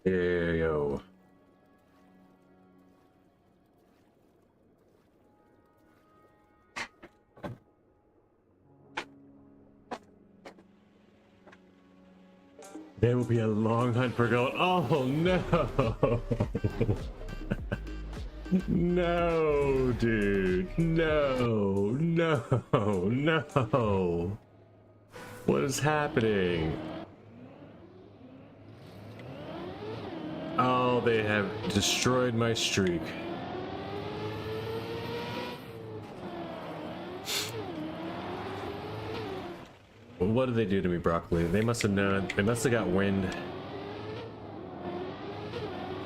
Yo. There will be a long hunt for gold. Oh no! No, dude. No, no, no. What is happening? Oh, they have destroyed my streak. What did they do to me, Broccoli? They must have known. They must have got wind.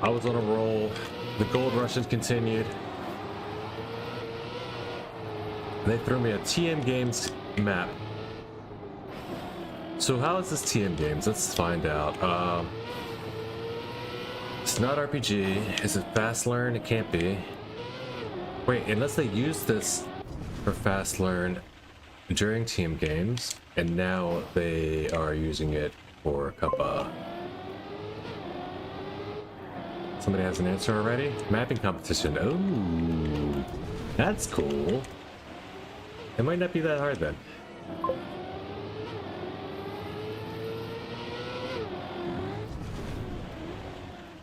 I was on a roll. The gold rushes continued. They threw me a TM Games map. So how is this TM Games? Let's find out. It's not RPG. Is it fast learn? It can't be. Wait, unless they use this for fast learn during team games, and now they are using it for Kappa. Somebody has an answer already? Mapping competition. Oh, that's cool. It might not be that hard then.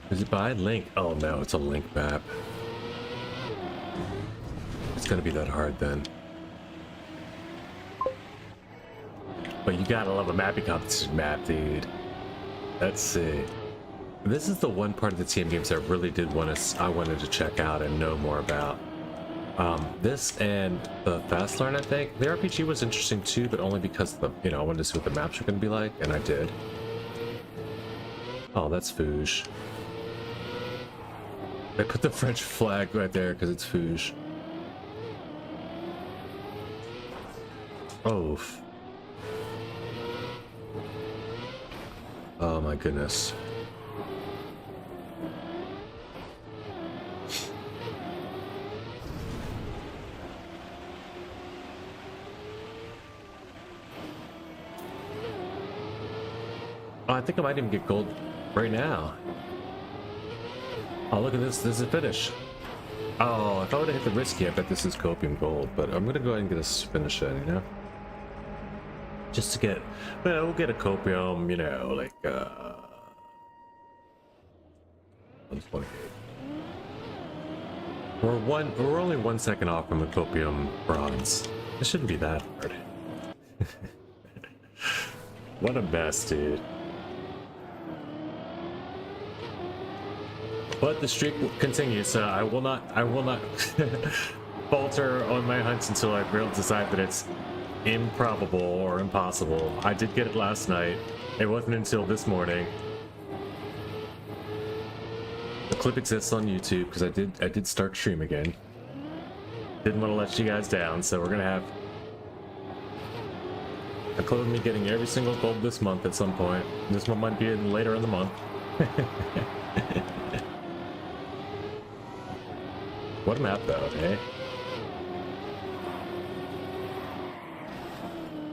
Is it by link? Oh no, it's a link map. It's gonna be that hard then. But you gotta love a mapping competition map, dude. Let's see. This is the one part of the team games I really did want to. I wanted to check out and know more about. This and the fast learn, I think. The RPG was interesting too, but only because I wanted to see what the maps were gonna be like, and I did. Oh, that's Fouge. They put the French flag right there because it's Fouge. Oh. Oh my goodness. Oh, I think I might even get gold right now. Oh, look at this. This is a finish. Oh, if I would have hit the risky, I bet this is copium gold. But I'm going to go ahead and get a finish in, you know? Just to get, well, we'll get a copium, you know, like, 128. We're only 1 second off from a copium bronze. It shouldn't be that hard. What a mess, dude. But the streak continues, so I will not falter on my hunts until I really decide that it's improbable or impossible. I did get it last night. It wasn't until this morning. The clip exists on YouTube because I did start stream again. Didn't want to let you guys down, so we're gonna have a clip of me getting every single gold this month at some point. This one might be later in the month. What a map though, eh?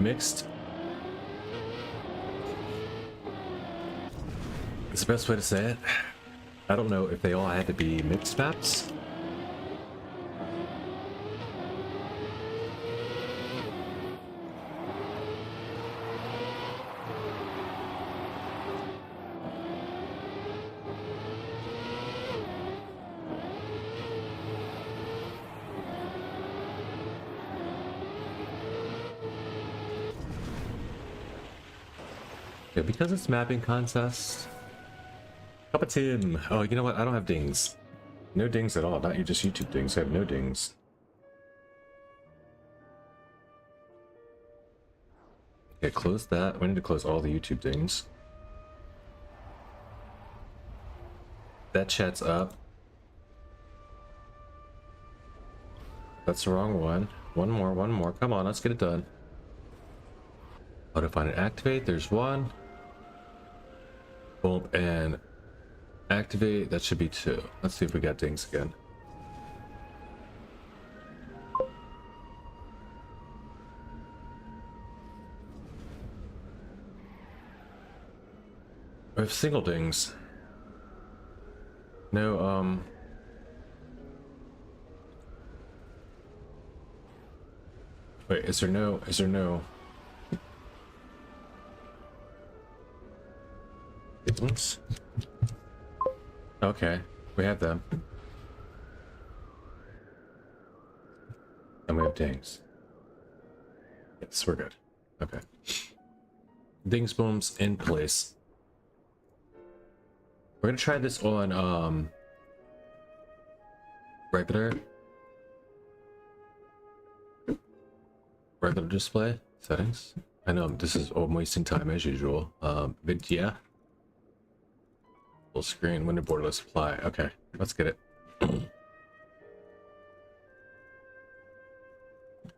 Mixed. It's the best way to say it. I don't know if they all had to be mixed maps. Yeah, because it's mapping contest. Cup of Tim. Oh, you know what? I don't have dings. No dings at all. Not you, just YouTube dings. I have no dings. Okay, close that. We need to close all the YouTube dings. That chat's up. That's the wrong one. One more. Come on, let's get it done. How to find and activate. There's one. Boom, and activate. That should be 2. Let's see if we got dings again. We have single dings. No, wait, is there no things? Okay, we have them. And we have dings. Yes, we're good. Okay. Dings booms in place. We're gonna try this on regular display settings. I know this is I'm wasting time as usual. Yeah. Full screen, window borderless supply. Okay, let's get it.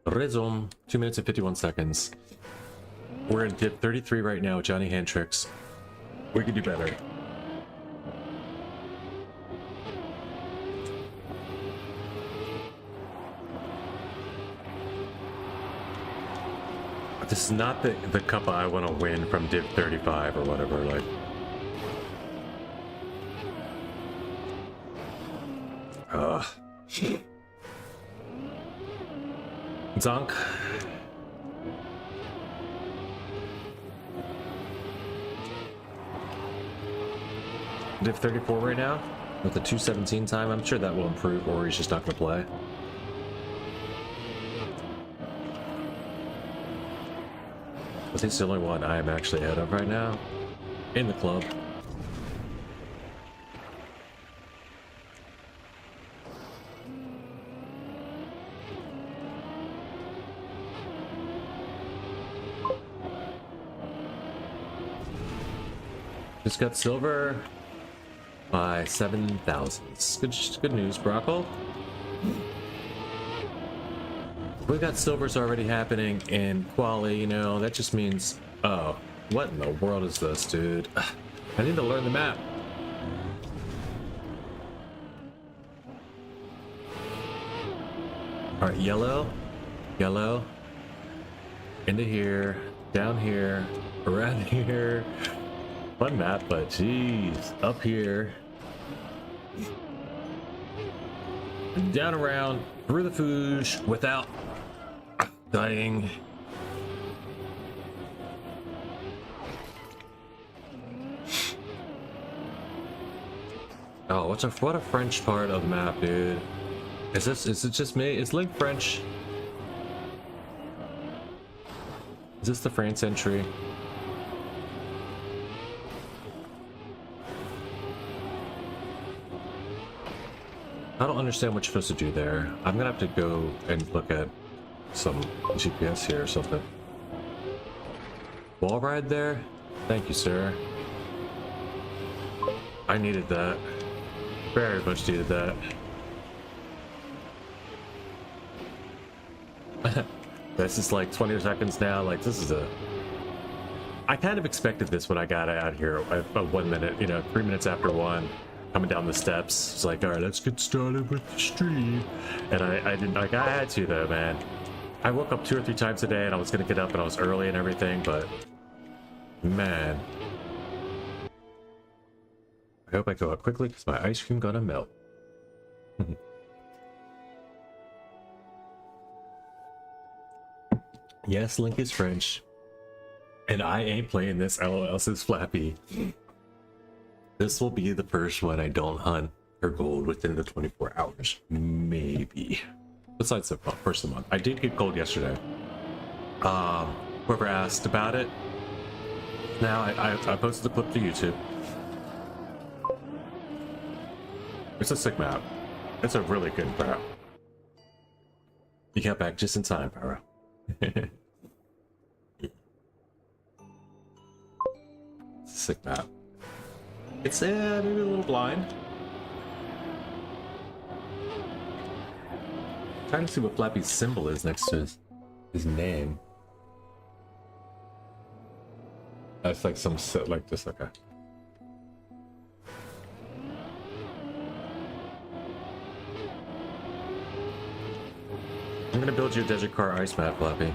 Resume. 2 minutes and 51 seconds. We're in dip 33 right now, Johnny Hand Tricks. We can do better. This is not the cup I want to win from div 35 or whatever, like. Zonk. Div 34 right now with the 2:17 time. I'm sure that will improve, or he's just not gonna play. I think it's the only one I am actually ahead of right now in the club. Just got silver by 7,000. Good news, Brockle. We got silvers already happening in quali, you know, that just means, oh, what in the world is this, dude? I need to learn the map. All right, yellow, into here, down here, around here. Fun map, but geez, up here, down around, through the foosh, without dying. Oh, what a French part of the map, dude. Is it just me? Is Link French? Is this the France entry? I don't understand what you're supposed to do there. I'm gonna have to go and look at some GPS here or something. Wall ride there? Thank you, sir. I needed that. Very much needed that. This is like 20 seconds now. Like, this is a... I kind of expected this when I got out here at 1 minute, you know, 3 minutes after 1. Coming down the steps, it's like, all right, let's get started with the stream. And I didn't, like, I had to though, man. I woke up 2 or 3 times a day and I was gonna get up and I was early and everything, but man, I hope I go up quickly because my ice cream gonna melt. Yes, Link is French, and I ain't playing this. LOL says Flappy. This will be the first one I don't hunt for gold within the 24 hours. Maybe. Besides the first of the month. I did get gold yesterday. Whoever asked about it. Now, I posted the clip to YouTube. It's a sick map. It's a really good map. You got back just in time, Pyro. It's a sick map. It's maybe a little blind. I'm trying to see what Flappy's symbol is next to his name. That's like some set like this. Okay. I'm gonna build you a desert car ice map, Flappy.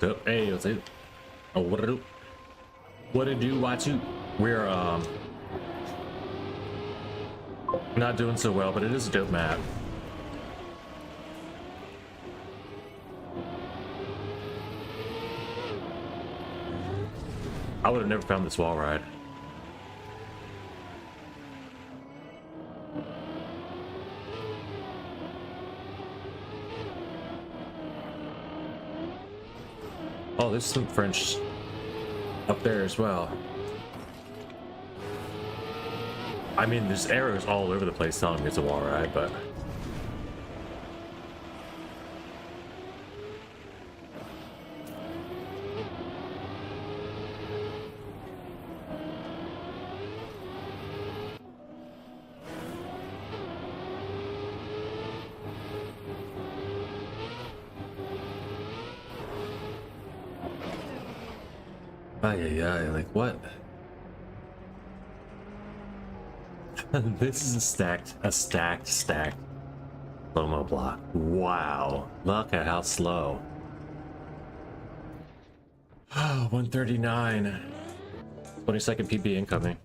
Dope. Hey, what's it? Oh, what to do? What to do? Watch you. We're not doing so well, but it is a dope map. I would have never found this wall ride. Oh, there's some French up there as well. I mean, there's arrows all over the place telling me it's a wall ride, but... Ay, like what? This is a stacked slow-mo block. Wow, look at how slow. 139. 20-second PB incoming.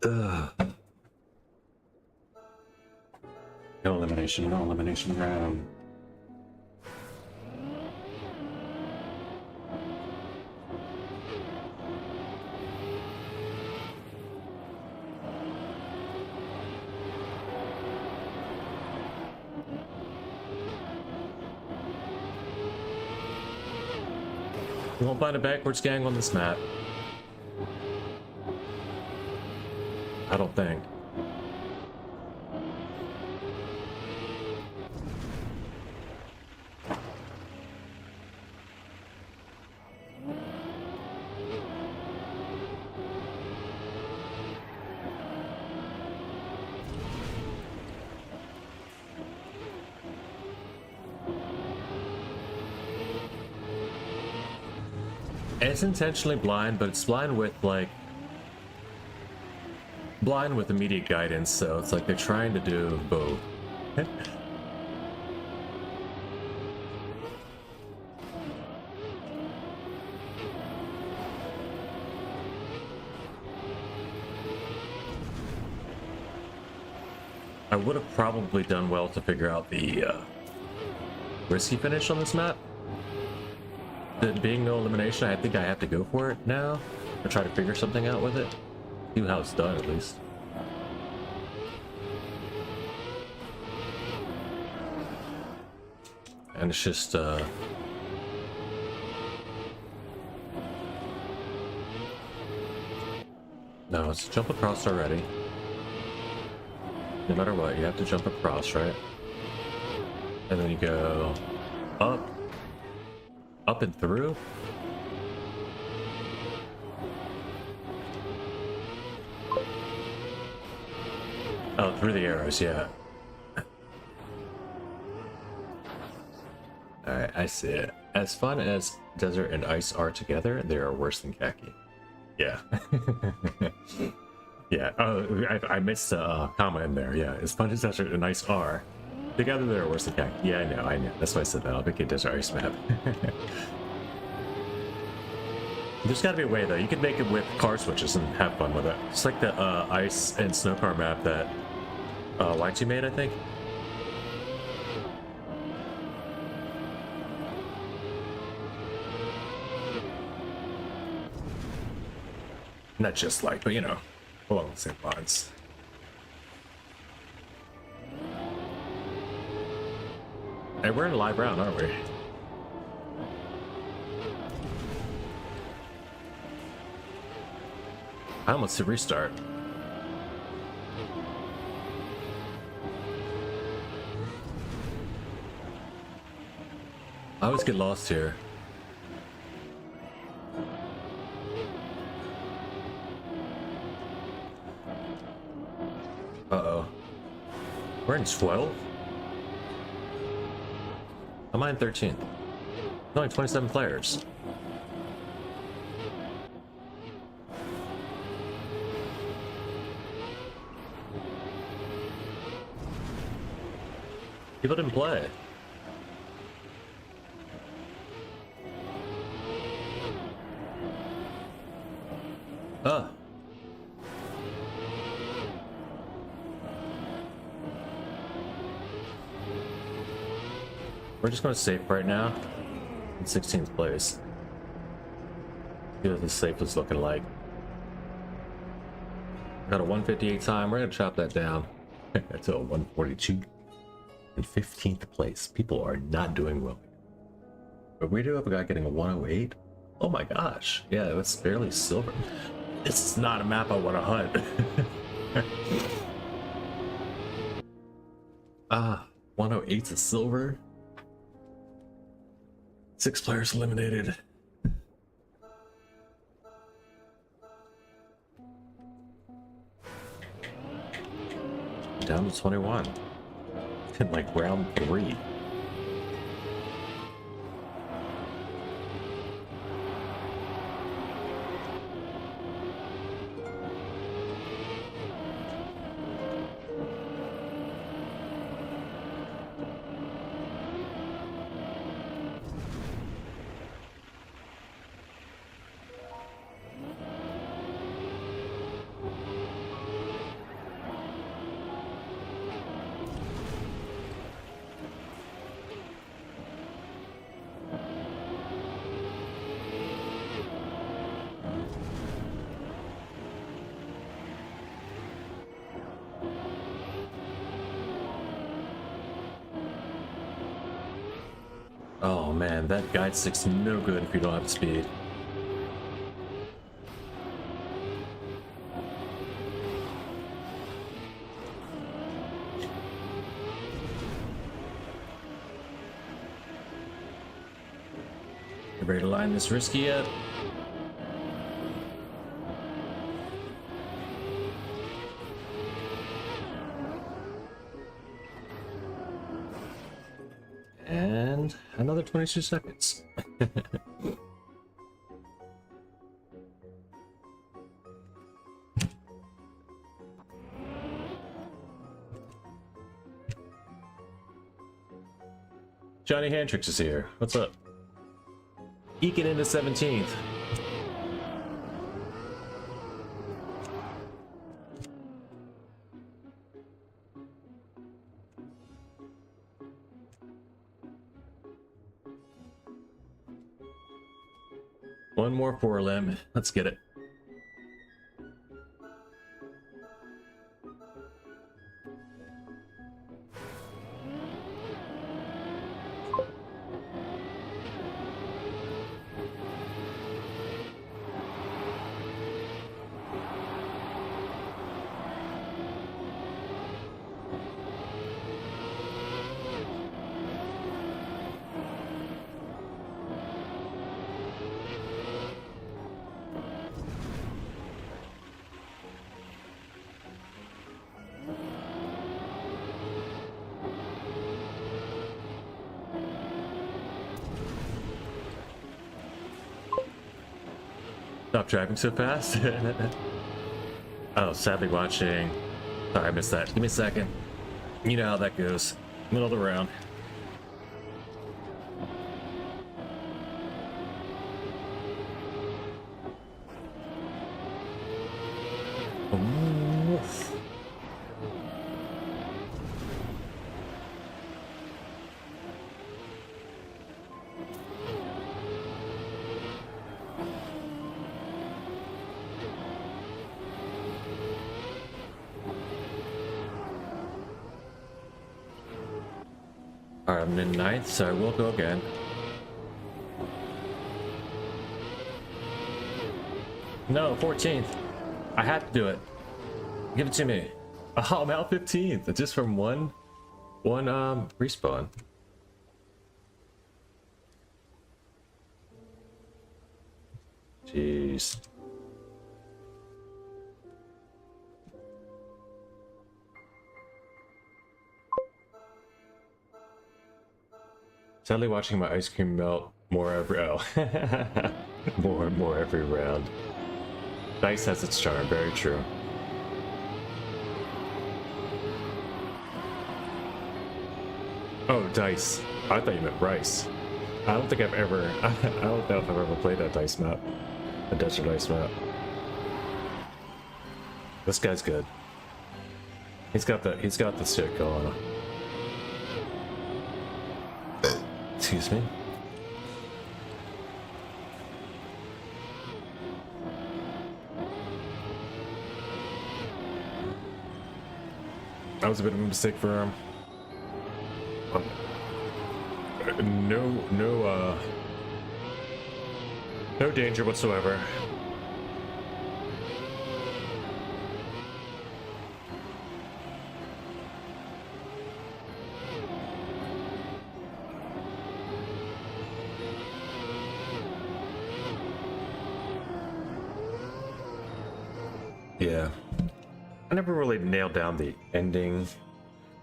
Ugh. No elimination round. You won't find a backwards gang on this map. I don't think. It's intentionally blind, but it's blind with immediate guidance, so it's like they're trying to do both. I would have probably done well to figure out the risky finish on this map. There being no elimination, I think I have to go for it now, or try to figure something out with it. See how it's done, at least. And it's just, no, it's jump across already. No matter what, you have to jump across, right? And then you go up and through. Oh, through the arrows, yeah. Alright, I see it. As fun as desert and ice are together, they are worse than khaki. Yeah. Yeah, oh, I missed a comma in there. Yeah, as fun as desert and ice are together, they're worse than khaki. Yeah, I know. That's why I said that. I'll make a desert ice map. There's gotta be a way, though. You could make it with car switches and have fun with it. It's like the ice and snow car map that Y2 made, I think. Not just like, but you know, along the same lines. Hey, we're in a live round, aren't we? I almost hit restart. I always get lost here. Uh-oh. We're in 12? Am I in 13th? Only 27 players. People didn't play. Oh. We're just going to save right now. In 16th place. See what the safe is looking like. Got a 158 time. We're going to chop that down to a 142. In 15th place. People are not doing well. But we do have a guy getting a 108. Oh my gosh. Yeah, that's barely silver. This is not a map I want to hunt. 108's a silver. 6 players eliminated. Down to 21. In like round 3. Oh man, that guide stick's no good if you don't have speed. You ready to line this risky yet? And another 22 seconds. Johnny Handtricks is here. What's up? Eking into 17th. One more four-limb. Let's get it. Stop driving so fast. Oh, sadly watching. Sorry, I missed that. Give me a second. You know how that goes. Middle of the round. Oof. Alright, I'm in 9th, so I will go again. No, 14th. I had to do it. Give it to me. Oh, I'm out 15th. Just from one respawn. Jeez. Sadly watching my ice cream melt more every more and more every round. Dice has its charm, very true. Oh, dice. I thought you meant rice. I don't think I've ever. I don't know if I've ever played that dice map, a desert dice map. This guy's good. He's got the shit going. Excuse me. That was a bit of a mistake for him. No danger whatsoever. Yeah. I never really nailed down the ending.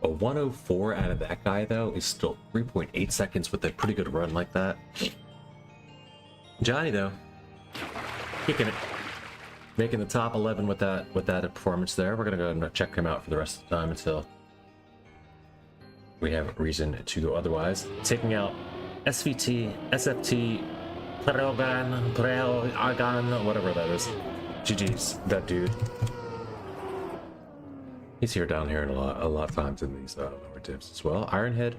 A 104 out of that guy, though, is still 3.8 seconds with a pretty good run like that. Johnny, though, kicking it, making the top 11 with that performance there. We're gonna go and check him out for the rest of the time until we have reason to go otherwise. Taking out SVT, SFT, Argan, whatever that is. GG's, that dude. He's here down here a lot of times in these lower tips as well. Ironhead,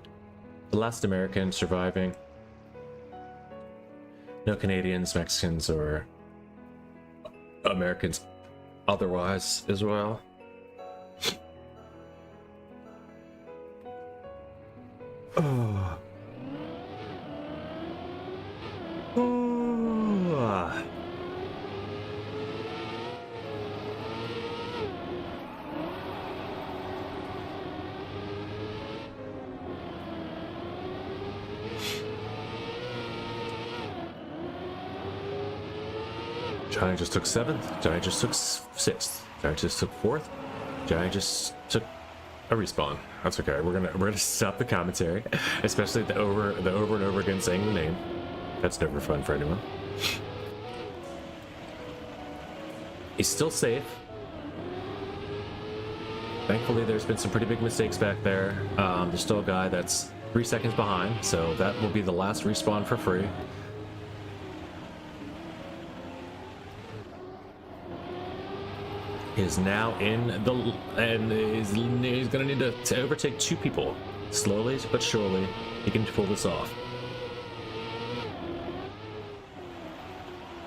the last American surviving. No Canadians, Mexicans, or Americans otherwise as well. Oh. Oh. Johnny just took 7th. Johnny just took 6th. Johnny just took 4th. Johnny just took a respawn. That's okay. We're gonna stop the commentary, especially the over and over again saying the name. That's never fun for anyone. He's still safe. Thankfully, there's been some pretty big mistakes back there. There's still a guy that's 3 seconds behind, so that will be the last respawn for free. Is now in the and he's gonna need to overtake 2 people slowly but surely. He can pull this off.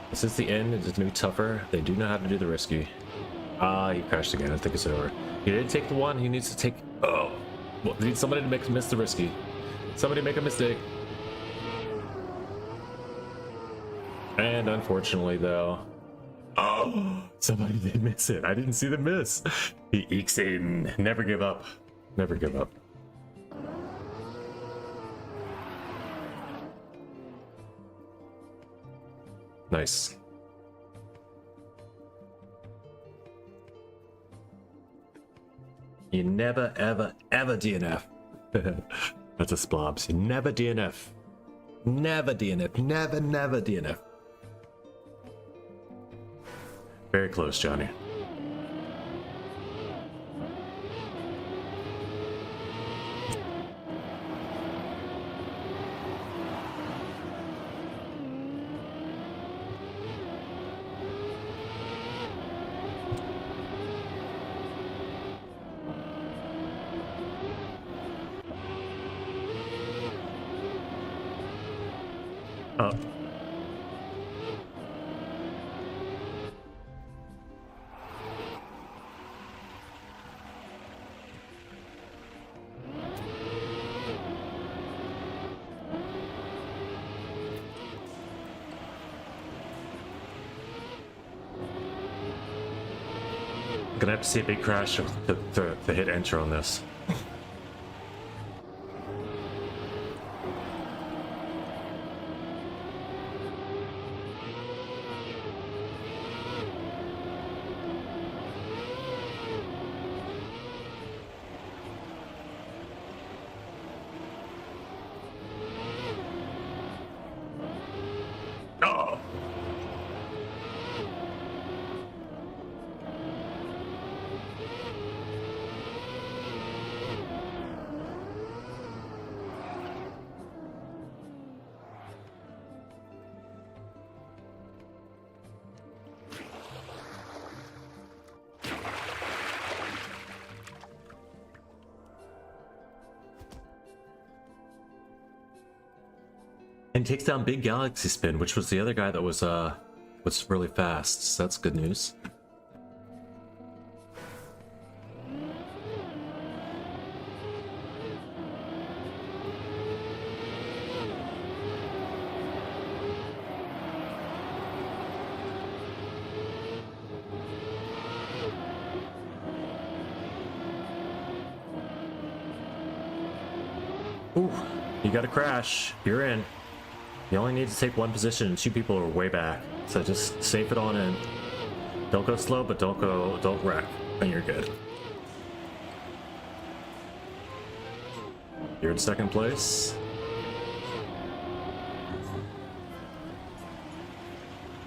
This is the end. It's gonna be tougher. They do know how to do the risky. He crashed again. I think it's over. He didn't take the 1. He needs to take. Oh, well, need somebody to miss the risky. Somebody make a mistake. And unfortunately, though. Oh, somebody did miss it. I didn't see the miss. He ekes in. Never give up. Never give up. Nice. You never, ever, ever DNF. That's a splobs. You never DNF. Never DNF. Never, never DNF. Very close, Johnny. Up. Gonna have to see a big crash to hit enter on this. Oh. And takes down Big Galaxy Spin, which was the other guy that was really fast. So that's good news. Ooh, you got a crash. You're in. You only need to take one position and 2 people are way back. So just safe it on in. Don't go slow, but don't wreck. And you're good. You're in 2nd place.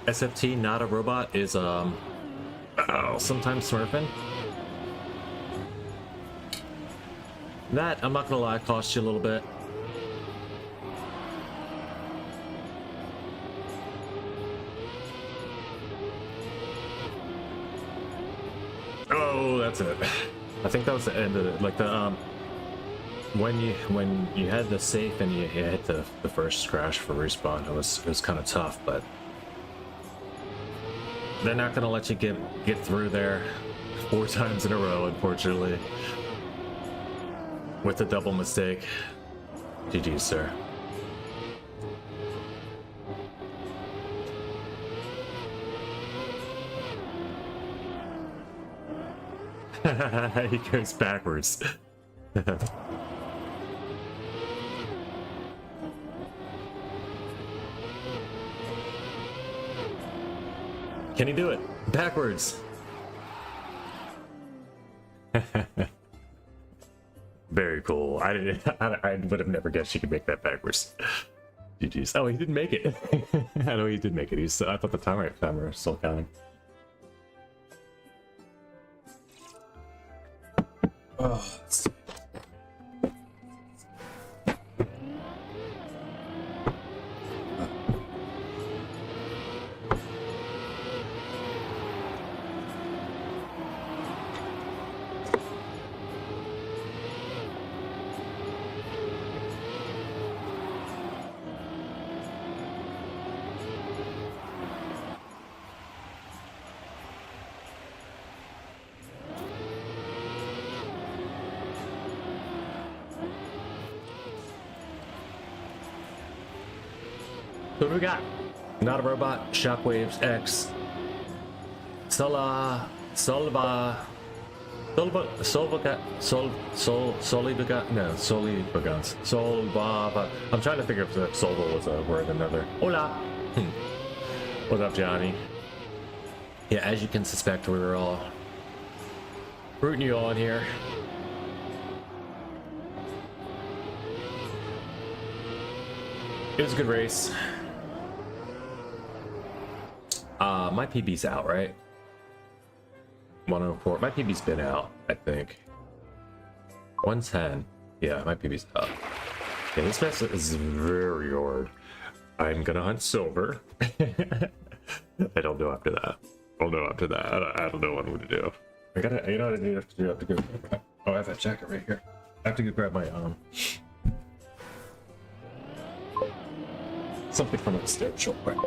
SFT, not a robot, is sometimes smurfing. That, I'm not gonna lie, cost you a little bit. Oh, that's it. I think that was the end of it. Like the when you had the safe and you hit the first crash for respawn, it was kind of tough, but they're not gonna let you get through there 4 times in a row, unfortunately. With a double mistake. GG, sir. He goes backwards. Can he do it? Backwards. Very cool. I would have never guessed you could make that backwards. GG's. Oh, he didn't make it. I know he did make it. I thought the timer was still counting. Oh, let's see. What do we got? Not a robot, Shockwaves X, Solibiga, Solibaba. I'm trying to figure if the Solva was a word another. Hola. What up, Johnny? Yeah, as you can suspect, we were all rooting you on here. It was a good race. My PB's out, right? 104. My PB's been out, I think. 110. Yeah, my PB's out. Yeah, this mess is very hard. I'm gonna hunt silver. I don't know after that. I'll know after that. I don't know what I'm gonna do. I gotta, you know what I need to do? I have to go. Oh, I have that jacket right here. I have to go grab my something from upstairs real quick.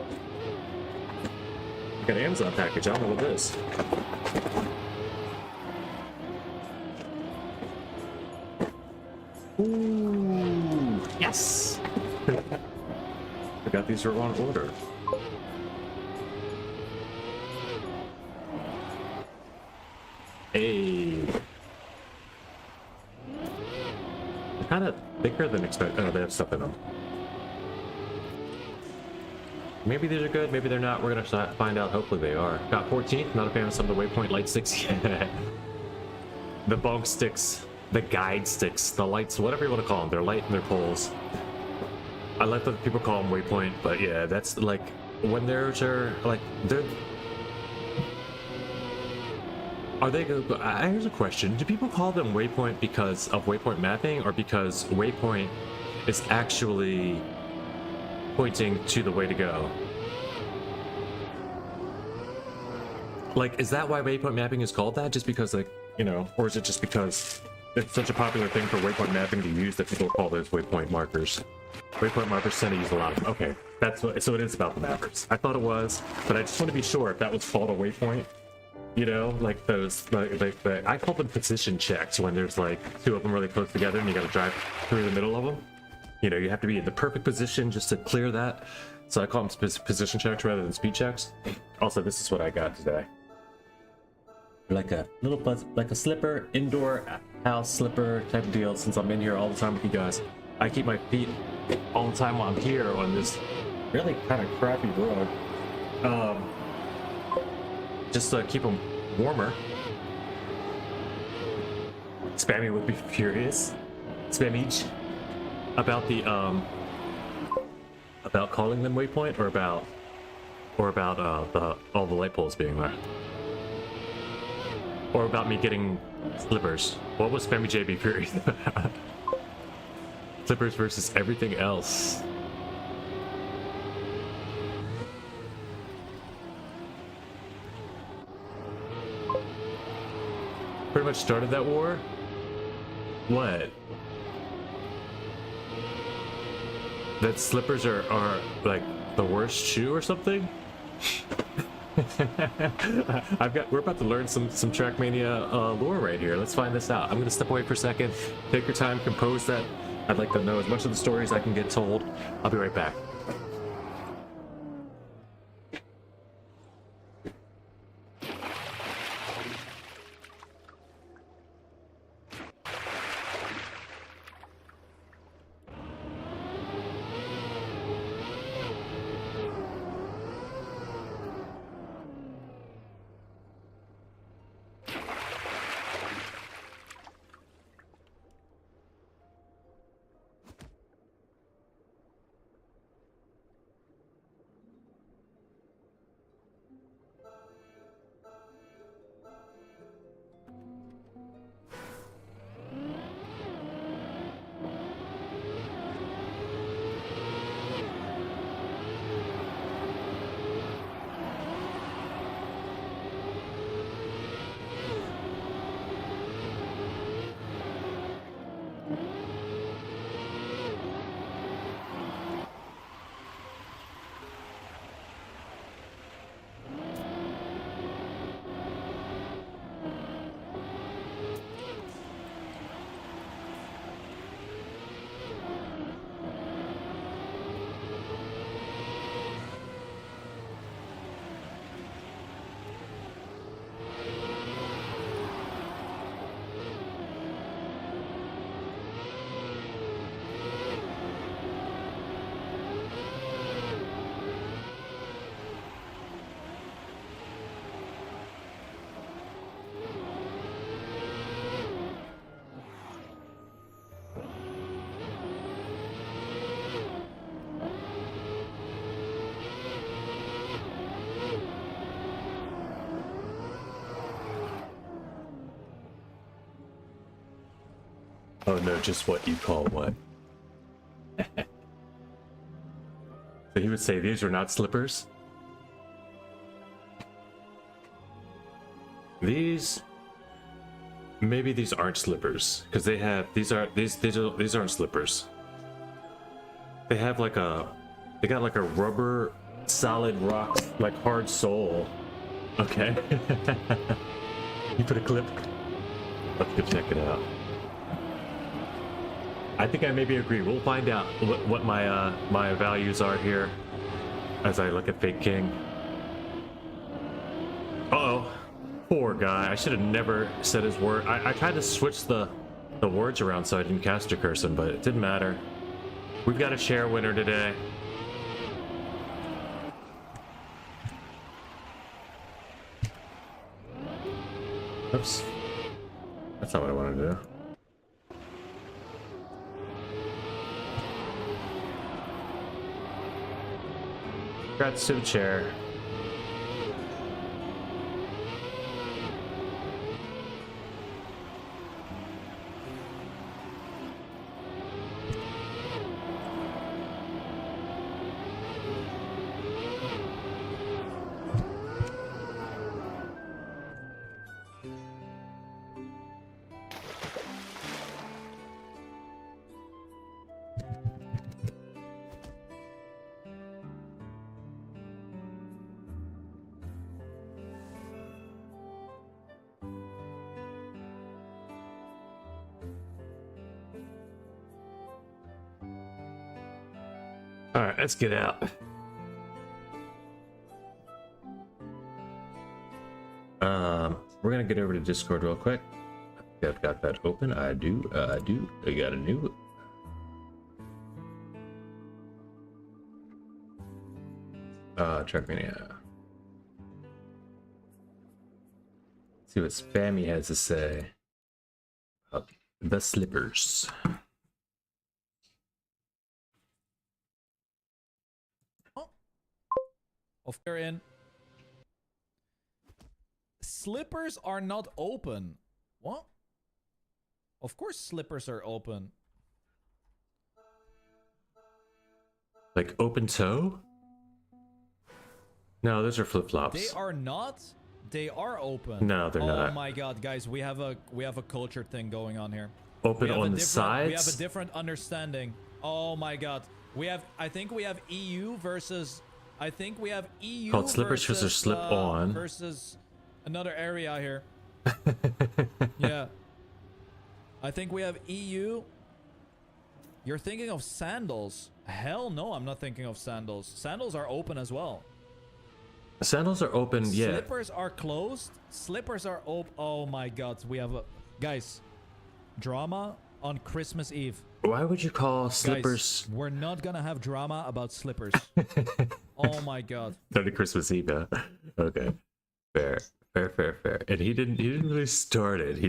Got an Amazon package. I don't know what it is. Ooh, yes! I got these on order. Hey. They're kind of thicker than expected. Oh, they have stuff in them. Maybe these are good, maybe they're not. We're gonna find out. Hopefully they are. Got 14th. Not a fan of some of the waypoint light sticks. The bump sticks, the guide sticks, the lights, whatever you want to call them. They're light and they're poles. I like that people call them waypoint, but yeah, that's like when theirs are like they're. Are they? Here's a question: do people call them waypoint because of waypoint mapping, or because waypoint is actually pointing to the way to go? Like, is that why waypoint mapping is called that? Just because, like, you know, or is it just because it's such a popular thing for waypoint mapping to use that people call those waypoint markers. Waypoint markers tend to use a lot of them. Okay, that's what, so it is about the mappers. I thought it was, but I just want to be sure if that was called a waypoint. You know, like those, like I call them position checks when there's like two of them really close together and you got to drive through the middle of them. You know, you have to be in the perfect position just to clear that. So I call them position checks rather than speed checks. Also, this is what I got today. Like a little buzz, like a slipper, indoor house slipper type of deal. Since I'm in here all the time with you guys, I keep my feet all the time while I'm here on this really kind of crappy road. Just to keep them warmer. Spammy would be furious. Spammy about the about calling them waypoint, or about all the light poles being there, or about me getting slippers. What was Spammy J be furious about? Slippers versus everything else. Pretty much started that war? What? That slippers are like the worst shoe or something? We're about to learn some Trackmania lore right here. Let's find this out. I'm gonna step away for a second. Take your time, compose that. I'd like to know as much of the stories I can get told. I'll be right back. Oh no, just what you call what? So he would say these are not slippers? These... Maybe these aren't slippers, because they have... These aren't slippers. They have like a... They got like a rubber, solid rock, like hard sole. Okay. You put a clip? Let's go check it out. I think I maybe agree. We'll find out what my my values are here as I look at Fake King. Uh-oh. Poor guy. I should have never said his word. I tried to switch the words around so I didn't cast a curse him, but it didn't matter. We've got a chair winner today. Oops. That's not what I wanted to do. Congrats to the chair. All right, let's get out. We're gonna get over to Discord real quick. I've got that open. I do. I got a new. Trackmania. See what Spammy has to say about the slippers. Of they're in. Slippers are not open. What? Of course slippers are open. Like open toe? No, those are flip-flops. They are not. They are open. No, they're not. Oh my god, guys, we have a culture thing going on here. Open on the sides? We have a different understanding. Oh my god. I think we have EU versus called slippers versus slip-on versus another area here. Yeah. I think we have EU. You're thinking of sandals. Hell no, I'm not thinking of sandals. Sandals are open as well. Sandals are open, yeah. Slippers are closed. Slippers are open. Oh my god, we have a... Guys, drama on Christmas Eve. Why would you call slippers... Guys, we're not gonna have drama about slippers. Oh my god. Started Christmas Eve, huh? Okay. Fair. And he didn't really start it. He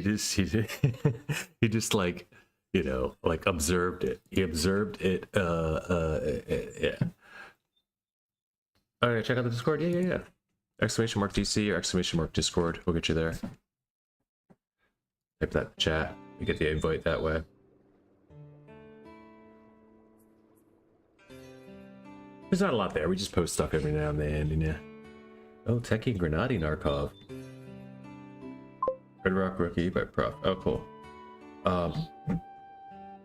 just like, you know, like observed it. He observed it, yeah. All right, check out the Discord. Yeah. Exclamation mark DC or exclamation mark Discord. We'll get you there. Type that chat. You get the invite that way. There's not a lot there. We just post stuff every now and then, you know. Oh, Techie Grenadi Narkov. Red Rock Rookie by Prof. Oh, cool.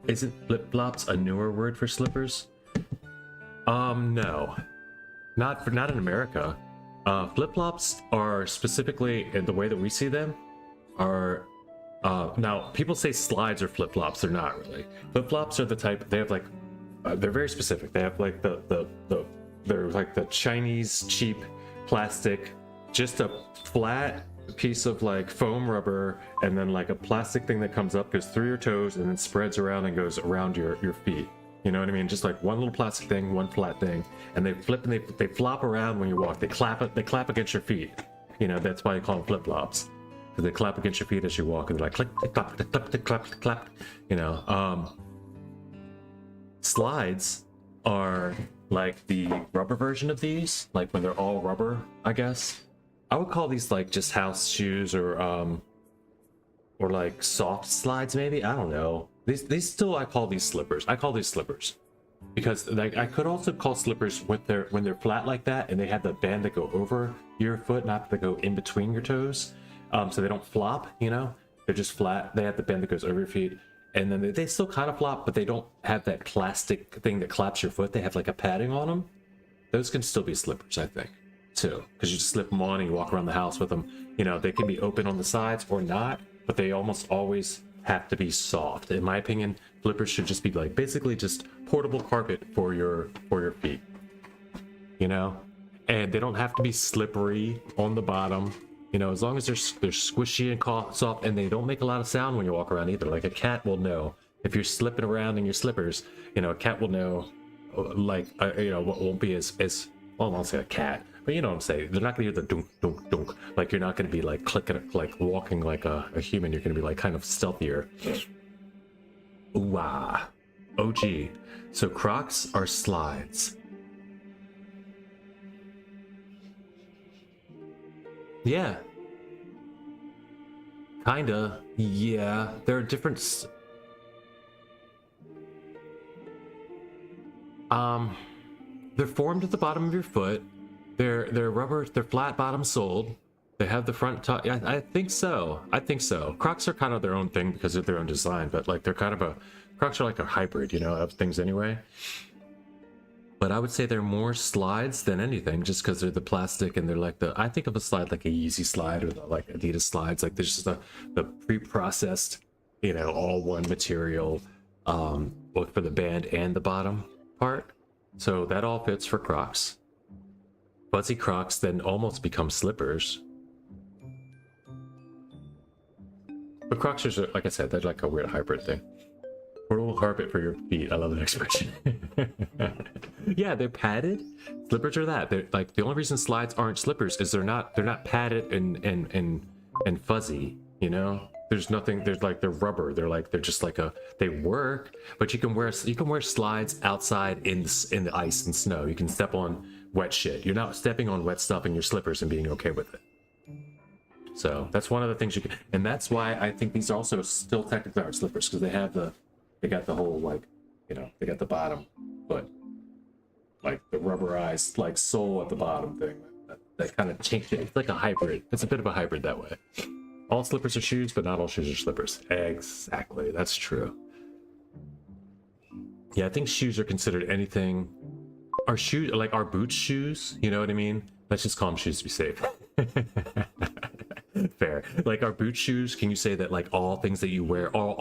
Isn't flip-flops a newer word for slippers? No. Not in America. Flip-flops are specifically, in the way that we see them, are... now, people say slides are flip-flops. They're not really. Flip-flops are the type... They have, like... they're very specific. They have, like, they're, like, the Chinese cheap plastic, just a flat piece of, like, foam rubber, and then, like, a plastic thing that comes up, goes through your toes, and then spreads around and goes around your feet. You know what I mean? Just like one little plastic thing, one flat thing, and they flip and they flop around when you walk. They clap against your feet. You know, that's why you call them flip flops, because they clap against your feet as you walk, and they're like click, click, clap, click, clap, click, clap, click, clap. You know, slides are like the rubber version of these, like when they're all rubber. I guess I would call these like just house shoes or like soft slides, maybe. I don't know. These still, I call these slippers. I call these slippers because, like, I could also call slippers when they're flat like that and they have the band that go over your foot, not that go in between your toes, so they don't flop. You know, they're just flat. They have the band that goes over your feet, and then they still kind of flop, but they don't have that plastic thing that claps your foot. They have like a padding on them. Those can still be slippers, I think, too, because you just slip them on and you walk around the house with them. You know, they can be open on the sides or not, but they almost always have to be soft. In my opinion, flippers should just be like basically just portable carpet for your feet, you know, and they don't have to be slippery on the bottom, you know, as long as they're squishy and soft, and they don't make a lot of sound when you walk around either. Like a cat will know if you're slipping around in your slippers. You know, a cat will know, like, you know, what won't be as well, I won't say a cat, but you know what I'm saying. They're not gonna hear the dunk dunk dunk. Like, you're not gonna be like clicking, like walking like a human. You're gonna be like kind of stealthier. Ooh ah. OG. So Crocs are slides. Yeah. Kinda. Yeah. There are different. They're formed at the bottom of your foot. They're rubber. They're flat bottom soled. They have the front top. Yeah, I think so. Crocs are kind of their own thing because of their own design, but like they're kind of Crocs are like a hybrid, you know, of things anyway. But I would say they're more slides than anything, just because they're the plastic and they're like I think of a slide like a Yeezy slide or like Adidas slides. Like there's just the pre-processed, you know, all one material, both for the band and the bottom part. So that all fits for Crocs. Fuzzy Crocs then almost become slippers. But Crocs are, like I said, they're like a weird hybrid thing. Portable carpet for your feet. I love that expression. Yeah, they're padded. Slippers are that. They're like the only reason slides aren't slippers is they're not padded and fuzzy. You know, there's nothing. They're rubber. They're just like they work, but you can wear slides outside in the ice and snow. You can step on wet shit. You're not stepping on wet stuff in your slippers and being okay with it. So that's one of the things you can, and that's why I think these also still technically are slippers, because they got the whole, like, you know, they got the bottom foot, like the rubberized like sole at the bottom thing that kind of changes it. It's like a hybrid. It's a bit of a hybrid that way. All slippers are shoes, but not all shoes are slippers. Exactly, that's true. Yeah, I think shoes are considered anything. Are shoes like, are boots shoes? You know what I mean? Let's just call them shoes to be safe. Fair. Like, are boot shoes? Can you say that like all things that you wear all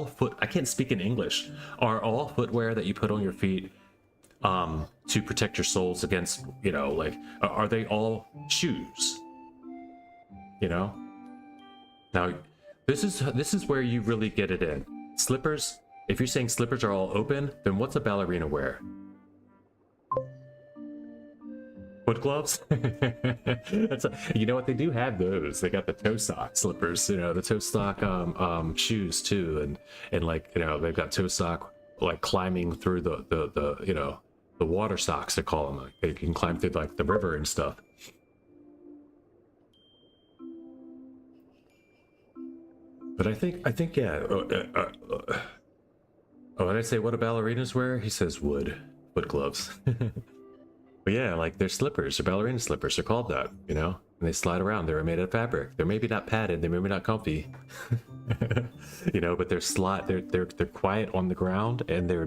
foot? I can't speak in English. Are all footwear that you put on your feet to protect your soles against, you know, like, are they all shoes? You know. Now, this is where you really get it in. Slippers. If you're saying slippers are all open, then what's a ballerina wear? Foot gloves? You know what, they do have those. They got the toe sock slippers, you know, the toe sock shoes too, and like, you know, they've got toe sock like climbing through the you know, the water socks, they call them. Like, they can climb through like the river and stuff. But I think yeah. Oh, and I say, what do ballerinas wear? He says wood gloves. But yeah, like, they're slippers. They're ballerina slippers. They're called that, you know? And they slide around. They're made of fabric. They're maybe not padded. They're maybe not comfy. You know, but they're quiet on the ground, and they're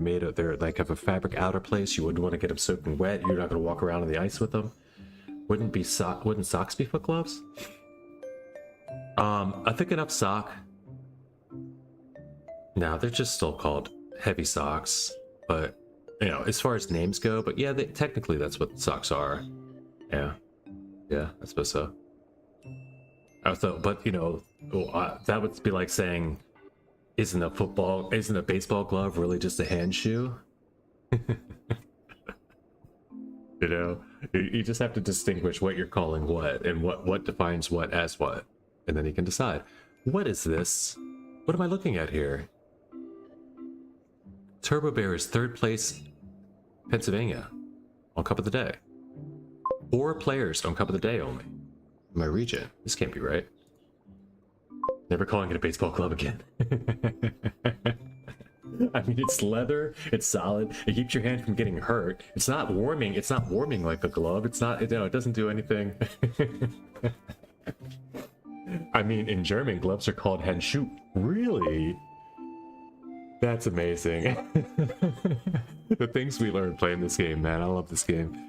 like, have a fabric outer place. You wouldn't want to get them soaking wet. You're not going to walk around in the ice with them. Wouldn't socks be foot gloves? I think enough sock. No, they're just still called heavy socks, but, you know, as far as names go, but yeah, technically that's what socks are. Yeah, I suppose so. But, you know, that would be like saying, isn't a baseball glove really just a hand shoe? You know, you just have to distinguish what you're calling what, and what defines what as what, and then you can decide, what is this? What am I looking at here? Turbo Bear is 3rd place, Pennsylvania, on Cup of the Day. 4 players on Cup of the Day only in my region. This can't be right. Never calling it a baseball club again. I mean, it's leather, it's solid, it keeps your hand from getting hurt. It's not warming like a glove. It's not, you know, it doesn't do anything. I mean, in German, gloves are called Handschuhe. Really? That's amazing. The things we learn playing this game, man. I love this game.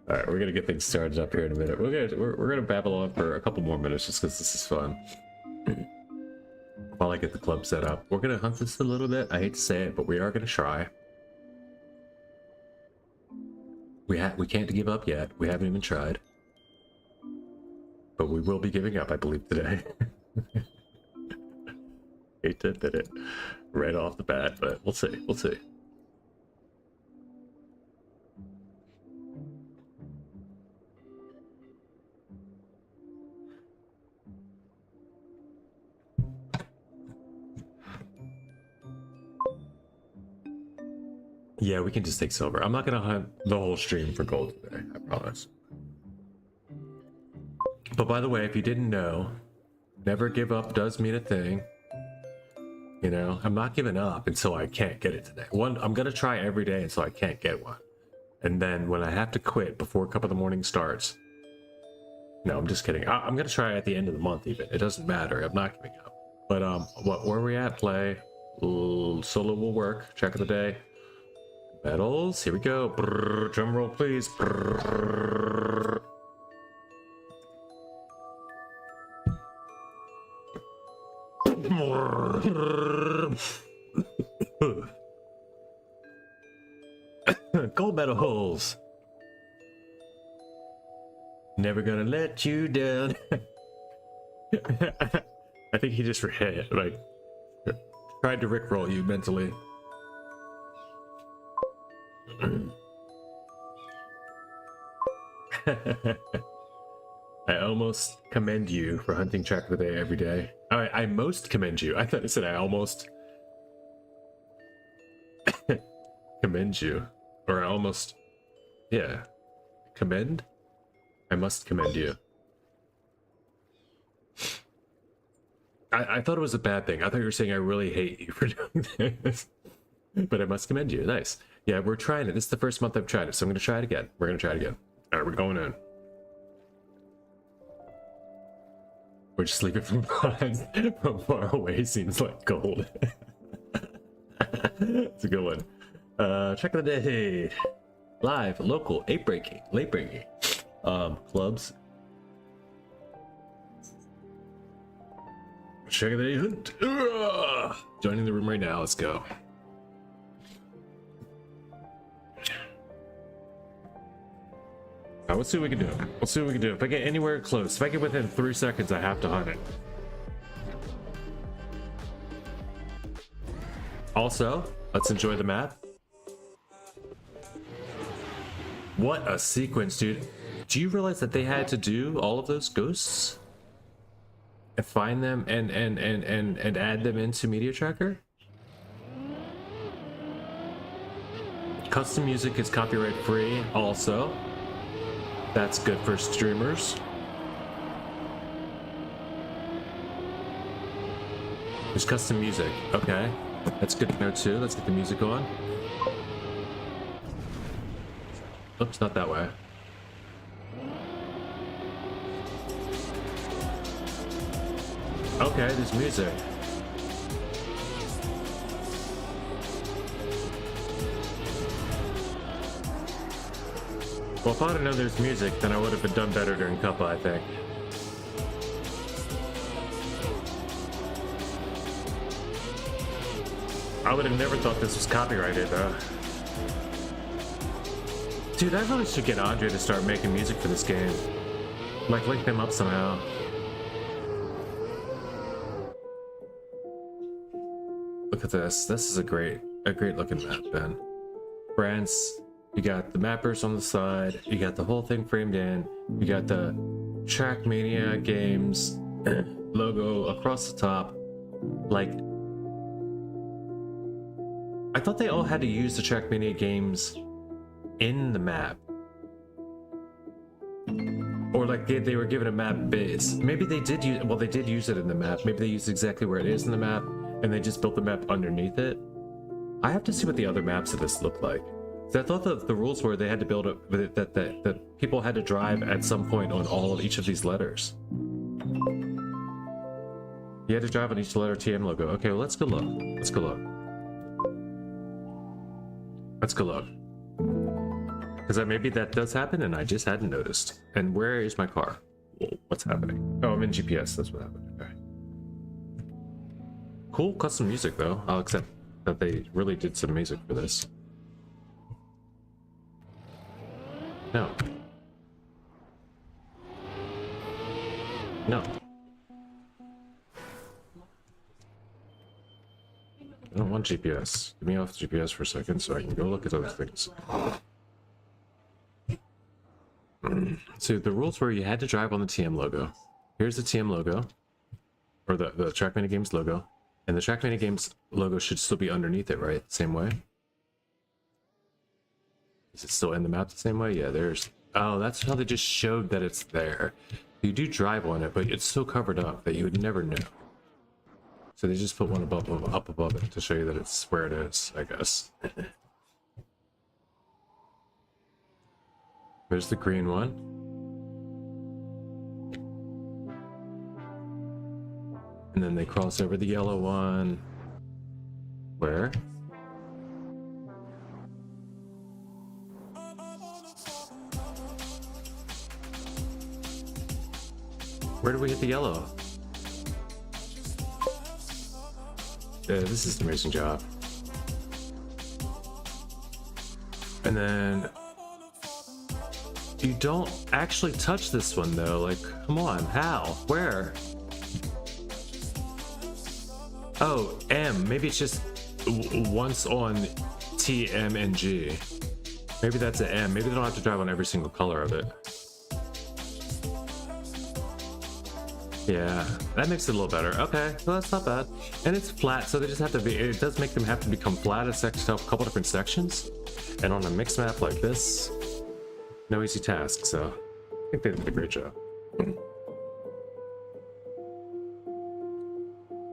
All right, we're gonna get things started up here in a minute. We're gonna babble on for a couple more minutes just because this is fun. While I get the club set up, we're gonna hunt this a little bit. I hate to say it, but we are gonna try. We can't give up yet. We haven't even tried, but we will be giving up, I believe, today. Hate to admit it right off the bat, but we'll see. We'll see. Yeah, we can just take silver. I'm not gonna hunt the whole stream for gold today, I promise. But by the way, if you didn't know, never give up does mean a thing. You know, I'm not giving up until I can't get it today. I'm gonna try every day until I can't get one. And then when I have to quit before Cup of the Morning starts, no, I'm just kidding. I'm gonna try at the end of the month even. It doesn't matter. I'm not giving up. But where are we at? Play. Solo will work. Check of the day. Medals. Here we go. Brrr, drum roll, please. Brrr. Gold medal holes. Never gonna let you down. I think he just like tried to rickroll you mentally. I almost commend you for hunting track of the day every day. I most commend you. I thought it said I almost commend you. Or I almost, yeah. Commend? I must commend you. I thought it was a bad thing. I thought you were saying I really hate you for doing this. But I must commend you. Nice. Yeah, we're trying it. This is the first month I've tried it, so I'm going to try it again. We're going to try it again. All right, we're going in. We're just leaving from far away. Seems like gold. It's a good one. Check of the day. Live, local, late breaking. Clubs. Check of the day. Joining the room right now. Let's go. Let's see what we can do. Let's see what we can do. If I get anywhere close, if I get within 3 seconds, I have to hunt it. Also, let's enjoy the map. What a sequence, dude. Do you realize that they had to do all of those ghosts? And find them and add them into Media Tracker? Custom music is copyright free also. That's good for streamers. There's custom music. Okay. That's good to know too. Let's get the music on. Oops, not that way. Okay, there's music. Well, if I'd have known there's music, then I would have done better during Cuppa, I think. I would have never thought this was copyrighted, though. Dude, I really should get Andre to start making music for this game. Like, link them up somehow. Look at this. This is a great looking map, Ben. France. You got the mappers on the side, you got the whole thing framed in, you got the Trackmania Games logo across the top. Like, I thought they all had to use the Trackmania Games in the map. Or like they were given a map base. Maybe they did use, well, they did use it in the map. Maybe they used exactly where it is in the map, and they just built the map underneath it. I have to see what the other maps of this look like. So I thought that the rules were they had to build up that people had to drive at some point on all of each of these letters. You had to drive on each letter TM logo. Okay, well, let's go look. Let's go look. Let's go look. Because maybe that does happen and I just hadn't noticed. And where is my car? What's happening? Oh, I'm in GPS. That's what happened. Okay. Cool custom music though. I'll accept that they really did some music for this. No. No. I don't want GPS. Get me off GPS for a second so I can go look at other things. So the rules were you had to drive on the TM logo. Here's the TM logo. Or the Trackmania Games logo. And the Trackmania Games logo should still be underneath it, right? Same way? Is it still in the map the same way? Yeah, there's... Oh, that's how they just showed that it's there. You do drive on it, but it's so covered up that you would never know. So they just put one up above it to show you that it's where it is, I guess. There's the green one. And then they cross over the yellow one. Where? Where do we hit the yellow? This is an amazing job. And then you don't actually touch this one though. Like, come on, how? Where? Oh, M. Maybe it's just once on T, M, and G. Maybe that's an M. Maybe they don't have to drive on every single color of it. Yeah, that makes it a little better. Okay, well that's not bad. And it's flat, so they just have to be, it does make them have to become flat a couple different sections. And on a mixed map like this, no easy task, so I think they did a great job.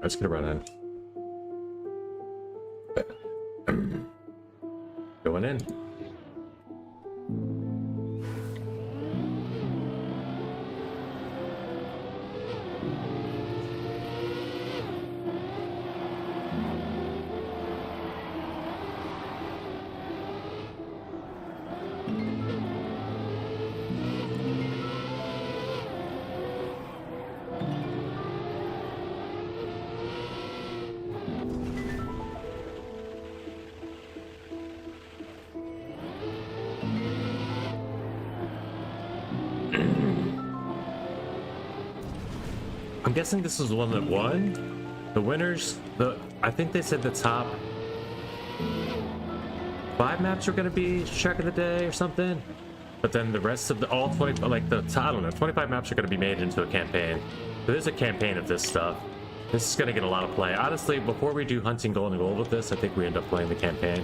Let's get a run in. Going in. I'm guessing this is the one that won. The winners, I think they said the top 5 maps are going to be track of the day or something. But then the rest of all 20, like the, I don't know, 25 maps are going to be made into a campaign. So there's a campaign of this stuff. This is going to get a lot of play. Honestly, before we do hunting gold and gold with this, I think we end up playing the campaign.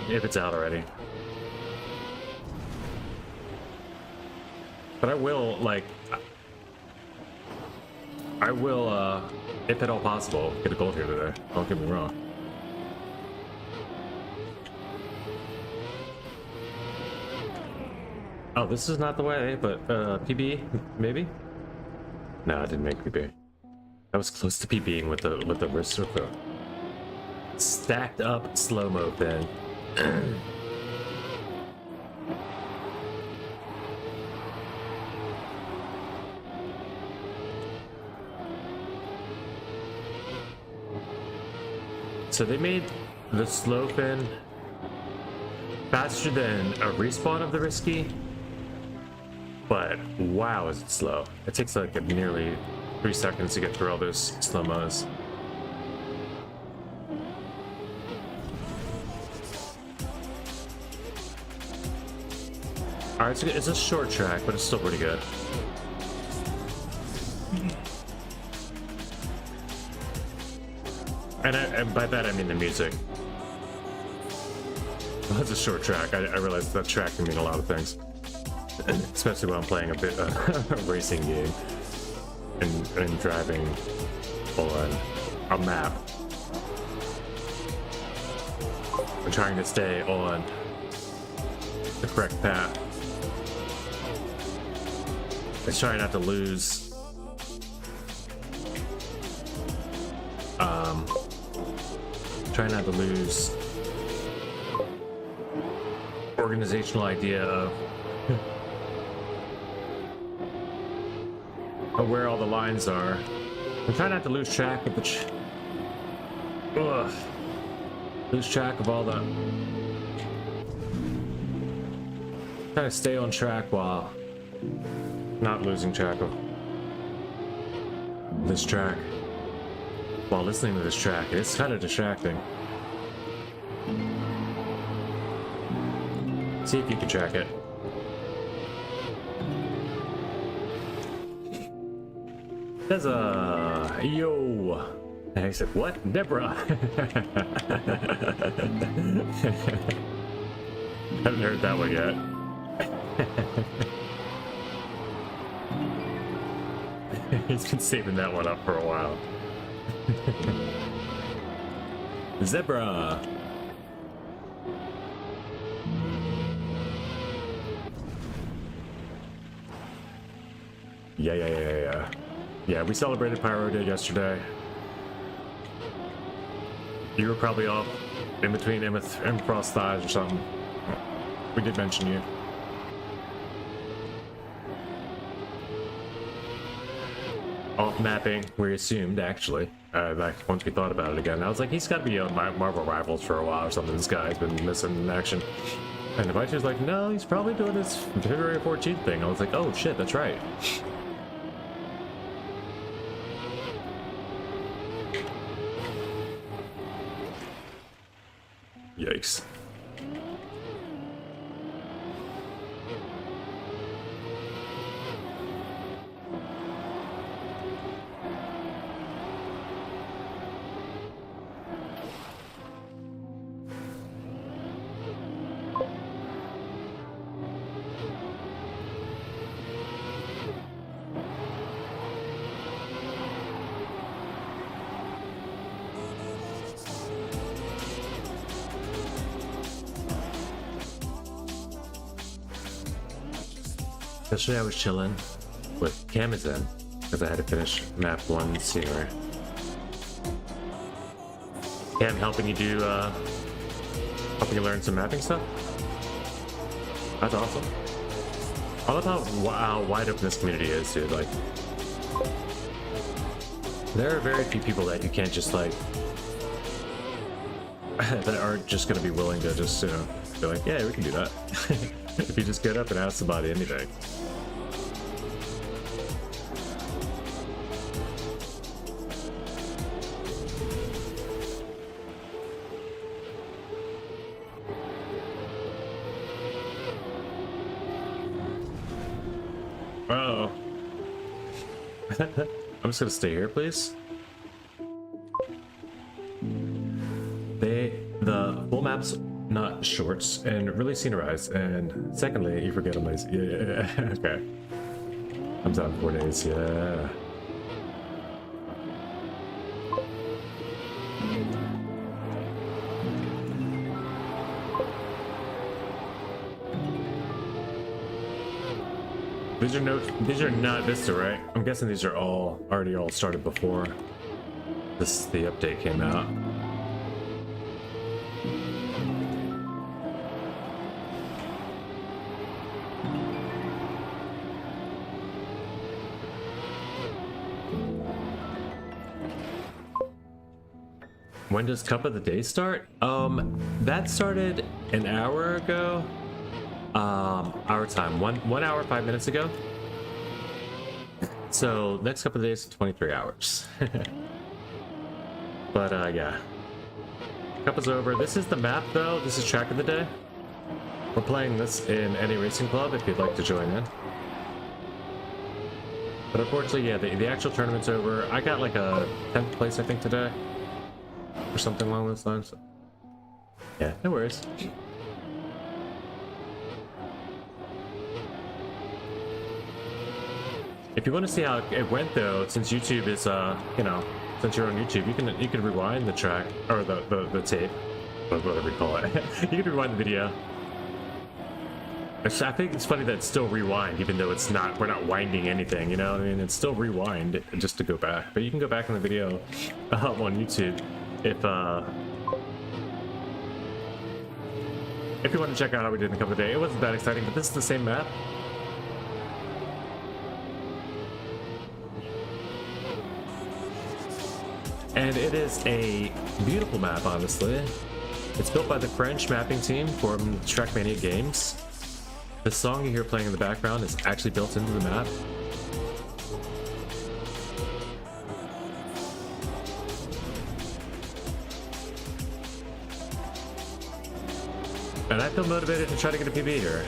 If it's out already. But I will, like, if at all possible, get a gold here today. Don't get me wrong. Oh, this is not the way, but PB, maybe? No, I didn't make PB. I was close to PBing with the wrist with the stacked up slow-mo thing. So they made the slow fin faster than a respawn of the risky, but wow, is it slow. It takes like nearly 3 seconds to get through all those slow-mos. Alright, so it's a short track, but it's still pretty good. And by that I mean the music. Well, it's a short track. I realize that track can mean a lot of things. Especially when I'm playing a bit a racing game and driving on a map. I'm trying to stay on the correct path. I'm trying not to lose trying not to lose organizational idea of where all the lines are. I'm trying not to lose track of lose track of all the trying to stay on track while not losing track of this track. While listening to this track, it's kind of distracting. See if you can track it. There's a yo. And he said, "What, Deborah?" Haven't heard that one yet. He's been saving that one up for a while. Zebra. Yeah, we celebrated Pyro Day yesterday. You were probably off in between Frost thighs or something. We did mention you. Off mapping, we assumed, actually. Like once we thought about it again, I was like, he's got to be on Marvel Rivals for a while or something. This guy's been missing in action. And the was like, no, he's probably doing his February 14th thing. I was like, oh shit, that's right. Yikes. Yesterday I was chilling with Camazin because I had to finish map 1 scenery. Cam helping you do, helping you learn some mapping stuff? That's awesome. I love how wide open this community is, dude. Like, there are very few people that you can't just like, that aren't just gonna be willing to just, you know, be like, yeah, we can do that. If you just get up and ask somebody anything. Uh-oh. I'm just gonna stay here, please. The full map's not shorts and really scenerized, and secondly, you forget on my yeah, okay. I'm down 4 days, yeah. These are not Vista, right? I'm guessing these are already all started before the update came out. When does Cup of the Day start? That started an hour ago. Our time, 1 hour 5 minutes ago. So next couple of days, 23 hours. But yeah, Cup is over. This is the map though. This is Track of the Day. We're playing this in any racing club if you'd like to join in. But unfortunately, yeah, the actual tournament's over. I got like a 10th place, I think, today, or something along those lines. Yeah, no worries. If you want to see how it went though, since YouTube is, you know, since you're on YouTube, you can rewind the track, or the tape, whatever you call it. You can rewind the video. I think it's funny that it's still rewind, even though it's not, we're not winding anything, you know? I mean, it's still rewind just to go back. But you can go back in the video on YouTube if you want to check out how we did in a couple of days. It wasn't that exciting, but this is the same map. And it is a beautiful map, honestly. It's built by the French mapping team from Trackmaniac games. The song you hear playing in the background is actually built into the map. And I feel motivated to try to get a PB here.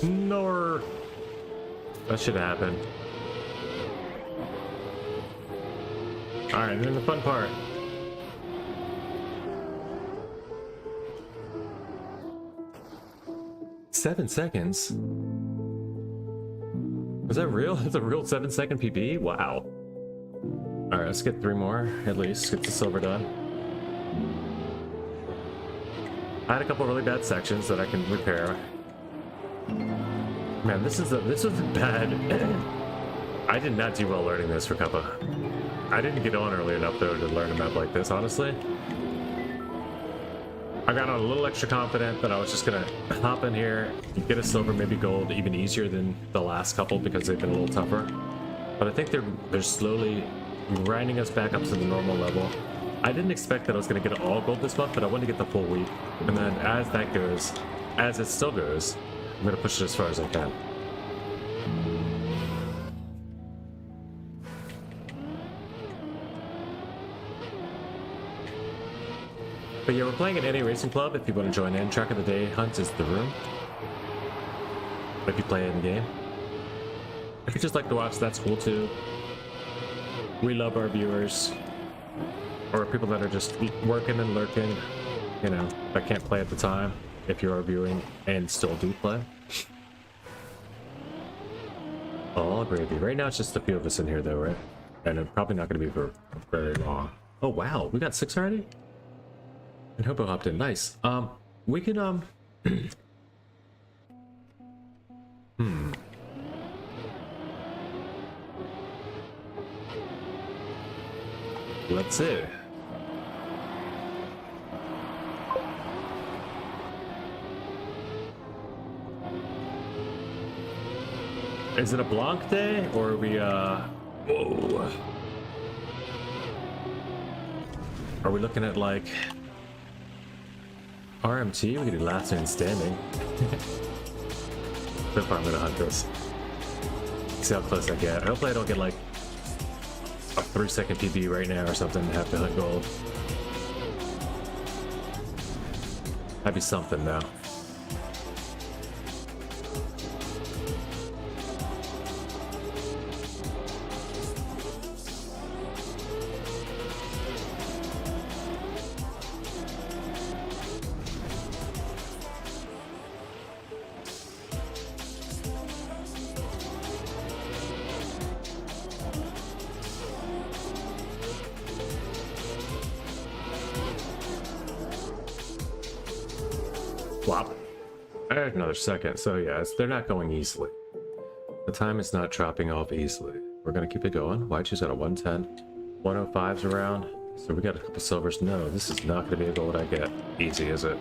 No, that should happen. All right, then the fun part. Seven seconds? Is that real? That's a real 7-second PB? Wow. All right, let's get 3 more at least. Get the silver done. I had a couple really bad sections that I can repair. Man, this was bad. I did not do well learning this for Kappa. I didn't get on early enough though to learn a map like this, honestly. I got on a little extra confident that I was just gonna hop in here, get a silver, maybe gold, even easier than the last couple because they've been a little tougher. But I think they're slowly grinding us back up to the normal level. I didn't expect that I was gonna get all gold this month, but I wanted to get the full week. And then as that goes, as it still goes, I'm gonna push it as far as I can. But yeah, we're playing at NA Racing Club. If you want to join in, Track of the Day Hunt is the room. If you play in game. If you just like to watch, that's cool too. We love our viewers. Or people that are just working and lurking, you know, that can't play at the time. If you are viewing and still do play. All gravy. Right now it's just a few of us in here though, right? And it's probably not going to be for very long. Oh wow, we got 6 already? And Hobo hopped in. Nice. We can, Let's see. Is it a Blanc day, or are we, whoa. Are we looking at, like, RMT? We could do last man standing. So far I'm gonna hunt this. See how close I get. Hopefully I don't get, like, a 3-second PB right now or something and have to hunt gold. That'd be something now. Flop. Another second. So yeah, they're not going easily. The time is not dropping off easily. We're gonna keep it going. White's at a 110. 105's around. So we got a couple silvers. No, this is not gonna be a gold I get. Easy, is it?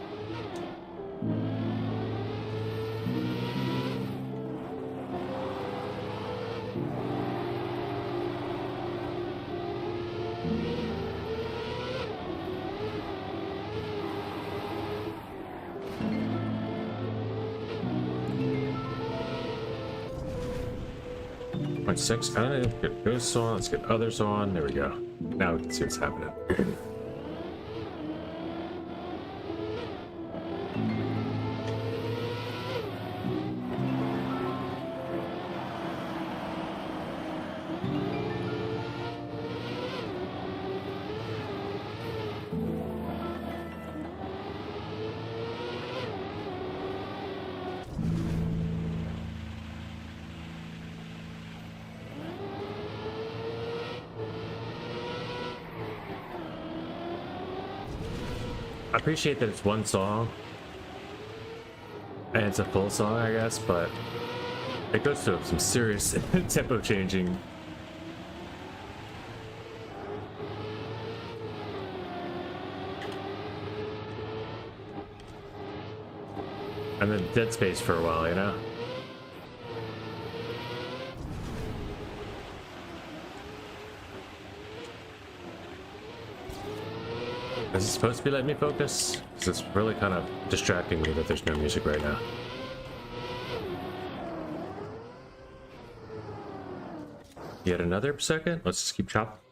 Six. I don't know. Let's get ghosts on. Let's get others on. There we go. Now we can see what's happening. I appreciate that it's one song and it's a full song, I guess, but it goes through some serious tempo changing. And then dead space for a while, you know? Is it supposed to be letting me focus? Because it's really kind of distracting me that there's no music right now. Yet another second. Let's just keep chop.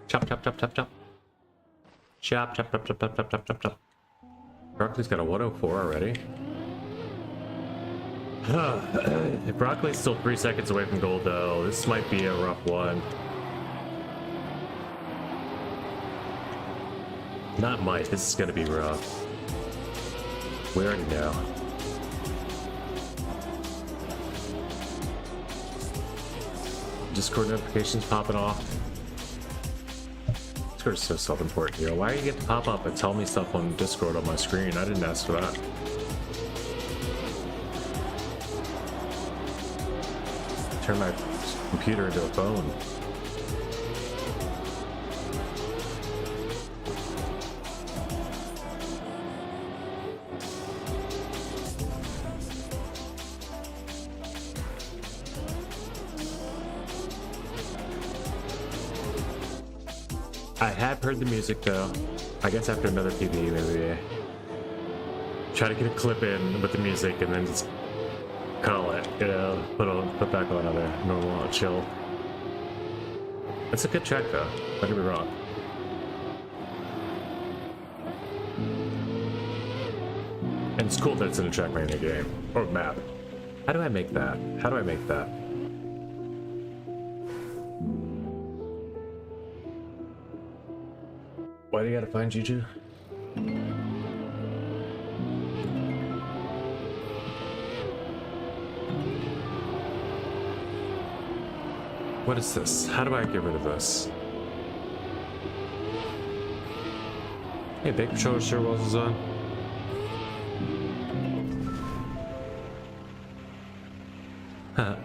Chop, chop, chop, chop, chop. Chop, chop, chop, chop, chop, chop, chop, chop, chop. Broccoli's got a 104 already. If Broccoli's still 3 seconds away from gold though, this might be a rough one. Not might, this is gonna be rough. We already know. Discord notifications popping off. Discord is so self-important here. Why are you getting to pop up and tell me stuff on Discord on my screen? I didn't ask for that. turn my computer into a phone. I have heard the music though. I guess after another PB maybe. Try to get a clip in with the music and then just call it, you know, put back on other normal chill. It's a good track though, don't get me wrong. And it's cool that it's in a trackmania game or map. How do I make that? How do I make that? Why do you gotta find Juju? What is this? How do I get rid of this? Hey, Baker Controller sure was is on. Huh.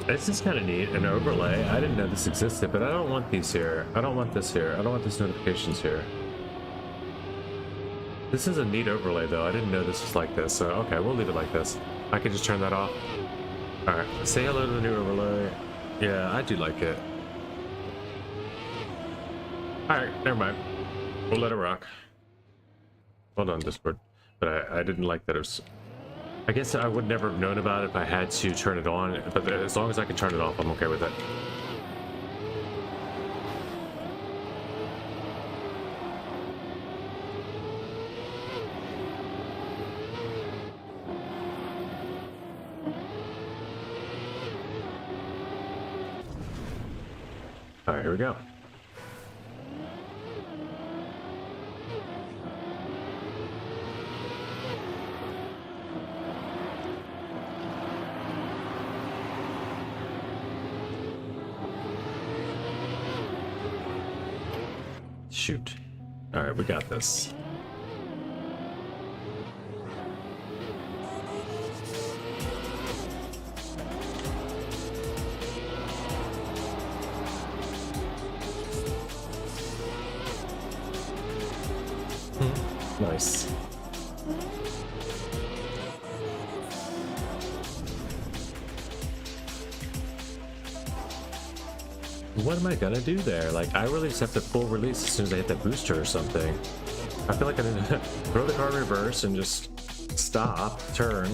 This is kind of neat, an overlay. I didn't know this existed, but I don't want these here. I don't want this here. I don't want these notifications here. This is a neat overlay though. I didn't know this was like this, so okay, we'll leave it like this. I can just turn that off. Alright, say hello to the new overlay. Yeah, I do like it. Alright, never mind. We'll let it rock. Hold on, Discord. But I didn't like that it was... I guess I would never have known about it if I had to turn it on, but as long as I can turn it off, I'm okay with it. All right, here we go. Shoot. All right, we got this. Nice. What am I gonna do there? Like, I really just have to full release as soon as I hit that booster or something. I feel like I need to throw the car in reverse and just stop, turn.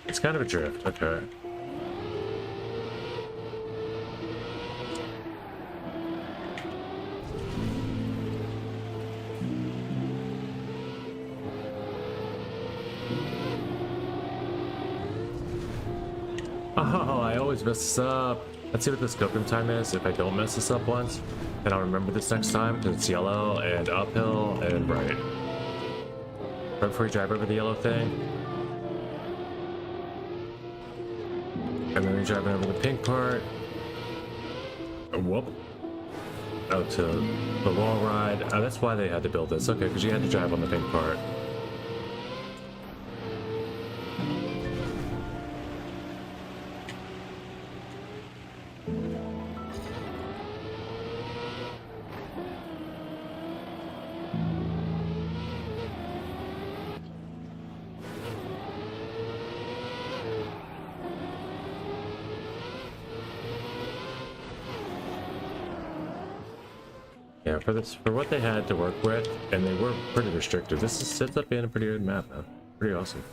It's kind of a drift, okay. Oh, I always mess this up. Let's see what the scoping time is. If I don't mess this up once, then I'll remember this next time because it's yellow and uphill and right. Right before you drive over the yellow thing. And then you're driving over the pink part. Whoop. Out to the wall ride. Oh, that's why they had to build this. Okay, because you had to drive on the pink part. Yeah, for what they had to work with, and they were pretty restrictive. This ends up being a pretty good map, man. Pretty awesome.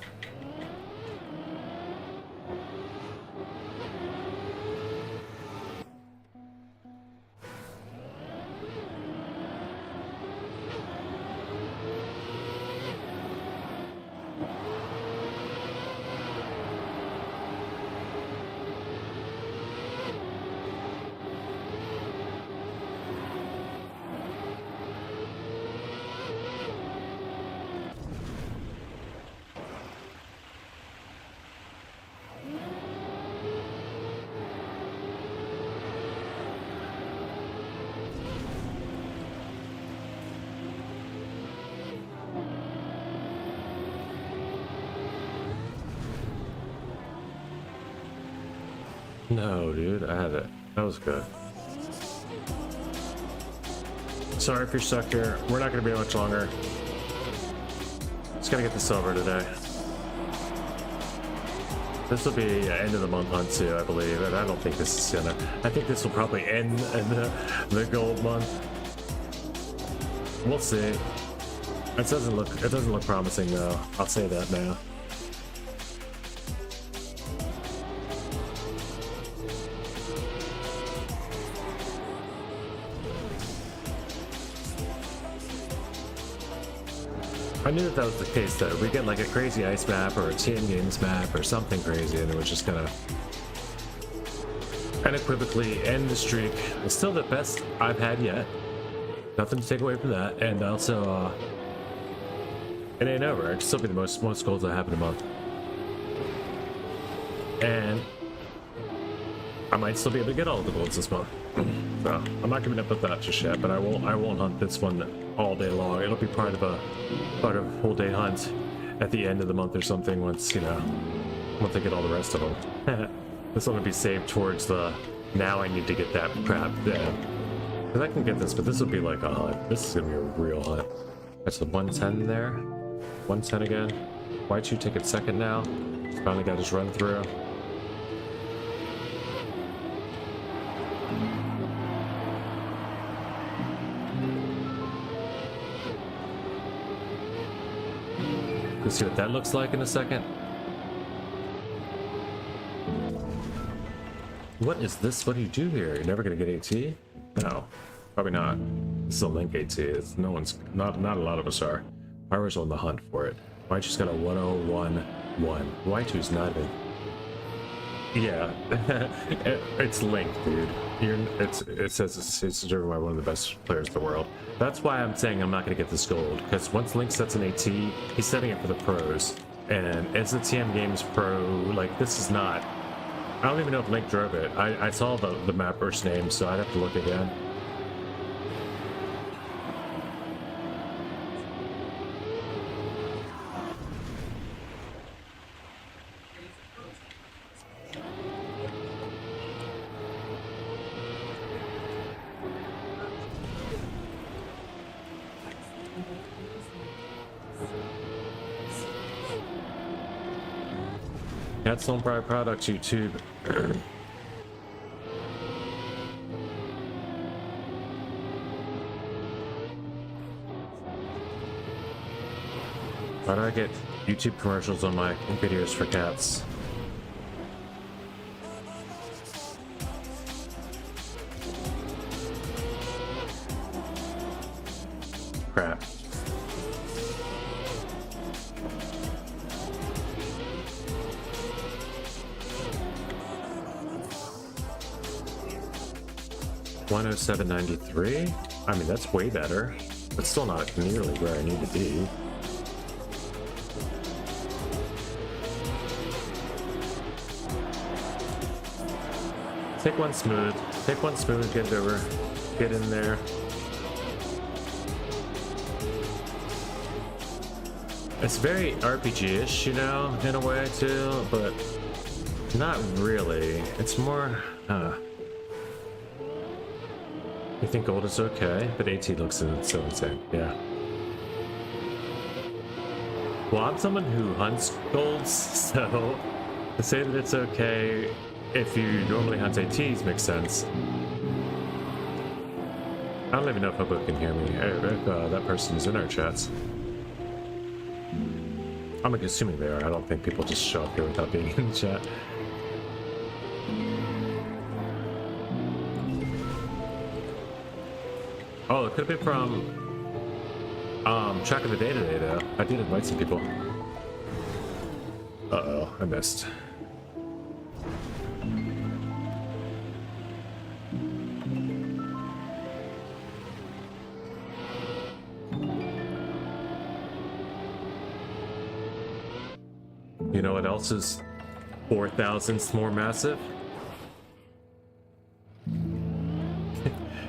No, dude, I had it. That was good. Sorry if you're stuck here. We're not going to be much longer. Just got to get the silver today. This will be end of the month hunt too, I believe, and I don't think this is gonna. I think this will probably end in the gold month. We'll see. It doesn't look promising though. I'll say that now. I knew that was the case though. We get like a crazy ice map or a TM Games map or something crazy and it was just gonna unequivocally end the streak. It's still the best I've had yet. Nothing to take away from that. And also, it ain't over. It can still be the most golds I have in a month. And I might still be able to get all of the golds this month. So I'm not giving up with that just yet, but I won't hunt this one all day long. It'll be part of a whole day hunt at the end of the month or something once I get all the rest of them. This one will be saved towards the now I need to get that crap down. Because I can get this, but this will be like a hunt. This is gonna be a real hunt. That's the 110 there. 110 again. Why'd you take it second now? Finally got his run through. We'll see what that looks like in a second. What is this? What do you do here? You're never gonna get AT? No, probably not. This is a link AT. It's not a lot of us are. I was on the hunt for it. White's got a 101-1. White's not even. Yeah, it's linked, dude. It says it's driven by one of the best players in the world. That's why I'm saying I'm not going to get this gold, because once Link sets an AT, he's setting it for the pros. And it's the TM Games Pro, like, this is not. I don't even know if Link drove it. I saw the mapper's name, so I'd have to look again. That's on Private Products YouTube. Why do I get YouTube commercials on my videos for cats? Crap. $107.93. I mean, that's way better, but still not nearly where I need to be. Take one smooth. Take one smooth. Get it over. Get in there. It's very RPG-ish, you know, in a way too, but not really. It's more. I think gold is okay, but AT looks so insane. Yeah. Well, I'm someone who hunts golds, so to say that it's okay if you normally hunt ATs makes sense. I don't even know if Hobo can hear me, if that person is in our chats. I'm assuming they are. I don't think people just show up here without being in the chat. Oh, it could have been from Track of the Day today, though. I did invite some people. Uh-oh, I missed. You know what else is 4,000th more massive?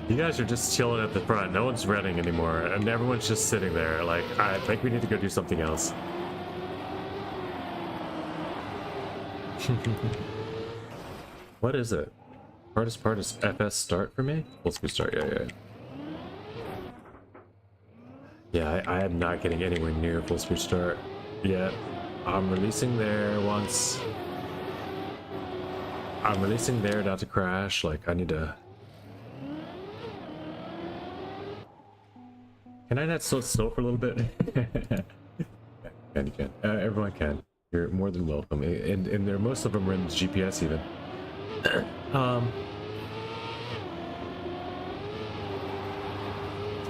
You guys are just chilling at the front. No one's running anymore, and everyone's just sitting there. Like, I think we need to go do something else. What is it? Hardest part is FS start for me? Full speed start, yeah. Yeah, I am not getting anywhere near full speed start yet. I'm releasing there once. I'm releasing there not to crash. Like, I need to... Can I not slow for a little bit? You can. Everyone can. You're more than welcome. And there, most of them are in the GPS even.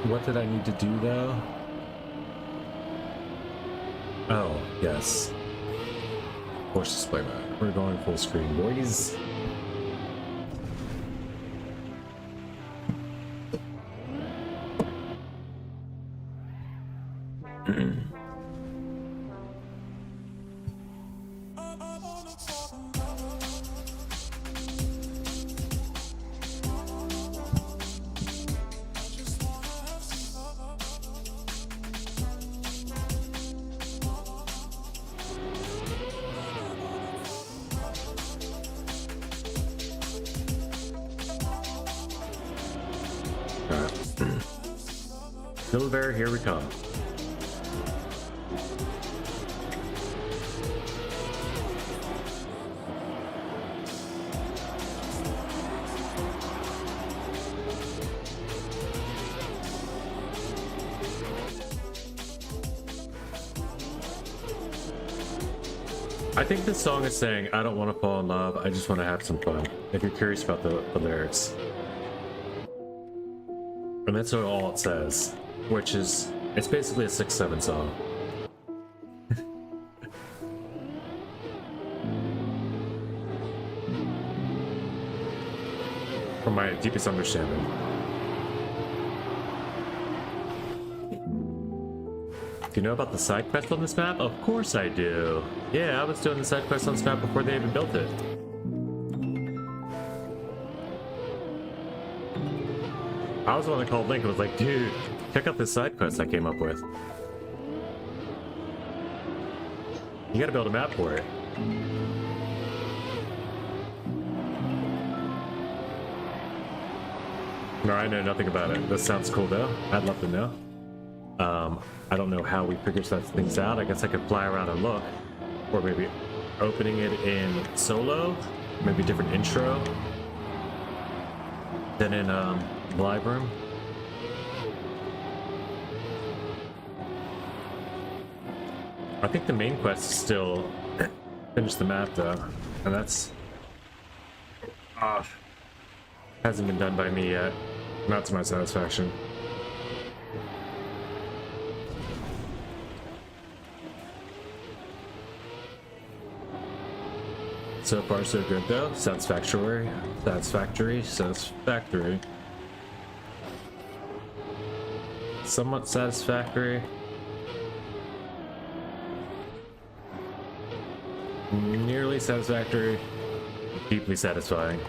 What did I need to do though? Oh, yes. Force display mode. We're going full screen, boys. Silver, here we come. I think this song is saying, I don't want to fall in love, I just want to have some fun. If you're curious about the lyrics. And that's all it says. Which is, it's basically a 6/7 song. From my deepest understanding. Do you know about the side quest on this map? Of course I do. Yeah, I was doing the side quest on this map before they even built it. I was the one that called Link and was like, dude, check out this side quest I came up with. You gotta build a map for it. No, I know nothing about it. This sounds cool though. I'd love to know. I don't know how we figure such things out. I guess I could fly around and look. Or maybe opening it in solo. Maybe different intro. Then in live room. I think the main quest is still finish the map though, and that's hasn't been done by me yet, not to my satisfaction. So far so good though. Satisfactory. Somewhat satisfactory. Nearly satisfactory. Deeply satisfying.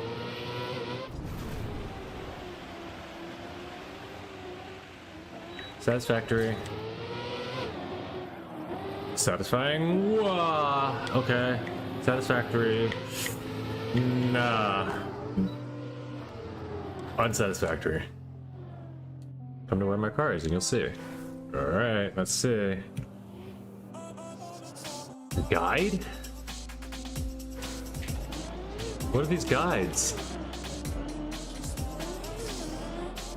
Satisfactory. Satisfying. Wah. Okay. Satisfactory. Nah. Unsatisfactory. Come to where my car is and you'll see. Alright, let's see. Guide? What are these guides?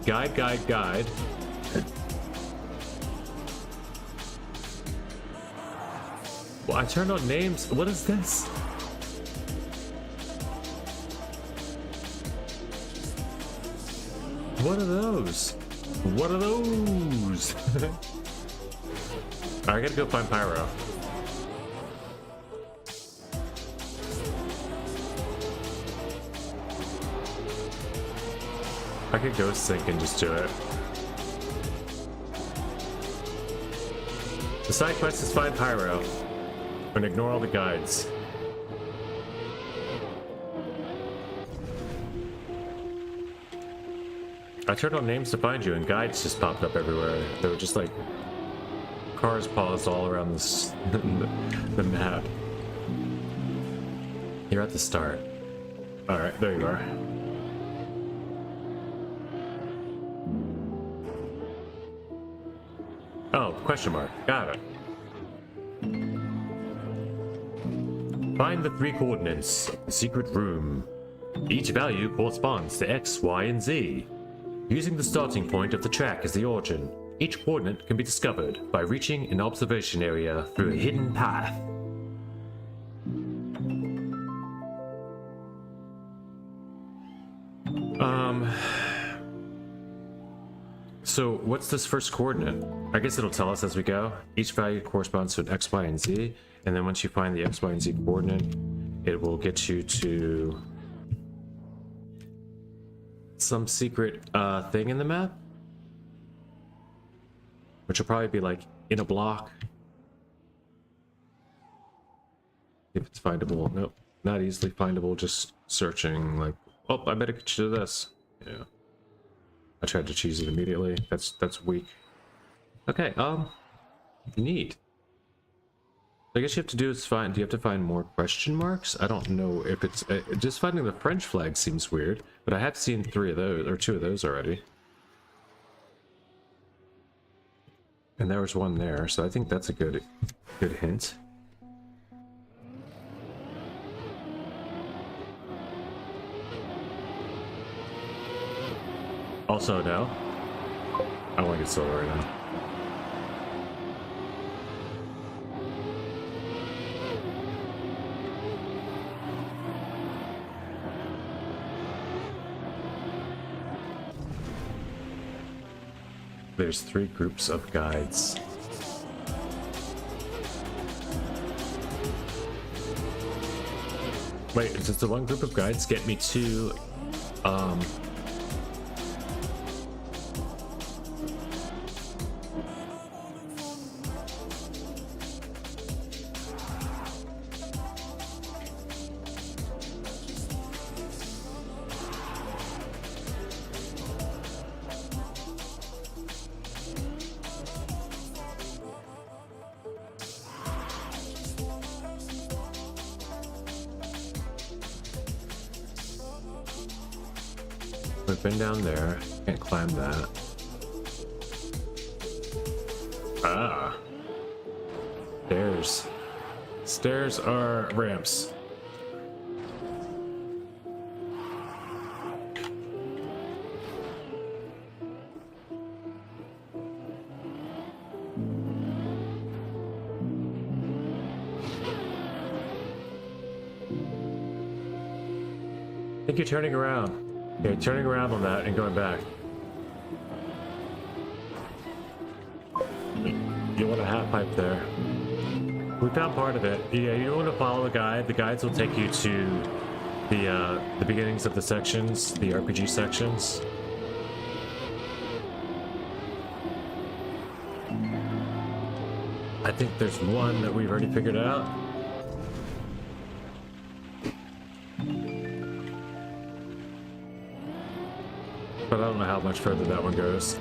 Guide. Well, I turned on names. What is this? What are those? What are those? I gotta go find Pyro. I could ghost sync and just do it. The side quest is find Pyro and ignore all the guides. I turned on names to find you and guides just popped up everywhere. They were just like cars paused all around this, the map. You're at the start. All right, there you are. Oh, question mark. Got it. Find the 3 coordinates of the secret room. Each value corresponds to X, Y, and Z. Using the starting point of the track as the origin, each coordinate can be discovered by reaching an observation area through a hidden path. So what's this first coordinate? I guess it'll tell us as we go. Each value corresponds to an X, Y, and Z. And then once you find the X, Y, and Z coordinate, it will get you to some secret thing in the map. Which will probably be like in a block. If it's findable. Nope. Not easily findable, just searching like, oh, I better get you to this. Yeah. I tried to choose it immediately. That's weak. Okay, neat. I guess you have to do is find, do you have to find more question marks? I don't know if it's, just finding the French flag seems weird, but I have seen 3 of those, or 2 of those already. And there was one there, so I think that's a good hint. Also, no. I want to get solar right now. There's 3 groups of guides. Wait, does the one group of guides get me to, we've been down there, can't climb that. Ah. Stairs. Stairs are ramps. I think you're turning around. Okay, turning around on that and going back. You want a half pipe there. We found part of it. Yeah, you want to follow the guide. The guides will take you to the beginnings of the sections, the RPG sections. I think there's one that we've already figured out. But I don't know how much further that one goes.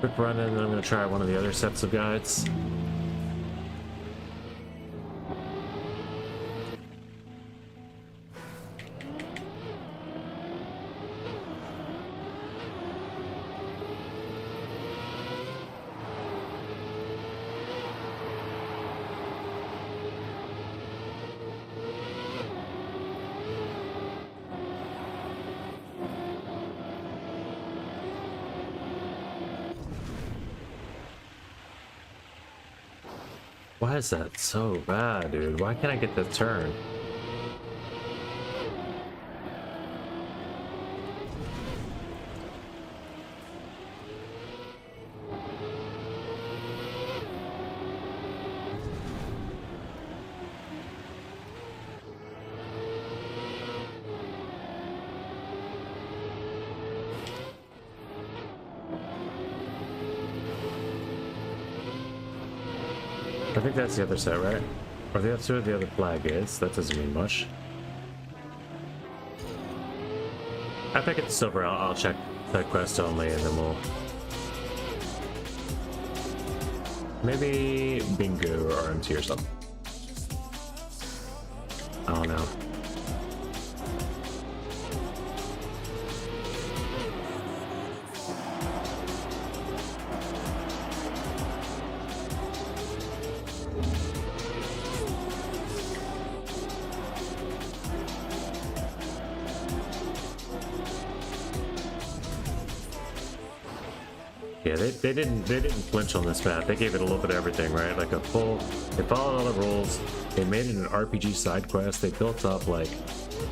Quick run in, and then I'm going to try one of the other sets of guides. Why is that so bad, dude? Why can't I get the turn? I think that's the other set, right? Or that's where the other flag is. That doesn't mean much. After I get the silver, I'll check that quest only, and then we'll... maybe bingo or RMT or something. I don't know. Yeah, they didn't flinch on this map. They gave it a little bit of everything, right? Like a full. They followed all the rules. They made it an RPG side quest. They built up like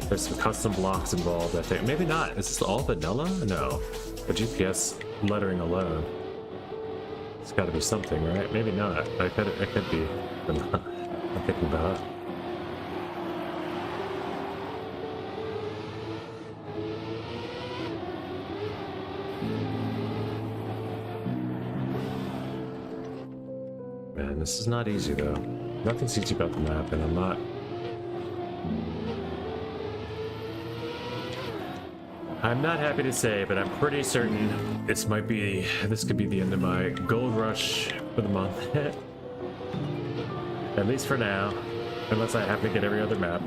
there's some custom blocks involved. I think maybe not. Is this all vanilla? No, the GPS lettering alone. It's got to be something, right? Maybe not. It could be vanilla. I'm thinking about. Man, this is not easy though. Nothing's easy about the map, and I'm not happy to say, but I'm pretty certain this could be the end of my gold rush for the month. At least for now, unless I happen to get every other map.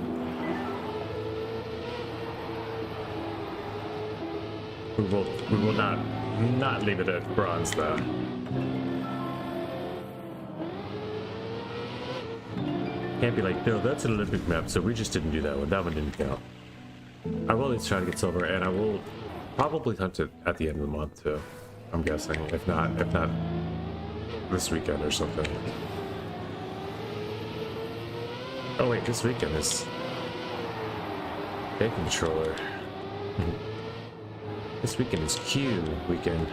We will not leave it at bronze though. Can't be like, no, that's an Olympic map, so we just didn't do that one. That one didn't count. I will at least try to get silver, and I will probably hunt it at the end of the month too. I'm guessing, if not this weekend or something. Oh wait, this weekend is Game Controller. This weekend is Q weekend.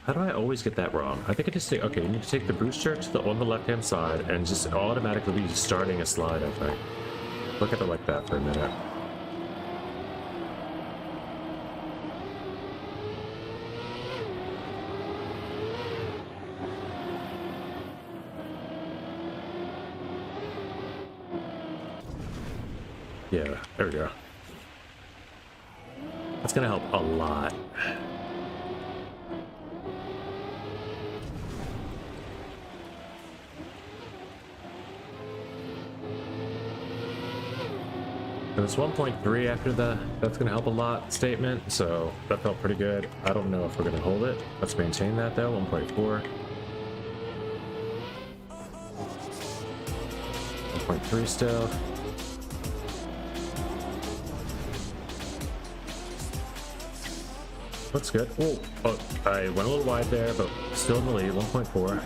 How do I always get that wrong? I think I just say, okay, you need to take the booster on the left-hand side and just automatically be starting a slide, I think. Look at it like that for a minute. Yeah, there we go. That's gonna help a lot. There's 1.3 after that's going to help a lot statement, so that felt pretty good. I don't know if we're going to hold it. Let's maintain that though, 1.4. 1.3 still. Looks good. Oh, I went a little wide there, but still in the lead, 1.4.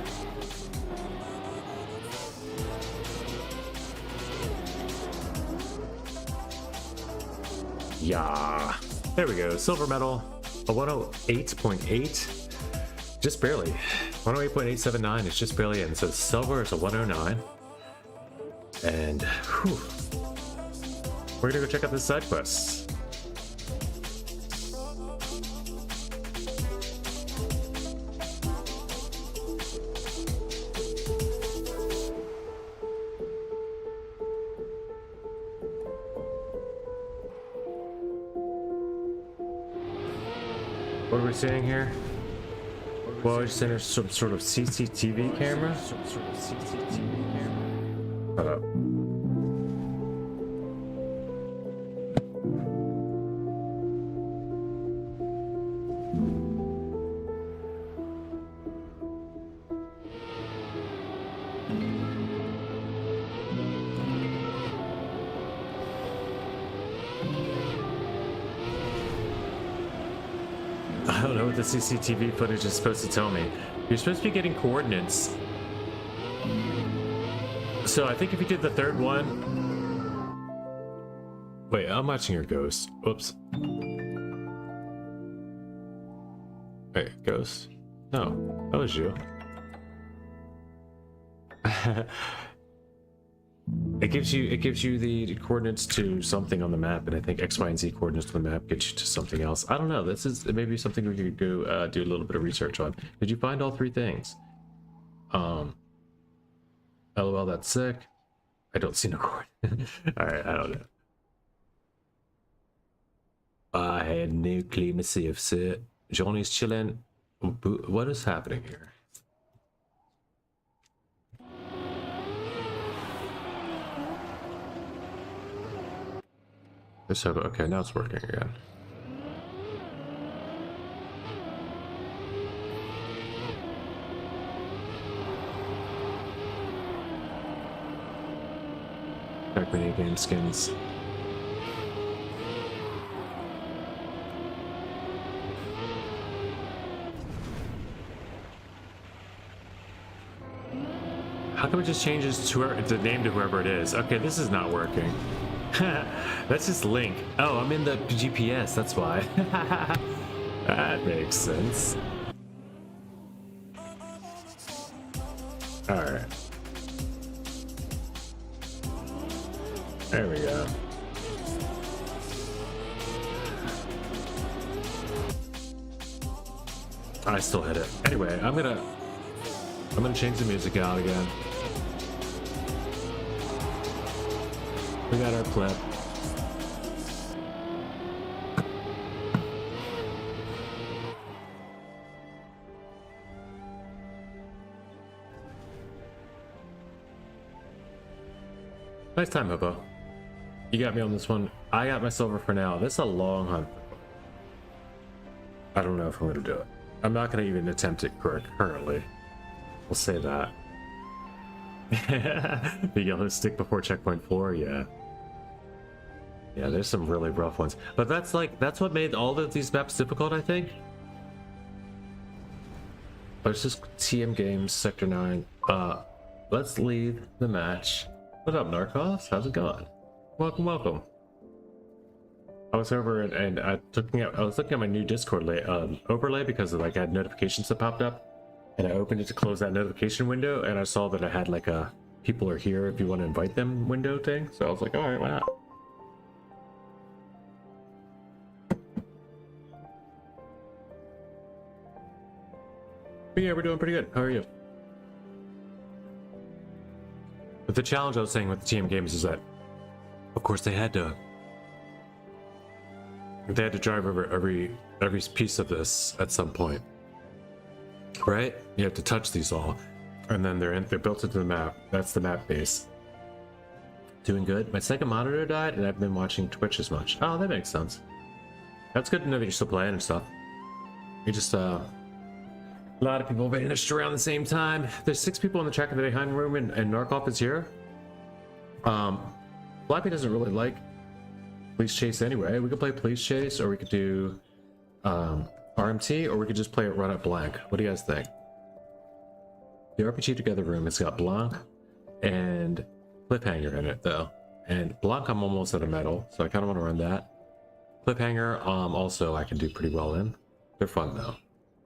Yeah, there we go. Silver medal, a 108.8, just barely. 108.879 is just barely in. So silver is a 109, and whew, we're gonna go check out this side quest. What are we seeing here? Well, we're seeing some sort of CCTV camera. Hold up. I don't know what the CCTV footage is supposed to tell me. You're supposed to be getting coordinates. So I think if you did the third one... Wait, I'm watching your ghost. Oops. Wait, ghost? No, that was you. It gives you the coordinates to something on the map, and I think X, Y, and Z coordinates on the map get you to something else. I don't know. This is maybe something we could go do a little bit of research on. Did you find all three things? LOL, that's sick. I don't see no coordinates. All right, I don't know. I had no clue myself, sir. Johnny's chilling. What is happening here? Okay, now it's working again. Trackmaniac game skins. How come it just changes to the name to whoever it is? Okay, this is not working. That's just Link. Oh, I'm in the GPS, that's why. That makes sense. Alright. There we go. I still hit it. Anyway, I'm gonna change the music out again. We got our clip. Nice time, Hippo. You got me on this one. I got my silver for now. This is a long hunt. I don't know if I'm gonna do it. I'm not gonna even attempt it currently. We'll say that. The yellow stick before checkpoint 4, yeah. Yeah, there's some really rough ones. But that's what made all of these maps difficult, I think. But it's just TM Games, Sector 9. Let's leave the match. What up, Narcos? How's it going? Welcome, welcome. I was over and I was looking at my new Discord overlay because of, like, I had notifications that popped up. And I opened it to close that notification window, and I saw that I had like a people are here if you want to invite them window thing. So I was like, all right, why not? But yeah, we're doing pretty good. How are you? But the challenge I was saying with the TM Games is that, of course, they had to drive over every piece of this at some point. Right? You have to touch these all, and then they're built into the map. That's the map base. Doing good. My second monitor died, and I've been watching Twitch as much. Oh, that makes sense. That's good to know that you're still playing and stuff. You just a lot of people vanished around the same time. There's 6 people in the track of the behind room, and Narkov is here. Flappy doesn't really like Police Chase anyway. We could play Police Chase, or we could do RMT, or we could just play it run at blank. What do you guys think? The RPG Together room, it's got Blanc and Cliffhanger in it though. And Blanc I'm almost at a medal, so I kind of want to run that. Cliffhanger also I can do pretty well in. They're fun though,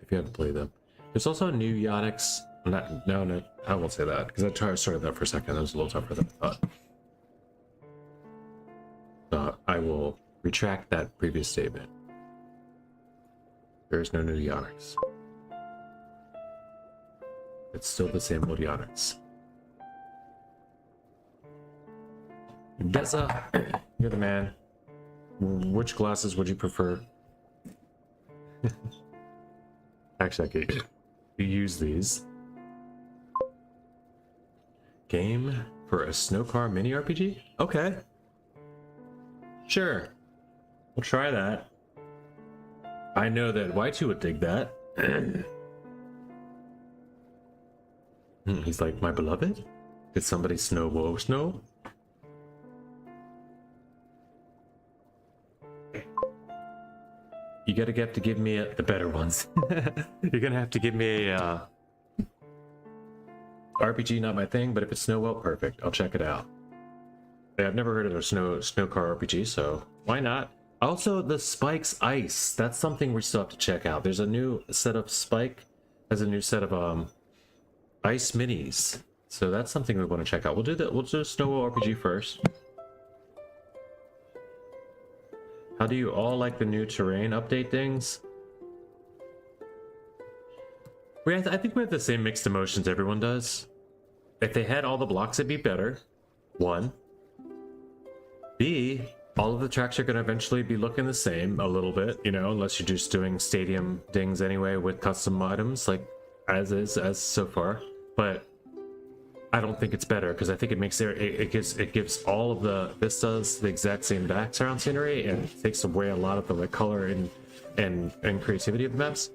if you haven't played them. There's also a new Yonix. No, I won't say that, because I started that for a second. That was a little tougher than I thought. So I will retract that previous statement. There is no new Yonix. It's still the same old Yonix. Deza, you're the man. Which glasses would you prefer? Actually, I could use these. Game for a snow car mini RPG? Okay. Sure. We'll try that. I know that Y2 would dig that. He's like, my beloved? Did somebody snow? You gotta have to give me the better ones. You're gonna have to give me a RPG, not my thing, but if it's snow, well, perfect. I'll check it out. Yeah, I've never heard of a snow car RPG, so why not? Also, the Spike's Ice. That's something we still have to check out. There's a new set of Spike, has a new set of Ice minis. So that's something we want to check out. We'll do Snow RPG first. How do you all like the new terrain update things? I think we have the same mixed emotions everyone does. If they had all the blocks, it'd be better. 1. B, all of the tracks are going to eventually be looking the same a little bit, you know, unless you're just doing stadium things anyway with custom items, like as so far. But I don't think it's better, because I think it makes it gives all of the vistas the exact same background scenery, and it takes away a lot of the like color and creativity of the maps.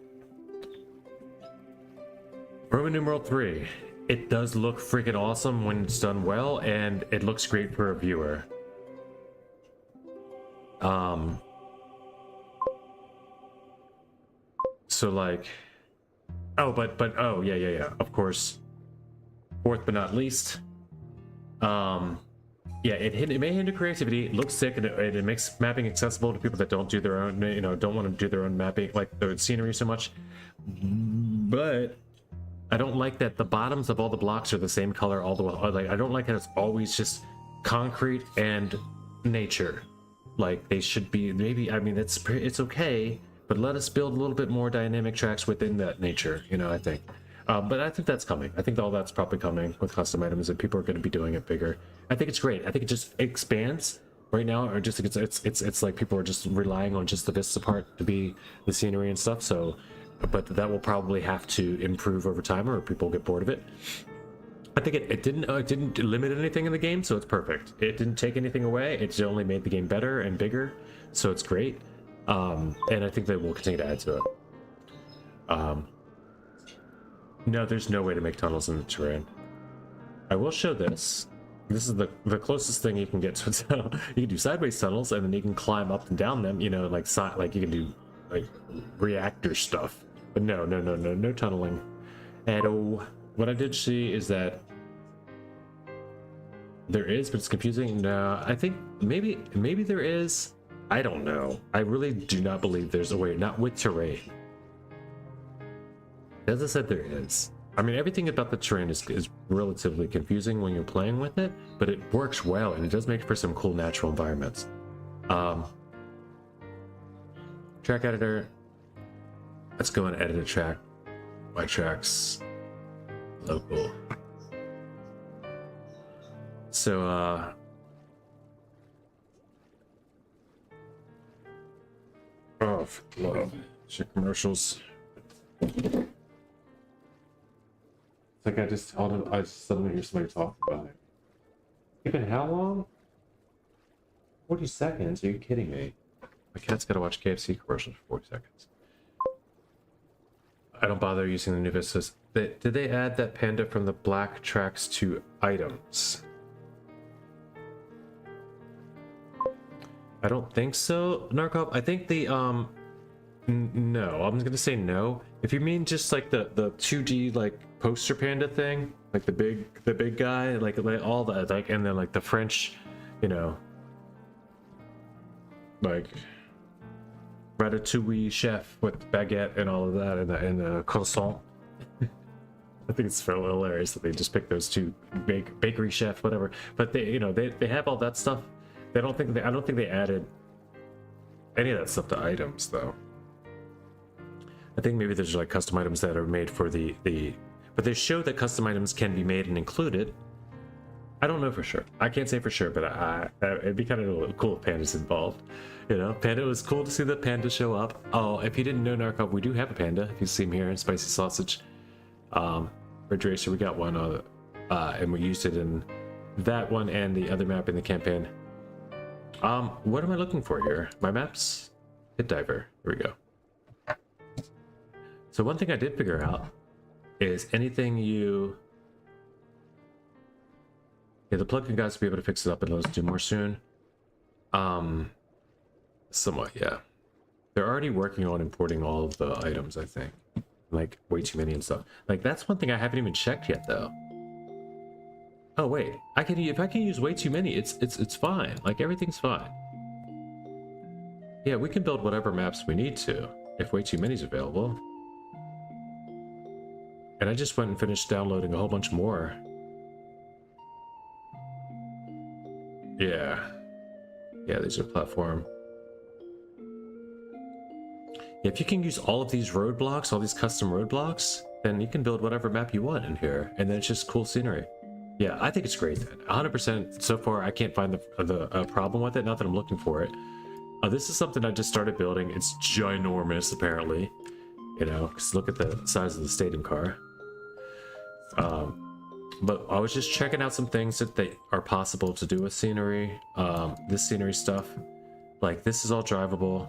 Roman numeral 3. It does look freaking awesome when it's done well, and it looks great for a viewer. So like, oh, but oh yeah, of course. Fourth but not least, yeah, it may hinder creativity. It looks sick, and it makes mapping accessible to people that don't do their own, don't want to do their own mapping, like the scenery so much. But I don't like that the bottoms of all the blocks are the same color all the way. Like, I don't like that it's always just concrete and nature. Like, they should be, maybe, I mean, it's okay, but let us build a little bit more dynamic tracks within that nature, I think. But I think that's coming. I think all that's probably coming with custom items, and people are going to be doing it bigger. I think it's great. I think it just expands right now, or just it's like people are just relying on just the Vista part to be the scenery and stuff. So, but that will probably have to improve over time, or people get bored of it. I think it didn't limit anything in the game, so it's perfect. It didn't take anything away. It just only made the game better and bigger, so it's great. And I think they will continue to add to it. No, there's no way to make tunnels in the terrain. I will show this. This is the closest thing you can get to a tunnel. You can do sideways tunnels, and then you can climb up and down them. Like you can do like reactor stuff. But no tunneling. And what I did see is that there is, but it's confusing. No, I think maybe there is. I don't know. I really do not believe there's a way, not with terrain. As I said, there is. I mean, everything about the terrain is relatively confusing when you're playing with it, but it works well, and it does make for some cool natural environments. Track editor. Let's go and edit a track. My tracks. Local. So, oh, love. Shit commercials. It's like I just told him, I suddenly hear somebody talk about it. Even how long? 40 seconds? Are you kidding me? My cat's gotta watch KFC commercials for 40 seconds. I don't bother using the new vistas. Did they add that panda from the black tracks to items? I don't think so, Narcop. I think the, no, I'm gonna say no. If you mean just like the 2D like poster panda thing, like the big guy, like all that, like, and then like the French, like ratatouille chef with baguette and all of that, and the croissant. I think it's so hilarious that they just picked those two bakery chef, whatever. But they have all that stuff. I don't think they added any of that stuff to items though. I think maybe there's like custom items that are made for the but they show that custom items can be made and included. I don't know for sure. I can't say for sure, but it'd be kind of cool if Panda's involved. Panda, it was cool to see the panda show up. Oh, if you didn't know, Narcov, we do have a panda. If you see him here in Spicy Sausage. Ridge Racer, we got one, and we used it in that one and the other map in the campaign. What am I looking for here? My maps? Hit Diver. Here we go. So one thing I did figure out is anything you... Yeah, the plugin guys will be able to fix it up and let us do more soon. Somewhat, yeah. They're already working on importing all of the items, I think. Like, way too many and stuff. Like, that's one thing I haven't even checked yet, though. Oh, wait. If I can use way too many, it's fine. Like, everything's fine. Yeah, we can build whatever maps we need to, if way too many is available. And I just went and finished downloading a whole bunch more. Yeah. Yeah, these are platform. If you can use all of these roadblocks, all these custom roadblocks, then you can build whatever map you want in here, and then it's just cool scenery. Yeah, I think it's great then. 100%. So far, I can't find the problem with it. Not that I'm looking for it. This is something I just started building. It's ginormous, apparently. Because look at the size of the stadium car. But I was just checking out some things that are possible to do with scenery. This scenery stuff. Like, this is all drivable.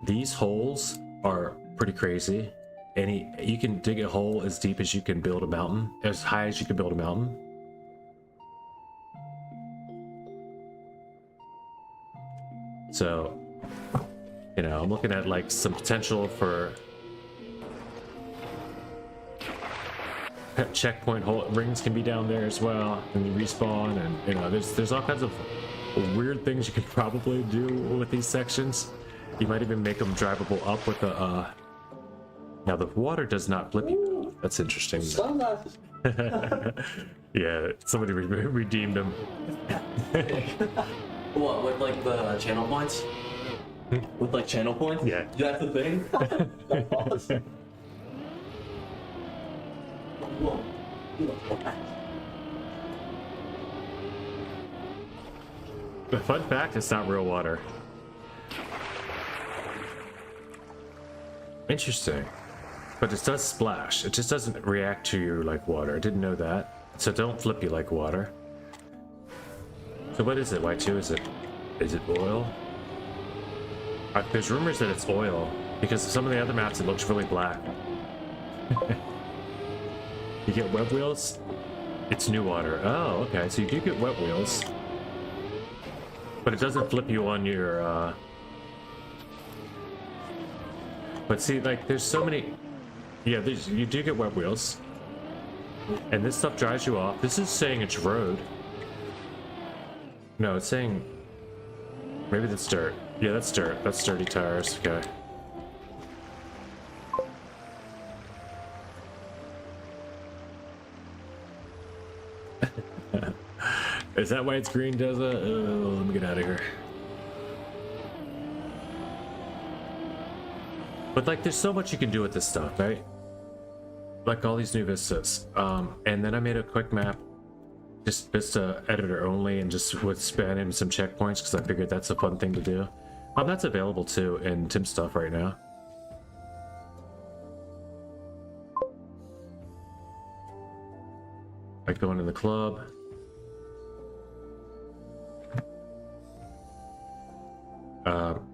These holes are pretty crazy. You can dig a hole as deep as you can build a mountain, as high as you can build a mountain. So, I'm looking at like some potential for checkpoint rings can be down there as well, and you respawn, and you know, there's all kinds of weird things you could probably do with these sections. You might even make them drivable up with the now the water does not flip you. That's interesting. Sunglasses. Yeah, somebody redeemed them. What, with like the channel points? With like channel points? Yeah. That's the thing? That's awesome. Whoa. The fun fact, it's not real water. Interesting. But it does splash. It just doesn't react to you like water. I didn't know that. So don't flip you like water. So what is it, Y2? Is it oil? There's rumors that it's oil, because some of the other maps it looks really black. You get web wheels? It's new water. Oh, okay. So you do get web wheels. But it doesn't flip you on your, But see, like, there's so many... Yeah, you do get web wheels. And this stuff drives you off. This is saying it's road. No, it's saying... Maybe that's dirt. Yeah, that's dirt. That's dirty tires. Okay. Is that why it's green, Deza? Oh, let me get out of here. But like, there's so much you can do with this stuff, right? Like all these new vistas. And then I made a quick map, just Vista editor only, and just would span in some checkpoints because I figured that's a fun thing to do. That's available too in Tim's stuff right now. Like going in the club.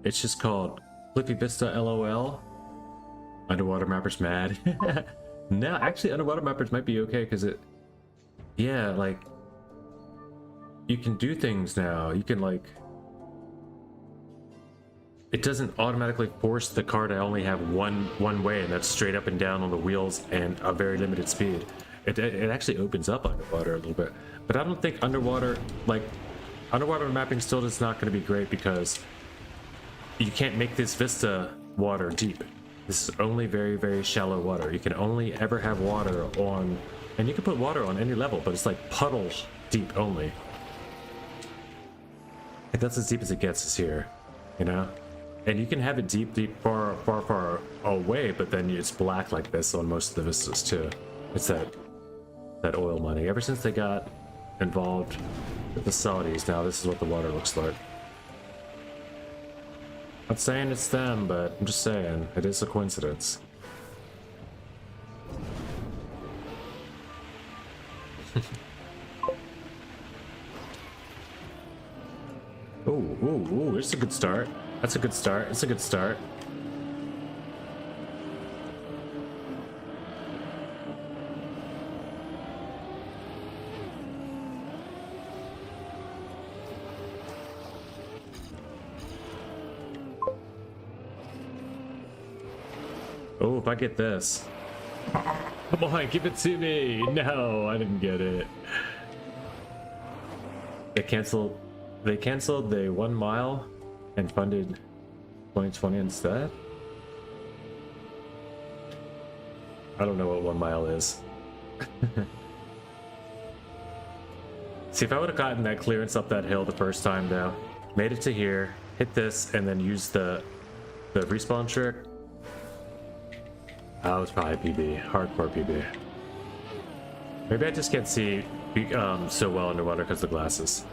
It's just called Flippy Vista LOL. Underwater Mappers mad. No, actually Underwater Mappers might be okay because it... Yeah, like... You can do things now. You can like... It doesn't automatically force the car to only have one way, and that's straight up and down on the wheels and a very limited speed. It actually opens up underwater a little bit. But I don't think underwater, like... Underwater mapping still is not going to be great because you can't make this Vista water deep. This is only very, very shallow water. You can only ever have water on... And you can put water on any level, but it's like puddle deep only. Like that's as deep as it gets is here, you know? And you can have it deep, far, far, far away, but then it's black like this on most of the vistas too. It's that oil money. Ever since they got involved with the Saudis, now this is what the water looks like. Not saying it's them, but I'm just saying it is a coincidence. Ooh, it's a good start. That's a good start. It's a good start. Oh, if I get this. Come on, give it to me. No, I didn't get it. They canceled the 1 mile and funded 2020 instead. I don't know what 1 mile is. See, if I would have gotten that clearance up that hill the first time though, made it to here, hit this, and then used the respawn trick. Oh, it's probably PB, hardcore PB. Maybe I just can't see so well underwater because of the glasses.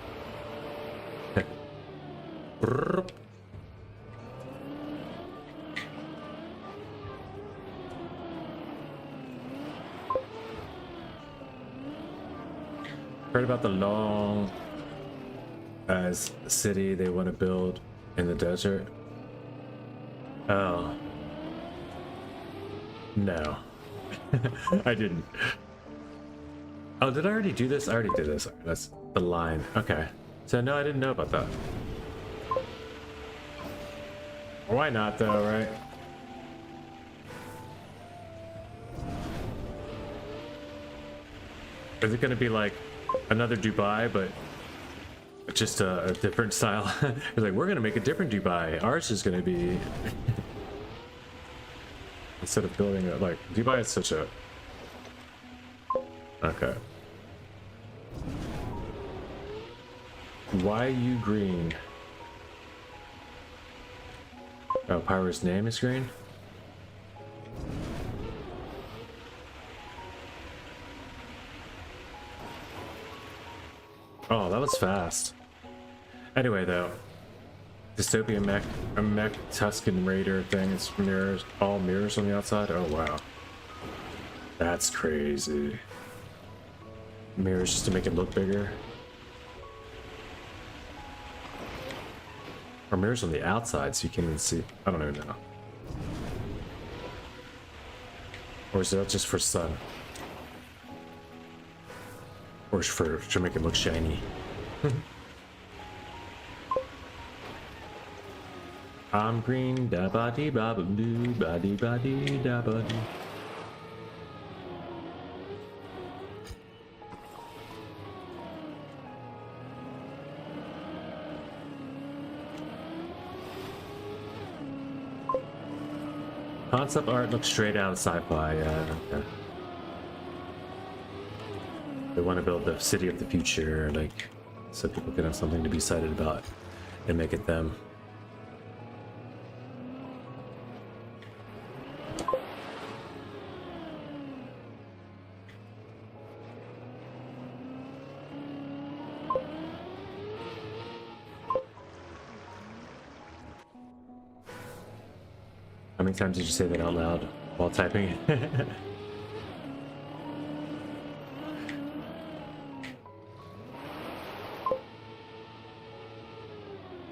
Heard about the long as city they want to build in the desert. Oh. No. I didn't. Oh, did I already do this? I already did this. That's the line. Okay. So no, I didn't know about that. Why not though, right? Is it gonna be like another Dubai, but just a different style? It's like, we're gonna make a different Dubai. Ours is gonna be instead of building it like Dubai is such a okay. Why you green? Oh, Pyro's name is green? Oh, that was fast. Anyway, though, dystopian mech Tuscan Raider thing is mirrors, all mirrors on the outside. Oh wow, that's crazy. Mirrors just to make it look bigger, or mirrors on the outside so you can't even see. I don't even know. Or is that just for sun? Or is for to make it look shiny? I'm green, da ba dee ba ba doo, ba dee da ba dee. Concept art looks straight out of sci-fi, yeah. Okay. They want to build the city of the future, like, so people can have something to be excited about and make it them. How many times did you say that out loud while typing?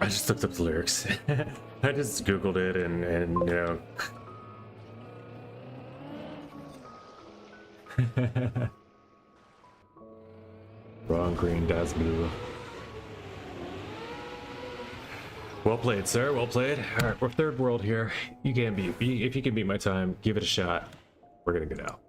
I just looked up the lyrics. I just googled it and you know. Wrong green, that's blue. Well played, sir. Well played. All right, we're third world here. You can beat. If you can beat my time, give it a shot. We're gonna get out.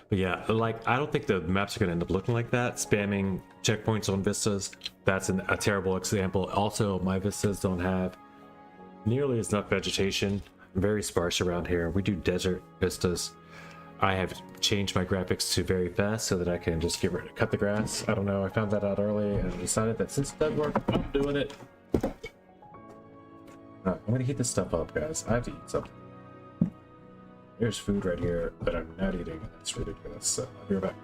But yeah, like I don't think the maps are gonna end up looking like that. Spamming checkpoints on vistas. That's a terrible example. Also, my vistas don't have nearly as enough vegetation. Very sparse around here. We do desert vistas. I have changed my graphics to very fast so that I can just cut the grass. I don't know. I found that out early and decided that since it doesn't work, I'm doing it. I'm gonna heat this stuff up, guys. I have to eat something. There's food right here that I'm not eating. That's ridiculous. So I'll be right back.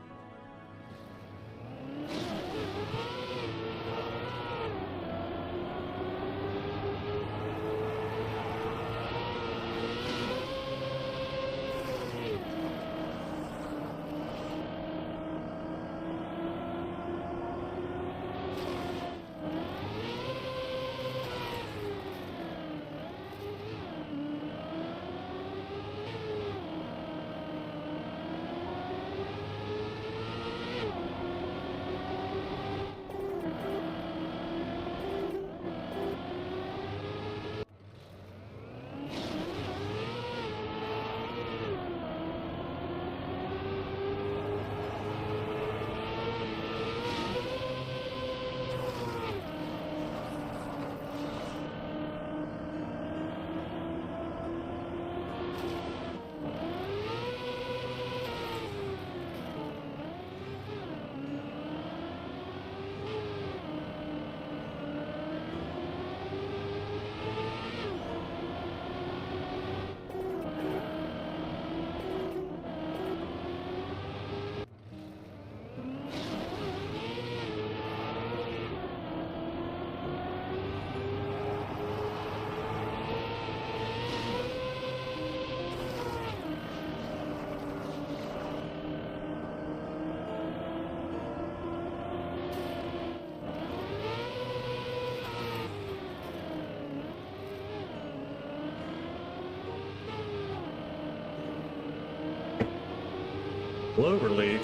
Cloverleaf?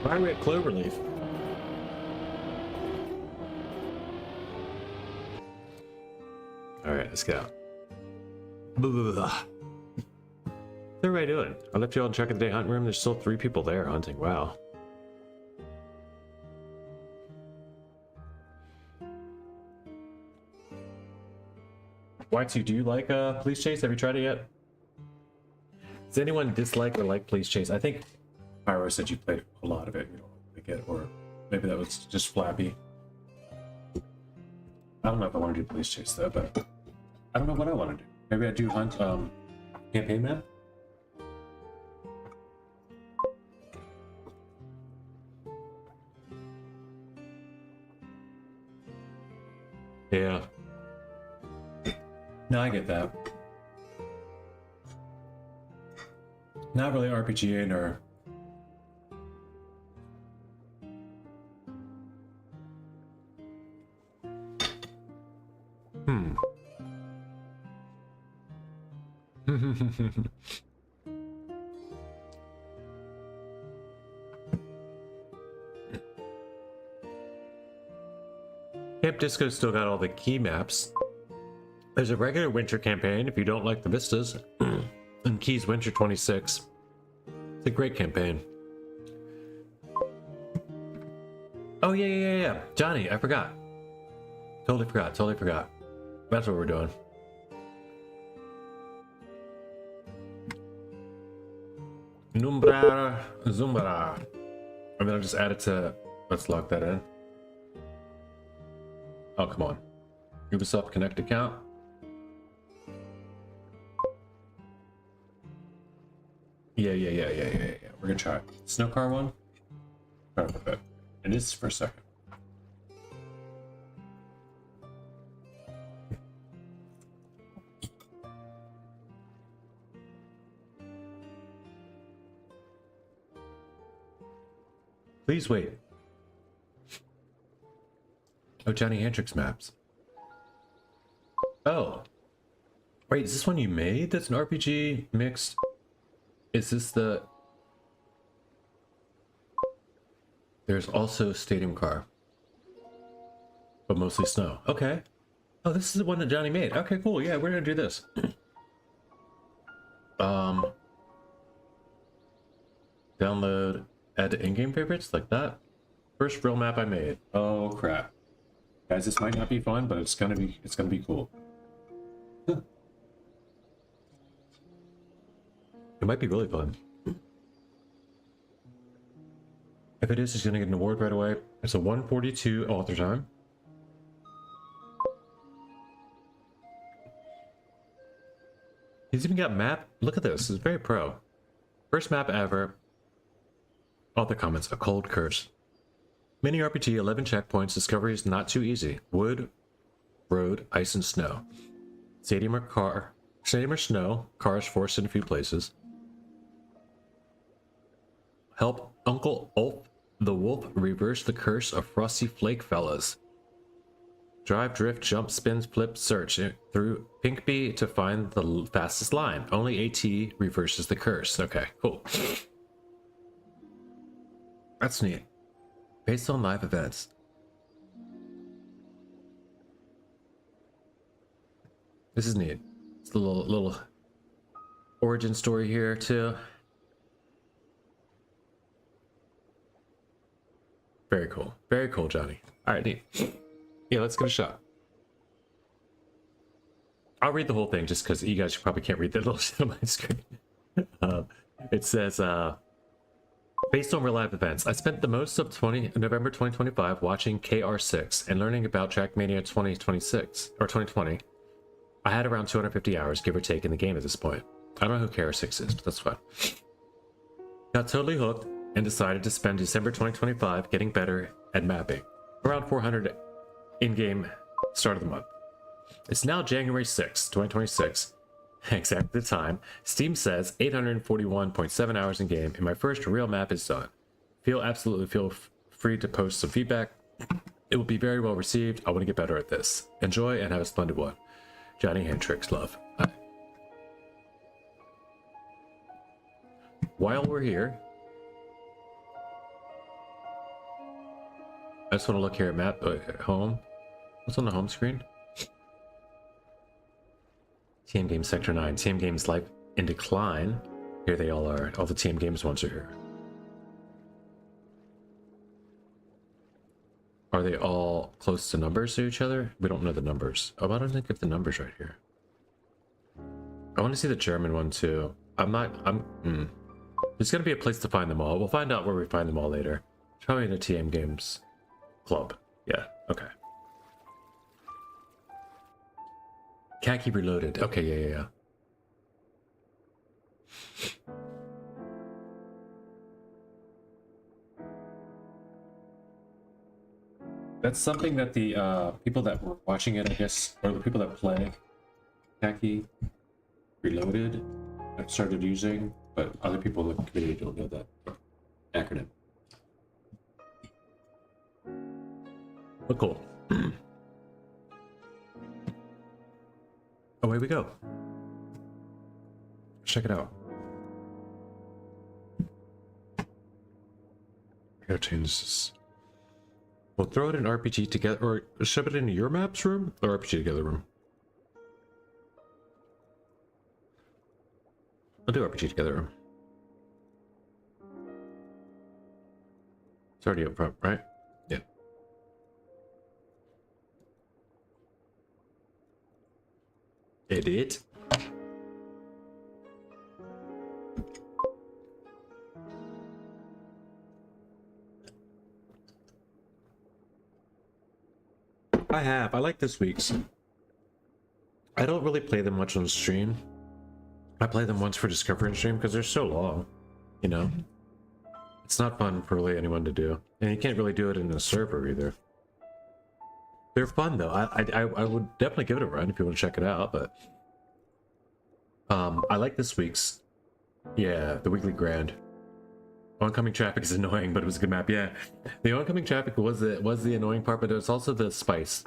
Why are we at Cloverleaf? Alright, let's go. Blah, blah, blah. everybody doing? I left you all in check of the day hunting room. There's still 3 people there hunting. Wow. Y2, do you like Police Chase? Have you tried it yet? Does anyone dislike or like Police Chase? I think Pyro said you played a lot of it. You don't like it, or maybe that was just Flappy. I don't know if I want to do Police Chase though, but I don't know what I want to do. Maybe I do hunt campaign map. Yeah. No, I get that. Not really RPG or Camp Disco's still got all the key maps. There's a regular winter campaign if you don't like the vistas. And Keys Winter 26. It's a great campaign. Oh yeah. Johnny, I forgot. Totally forgot. That's what we're doing. Numbra Zumbara. And then I'll just add it to, let's log that in. Oh, come on. Ubisoft Connect account. Yeah. We're gonna try it. Snow car one? Try it for a bit. It is for a second. Please wait. Oh, Johnny Hendrix maps. Oh. Wait, is this one you made that's an RPG mixed? Is this the... There's also Stadium Car. But mostly snow. Okay. Oh, this is the one that Johnny made. Okay, cool. Yeah, we're gonna do this. Download, add to in-game favorites, like that. First real map I made. Oh crap. Guys, this might not be fun, but it's gonna be cool. It might be really fun. If it is, it's gonna get an award right away. It's a 142 author time. He's even got map. Look at this. It's very pro. First map ever. Author comments: a cold curse. Mini RPG, 11 checkpoints. Discovery is not too easy. Wood, road, ice, and snow. Stadium or snow. Cars forced in a few places. Help Uncle Ulf the Wolf reverse the curse of Frosty Flake fellas. Drive, drift, jump, spin, flip, search through Pinkby to find the fastest line. Only AT reverses the curse. Okay, cool. That's neat. Based on live events. This is neat. It's a little origin story here too. Very cool. Very cool, Johnny. All right, neat. Yeah, let's give it a shot. I'll read the whole thing just because you guys probably can't read that little shit on my screen. It says, based on real life events, I spent the most of November 2025 watching KR6 and learning about Trackmania 2026 or 2020. I had around 250 hours, give or take, in the game at this point. I don't know who KR6 is, but that's fine. Got totally hooked and decided to spend December 2025 getting better at mapping. Around 400 in-game start of the month. It's now January 6th, 2026. Exactly the time. Steam says 841.7 hours in game, and my first real map is done. Absolutely feel free to post some feedback. It will be very well received. I want to get better at this. Enjoy and have a splendid one. Johnny Hendrix, love. Bye. While we're here, I just want to look here at map home. What's on the home screen? TM Games Sector 9. TM Games Life in Decline. Here they all are. All the TM Games ones are here. Are they all close to numbers to each other? We don't know the numbers. Oh, I don't think I have the numbers right here. I want to see the German one too. There's gonna be a place to find them all. We'll find out where we find them all later. Probably in the TM Games club. Yeah, okay. Khaki Reloaded. Okay, yeah. That's something that the people that were watching it, I guess, or the people that play Khaki Reloaded have started using, but other people in the community don't know that acronym. But cool. Away we go. Check it out. I gotta change this. We'll throw it in RPG together, or shove it into your maps room, or RPG together room. I'll do RPG together room. It's already up front, right? Yeah. Edit. I like this week's. I don't really play them much on stream. I play them once for Discovery and stream because they're so long, you know? It's not fun for really anyone to do. And you can't really do it in a server either. They're fun though. I would definitely give it a run if you want to check it out, but I like this week's. Yeah, the weekly grand. Oncoming traffic is annoying, but it was a good map. Yeah, the oncoming traffic was the annoying part, but it was also the spice.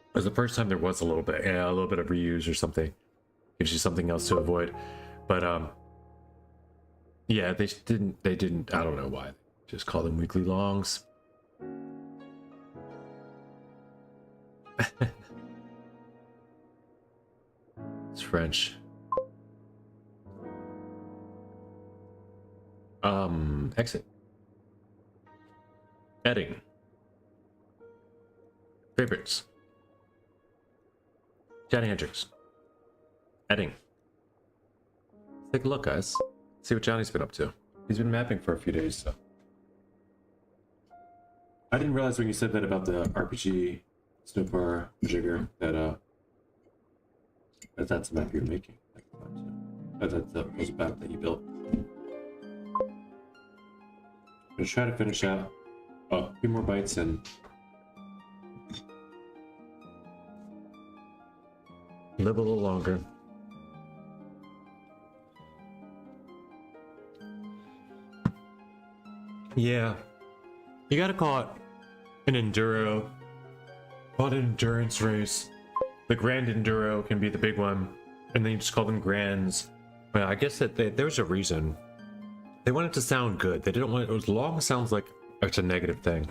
It was the first time there was a little bit of reuse or something. Gives you something else to avoid. But yeah, they didn't. I don't know why. Just call them weekly longs. It's French. Exit. Heading. Favorites. Johnny Hendricks. Heading. Take a look, guys. See what Johnny's been up to. He's been mapping for a few days, so. I didn't realize when you said that about the RPG Snowbar Jigger that that's the map you're making. That was a map that you built. I'm gonna try to finish out a few more bites and live a little longer. Yeah, you gotta call it an enduro, call it an endurance race. The Grand Enduro can be the big one, and then you just call them Grands. But I guess that there's a reason. They want it to sound good. They didn't want it as long. Sounds like it's a negative thing.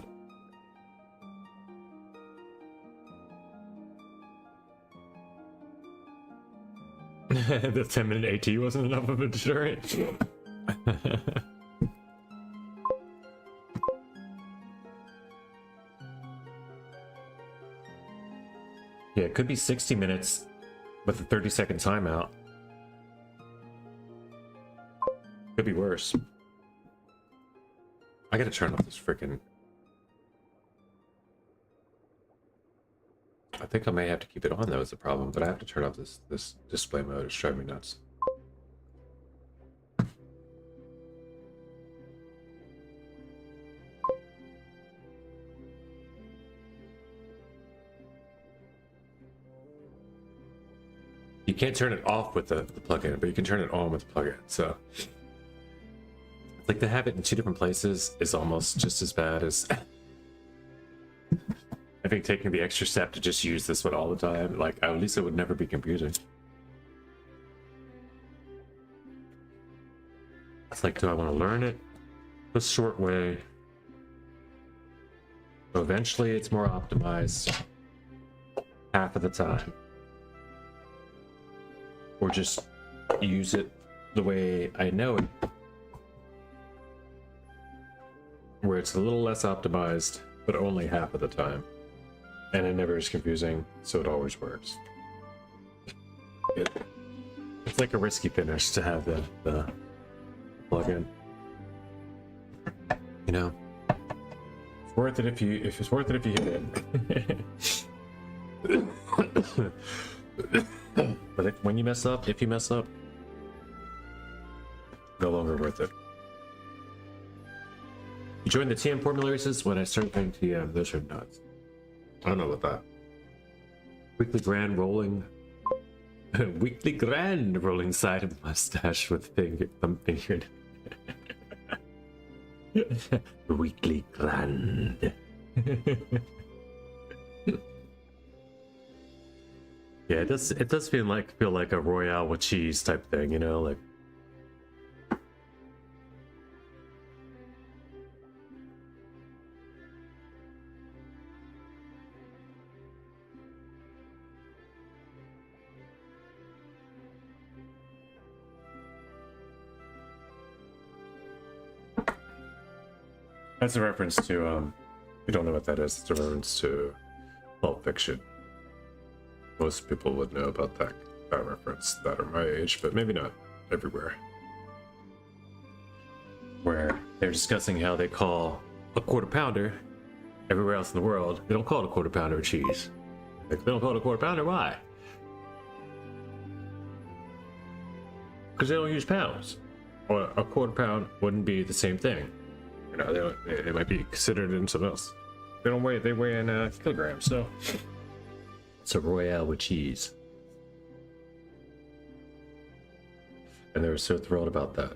The 10-minute AT wasn't enough of a deterrent. Yeah, it could be 60 minutes with a 30-second timeout. Could be worse. I gotta turn off this freaking. I think I may have to keep it on though, is the problem, but I have to turn off this display mode. It's driving me nuts. You can't turn it off with the plugin, but you can turn it on with the plugin. So, like, to have it in two different places is almost just as bad as I think taking the extra step to just use this one all the time. Like, at least it would never be confusing. It's like, do I want to learn it the short way? So eventually, it's more optimized half of the time. Or just use it the way I know it, where it's a little less optimized, but only half of the time. And it never is confusing, so it always works. It's like a risky finish to have the plug-in. You know? It's worth it if you hit it. But when you mess up, if you mess up, no longer worth it. You join the TM formula races. When I start playing TM, those are nuts. I don't know about that. Weekly grand rolling side of mustache with thumb fingered. Weekly grand. Yeah, it does feel like a Royale with cheese type thing, you know, like. That's a reference to, if you don't know what that is, it's a reference to Pulp Fiction. Most people would know about that reference that are my age, but maybe not everywhere. Where they're discussing how they call a quarter pounder everywhere else in the world. They don't call it a quarter pounder of cheese. Like, they don't call it a quarter pounder, why? Because they don't use pounds. Or a quarter pound wouldn't be the same thing. You know, they might be considered in something else. They don't weigh, they weigh in kilograms, so it's a Royale with cheese. And they were so thrilled about that.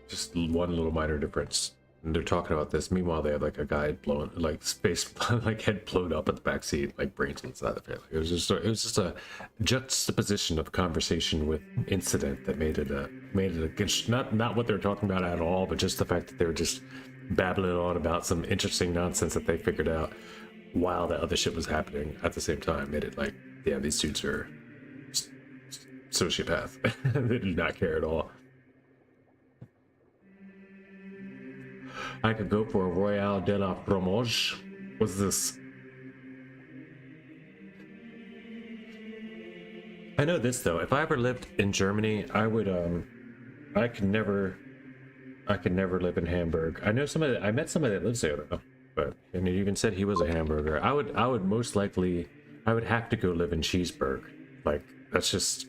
Just one little minor difference. And they're talking about this. Meanwhile, they had like a guy blown, like space, like head blown up at the back seat, like brains inside of it. It was just a juxtaposition of conversation with incident that made it not what they were talking about at all, but just the fact that they were just babbling on about some interesting nonsense that they figured out while the other shit was happening at the same time. Made it like, yeah, these dudes are sociopath. They do not care at all. I could go for a Royale de la Fromage. What's this? I know this though. If I ever lived in Germany, I would I could never live in Hamburg. I met somebody that lives there though, and he even said he was a hamburger. I would most likely, I would have to go live in Cheeseburg. Like that's just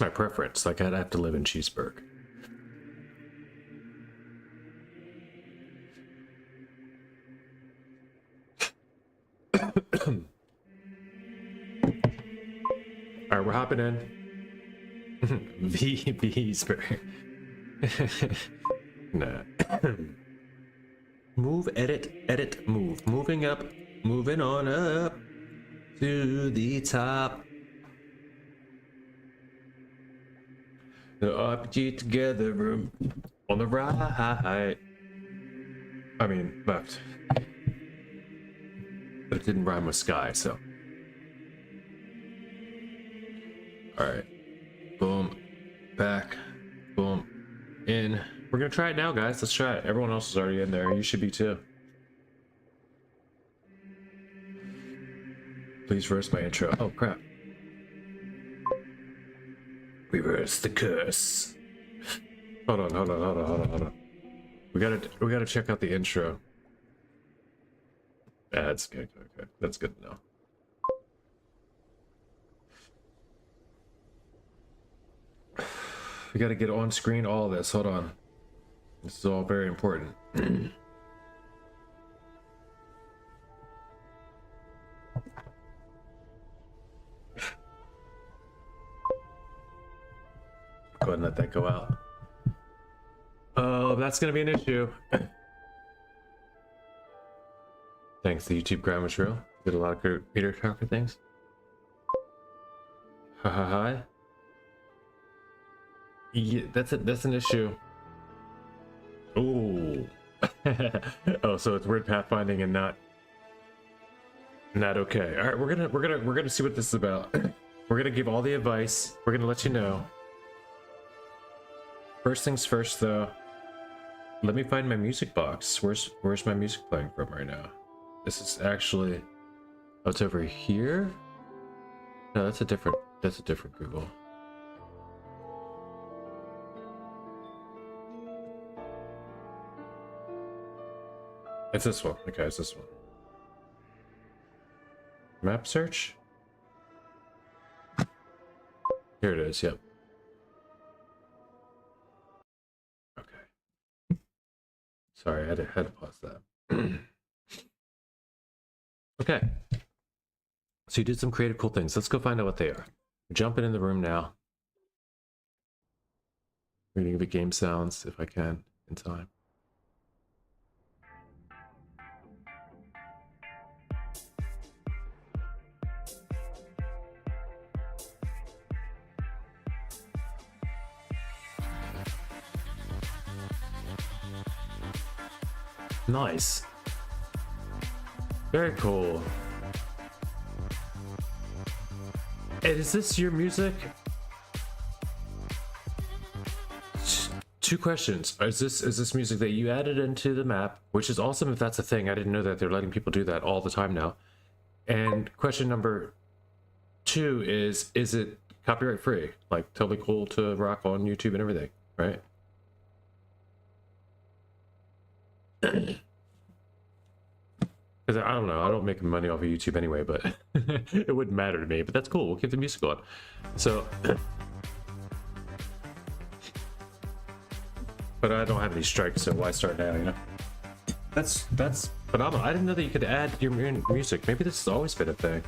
my preference. Like I'd have to live in Cheeseburg. All right, we're hopping in. Vsburg. Nah. Move, edit, move. Moving up, moving on up to the top. The RPG together room on the right. I mean, left. But it didn't rhyme with sky, so. Alright. Boom. Back. Boom. In. We're gonna try it now, guys. Let's try it. Everyone else is already in there. You should be too. Please reverse my intro. Oh, crap. Reverse the curse. Hold on. We gotta check out the intro. That's good. Okay. That's good to know. We gotta get on screen all of this. Hold on. This is all very important. Go ahead and let that go out. Oh, that's gonna be an issue. Thanks to YouTube grammar drill. Did a lot of good Peter Talker things. Hi. Yeah, that's an issue. Ooh. Oh, so it's weird pathfinding and not okay. All right, we're gonna see what this is about. We're gonna give all the advice. We're gonna let you know. First things first, though. Let me find my music box. Where's my music playing from right now? This is actually. Oh, it's over here. No, that's a different Google. It's this one. Okay, it's this one. Map search. Here it is. Yep. Okay. Sorry, I had to pause that. Okay. So you did some creative, cool things. Let's go find out what they are. Jumping in the room now. Reading the game sounds if I can in time. Nice. Very cool. And is this your music? Two questions. Is this music that you added into the map, which is awesome if that's a thing. I didn't know that they're letting people do that all the time now. And question number 2 is it copyright free? Like totally cool to rock on YouTube and everything, right? Because I don't know, I don't make money off of YouTube anyway, but it wouldn't matter to me. But that's cool. We'll keep the music on. So, but I don't have any strikes, so why start now? You know, that's phenomenal. I didn't know that you could add your music. Maybe this has always been a thing.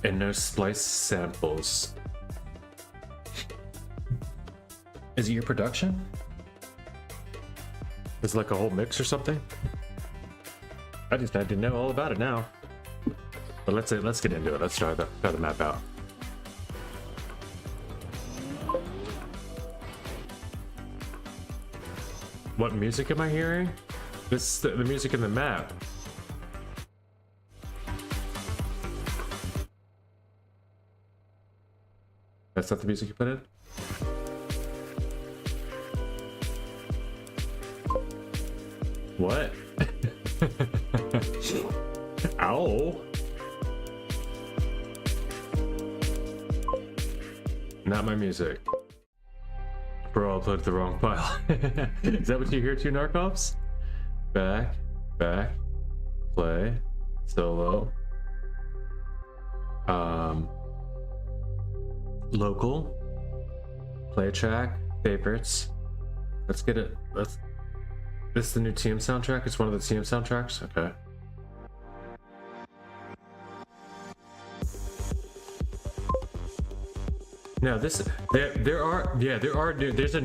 And no splice samples. Is it your production? Is it like a whole mix or something? I didn't know all about it now. But let's get into it. Let's try the map out. What music am I hearing? This is the music in the map. That's not the music you put in? What? Ow. Not my music. Bro, I uploaded the wrong file. Is that what you hear too, Narcops? Back, play, solo. Local. Play a track, favorites. Let's get it. This is the new TM soundtrack? It's one of the TM soundtracks? Okay. No, there's a new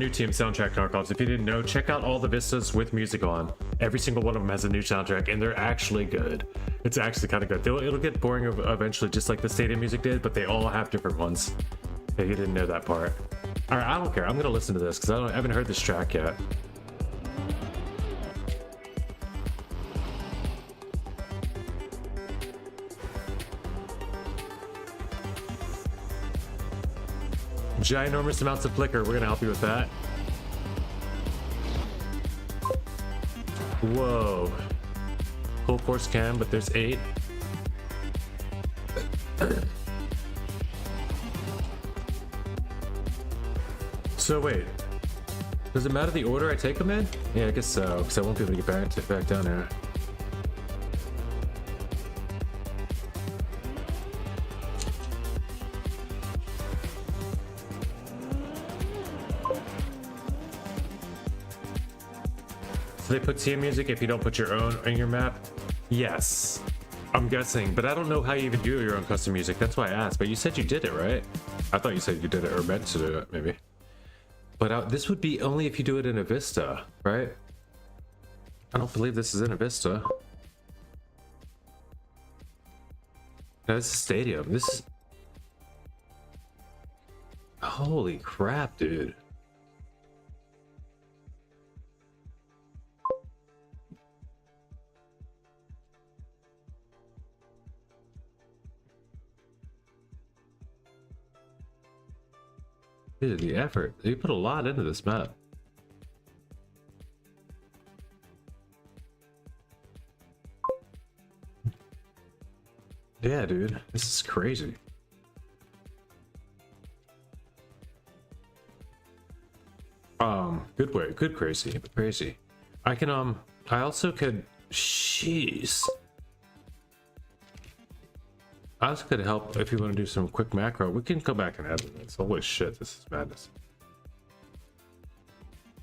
TM soundtrack, Narcops. If you didn't know, check out all the Vistas with music on. Every single one of them has a new soundtrack, and they're actually good. It's actually kind of good. It'll get boring eventually, just like the stadium music did, but they all have different ones. If you didn't know that part. All right, I don't care. I'm gonna listen to this because I haven't heard this track yet. Ginormous amounts of flicker. We're gonna help you with that. Whoa. Full force cam, but there's 8. So wait, does it matter the order I take them in? Yeah, I guess so, because I won't be able to get back down there. So they put TM music if you don't put your own in your map? Yes, I'm guessing, but I don't know how you even do your own custom music. That's why I asked, but you said you did it, right? I thought you said you did it or meant to do it, maybe. But this would be only if you do it in a Vista, right? I don't believe this is in a Vista. No, this is Stadium. This is... Holy crap, dude. Dude, the effort. You put a lot into this map. Yeah, dude. This is crazy. Good way. Good crazy. Crazy. I can, I also could... Jeez. I also could help if you want to do some quick macro. We can go back and edit this. Holy shit, this is madness.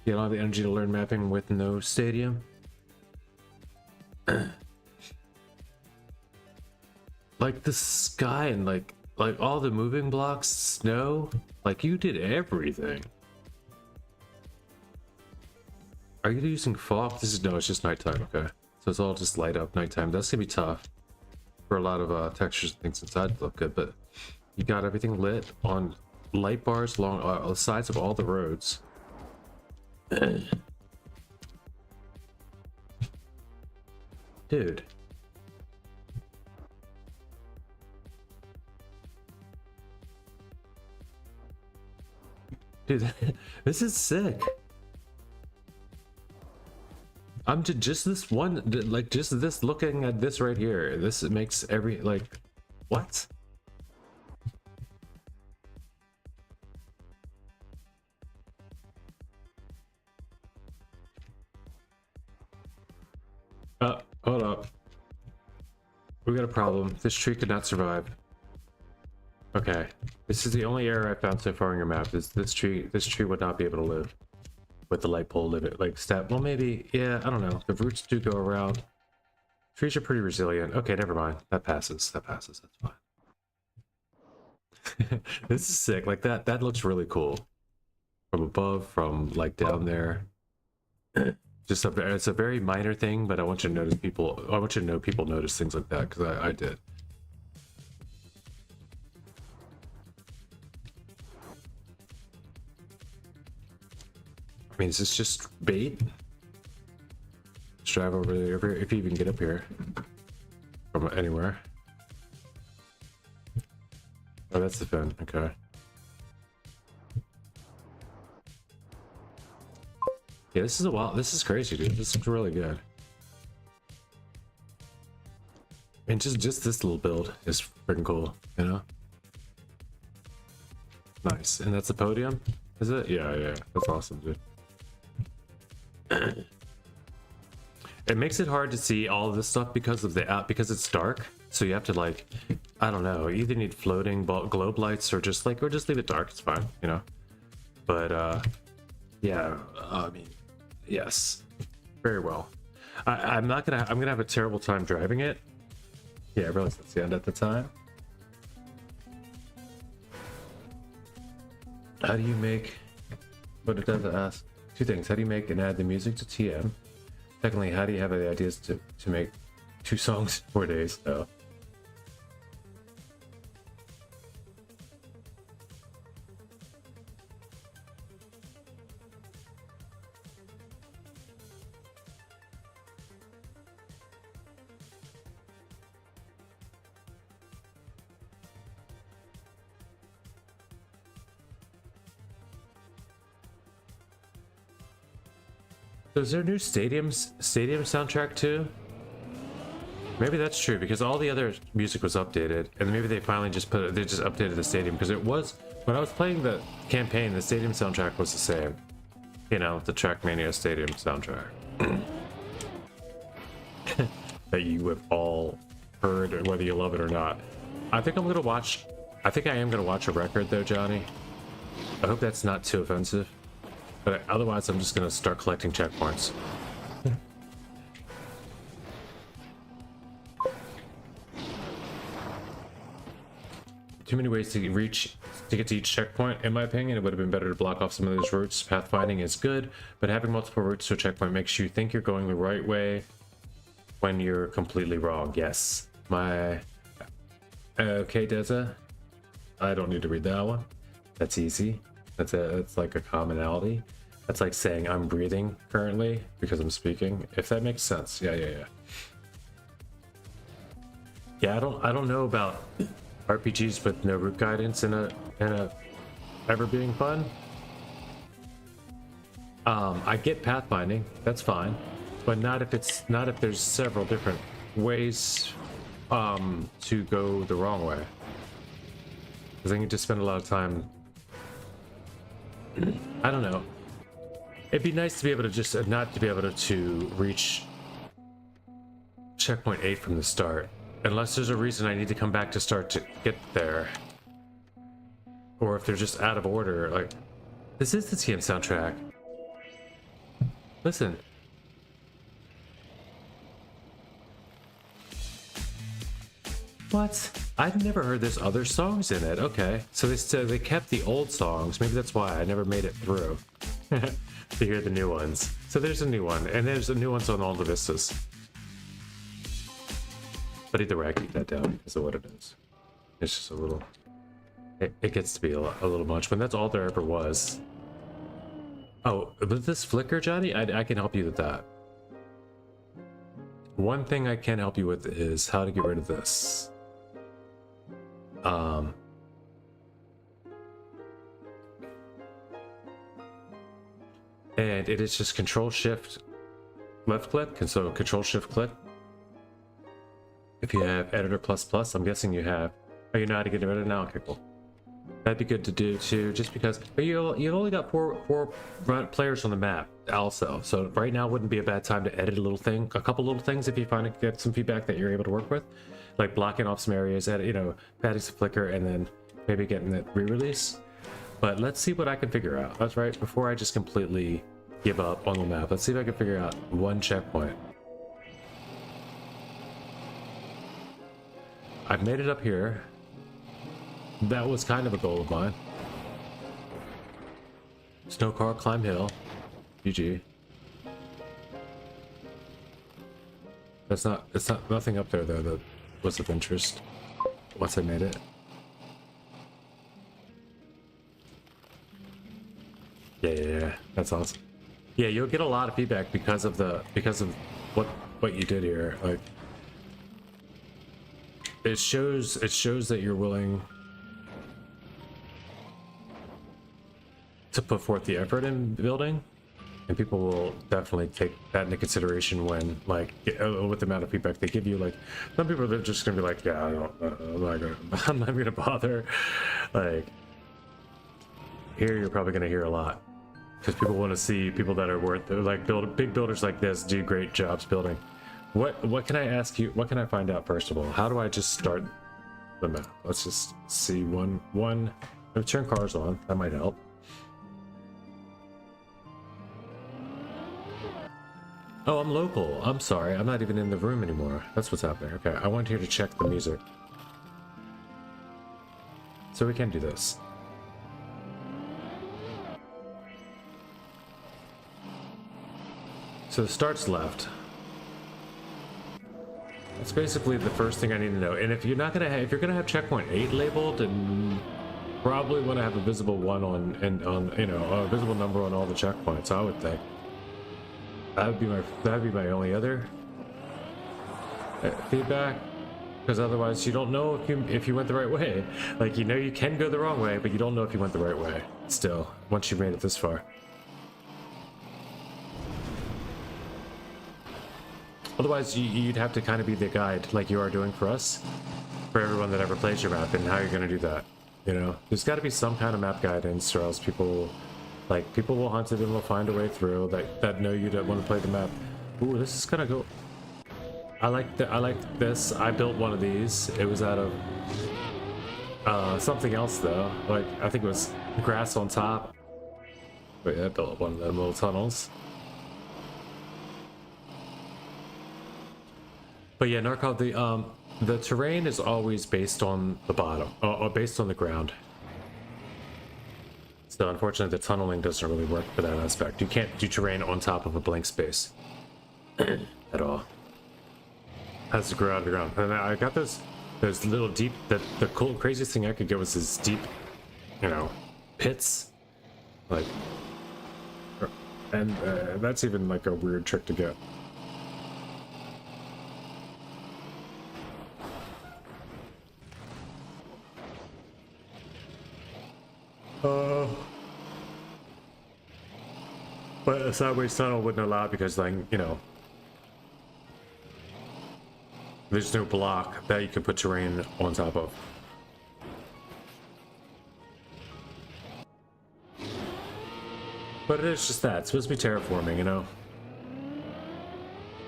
You don't have the energy to learn mapping with no stadium? Like the sky and like all the moving blocks, snow, like you did everything. Are you using fog? This is no, it's just nighttime. Okay, so it's all just light up nighttime. That's gonna be tough for a lot of textures and things inside to look good, but you got everything lit on light bars along the sides of all the roads. Dude. Dude, this is sick. I'm just this one, like just this, looking at this right here, this makes every, like, what? Hold up. We got a problem. This tree could not survive. Okay, this is the only error I found so far in your map. Is this tree would not be able to live with the light pole live it like step. Well, maybe, yeah, I don't know. The roots do go around. Trees are pretty resilient. Okay, never mind. That passes. That passes. That's fine. This is sick. Like that looks really cool from above, from like down there. Just it's a very minor thing, but I want you to notice people. I want you to know people notice things like that, because I did. I mean, is this just bait? Let's drive over there if you even get up here from anywhere. Oh, that's the fin. Okay. Yeah, this is a wild. This is crazy, dude. This is really good. And just this little build is freaking cool, you know. Nice. And that's the podium, is it? Yeah, yeah. That's awesome, dude. It makes it hard to see all of this stuff because of the because it's dark. So you have to, like, I don't know, you either need floating globe lights or just leave it dark. It's fine, you know. But yeah, I mean, yes, very well. I'm gonna have a terrible time driving it. Yeah, I realized that's the end at the time. How do you make? What it does ask. Two things. How do you make and add the music to TM? Secondly, how do you have the ideas to make 2 songs in 4 days? Oh. So is there a new stadium soundtrack too? Maybe that's true, because all the other music was updated, and maybe they finally just updated the stadium, because it was, when I was playing the campaign, the stadium soundtrack was the same. You know, the Trackmania stadium soundtrack. That you have all heard, whether you love it or not. I think I am gonna watch a record though, Johnny. I hope that's not too offensive. But otherwise, I'm just gonna start collecting checkpoints. Too many ways to get to each checkpoint. In my opinion, it would have been better to block off some of those routes. Pathfinding is good, but having multiple routes to a checkpoint makes you think you're going the right way when you're completely wrong. Yes. Okay, Deza. I don't need to read that one. That's easy. That's like a commonality. That's like saying I'm breathing currently because I'm speaking. If that makes sense. Yeah. Yeah, I don't know about RPGs with no route guidance in a ever being fun. I get pathfinding, that's fine, but not if there's several different ways to go the wrong way. Because then you just spend a lot of time. I don't know. It'd be nice to be able to just not to be able to reach checkpoint 8 from the start, unless there's a reason I need to come back to start to get there, or if they're just out of order. Like, this is the TM soundtrack. Listen. What? I've never heard there's other songs in it. Okay, so they kept the old songs. Maybe that's why I never made it through to hear the new ones. So there's a new one, and there's a new ones on all the vistas. But either way, I keep that down because of what it is. It's just a little. It gets to be a little much when that's all there ever was. Oh, with this flicker, Johnny, I can help you with that. One thing I can help you with is how to get rid of this. And it is just Control Shift left click, and so Control Shift click. If you have Editor++, I'm guessing you have. Oh, you know how to get rid of it now? Okay, cool. That'd be good to do too, just because. But you've only got four players on the map also, so right now wouldn't be a bad time to edit a couple little things if you get some feedback that you're able to work with, like blocking off some areas, adding some flicker, and then maybe getting that re-release. But let's see what I can figure out. That's right. Before I just completely give up on the map, let's see if I can figure out one checkpoint. I've made it up here. That was kind of a goal of mine. Snow car, climb hill. GG. It's not nothing up there though that was of interest once I made it. Yeah, that's awesome. Yeah, you'll get a lot of feedback because of what you did here. Like, it shows that you're willing to put forth the effort in building, and people will definitely take that into consideration when, like, with the amount of feedback they give you. Like, some people are just gonna be like, yeah, I'm not gonna bother. Like, here you're probably gonna hear a lot because people want to see people that are big builders like this do great jobs building. What can I ask you? What can I find out first of all? How do I just start the map? Let's just see one. Let's turn cars on. That might help. Oh, I'm local. I'm sorry. I'm not even in the room anymore. That's what's happening. Okay, I went here to check the music. So we can do this. So the start's left. That's basically the first thing I need to know. And if you're gonna have checkpoint 8 labeled, then probably want to have a visible one on a visible number on all the checkpoints, I would think. That'd be my only other feedback, because otherwise you don't know if you went the right way. Like, you can go the wrong way, but you don't know if you went the right way still once you've made it this far. Otherwise you'd have to kind of be the guide like you are doing for us, for everyone that ever plays your map, and how you're going to do that. There's got to be some kind of map guidance, or else people will hunt it and will find a way through that know you don't want to play the map. Ooh, this is gonna go. I like this. I built one of these. It was out of something else though. Like, I think it was grass on top. Wait, I built one of them little tunnels. But yeah, Narkov, the terrain is always based on the bottom, or based on the ground. So unfortunately, the tunneling doesn't really work for that aspect. You can't do terrain on top of a blank space at all. Has to grow out of the ground. And I got those little deep. The craziest thing I could get was this deep, pits, like, and that's even like a weird trick to get. Uh, but a sideways tunnel wouldn't allow it because, like, you know, there's no block that you can put terrain on top of. But it is just that. It's supposed to be terraforming, you know?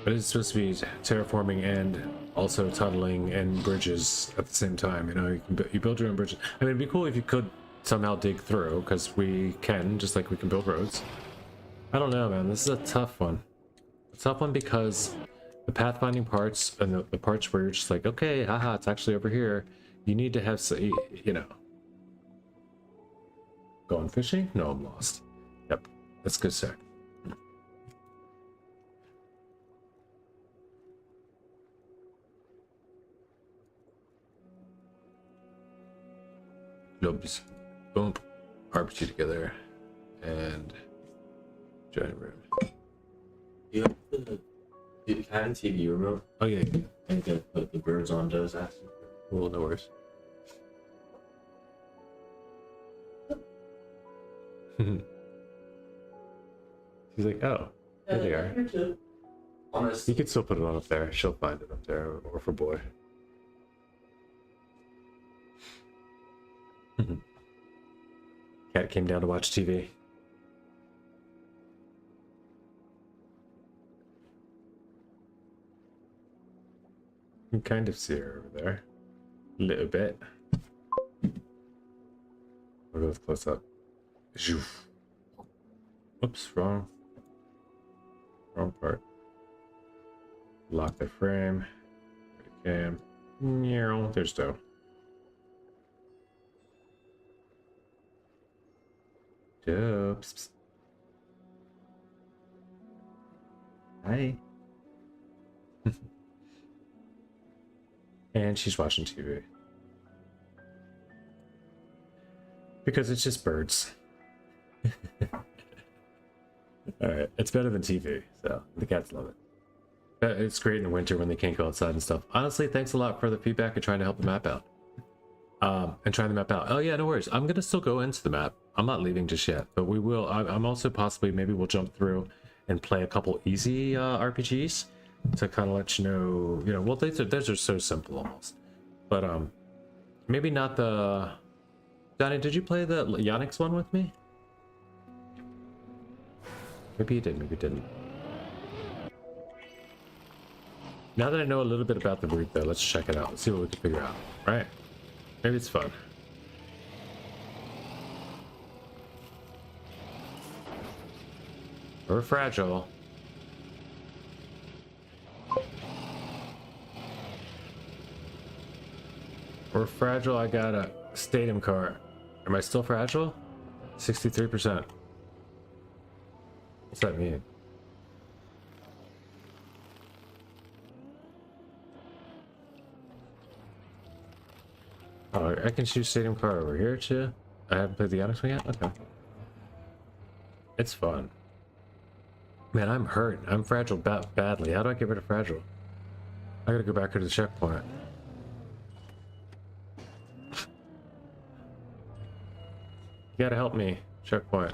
It is supposed to be terraforming and also tunneling and bridges at the same time, you know? You build your own bridges. I mean, it'd be cool if you could somehow dig through, because we can, just like we can build roads. I don't know, man. This is a tough one. A tough one because the pathfinding parts and the parts where you're just like, okay, haha, it's actually over here. You need to have, you know. Going fishing? No, I'm lost. Yep, that's good sec. Lobes. Boom. RPG together. And giant room. You have the cat and TV remote. Oh yeah. And you put the birds on those axes. Well, no worries. She's like, oh, there they are. Honest. You can still put it on up there. She'll find it up there, or for boy. Cat came down to watch TV. You can kind of see her over there. A little bit. We'll go with close up. Oops, wrong. Wrong part. Lock the frame. Cam. There's Doe. Oops. Hi. And she's watching TV. Because it's just birds. Alright, it's better than TV, so the cats love it. It's great in the winter when they can't go outside and stuff. Honestly, thanks a lot for the feedback and trying to help the map out. And trying the map out. Oh yeah, no worries. I'm gonna still go into the map. I'm not leaving just yet, but we will. I'm also possibly, maybe we'll jump through and play a couple easy RPGs to kind of let you know, well, those are so simple almost. But maybe not the... Johnny, did you play the Yannick's one with me? Maybe you did, maybe you didn't. Now that I know a little bit about the route though, let's check it out. Let's see what we can figure out, right? Maybe it's fun. We're fragile. We're fragile. I got a stadium car. Am I still fragile? 63%. What's that mean? Oh, I can shoot stadium car over here too. I haven't played the Onyx one yet? Okay. It's fun. Man, I'm hurt. I'm fragile badly. How do I get rid of fragile? I gotta go back to the checkpoint. You gotta help me. Checkpoint.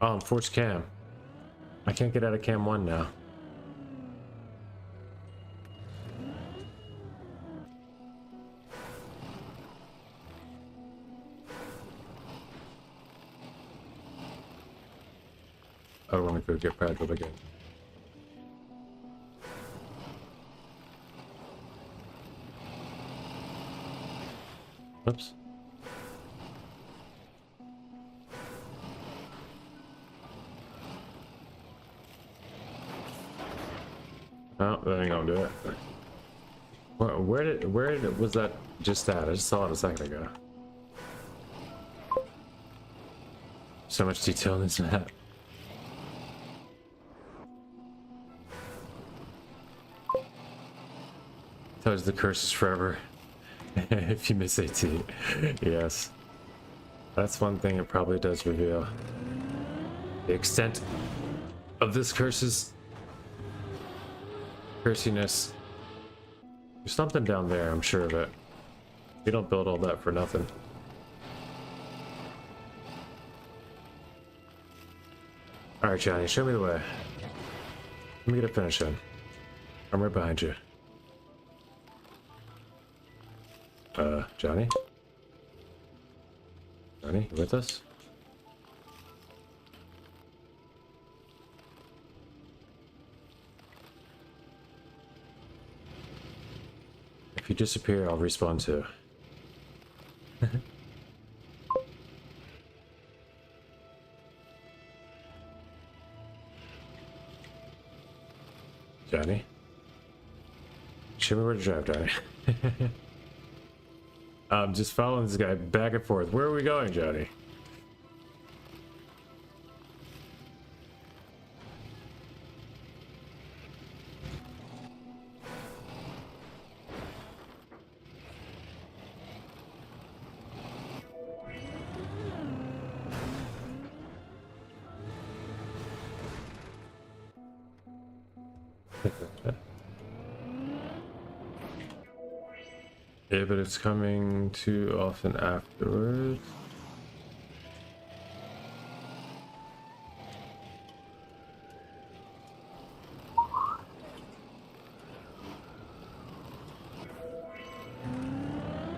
Oh, I'm forced cam. I can't get out of cam 1 now. I don't want to go get fragile again. Oops. Oh, that ain't gonna do it. Where was that just at? I just saw it a second ago. So much detail in this map. Tells the curse is forever. If you miss AT. Yes. That's one thing it probably does reveal. The extent of this curse's cursiness. There's something down there, I'm sure of it. You don't build all that for nothing. All right, Johnny, show me the way. Let me get a finish in. I'm right behind you. Johnny? Johnny, you with us? If you disappear, I'll respawn too. Johnny? Show me where to drive, Johnny. I'm just following this guy back and forth. Where are we going, Johnny? Yeah, but it's coming too often afterwards.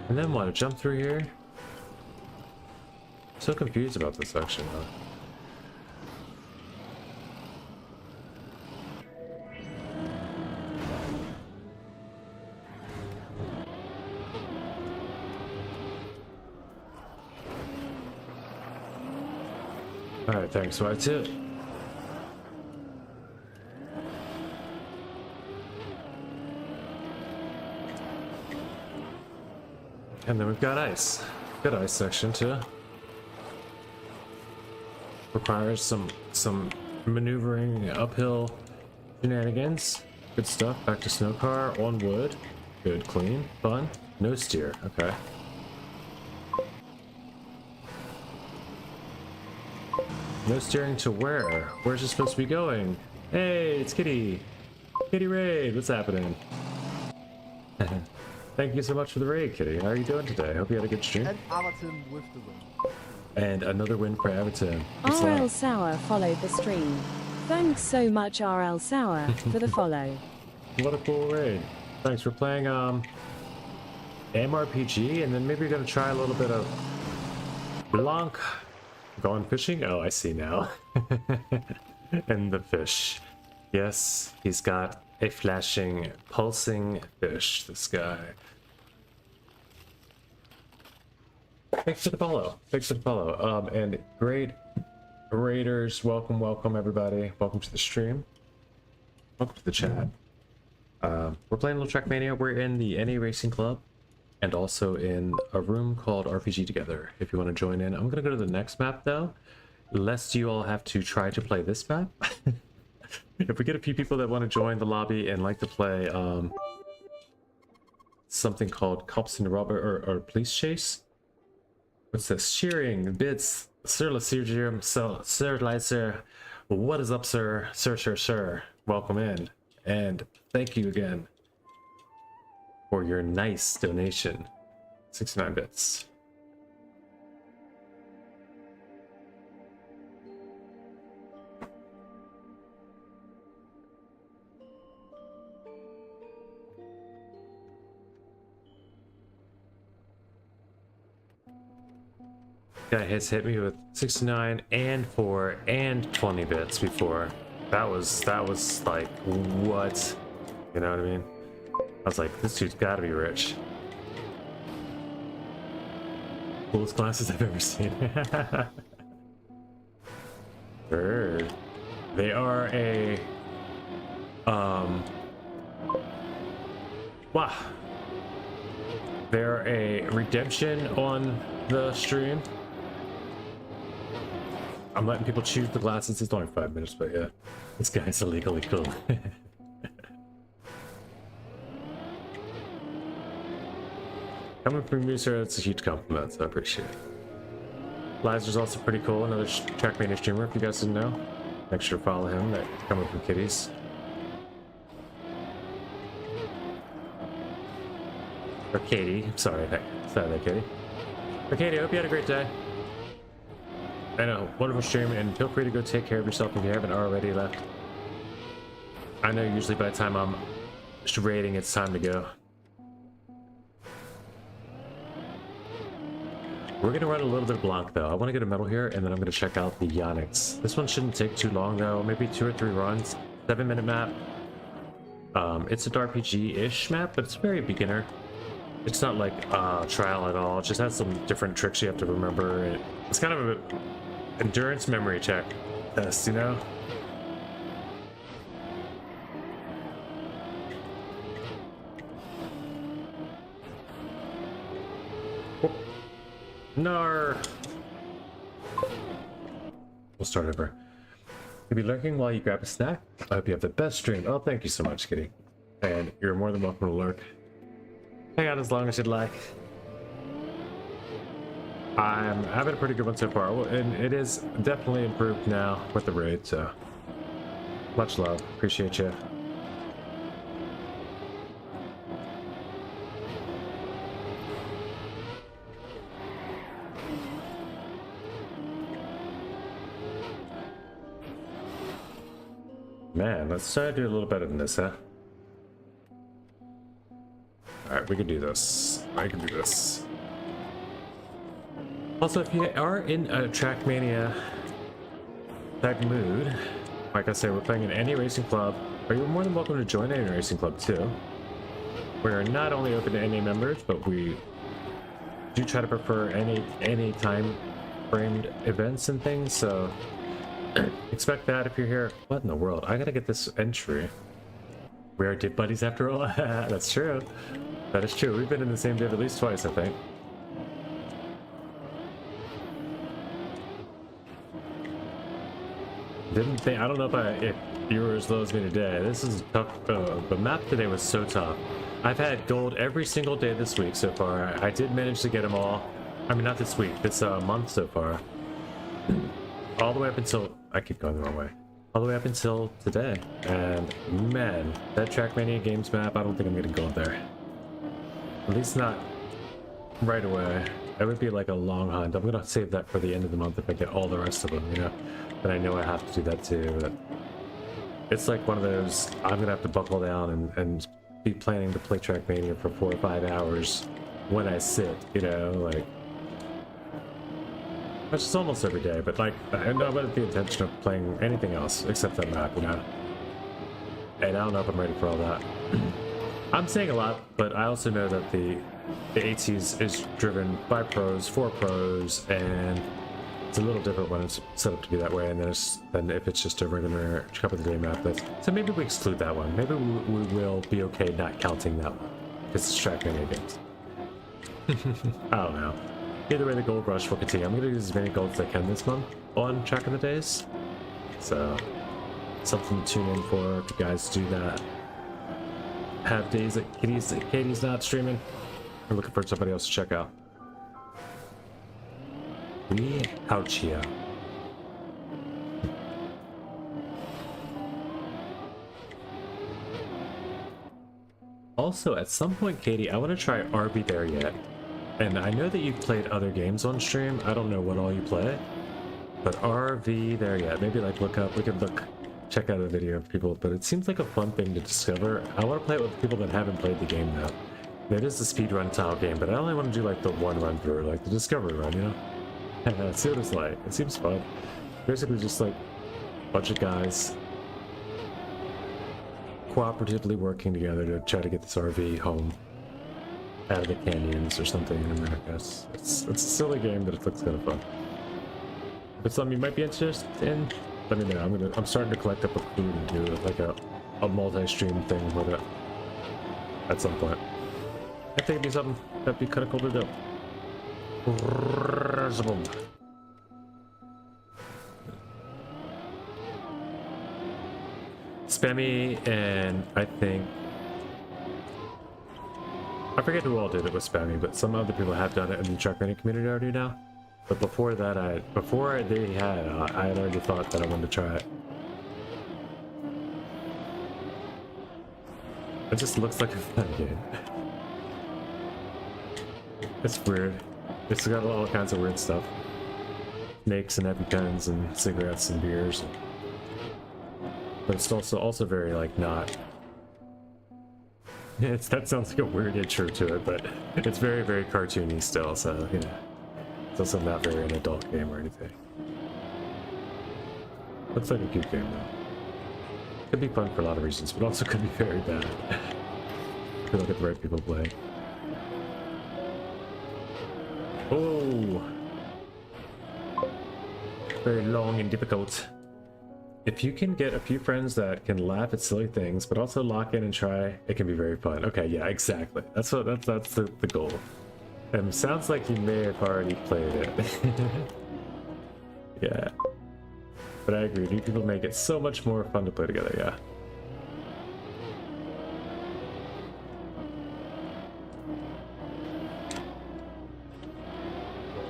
And then what? Jump through here? So confused about this section, huh? Alright, thanks, so that's it. And then we've got ice. Good ice section too. Requires some maneuvering uphill shenanigans. Good stuff. Back to snow car on wood. Good, clean, fun. No steer. Okay. No steering to where? Where's it supposed to be going? Hey, it's Kitty. Kitty raid. What's happening? Thank you so much for the raid, Kitty. How are you doing today? I hope you had a good stream. And Everton with the win. And another win for Everton. RL Sour followed the stream. Thanks so much, RL Sour, for the follow. What a cool raid. Thanks for playing MRPG, and then maybe you're gonna try a little bit of Blanc. Going fishing? Oh, I see now. And the fish. Yes, he's got a flashing, pulsing fish, this guy. Thanks for the follow. Thanks for the follow. And great raiders. Welcome, welcome, everybody. Welcome to the stream. Welcome to the chat. We're playing a little Trackmania. We're in the NA Racing Club. And also in a room called RPG Together, if you want to join in. I'm going to go to the next map, though, lest you all have to try to play this map. If we get a few people that want to join the lobby and like to play something called Cops and Robber or Police Chase. What's this? Cheering, bits, Sir Lasergium, Sir Lizer. What is up, sir? Sir. Welcome in. And thank you again for your nice donation. 69 bits. Guy has hit me with 69 and 4 and 20 bits before. That was like, what? You know what I mean? I was like, this dude's gotta be rich. Coolest glasses I've ever seen. Sure. They are a wow. They're a redemption on the stream. I'm letting people choose the glasses. It's only 5 minutes, but yeah. This guy's illegally cool. Coming from you, sir, that's a huge compliment, so I appreciate it. Lizer's also pretty cool, another Trackmania streamer, if you guys didn't know. Make sure to follow him, that coming from Kitties. Or Katie, sorry there, Katie. Or Katie, I hope you had a great day. And a wonderful stream, and feel free to go take care of yourself if you haven't already left. I know usually by the time I'm raiding, it's time to go. We're gonna run a little bit of Blanc though. I want to get a medal here, and then I'm gonna check out the Yonix. This one shouldn't take too long though, maybe 2 or 3 runs. 7-minute map. It's an RPG-ish map, but it's very beginner. It's not like trial at all. It just has some different tricks you have to remember. It's kind of an endurance memory check test, you know? Nar. We'll start over. You'll be lurking while you grab a snack. I hope you have the best stream. Oh, thank you so much, Kitty. And you're more than welcome to lurk. Hang out as long as you'd like. I'm having a pretty good one so far, and it is definitely improved now with the raid, so much love. Appreciate you. Man, let's try to do a little better than this, huh? Alright, we can do this. I can do this. Also, if you are in a Trackmania type mood, like I say, we're playing in any racing club, or you're more than welcome to join any racing club too. We're not only open to NA members, but we do try to prefer any time framed events and things, so expect that if you're here. What in the world? I gotta get this entry. We are div buddies after all. That's true. That is true. We've been in the same div at least twice, I think. Didn't think. I don't know if you were as low as me today. This is tough. The map today was so tough. I've had gold every single day this week so far. I did manage to get them all. I mean, not this week. This month so far. All the way up until I keep going the wrong way. All the way up until today. And man, that Trackmania Games map, I don't think I'm getting gold there. At least not right away. It would be like a long hunt. I'm gonna save that for the end of the month if I get all the rest of them, you know. But I know I have to do that too. But it's like one of those, I'm gonna have to buckle down and be planning to play Trackmania for 4 or 5 hours when I sit, you know, like. Which is almost every day, but like, I know about the intention of playing anything else except that map, you know. And I don't know if I'm ready for all that. I'm saying a lot, but I also know that the AT is driven by pros, for pros, and it's a little different when it's set up to be that way, and then if it's just a regular cup of the day map. So maybe we exclude that one. Maybe we will be okay not counting that one, because it's Trackmania games. I don't know. Either way, the gold rush will continue. I'm going to use as many gold as I can this month on Track of the Days. So, something to tune in for if you guys do that. Have days that Katie's not streaming. We're looking for somebody else to check out. We out here. Also, at some point, Katie, I want to try Are We There Yet? And I know that you've played other games on stream. I don't know what all you play, but RV there yet? Maybe like look up. We could check out a video of people. But it seems like a fun thing to discover. I want to play it with people that haven't played the game though. It is a speedrun style game, but I only want to do like the one run through, like the discovery run, you know. See what it's like. It seems fun. Basically, just like a bunch of guys cooperatively working together to try to get this RV home. Out of the canyons or something in America. It's a silly game, but it looks kind of fun. If it's something you might be interested in, let me know. I'm starting to collect up a food and do like a multi-stream thing with it at some point. I think it'd be something that'd be kind of cool to do. Spammy and I think I forget who all did it with Spammy, but some other people have done it in the Trackmania community already now. But before that, I had already thought that I wanted to try it. It just looks like a fun game. It's weird. It's got all kinds of weird stuff. makes and EpiPens and cigarettes and beers. But it's also very like not. That sounds like a weird intro to it, but it's very, very cartoony still, so, you know. It's also not very an adult game or anything. Looks like a cute game, though. Could be fun for a lot of reasons, but also could be very bad. If you look at the right people playing. Oh! Very long and difficult. If you can get a few friends that can laugh at silly things, but also lock in and try, it can be very fun. Okay, yeah, exactly. That's the goal. And sounds like you may have already played it. Yeah. But I agree, new people make it so much more fun to play together, yeah.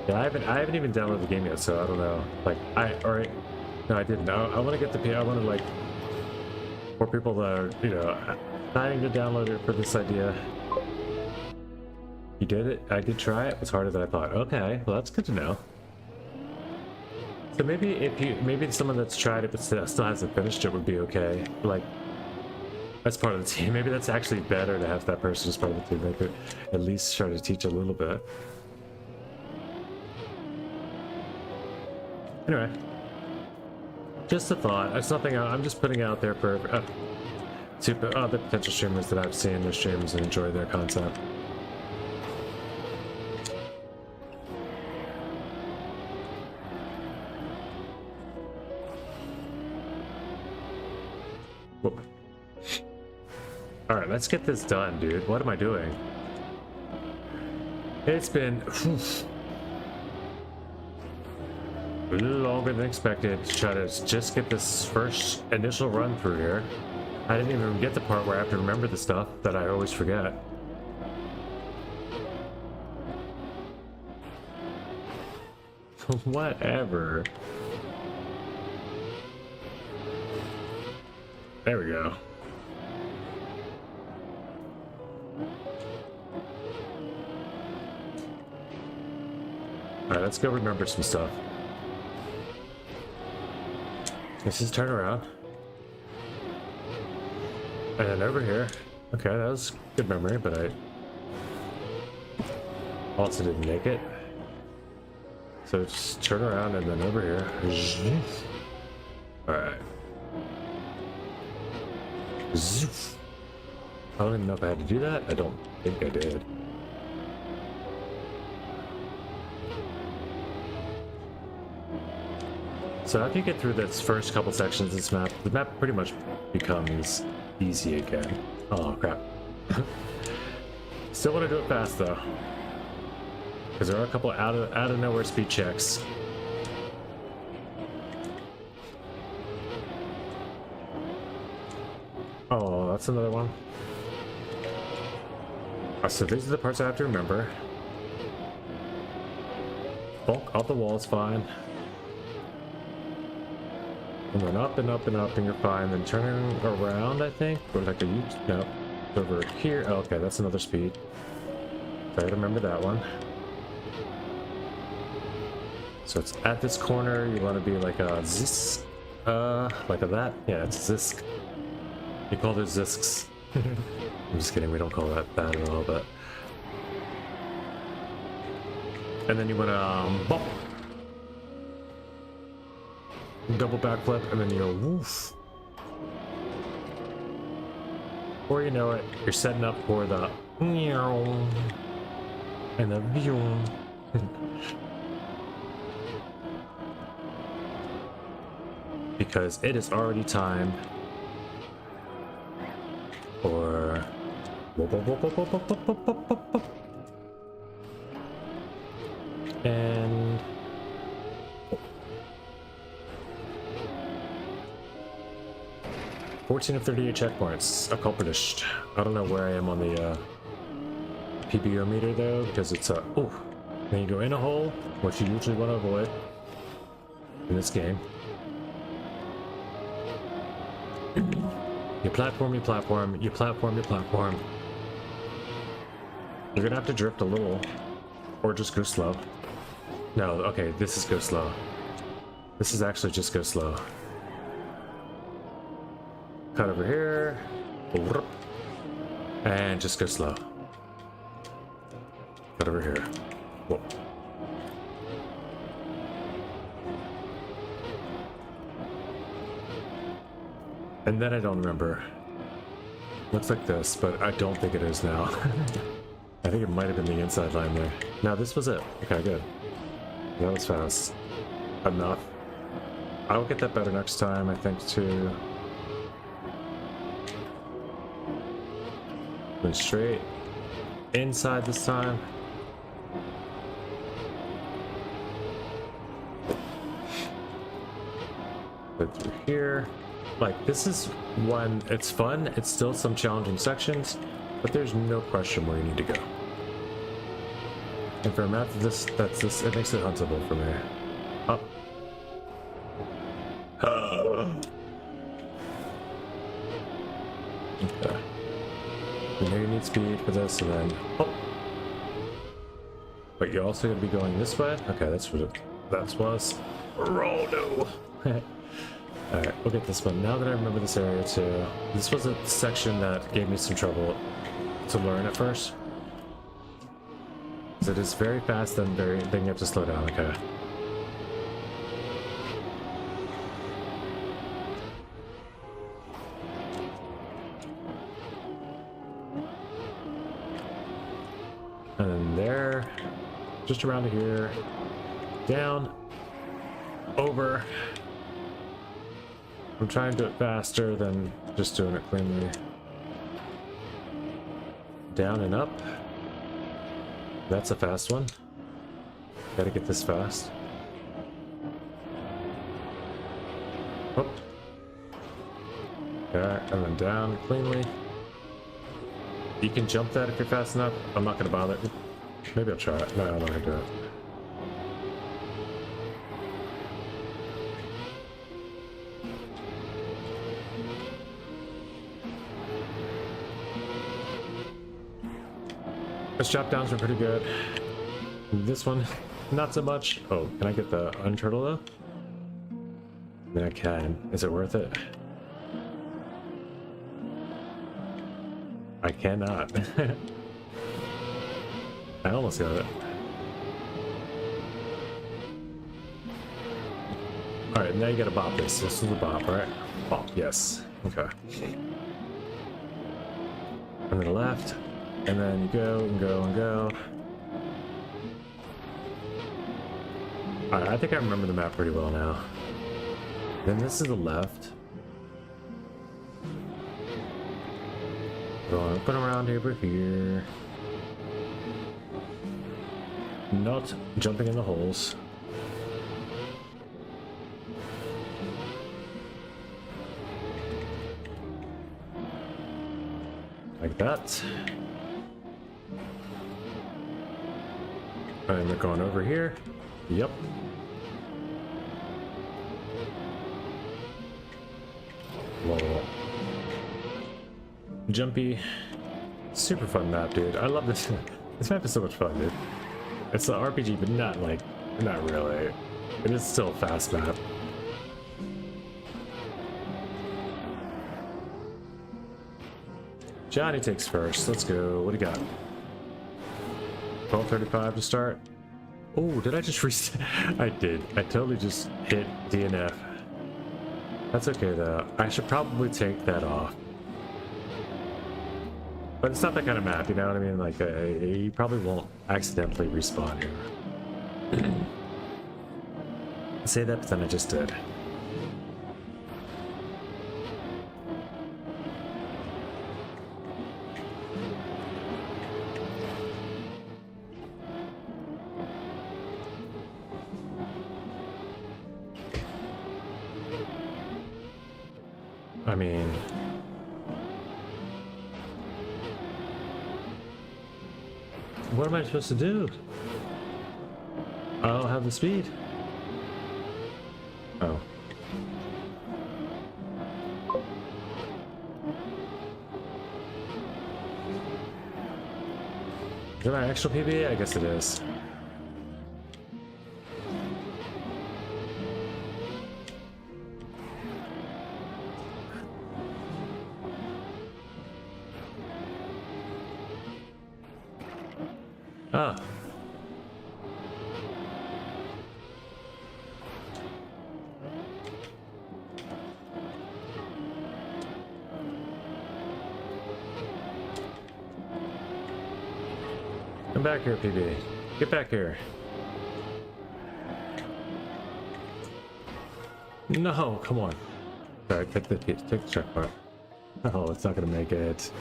Yeah, I haven't even downloaded the game yet, so I don't know. Like, alright. No, I didn't. I want to get I want to, like, for people that are, you know, planning to download it for this idea. You did it? I did try it. It was harder than I thought. Okay, well, that's good to know. So maybe someone that's tried it but still hasn't finished it would be okay. Like, as part of the team. Maybe that's actually better to have that person as part of the team. They could at least try to teach a little bit. Anyway. Just a thought. It's nothing I'm just putting out there for to other potential streamers that I've seen their streams and enjoy their content. Whoop. Alright, let's get this done, dude. What am I doing? It's been a little longer than expected to try to just get this first initial run through here. I didn't even get the part where I have to remember the stuff that I always forget. Whatever. There we go. Alright, let's go remember some stuff. Let's just turn around. And then over here. Okay, that was good memory, but I also didn't make it. So just turn around and then over here. Alright. I don't even know if I had to do that. I don't think I did. So after you get through this first couple sections of this map, the map pretty much becomes easy again. Oh crap. Still want to do it fast though. Because there are a couple out of nowhere speed checks. Oh, that's another one. So these are the parts I have to remember. Bulk off the wall is fine. And then up and up and up and you're fine. Then turning around, I think. Or like a no. Over here. Oh, okay, that's another speed. So I gotta remember that one. So it's at this corner. You want to be like a zisk. Like a that. Yeah, it's zisk. You call those zisks. I'm just kidding. We don't call that at all. But and then you want to bump. Double backflip, and then you go woof. Or you know it, you're setting up for the meow and the view. Because it is already time for and 14 of 38 checkpoints accomplished. I don't know where I am on the PBO meter though, because it's a oh. Then you go in a hole, which you usually want to avoid in this game. You platform, you platform, you platform, you platform. You're gonna have to drift a little, or just go slow. No, okay, this is go slow. This is actually just go slow. Cut over here. And just go slow. Cut over here. Whoa. And then I don't remember. Looks like this, but I don't think it is now. I think it might have been the inside line there. Now this was it. Okay, good. That was fast. Enough. I'll get that better next time, I think, too. Went straight inside this time. Go through here. Like, this is when it's fun. It's still some challenging sections, but there's no question where you need to go. And for a map this, it makes it huntable for me. Up. Okay. And here you need speed for this, and then oh. But you're also gonna be going this way. Okay, that's what that was. Roll no. All right, we'll get this one. Now that I remember this area too, this was a section that gave me some trouble to learn at first. Because it is very fast and then you have to slow down. Okay. And then there, just around here, down, over. I'm trying to do it faster than just doing it cleanly. Down and up. That's a fast one. Gotta get this fast. Whoop. Okay, and then down cleanly. You can jump that if you're fast enough. I'm not gonna bother. Maybe I'll try it. No, I'm not gonna do it. Those drop downs are pretty good. This one, not so much. Oh, can I get the unturtle though? I mean, I can. Is it worth it? I cannot. I almost got it. Alright, now you gotta bop this. This is the bop, right? Bop, yes. Okay. And then left. And then you go and go and go. Alright, I think I remember the map pretty well now. Then this is the left. Going up and around over here. Not jumping in the holes. Like that. And we're going over here. Yep. Whoa. Jumpy. Super fun map, dude. I love this. This map is so much fun, dude. It's an RPG, but not really. It is still a fast map. Johnny takes first. Let's go. What do you got? 12:35 to start. Oh, did I just reset? I did. I totally just hit DNF. That's okay though. I should probably take that off. But it's not that kind of map, you know what I mean? Like, you probably won't accidentally respawn here. I say that, but then I just did. I mean... what am I supposed to do? I don't have the speed. Oh. Is it my actual PB? I guess it is. Ah. Come back here, PB. Get back here. No, come on. Sorry, take the check part. Oh, it's not gonna make it.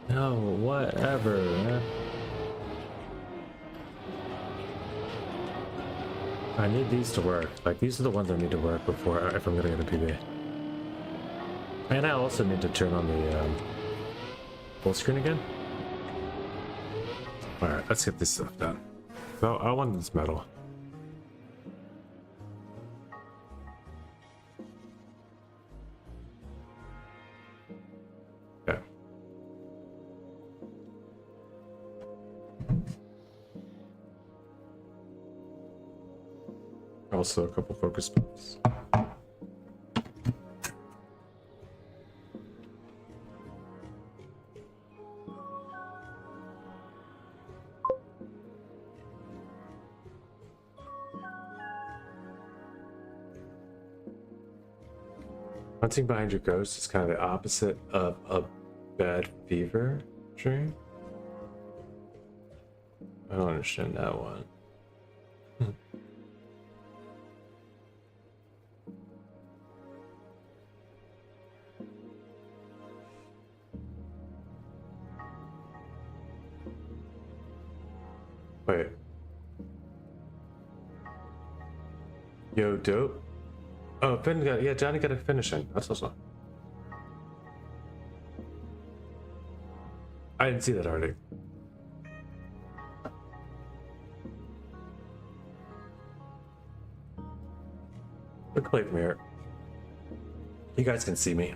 No, whatever. I need these to work. Like, these are the ones I need to work before, if I'm gonna get a PB. And I also need to turn on the full screen again. Alright, let's get this stuff done. So I want this metal. Okay. Also a couple focus points. Hunting behind your ghost is kind of the opposite of a bad fever dream. I don't understand that one. Wait. Yo, dope. Oh, Finn got, yeah, Johnny got a finishing. That's awesome. I didn't see that already. Look away from here. You guys can see me.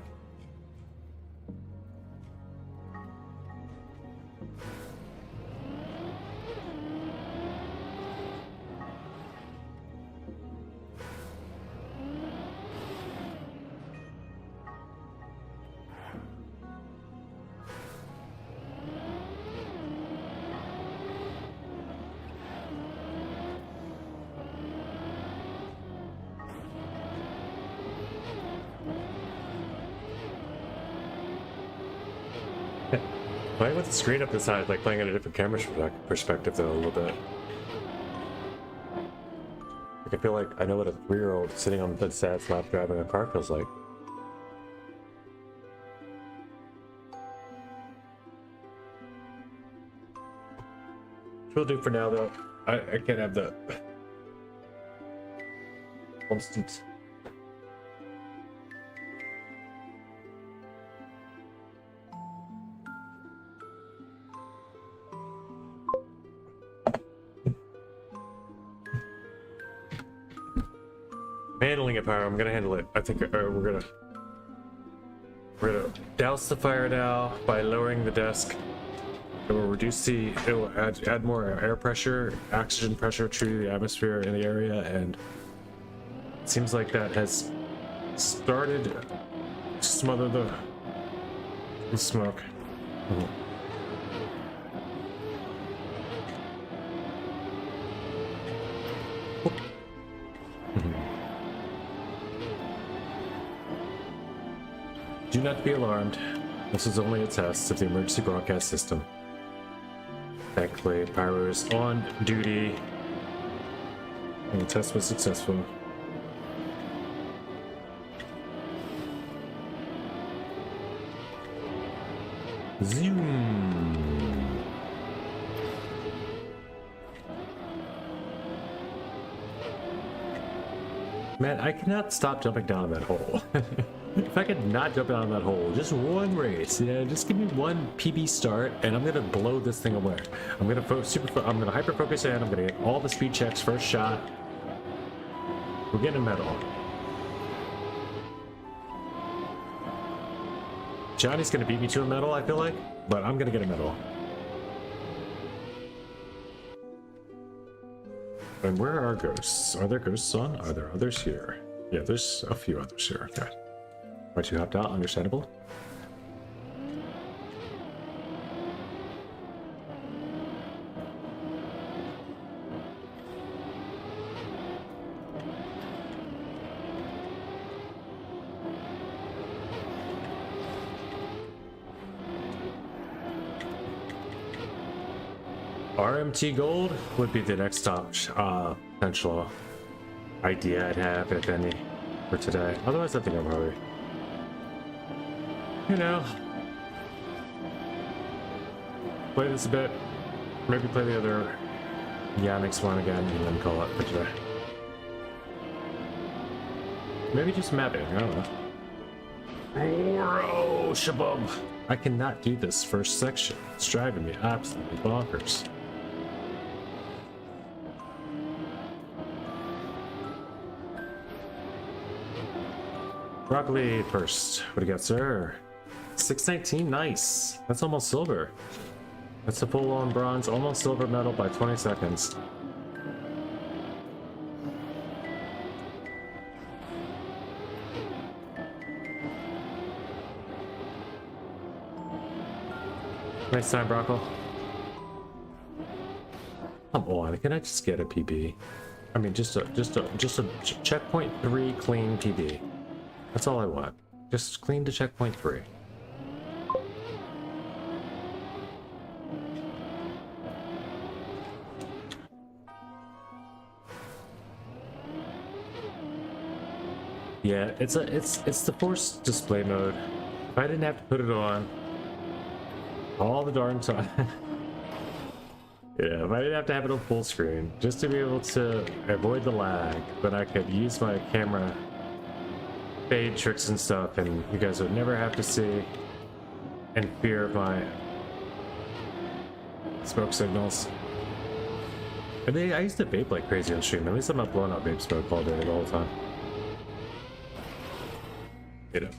Playing with the screen up inside, like playing at a different camera perspective though, a little bit. Like, I feel like I know what a 3-year-old sitting on the dad's lap driving a car feels like. Which we'll do for now though. I can't have the constant. Handling it, Pyro. I'm gonna handle it. I think we're gonna douse the fire now by lowering the desk. It will reduce the. It will add more air pressure, oxygen pressure to the atmosphere in the area, and it seems like that has started to smother the smoke. Do not be alarmed. This is only a test of the emergency broadcast system. Thankfully, Pyro is on duty, and the test was successful. Zoom. Man, I cannot stop jumping down that hole. If I could not jump down that hole, just one race, yeah, just give me one PB start, and I'm gonna blow this thing away. I'm gonna I'm gonna hyper focus in. I'm gonna get all the speed checks first shot. We're getting a medal. Johnny's gonna beat me to a medal, I feel like, but I'm gonna get a medal. And where are ghosts? Are there ghosts on? Are there others here? Yeah, there's a few others here. Okay. But you hopped out, understandable. RMT Gold would be the next top potential idea I'd have, if any, for today. Otherwise, I think I'm probably, you know, play this a bit, maybe play the other Yannick's one again, and then call it for today. Maybe just mapping, I don't know. Whoa, shaboom! I cannot do this first section. It's driving me absolutely bonkers. Broccoli first. What do you got, sir? 619, nice. That's almost silver. That's a full-on bronze, almost silver medal by 20 seconds. Nice time, Broccoli. Come on, can I just get a PB? I mean, just a checkpoint 3 clean PB. That's all I want. Just clean to checkpoint 3. Yeah, it's the forced display mode. If I didn't have to put it on all the darn time. Yeah, if I didn't have to have it on full screen, just to be able to avoid the lag, then I could use my camera fade tricks and stuff, and you guys would never have to see in fear of my smoke signals. And I used to vape like crazy on stream. At least I'm not blowing out vape smoke all day, all the time. You know.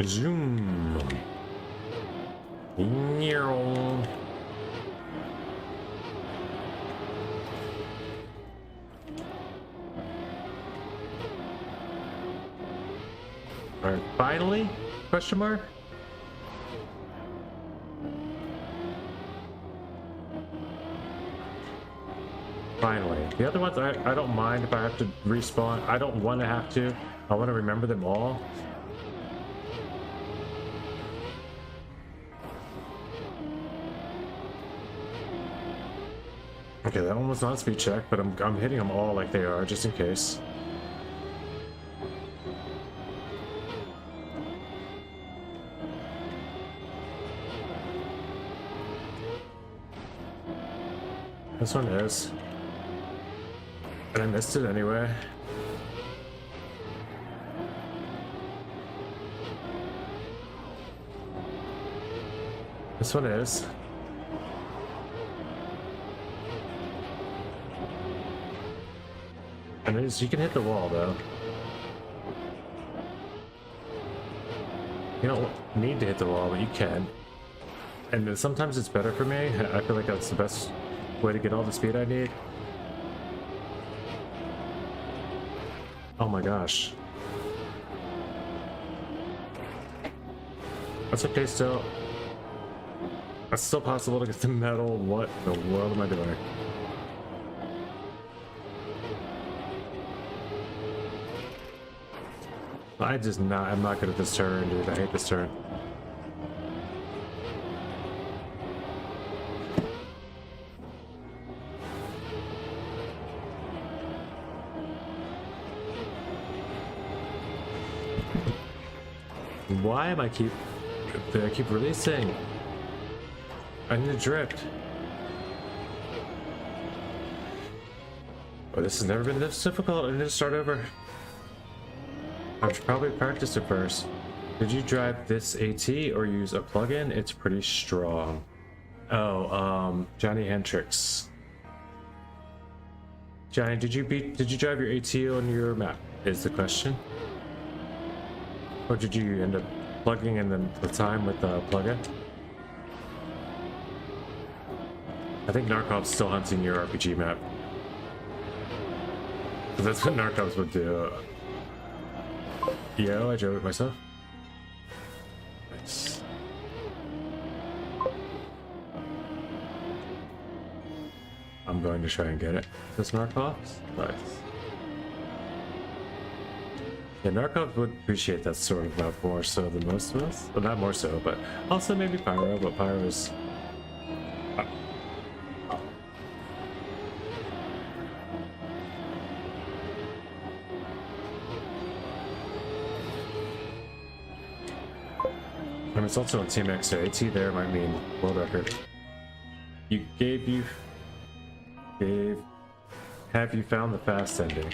Zoom. Alright, finally? Question mark? Finally. The other ones, I don't mind if I have to respawn. I don't want to have to. I want to remember them all. Okay, that one was not a speed check, but I'm hitting them all like they are, just in case. This one is. And I missed it anyway. This one is. And it is, you can hit the wall though. You don't need to hit the wall, but you can. And then sometimes it's better for me. I feel like that's the best way to get all the speed I need. Oh my gosh. That's okay still. It's still possible to get the medal. What in the world am I doing? I'm not good at this turn, dude. I hate this turn. Why am I keep releasing? I need to drift. Oh, this has never been this difficult. I need to start over. I should probably practice it first. Did you drive this AT or use a plugin? It's pretty strong. Oh, Johnny Hendricks. Johnny, did you drive your AT on your map? Is the question. Or did you end up plugging in the time with the plugin. I think Narkov's still hunting your RPG map. 'Cause that's what Narkovs would do. Yo, I drove it myself. Nice. I'm going to try and get it. This Narkovs? Nice. Yeah, Narkov would appreciate that sort of map more so than most of us. Well, not more so, but also maybe Pyro, but Pyro's... I mean, it's also on Team X, so AT there might mean world record. Have you found the fast ending?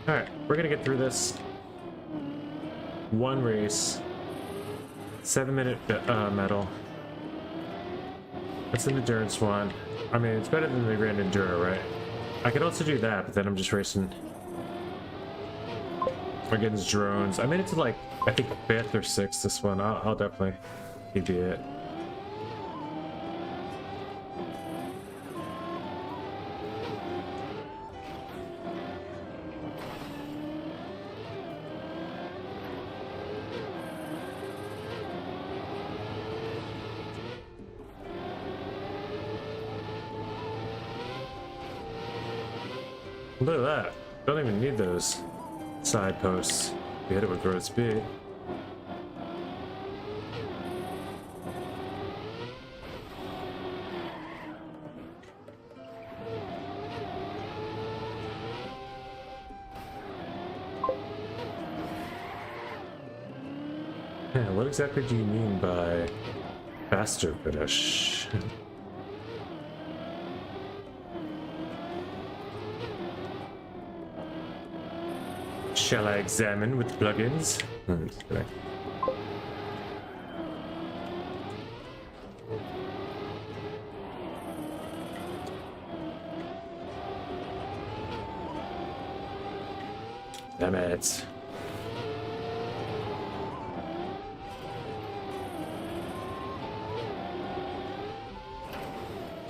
Alright, we're gonna get through this. One race. 7-minute medal. That's an endurance one. I mean, it's better than the Grand Enduro, right? I could also do that, but then I'm just racing against drones. I made it to like, I think 5th or 6th this one. I'll definitely PB it. Look at that. Don't even need those side posts. You hit it with road speed. Yeah, what exactly do you mean by faster finish? Shall I examine with plugins? Damn it.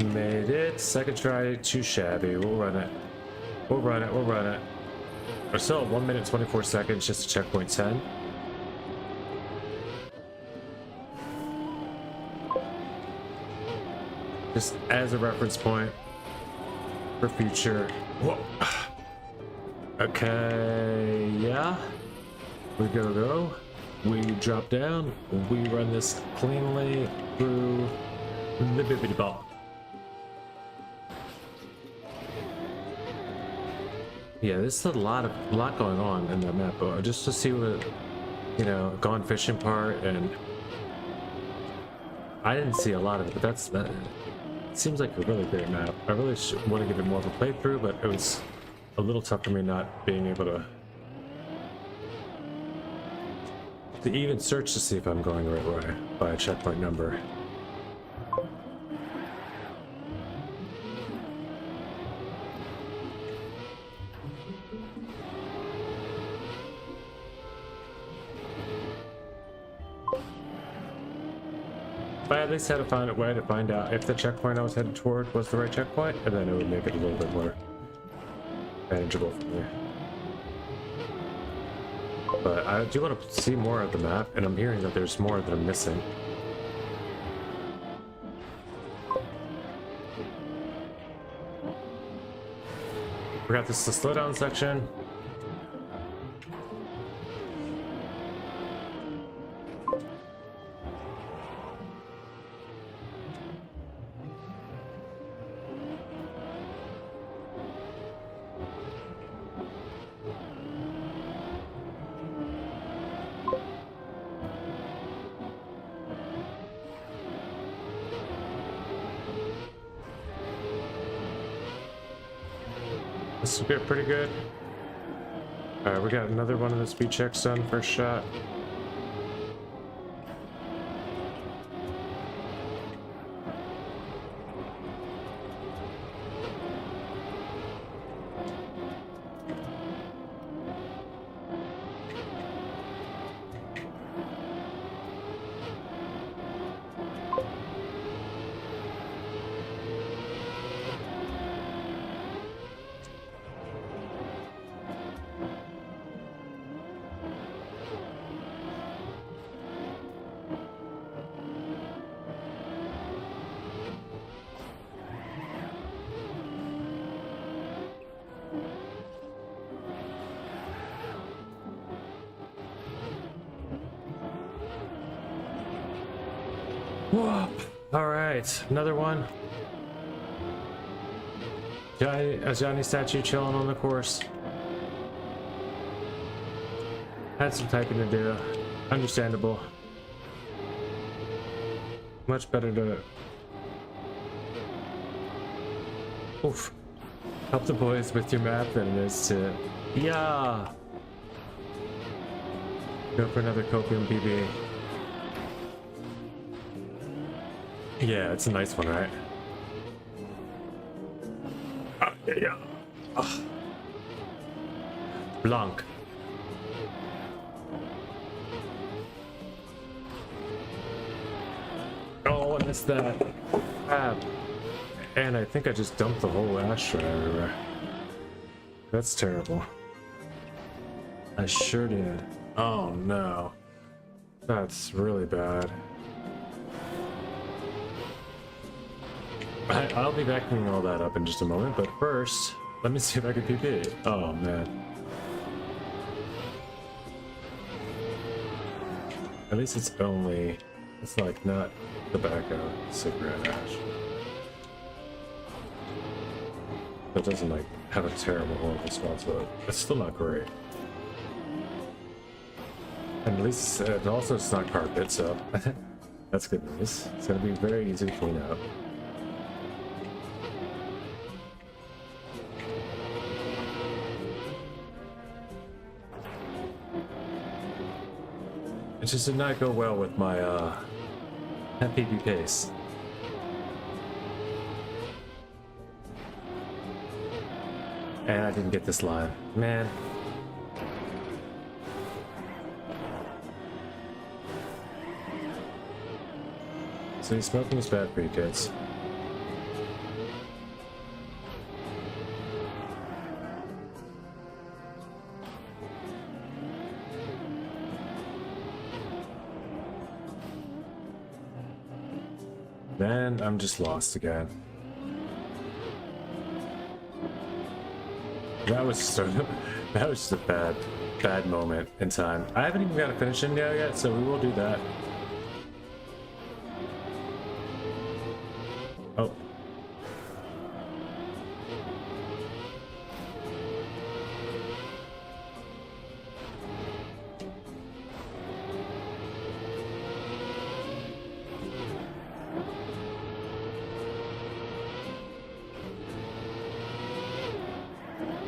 Made it. Second try, too shabby. We'll run it. We'll run it. We'll run it. We're still at 1 minute 24 seconds, just to checkpoint 10. Just as a reference point for future. Whoa. Okay, yeah. We go. We drop down. We run this cleanly through the bibbidi ball. Yeah, there's a lot going on in that map, just to see what, you know, gone fishing part, and I didn't see a lot of it, but that seems like a really great map. I really want to give it more of a playthrough, but it was a little tough for me not being able to even search to see if I'm going the right way by a checkpoint number. But I at least had to find a way to find out if the checkpoint I was headed toward was the right checkpoint, and then it would make it a little bit more manageable for me. But I do want to see more of the map, and I'm hearing that there's more that I'm missing. Forgot this is the slowdown section. This will get pretty good. Alright, we got another one of the speed checks done. First shot. Whoa. All right, another one. A Johnny statue chilling on the course. Had some typing to do. Understandable. Much better to help the boys with your map than it is to go for another copium PB. Yeah, it's a nice one, right? Yeah. Blanc. Oh, I missed that. Crap. And I think I just dumped the whole ashtray everywhere. That's terrible. I sure did. Oh no. That's really bad. I'll be vacuuming all that up in just a moment, but first, let me see if I can PB. Oh man. At least it's like not tobacco, cigarette ash. It doesn't like have a terrible horrible smell to it. It's still not great. And at least it also it's not carpet, so that's good news. It's gonna be very easy to clean up. It just did not go well with my PB pace. And I didn't get this line. Man. See, smoking is bad for you kids. Then I'm just lost again. That was just a bad moment in time. I haven't even got a finish in yet, so we will do that. Oh.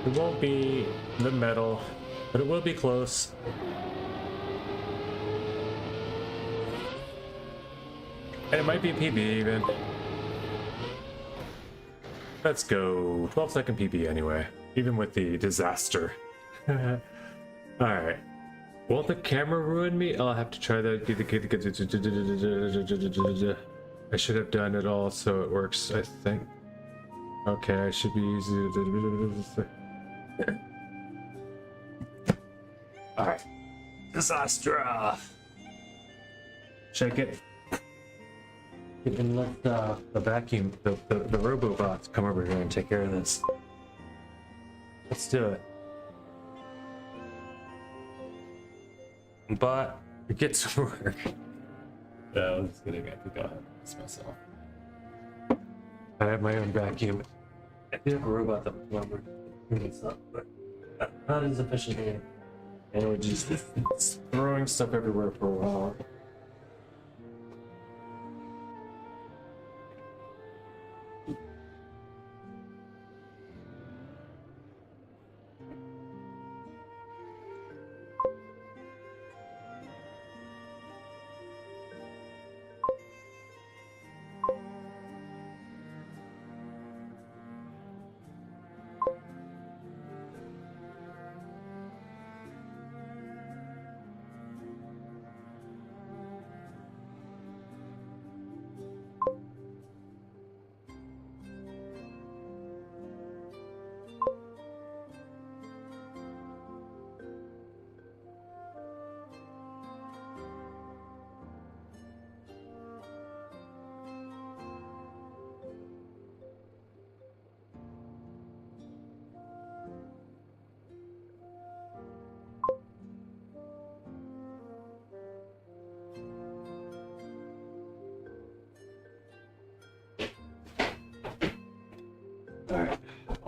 It won't be the medal, but it will be close. And it might be a PB even. Let's go. 12-second PB anyway, even with the disaster. Alright. Won't the camera ruin me? I'll have to try that. I should have done it all so it works, I think. Okay, I should be using. Alright. Disaster! Shake it. You can let the vacuum, the robobot come over here and take care of this. Let's do it. But it gets to work. No, I'm just kidding. I think I'll have this myself. I have my own vacuum. I do have a robot that will clean this up, but not as efficiently. And we're just throwing stuff everywhere for a while.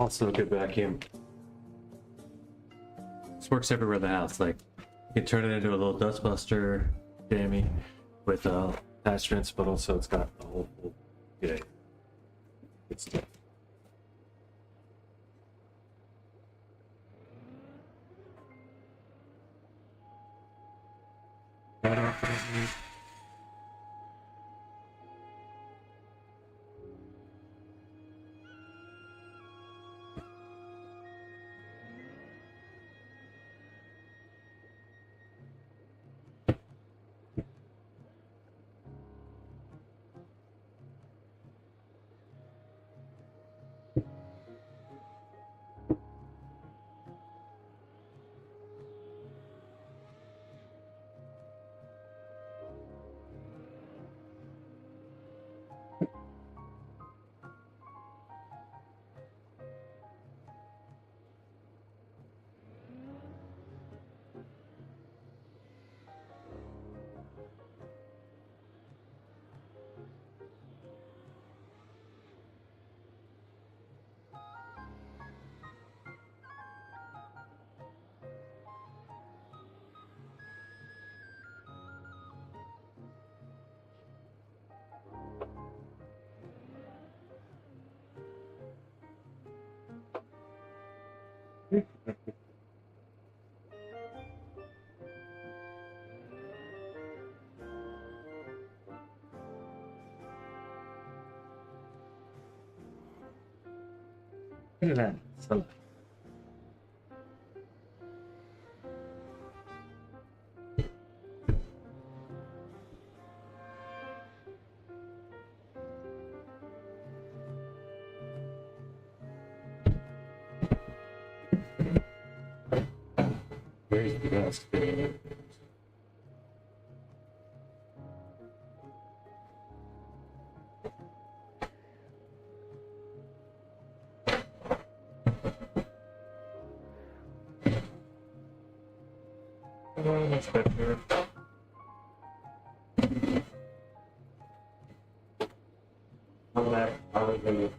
Also a good vacuum. This works everywhere in the house. Like, you can turn it into a little dustbuster, jammy, with attachments, but also it's got a whole yeah, good stuff. Look at that. So, where's the best? Oh, that's better. I'm not probably.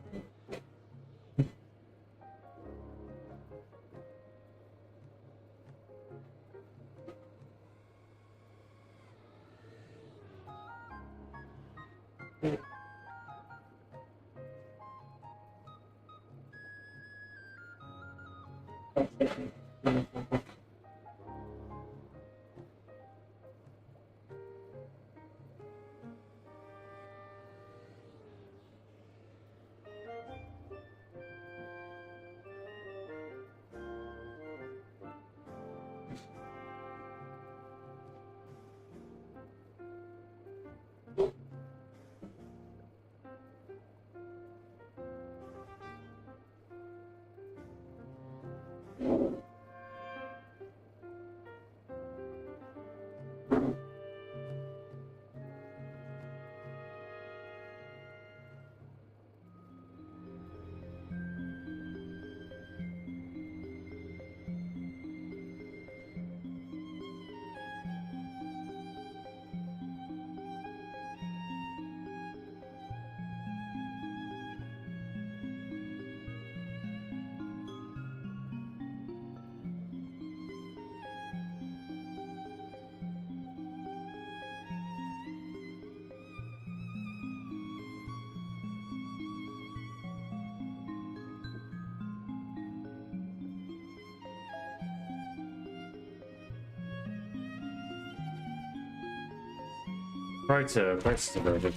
Right, price diverted.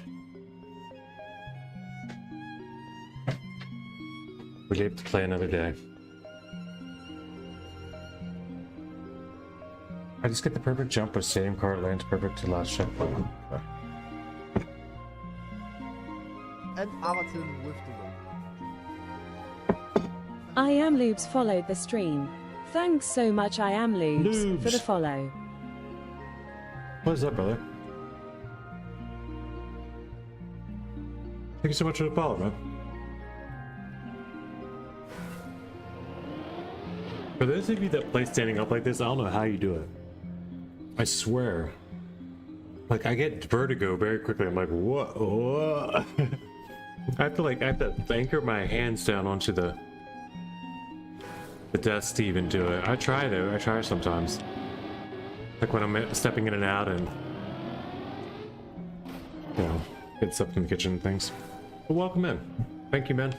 We live to play another day. I just get the perfect jump with stadium car, lands perfect to last shot. And Allerton lifted them. I am Lubes followed the stream. Thanks so much I am Lubes for the follow. What is up, brother? Thank you so much for the follow, man. For those of you that play standing up like this, I don't know how you do it. I swear. Like, I get vertigo very quickly. I'm like, what? I have to anchor my hands down onto the the desk to even do it. I try though. I try sometimes. Like when I'm stepping in and out and, you know, get stuff in the kitchen and things. But welcome in. Thank you, man.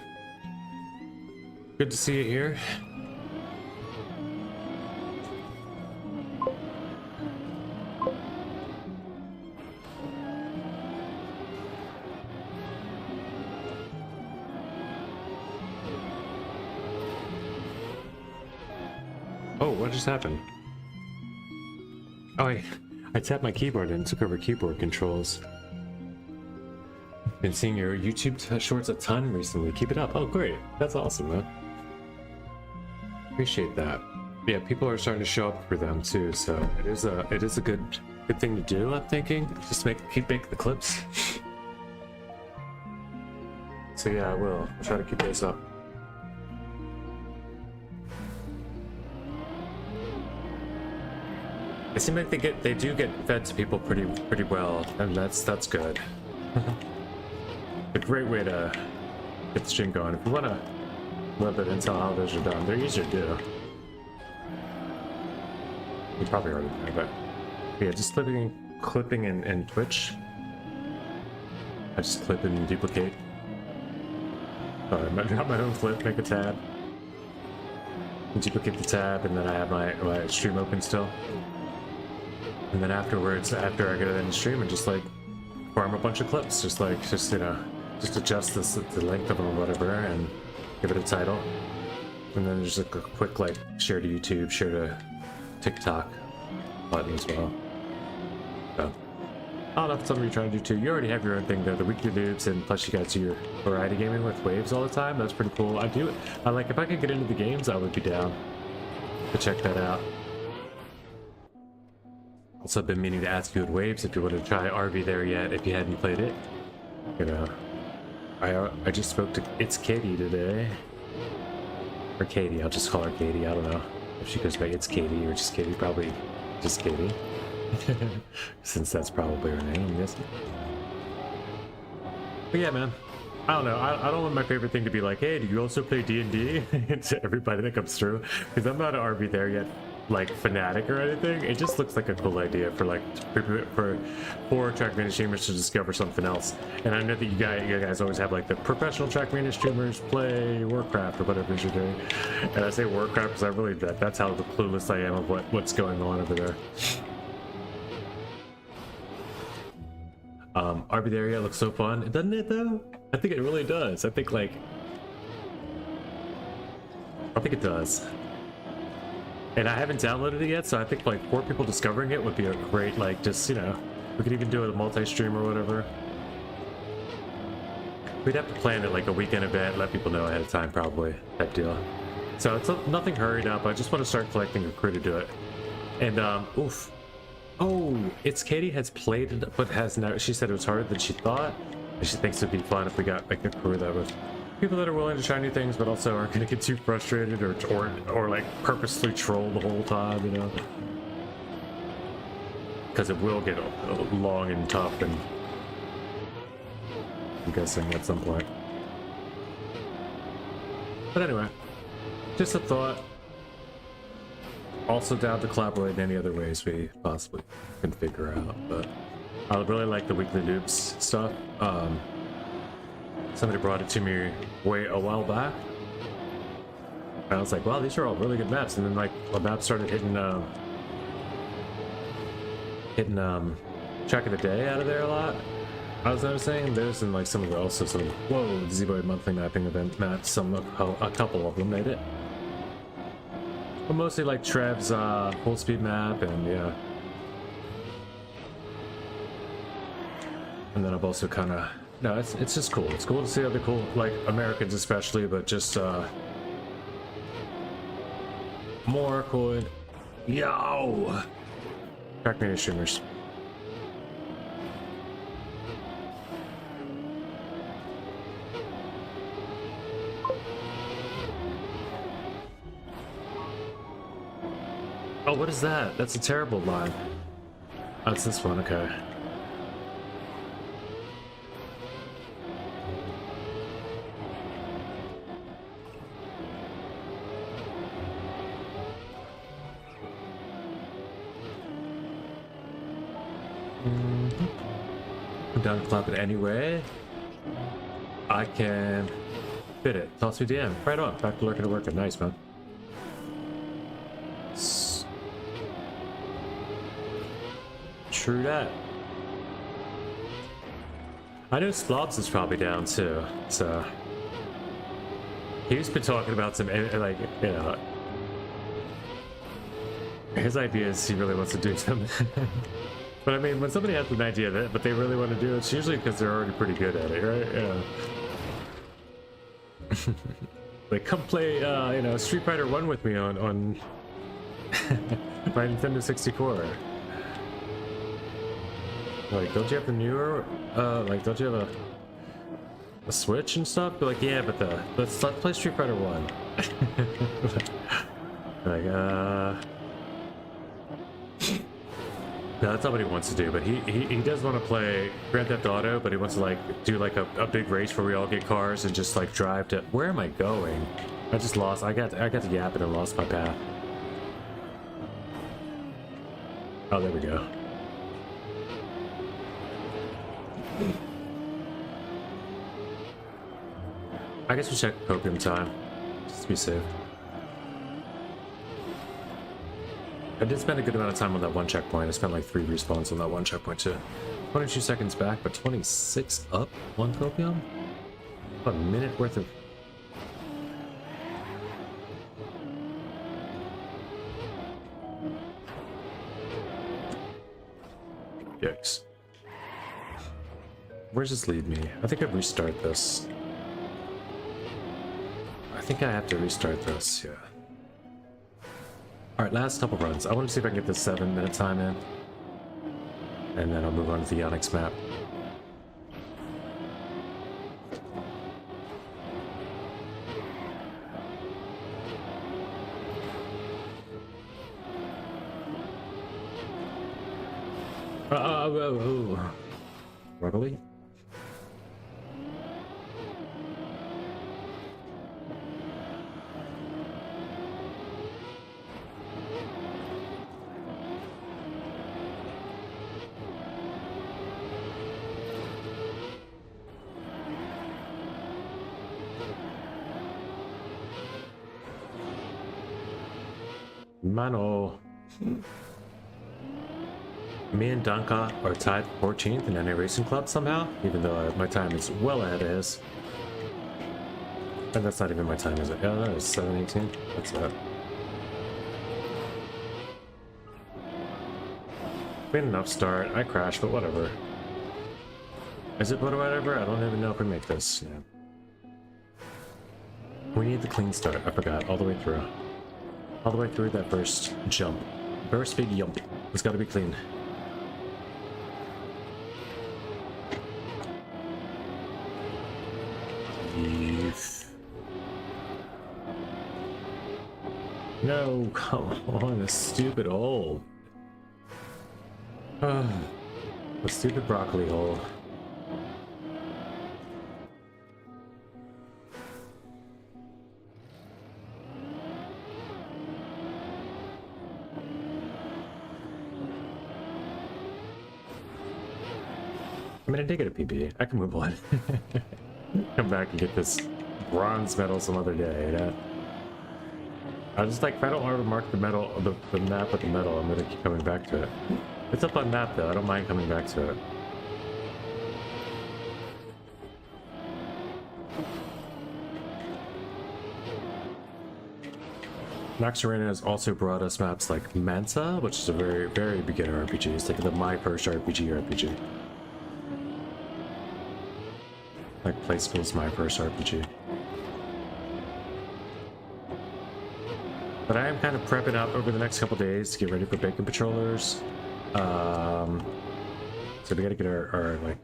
Good to see you here. Oh, what just happened? Oh, I tapped my keyboard and took over keyboard controls. Been seeing your YouTube shorts a ton recently. Keep it up. Oh, great. That's awesome, man. Appreciate that. Yeah, people are starting to show up for them too, so it is a good thing to do. I'm thinking just keep making the clips. So yeah, I will. I'll try to keep those up. It seems like they do get fed to people pretty well, and that's good. A great way to get the stream going. If you want to love it until how those are done, they're easier to do. You probably already know, but yeah, just clipping in Twitch. I just clip and duplicate. Sorry, I got my own clip, make a tab. Duplicate the tab, and then I have my stream open still. And then afterwards, after I get it in the stream, and just like farm a bunch of clips, just you know, just adjust the length of them or whatever, and give it a title. And then there's like a quick like share to YouTube, share to TikTok button as well. So I don't know if it's something you're trying to do too. You already have your own thing there, the weekly noobs, and plus you guys do your variety gaming with waves all the time. That's pretty cool. I like if I could get into the games, I would be down to check that out. Also, I've been meaning to ask you at Waves if you want to try RV there yet, if you hadn't played it. You know, I just spoke to It's Katie today. Or Katie, I'll just call her Katie. I don't know if she goes by It's Katie or just Katie. Probably just Katie. Since that's probably her name, I'm guessing. But yeah, man. I don't know. I don't want my favorite thing to be like, hey, do you also play D&D? To everybody that comes through. Because I'm not an RV there yet. Like fanatic or anything. It just looks like a cool idea for like for trackmania streamers to discover something else. And I know that you guys always have like the professional trackmania streamers play Warcraft or whatever you're doing. And I say Warcraft because I really that's how clueless I am of what's going on over there. RV area looks so fun, doesn't it though? I think it really does. I think it does. And I haven't downloaded it yet, so I think like 4 people discovering it would be a great, like, just, you know, we could even do a multi-stream or whatever. We'd have to plan it like a weekend event, let people know ahead of time, probably, that deal. So it's nothing hurried up. I just want to start collecting a crew to do it. And oof. Oh, It's Katie has played it, but has never. She said it was harder than she thought. And she thinks it'd be fun if we got like a crew that was people that are willing to try new things, but also aren't going to get too frustrated or like purposely troll the whole time, you know. Because it will get long and tough, and I'm guessing at some point. But anyway, just a thought. Also down to collaborate in any other ways we possibly can figure out. But I really like the weekly noobs stuff. Somebody brought it to me a while back. And I was like, wow, these are all really good maps. And then like a map started hitting track of the day out of there a lot. I was noticing there's in like some of the also some the Z-Boy monthly mapping event maps. A couple of them made it. But mostly like Trev's full speed map, and yeah. And then I've also kind of it's just cool. It's cool to see other cool, like Americans especially, but just more cool. Yo, trackmania streamers. Oh, what is that? That's a terrible line. Oh, it's this one, okay. I'm down to clap it anyway. I can fit it. Toss me DM. Right on. Back to lurking and working. Nice, man. True that. I know Slobs is probably down too, so he's been talking about some, like, you know, his idea is he really wants to do something. But I mean, when somebody has an idea of it, but they really want to do it, it's usually because they're already pretty good at it, right? Yeah. Like, come play, you know, Street Fighter 1 with me on my Nintendo 64. Like, don't you have the newer, like, don't you have a Switch and stuff? Be like, yeah, but let's play Street Fighter 1. Like, no, that's not what he wants to do, but he does want to play Grand Theft Auto, but he wants to, like, do, like, a big race where we all get cars and just, like, drive to... Where am I going? I just lost... I got to yapping and lost my path. Oh, there we go. I guess we check copium time, just to be safe. I did spend a good amount of time on that one checkpoint. I spent like 3 respawns on that one checkpoint too. 22 seconds back, but 26 up on copium? About a minute worth of... Yikes. Where does this lead me? I think I'd restart this. I think I have to restart this, yeah. Alright, last couple runs. I want to see if I can get this 7-minute time in. And then I'll move on to the Onyx map. Ruggly? Mano. Me and Danka are tied 14th in NA Racing Club somehow, even though my time is well ahead of his. And that's not even my time, is it? Yeah, that is 7:18. That's it. We had an upstart. I crashed, but whatever. Is it whatever? I don't even know if we make this. Yeah. We need the clean start. I forgot. All the way through. All the way through that first jump. First big jump. It's got to be clean. No, come on, this stupid hole. The stupid broccoli hole. I mean, I did get a PB. I can move on. Come back and get this bronze medal some other day, you know? I just like, if I don't want to mark the medal, the map with the medal, I'm gonna keep coming back to it. It's up on map though, I don't mind coming back to it. Max Arena has also brought us maps like Manta, which is a very, very beginner RPG. It's like the My First RPG. Like Play School's My First RPG. But I am kind of prepping up over the next couple days to get ready for Bacon Patrollers. So we gotta get our like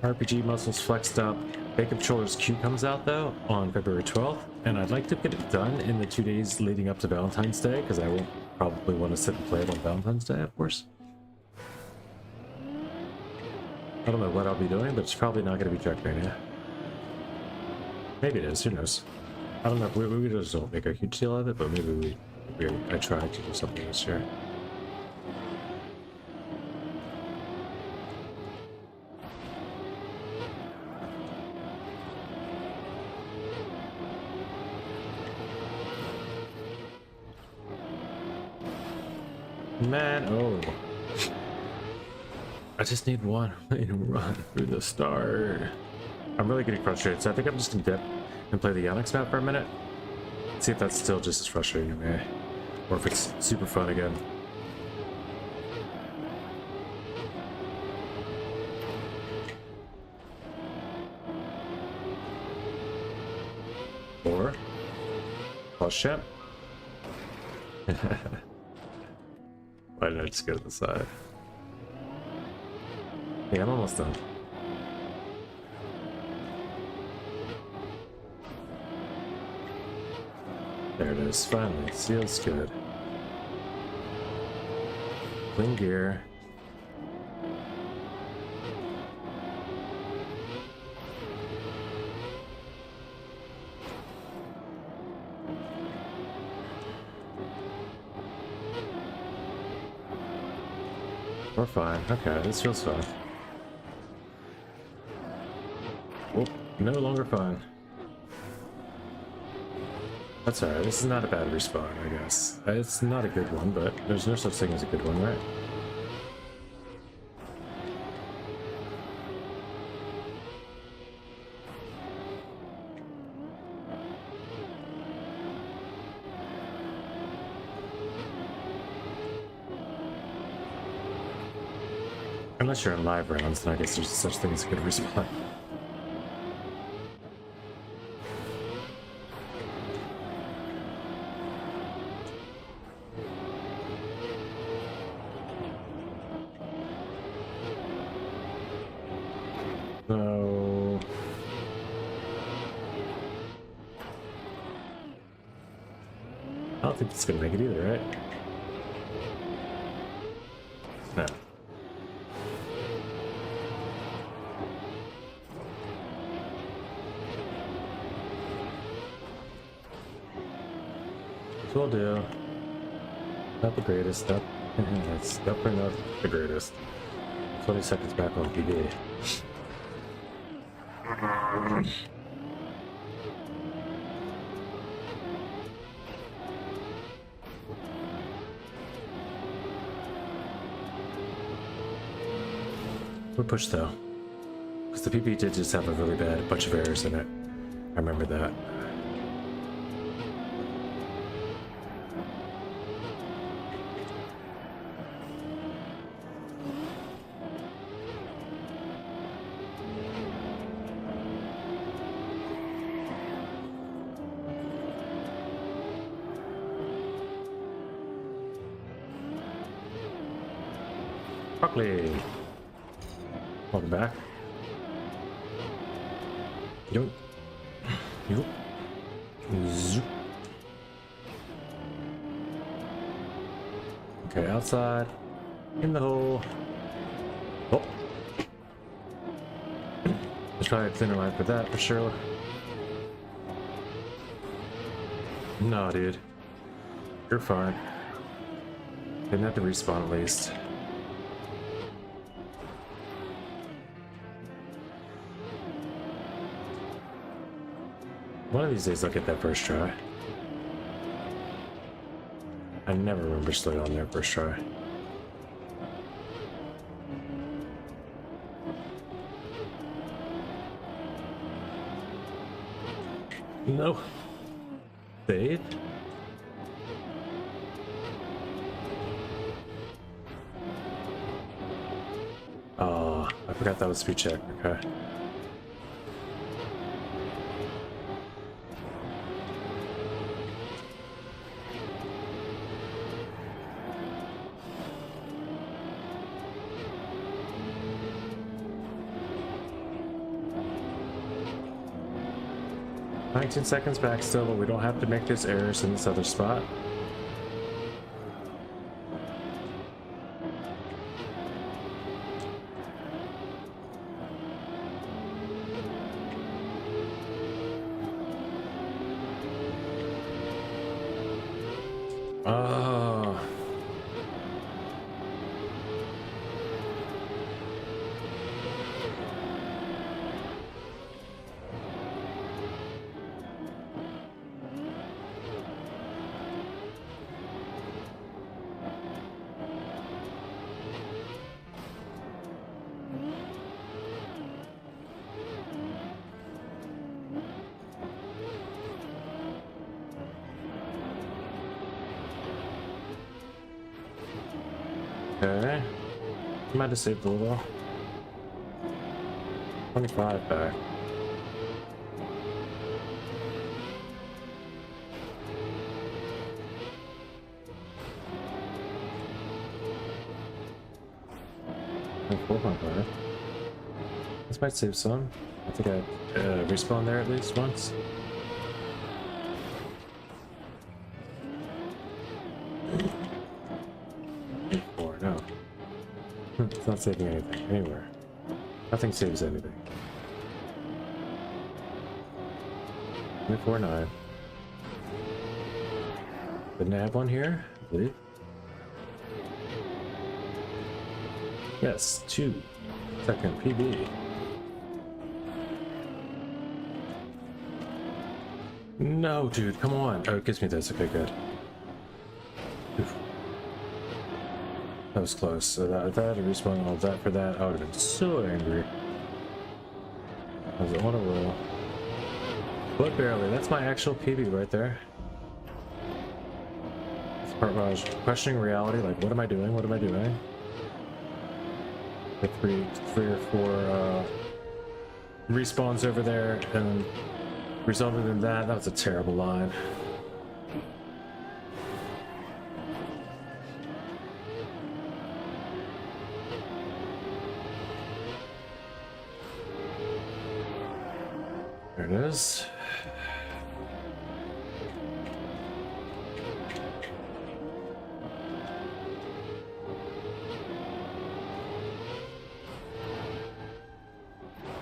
RPG muscles flexed up. Bacon Patrollers Q comes out though on February 12th, and I'd like to get it done in the 2 days leading up to Valentine's Day, because I will probably want to sit and play it on Valentine's Day, of course. I don't know what I'll be doing, but it's probably not going to be Trackmania. Maybe it is, who knows. I don't know, we just don't make a huge deal of it, but maybe I try to do something this year. Man, oh. I just need one way to run through the start. I'm really getting frustrated, so I think I'm just gonna dip and play the Onyx map for a minute. See if that's still just as frustrating to me, or if it's super fun again. Or plus champ. Why did I just go to the side? Yeah, I'm almost done. There it is, finally. Seal's good. Clean gear. We're fine. Okay, this feels fine. Oh, no longer fine. That's alright, this is not a bad respawn, I guess. It's not a good one, but there's no such thing as a good one, right? Unless you're in live rounds, then I guess there's such thing as a good respawn. No. I don't think it's gonna make it either, right? No. Will do. Not the greatest. Not, that's definitely not the greatest. 20 seconds back on PB. We pushed though, because the PB did just have a really bad bunch of errors in it. I remember that. Buckley. Welcome back. Yoink. Yoop. Zoop. Okay, outside. In the hole. Oh. There's probably a thinner line for that for sure. No, dude. You're fine. Didn't have to respawn at least. One of these days I'll get that first try. I never remember slowing on there first try. No. Save? Oh, I forgot that was speed check. Okay. "19 seconds back still, but we don't have to make those errors in this other spot." Oh. Okay. Might have saved a little. 25 back. Like 4.5. This might save some. I think I respawned there at least once. Or no. It's not saving anything anywhere. Nothing saves anything. 349. Didn't I have one here? I believe. Yes, 2-second PB. No, dude, come on. Oh, it gives me this. Okay, good. Oof. That was close. So that I had to respawn all that for that, I would have been so angry. I was on a roll. But barely. That's my actual PB right there. That's the part where I was questioning reality, like, what am I doing? What am I doing? The three or four respawns over there, and resulted in that. That was a terrible line. There it is.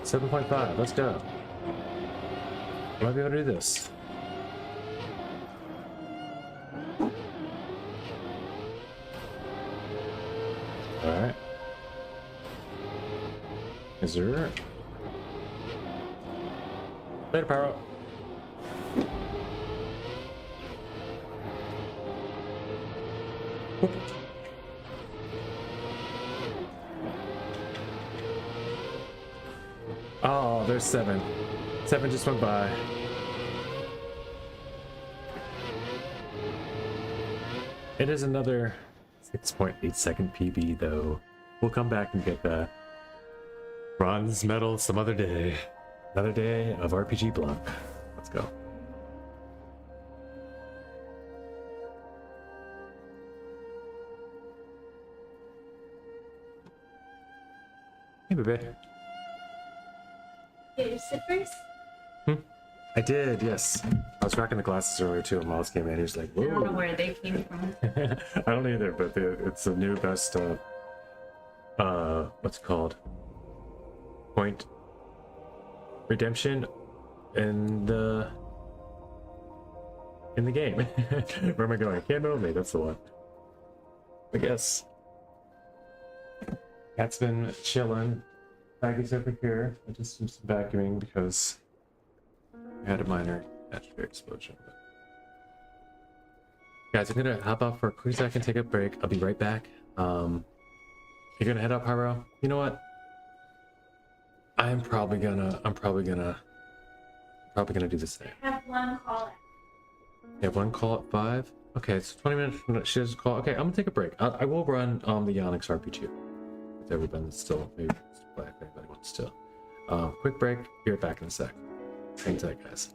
$7.5. Let's go. Might be able to do this. Alright. Is there... Later, Pyro. Whoop. Oh, there's 7. 7 just went by. It is another 6.8 second PB though. We'll come back and get the bronze medal some other day. Another day of RPG block. Let's go. Hey, baby. Get your zippers? I did, yes. I was rocking the glasses earlier too, and Miles came in. He was like, I don't know "Whoa!" where they came from. I don't either, but it's the new best. What's it called? Point redemption in the game. Where am I going? Can't move me. That's the one. I guess. Cat's been chilling. Maggie's over here. I just did some vacuuming because I had a minor atmosphere explosion. Guys, I'm gonna hop off for a quick second, take a break. I'll be right back. You're gonna head out, Pyro? You know what? I'm probably gonna do the same. I have one call. You have one call at 5? Okay, it's 20 minutes from she has a call. Okay, I'm gonna take a break. I will run the Onyx RPG with everybody that's still maybe play if anybody wants to. Quick break, be right back in a sec. Hang tight, guys.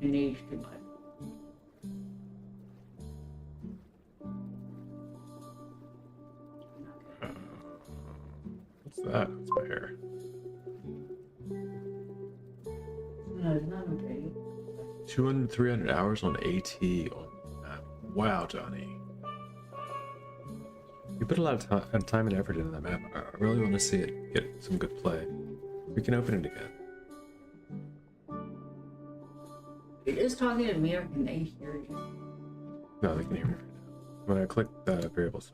You need too much. What's that? It's my hair. No, it's not okay. 200, 300 hours on AT on map. Wow, Johnny. You put a lot of time and effort into that map. I really want to see it get some good play. We can open it again. You're just talking to me, or can they hear you? No, they can hear me right now. When I click the variables.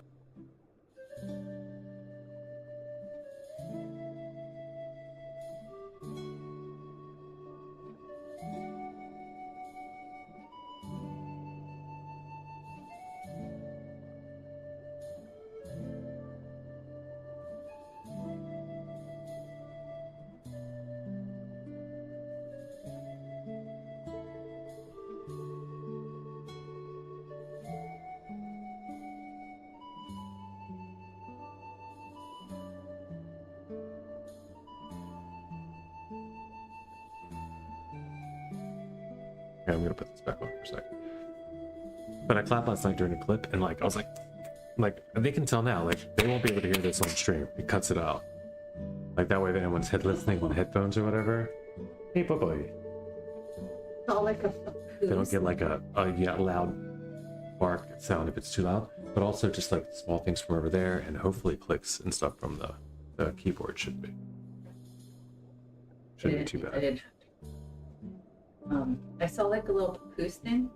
Okay, I'm gonna put this back on for a second. But I clapped last night during a clip, and like I was like they can tell now, like they won't be able to hear this on stream. It cuts it out. Like that way, if anyone's listening on headphones or whatever, hey, boy, It's all like a they don't get like a yeah, loud bark sound if it's too loud. But also just like small things from over there, and hopefully clicks and stuff from the keyboard shouldn't be too I bad. didn't have to. I saw like a little papoose thing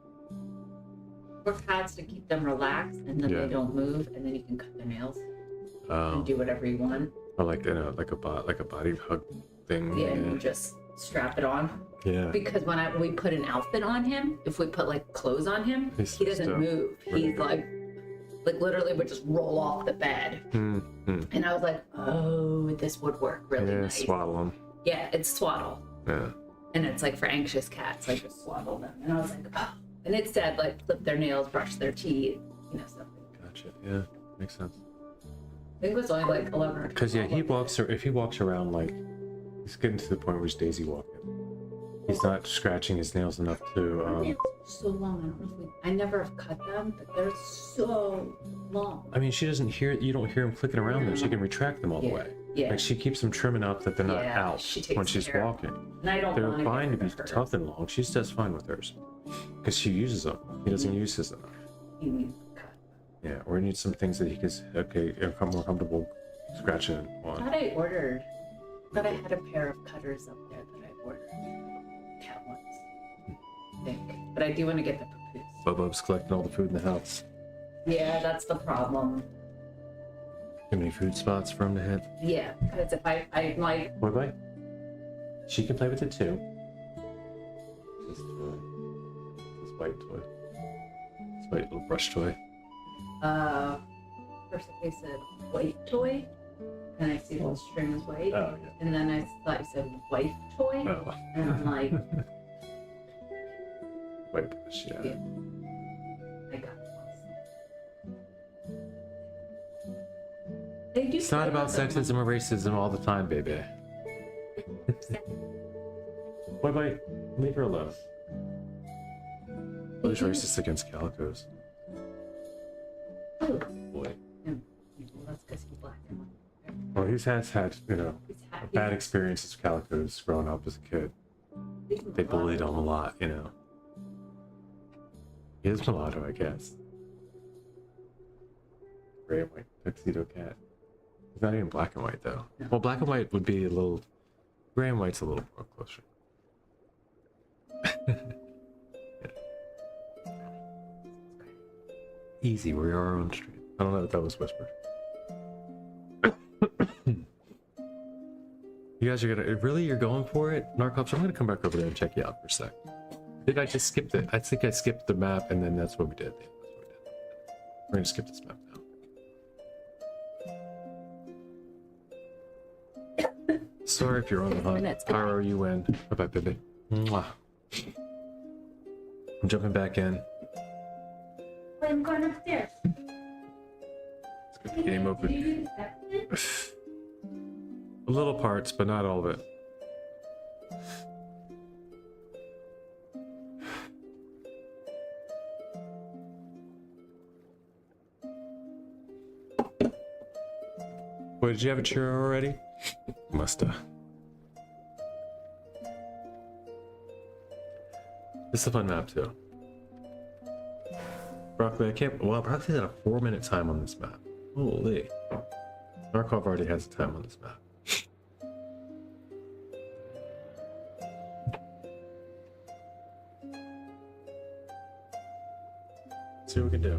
for cats to keep them relaxed, and then Yeah. they don't move, and then you can cut their nails and Um, do whatever you want. or like like a body hug thing. Yeah, and you just strap it on. Yeah. Because when we put an outfit on him, if we put like clothes on him, He's he doesn't still move. really He's good. like literally would just roll off the bed. Mm-hmm. And I was like, oh, this would work really Yeah, nice. swaddle them. Yeah, it's swaddle. Yeah. And it's like for anxious cats, like just swaddle them. And I was like, oh. And it said like clip their nails, brush their teeth, you know, stuff. Gotcha. Yeah, makes sense. I think it was only like 11 or 12. Because yeah, if he walks around like he's getting to the point where he's daisy walking. He's not scratching his nails enough to. Nails are so long. I don't know if I never have cut them, but they're so long. I mean, she doesn't hear. You don't hear him clicking around there. She can retract them all the Yeah, way. yeah. Like she keeps them trim enough that they're not Yeah, out she takes when she's care of walking. And I don't They're want fine to be her. tough and long. She does fine with hers because she uses them. He doesn't use his enough. You need to cut. Yeah, or he needs some things that he can become more comfortable scratching I on. thought I ordered, but I had a pair of cutters up there that I ordered. Cat ones, I think. But I do want to get the papoose. Bobo's collecting all the food in the house. Yeah, that's the problem. Too many food spots for him to hit. Yeah, because if I like, Bye. She can play with it too. This toy. This white toy. This white little brush toy. first they said white toy, and I see the string is white, Oh, yeah. and then I thought you said wife toy, Oh. and I'm like, White brush, yeah. Yeah. I got lost. They do. It's not play about with them. sexism or racism all the time, baby. Bye. Leave her alone. Who's racist against calicos? Oh, Boy. him. Well, that's because he's black and white. Well, he has had, He's happy. bad experiences with calicos growing up as a kid. They bullied him a lot, He is mulatto, I guess. Gray and white tuxedo cat. He's not even black and white, though. No. Well, black and white would be a little... Gray and white's a little more closer. Easy, we are our own street. I don't know if that was whispered. You guys are gonna... Really? You're going for it? Narcops, I'm gonna come back over there and check you out for a sec. Did I just skip it? I think I skipped the map and then that's what we did. Yeah, that's what we did. We're gonna skip this map now. Sorry if you're on the hunt. Minutes. R-O-U-N. Bye-bye, baby. Mwah. I'm jumping back in. I'm going upstairs. Let's get the game open. Did you do that? Little parts, but not all of it. Boy, did you have a churro already? Musta. This is a fun map too. Broccoli, I can't. Well, Broccoli's at a 4-minute time on this map. Holy. Narkov already has a time on this map. See what we can do.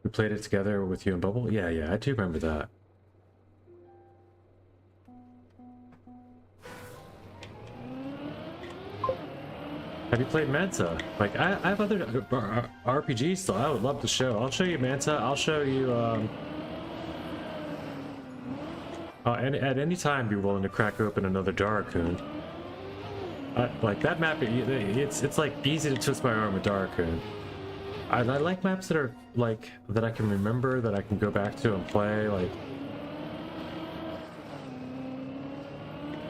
We played it together with you and Bubble? Yeah, I do remember that. Have you played Manta? Like, I have other RPGs still I would love to show. I'll show you Manta. I'll show you, and at any time be willing to crack open another Darakun. Like, that map, it's like easy to twist my arm with Darakun. I like maps that are, like, that I can remember, that I can go back to and play, like...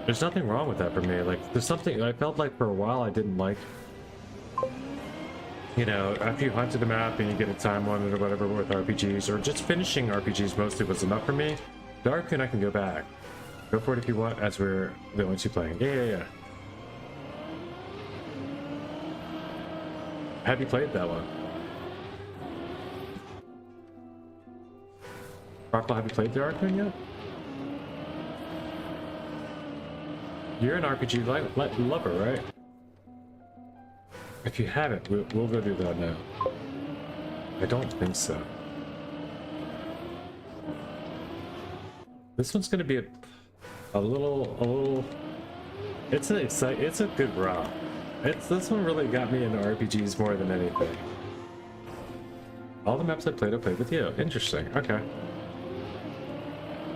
There's nothing wrong with that for me. Like, there's something I felt like for a while I didn't like. You know, after you hunted a map and you get a time on it or whatever with RPGs, or just finishing RPGs mostly was enough for me. Darkun, I can go back. Go for it if you want, as we're the only two playing. Yeah. Have you played that one? Rockwell, have you played the Darkun yet? You're an RPG lover, right? If you haven't, we'll go do that now. I don't think so. This one's gonna be a little. It's a good route. This one really got me into RPGs more than anything. All the maps I played with you. Interesting. Okay.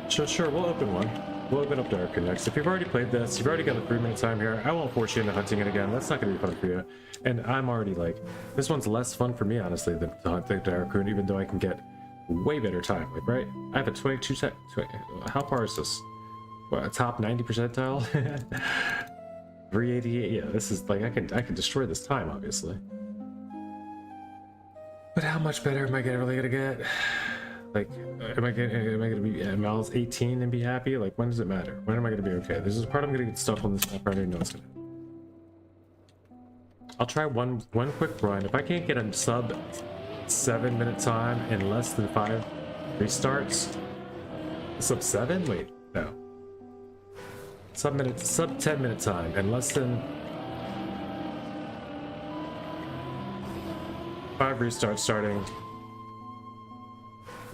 Sure. We'll open one. We'll open up Darkun next. If you've already played this, you've already got a 3-minute time here. I won't force you into hunting it again. That's not going to be fun for you. And I'm already like, this one's less fun for me, honestly, than to hunt the Darkun, even though I can get way better time. Like, right? I have a 22 sec. How far is this? What, a top 90 percentile? 388. Yeah, this is like I can destroy this time, obviously. But how much better am I really gonna get? Like, am I gonna be at miles 18 and be happy? Like, when does it matter? When am I gonna be okay? This is part I'm gonna get stuck on this map. I don't even know what's gonna happen. I'll try one quick run. If I can't get a sub 7-minute time in less than 5 restarts, sub 7? Wait, no. Sub 10-minute time in less than 5 restarts starting.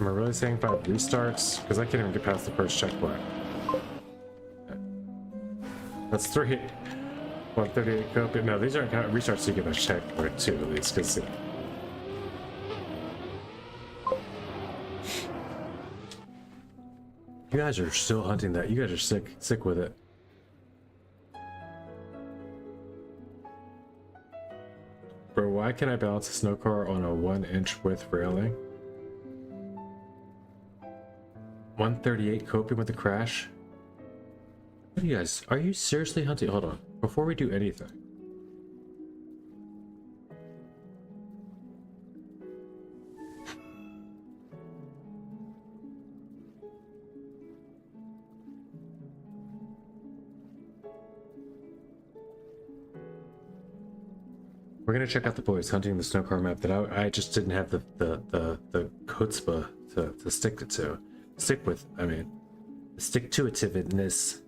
Am I really saying 5 restarts? Because I can't even get past the first checkpoint. That's 3. 138 copy. No, these aren't restarts to get a checkpoint too, at least. Because you guys are still hunting that. You guys are sick with it. Bro, why can't I balance a snow car on a 1-inch width railing? 138 coping with the crash? What are you guys? Are you seriously hunting? Hold on. Before we do anything. We're gonna check out the boys hunting the snow car map that I just didn't have the chutzpah to stick with. I mean, stick to itiveness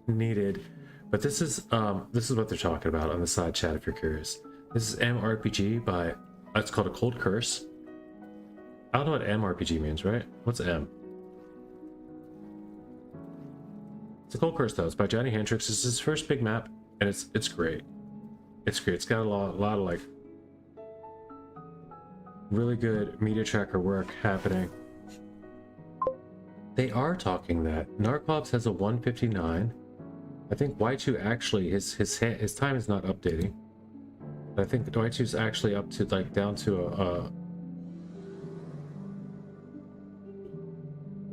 needed. But this is what they're talking about on the side chat if you're curious. This is MRPG by it's called A Cold Curse. I don't know what MRPG means, right? What's M? It's A Cold Curse though. It's by Johnny Hendricks. It's his first big map, and it's great. It's great. It's got a lot of like really good media tracker work happening. They are talking that Narcops has a 159. I think Y2 actually his time is not updating. I think Y2 is actually up to like down to a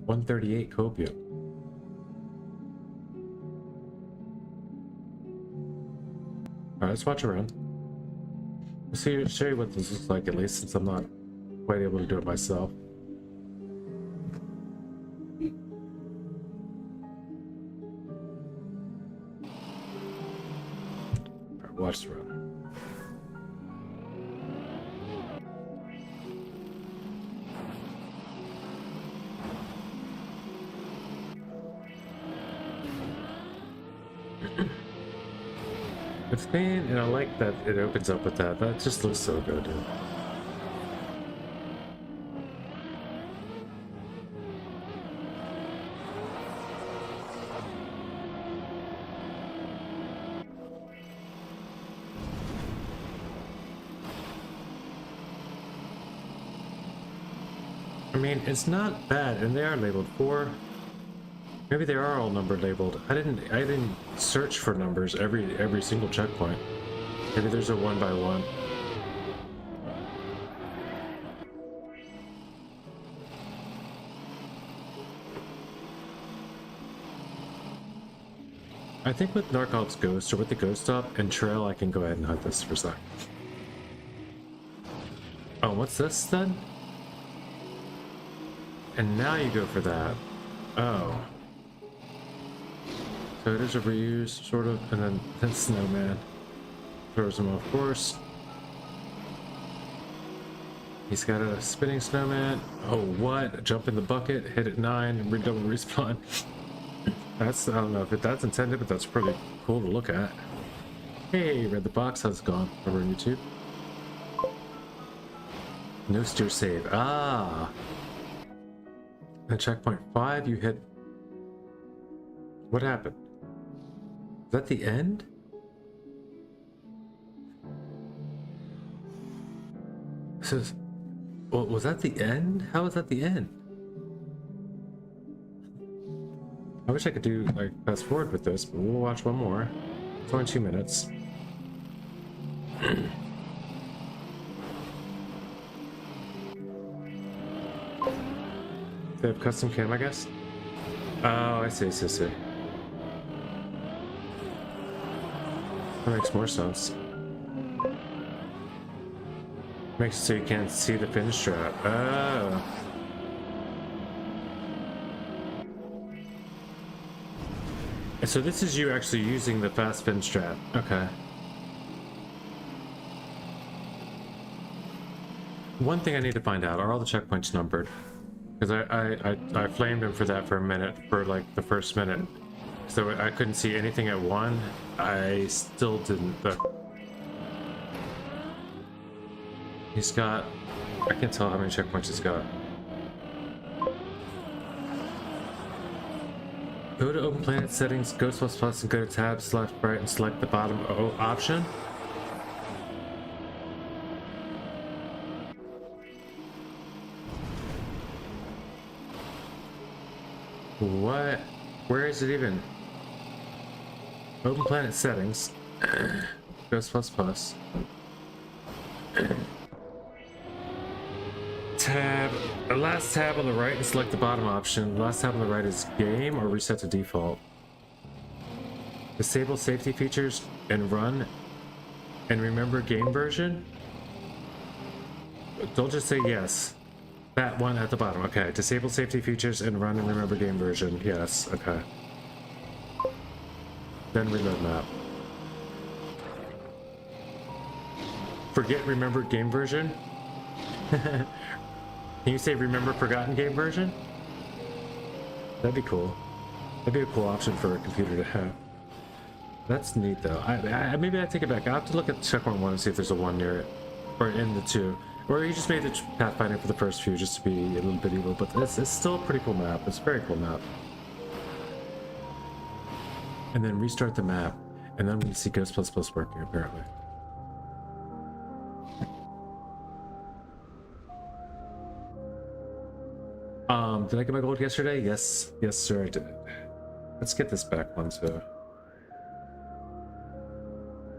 138 copium. Alright, let's watch around. Let's show you what this looks like, at least since I'm not quite able to do it myself. watch the road. It's clean, and I like that it opens up with that. That just looks so good, dude. I mean, it's not bad, and they are labeled 4. Maybe they are all number labeled. I didn't search for numbers every single checkpoint. Maybe there's a 1 by 1. I think with Narcolep's Ghost or with the Ghost Up and Trail, I can go ahead and hunt this for a sec. Oh, what's this then? And now you go for that. Oh. So it is a reuse, sort of, and then Snowman throws him off course. He's got a spinning snowman. Oh, what? Jump in the bucket, hit at 9, and redouble respawn. That's, I don't know if that's intended, but that's pretty cool to look at. Hey, read the box. How's it going? Over on YouTube. No steer save. Ah. At checkpoint 5, you hit. What happened? Is that the end? This is. Well, was that the end? How was that the end? I wish I could do like fast forward with this, but we'll watch one more. It's only 2 minutes. They have custom cam, I guess? Oh, I see. That makes more sense. Makes it so you can't see the fin strap. Oh. And so this is you actually using the fast fin strap. Okay. One thing I need to find out, are all the checkpoints numbered? Because I flamed him for that for a minute, for like the first minute. So I couldn't see anything at 1. I still didn't, but... He's got... I can't tell how many checkpoints he's got. Go to Open Planet Settings, go to Plus, and go to Tab, select right, and select the bottom option. What? Where is it even? Open Planet Settings. Ghost Plus. Tab. The last tab on the right and select the bottom option. The last tab on the right is Game or Reset to Default. Disable safety features and run. And remember game version? Don't just say yes. That one at the bottom. Okay. Disable safety features and run and remember game version. Yes. Okay. Then reload map. Forget remembered game version? Can you say remember forgotten game version? That'd be cool. That'd be a cool option for a computer to have. That's neat though. Maybe I take it back. I have to look at checkpoint 1 and see if there's a 1 near it. Or in the 2. Or you just made the pathfinding for the first few just to be a little bit evil, but it's still a pretty cool map. It's a very cool map. And then restart the map, and then we see Ghost Plus working apparently. Did I get my gold yesterday? Yes, sir, I did. Let's get this back one too.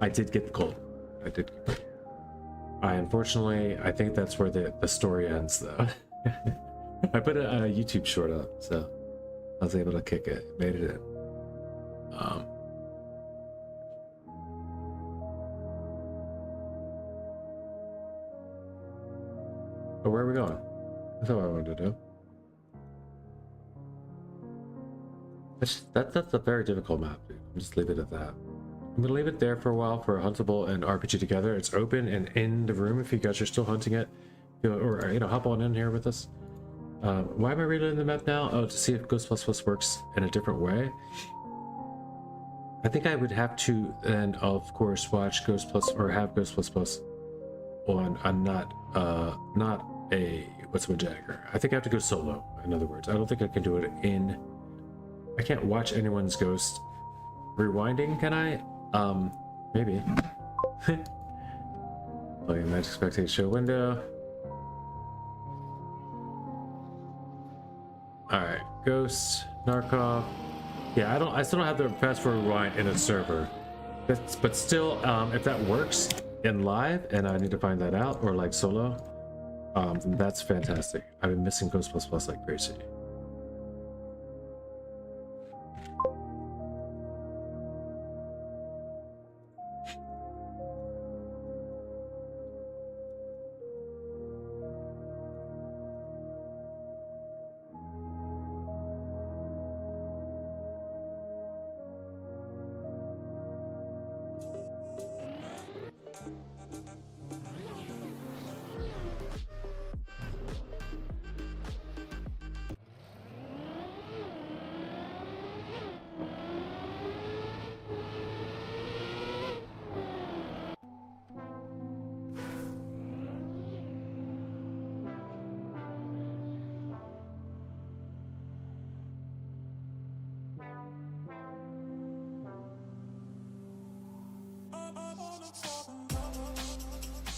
I did get the gold. I did. Unfortunately, I think that's where the story ends, though. I put a YouTube short up, so I was able to kick it. Made it in. But where are we going? That's what I wanted to do. That's a very difficult map, dude. I'll just leave it at that. I'm gonna leave it there for a while for Huntable and RPG together. It's open and in the room if you guys are still hunting it, or you know, hop on in here with us. Why am I reloading the map now? Oh, to see if Ghost Plus Plus works in a different way. I think I would have to then, of course, watch Ghost Plus or have Ghost Plus Plus on. I'm not a what's a Jagger. I think I have to go solo. In other words, I don't think I can do it in. I can't watch anyone's Ghost rewinding, can I? Maybe. Playing Magic Spectate show window. Alright, Ghost, Narkov. Yeah, I still don't have the fast forward rewind in a server. But still, if that works in live and I need to find that out, or like solo, that's fantastic. I've been missing Ghost Plus Plus like crazy.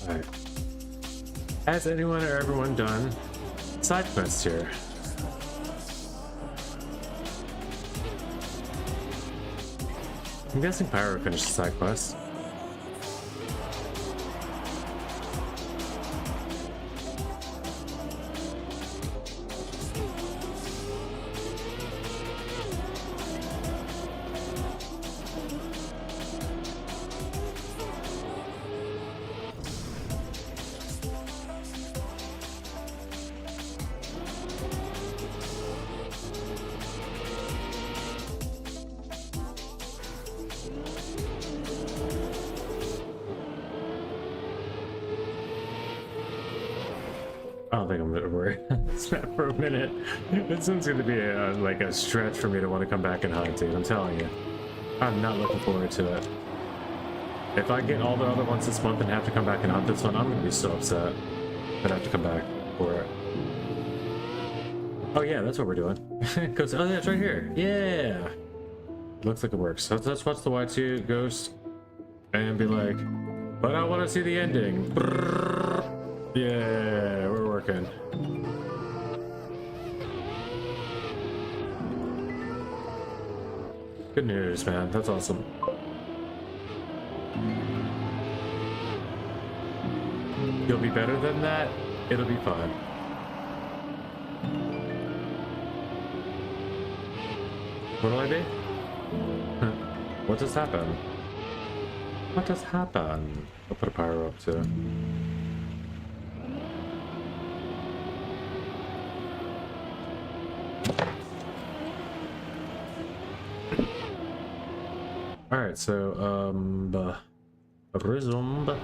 Alright. Has anyone or everyone done side quests here? I'm guessing Pyro finished the side quest. I don't think I'm gonna worry for a minute. This one's gonna be like a stretch for me to want to come back and hunt, dude. I'm telling you, I'm not looking forward to it. If I get all the other ones this month and have to come back and hunt this one, I'm gonna be so upset that I have to come back for it. Oh yeah, that's what we're doing. Cause oh yeah, it's right here. Yeah, looks like it works. So let's watch the Y2 Ghost and be like, but I want to see the ending. Brrr. Yeah, we're working. Good news, man. That's awesome. You'll be better than that. It'll be fine. What'll I be? What just happened? What just happened? I'll put a pyro up too. Alright, so, resume.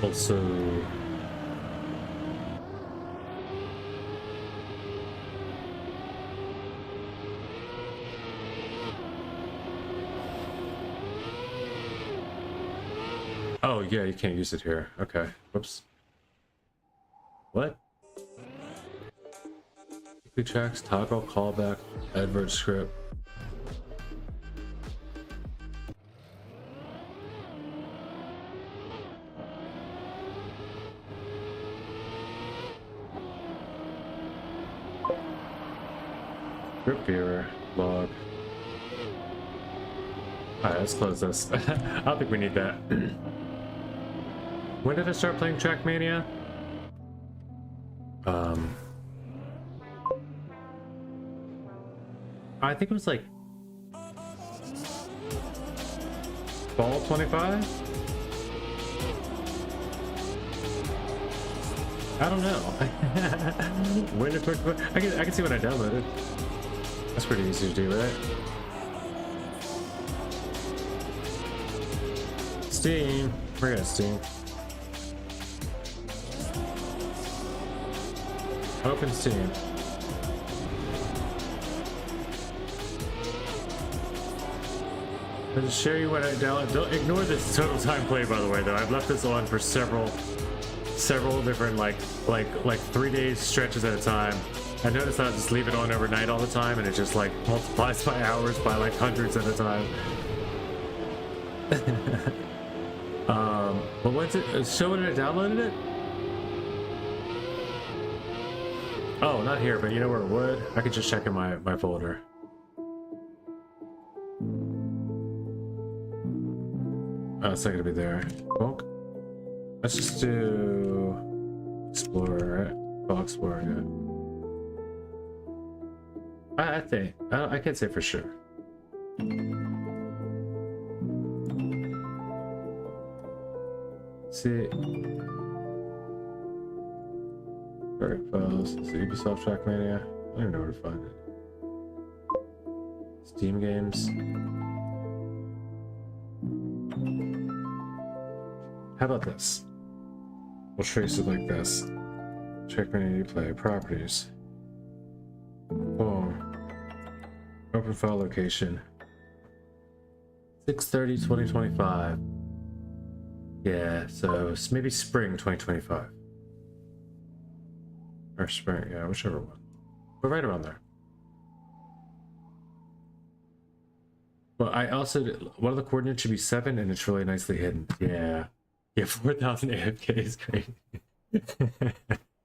Also... Oh, yeah, you can't use it here. Okay, whoops. What? Weekly checks, toggle, callback, advert script. Script viewer, log. Alright, let's close this. I don't think we need that. When did I start playing Trackmania? I think it was like fall 25? I don't know. When did 25? I can see when I downloaded. That's pretty easy to do, right? Steam. We're gonna Steam. Open Steam. I'll just show you what I downloaded. Don't ignore this total time play, by the way, though. I've left this on for several different like 3 days stretches at a time. I noticed I just leave it on overnight all the time, and it just like multiplies my hours by like hundreds at a time. But what's it? Show when I downloaded it? Oh, not here, but you know where it would? I could just check in my folder. Oh, it's not gonna be there. Well, let's just do Explorer, right? Oh, Explorer, yeah. I think I can't say for sure. See, alright, files. It's Ubisoft Trackmania. I don't even know where to find it. Steam games. How about this? We'll trace it like this. Trackmania play properties. Boom. Open file location. 6/30/2025. Yeah, so it's maybe spring 2025. Or spring, yeah, whichever one. But right around there. Well, I also one of the coordinates should be 7, and it's really nicely hidden. Yeah. Yeah, 4,000 AFK is great.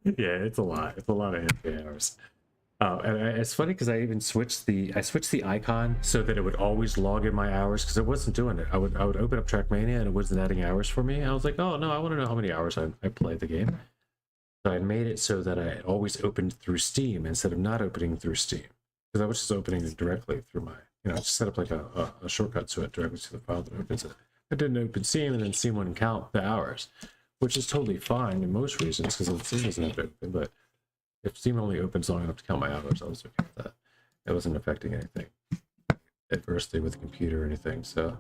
Yeah, it's a lot. It's a lot of AFK hours. Oh, and it's funny because I even switched the icon so that it would always log in my hours, because it wasn't doing it. I would open up Trackmania and it wasn't adding hours for me. I was like, oh no, I want to know how many hours I played the game. So I made it so that I always opened through Steam instead of not opening through Steam, because I was just opening it directly through my, I just set up like a shortcut to it directly to the file that opens it. I didn't open Steam, and then Steam wouldn't count the hours, which is totally fine in most reasons because Steam doesn't have to open. But if Steam only opens long enough to count my hours, I was okay with that. It wasn't affecting anything adversely with the computer or anything. So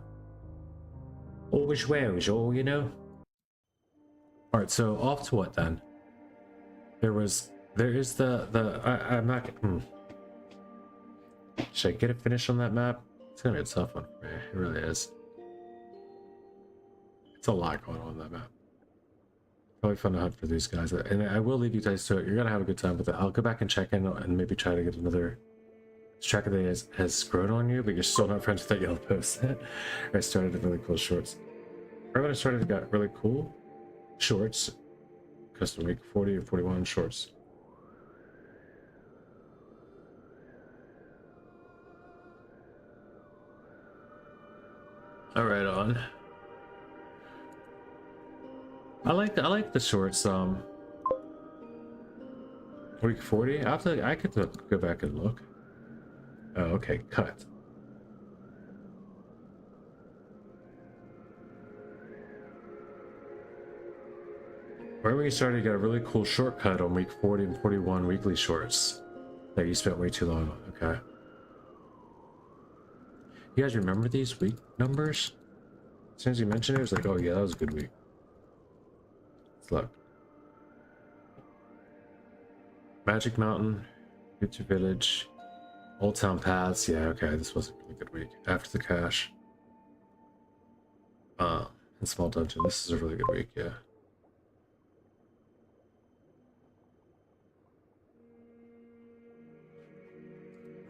always well, all you know. All right, so off to what then? There is I'm not. Should I get a finish on that map? It's gonna be a tough one for me. It really is. It's a lot going on that map. Probably fun to hunt for these guys, and I will leave you guys to it. You're gonna have a good time with it. I'll go back and check in and maybe try to get another track that has grown on you, but you're still not friends with that yellow post. I started with really cool shorts. Right when I started, got really cool shorts. Custom week 40 or 41 shorts. All right, on. I like the shorts. Week 40. I could go back and look. Oh, okay. Cut. Right when you started, you got a really cool shortcut on week 40 and 41 weekly shorts that you spent way too long on. Okay. You guys remember these week numbers? As soon as you mentioned it, it was like, oh yeah, that was a good week. Let's look. Magic Mountain, Future Village, Old Town Paths. Yeah, okay, this was a really good week. After the Cache. And Small Dungeon. This is a really good week, yeah.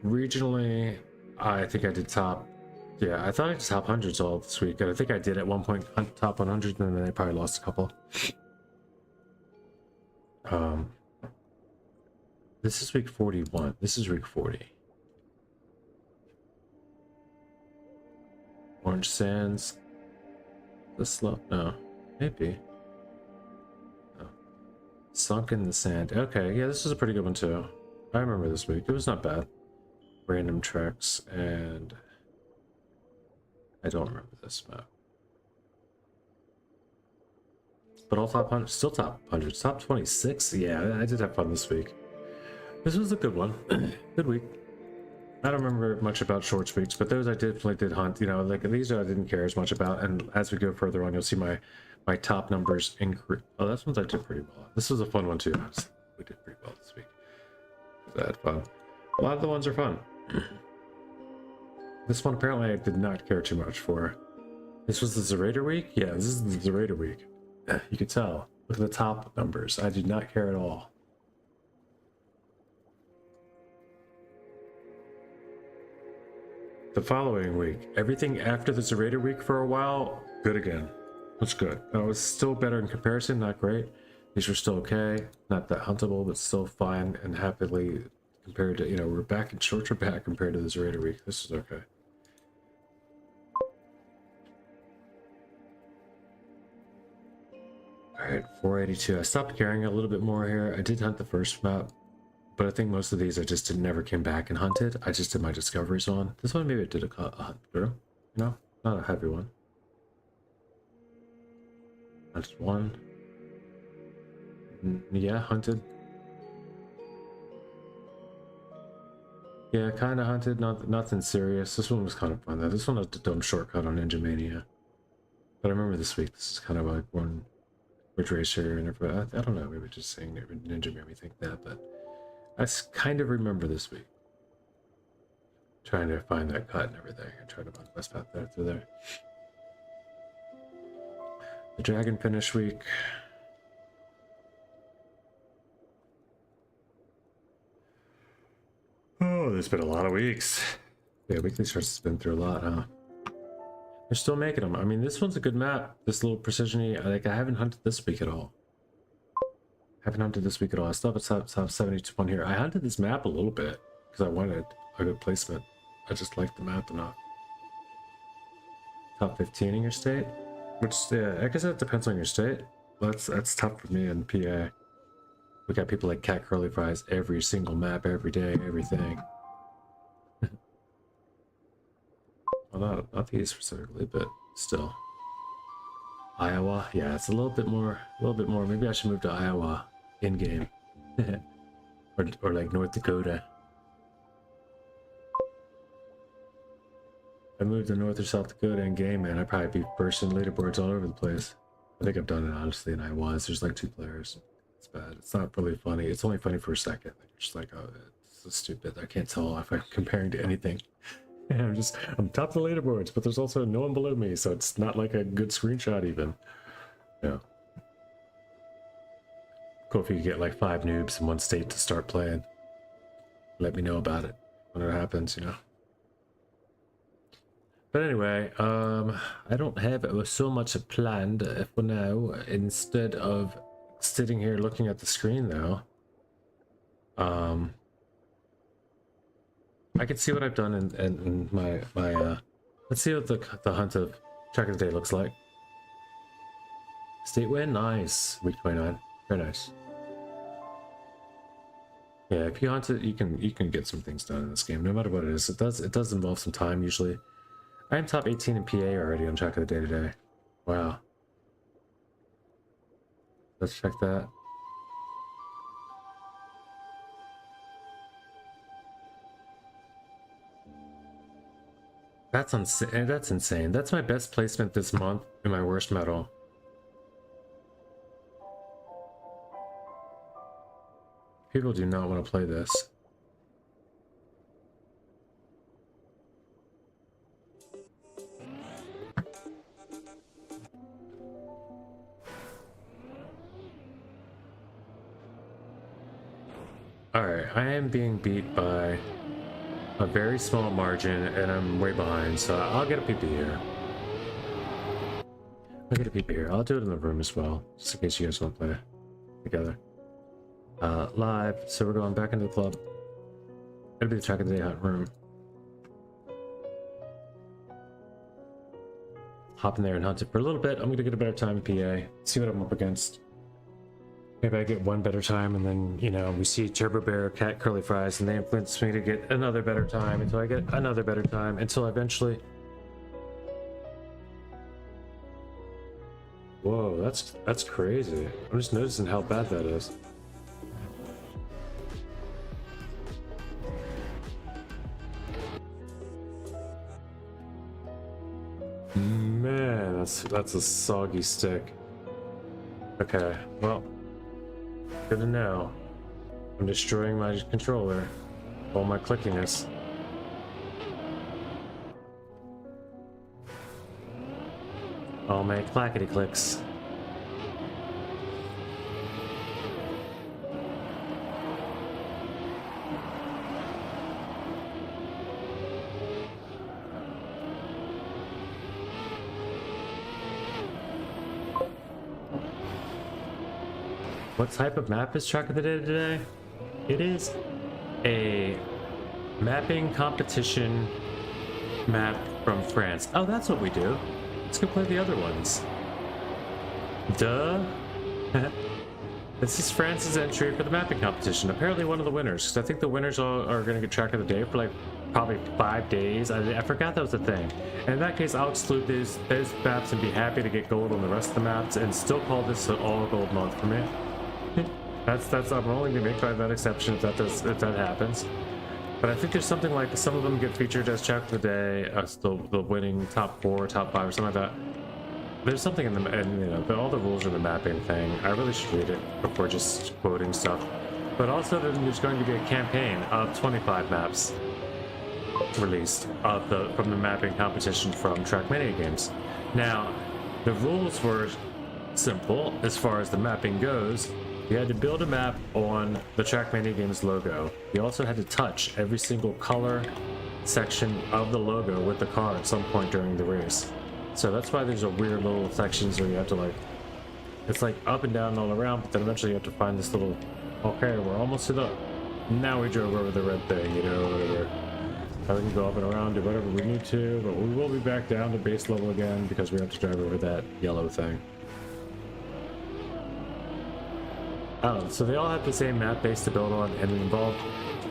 Regionally, I think I did top. Yeah, I thought I did top hundreds all this week, and I think I did at one point top 100, and then I probably lost a couple. This is week 41. This is week 40. Orange Sands. The slope? No, maybe. No. Sunk in the Sand. Okay, yeah, this is a pretty good one too. I remember this week. It was not bad. Random tracks, and I don't remember this map. But all top 100, still top 100, top 26. Yeah, I did have fun this week. This was a good one. Good week. I don't remember much about short weeks, but those I definitely did hunt. You know, like these I didn't care as much about. And as we go further on, you'll see my top numbers increase. Oh, that's ones I did pretty well. This was a fun one too. We did pretty well this week. I had fun. A lot of the ones are fun. This one apparently I did not care too much for. This was the Zerator week? Yeah, this is the Zerator week. You could tell. Look at the top numbers. I did not care at all. The following week, everything after the Zerator week for a while, good again. Looks good. It was still better in comparison, not great. These were still okay. Not that huntable, but still fine and happily compared to, you know, we're back in shorter back compared to the Zerator week. This is okay. Alright, 482. I stopped carrying a little bit more here. I did hunt the first map, but I think most of these I just never came back and hunted. I just did my discoveries on. This one maybe I did a hunt through. You know, not a heavy one. That's one. Yeah, hunted. Yeah, kind of hunted. Nothing serious. This one was kind of fun though. This one was a dumb shortcut on Ninja Mania. But I remember this week. This is kind of like one Ridge Racer and everybody. I don't know. Maybe just saying Ninja made me think that, but I kind of remember this week. Trying to find that cut and everything. I tried to find the best path there through there. The Dragon Finish week. Oh, there's been a lot of weeks. Yeah, weekly starts has been through a lot, huh? They're still making them. I mean, this one's a good map. This little precision-y. I haven't hunted this week at all. Haven't hunted this week at all. I still have 71 here. I hunted this map a little bit because I wanted a good placement. I just liked the map enough. Top 15 in your state? Which, yeah, I guess that depends on your state. That's tough for me in PA. We got people like Cat Curly Fries every single map, every day, everything. Well, not these specifically, but still. Iowa, yeah, it's a little bit more. Maybe I should move to Iowa in game, or like North Dakota. If I moved to North or South Dakota in game, man, I'd probably be first in leaderboards all over the place. I think I've done it honestly, and I was. There's like 2 players. It's bad. It's not really funny. It's only funny for a second. You're just like, oh, it's so stupid. I can't tell if I'm comparing to anything. And I'm top of the leaderboards, but there's also no one below me, so it's not like a good screenshot even. Yeah. Cool if you could get like 5 noobs in one state to start playing. Let me know about it when it happens, you know. But anyway, I don't have so much planned for now. Instead of sitting here looking at the screen though, I can see what I've done in my let's see what the hunt of Track of the Day looks like. State win, nice. Week 29, very nice. Yeah, if you hunt it, you can get some things done in this game, no matter what it is. It does involve some time usually. I am top 18 in PA already on Track of the Day today. Wow. Let's check that. That's insane. That's my best placement this month in my worst medal. People do not want to play this. Alright, I am being beat by a very small margin and I'm way behind, so I'll get a PP here. I'll do it in the room as well, just in case you guys want to play together. Live, so we're going back into the club. It'll be the Track of the Day hunt room. Hop in there and hunt it for a little bit. I'm gonna get a better time in PA, see what I'm up against. Maybe I get one better time and then, you know, we see Turbo Bear, Cat Curly Fries, and they influence me to get another better time until I get another better time until eventually. Whoa, that's crazy. I'm just noticing how bad that is. that's a soggy stick. Okay, well, good to know. I'm destroying my controller. All my clickiness. All my clackety clicks. What type of map is Track of the Day today? It is a mapping competition map from France. Oh, that's what we do. Let's go play the other ones. Duh. This is France's entry for the mapping competition. Apparently one of the winners, because I think the winners are going to get Track of the Day for like probably 5 days. I forgot that was a thing. And in that case, I'll exclude those maps and be happy to get gold on the rest of the maps and still call this an all gold month for me. That's I'm only gonna make that exception if that happens. But I think there's something like some of them get featured as Track of the Day, the winning top 4, top 5, or something like that. There's something in the, and you know, all the rules are the mapping thing. I really should read it before just quoting stuff. But also then there's going to be a campaign of 25 maps released from the mapping competition from Trackmania games. Now, the rules were simple as far as the mapping goes. You had to build a map on the Trackmania Games logo. You also had to touch every single color section of the logo with the car at some point during the race. So that's why there's a weird little sections where you have to like, it's like up and down and all around, but then eventually you have to find this little, okay, we're almost to the, now we drove over the red thing, you know, whatever. We can go up and around, do whatever we need to, but we will be back down to base level again because we have to drive over that yellow thing. Oh, so they all have the same map base to build on, and it involved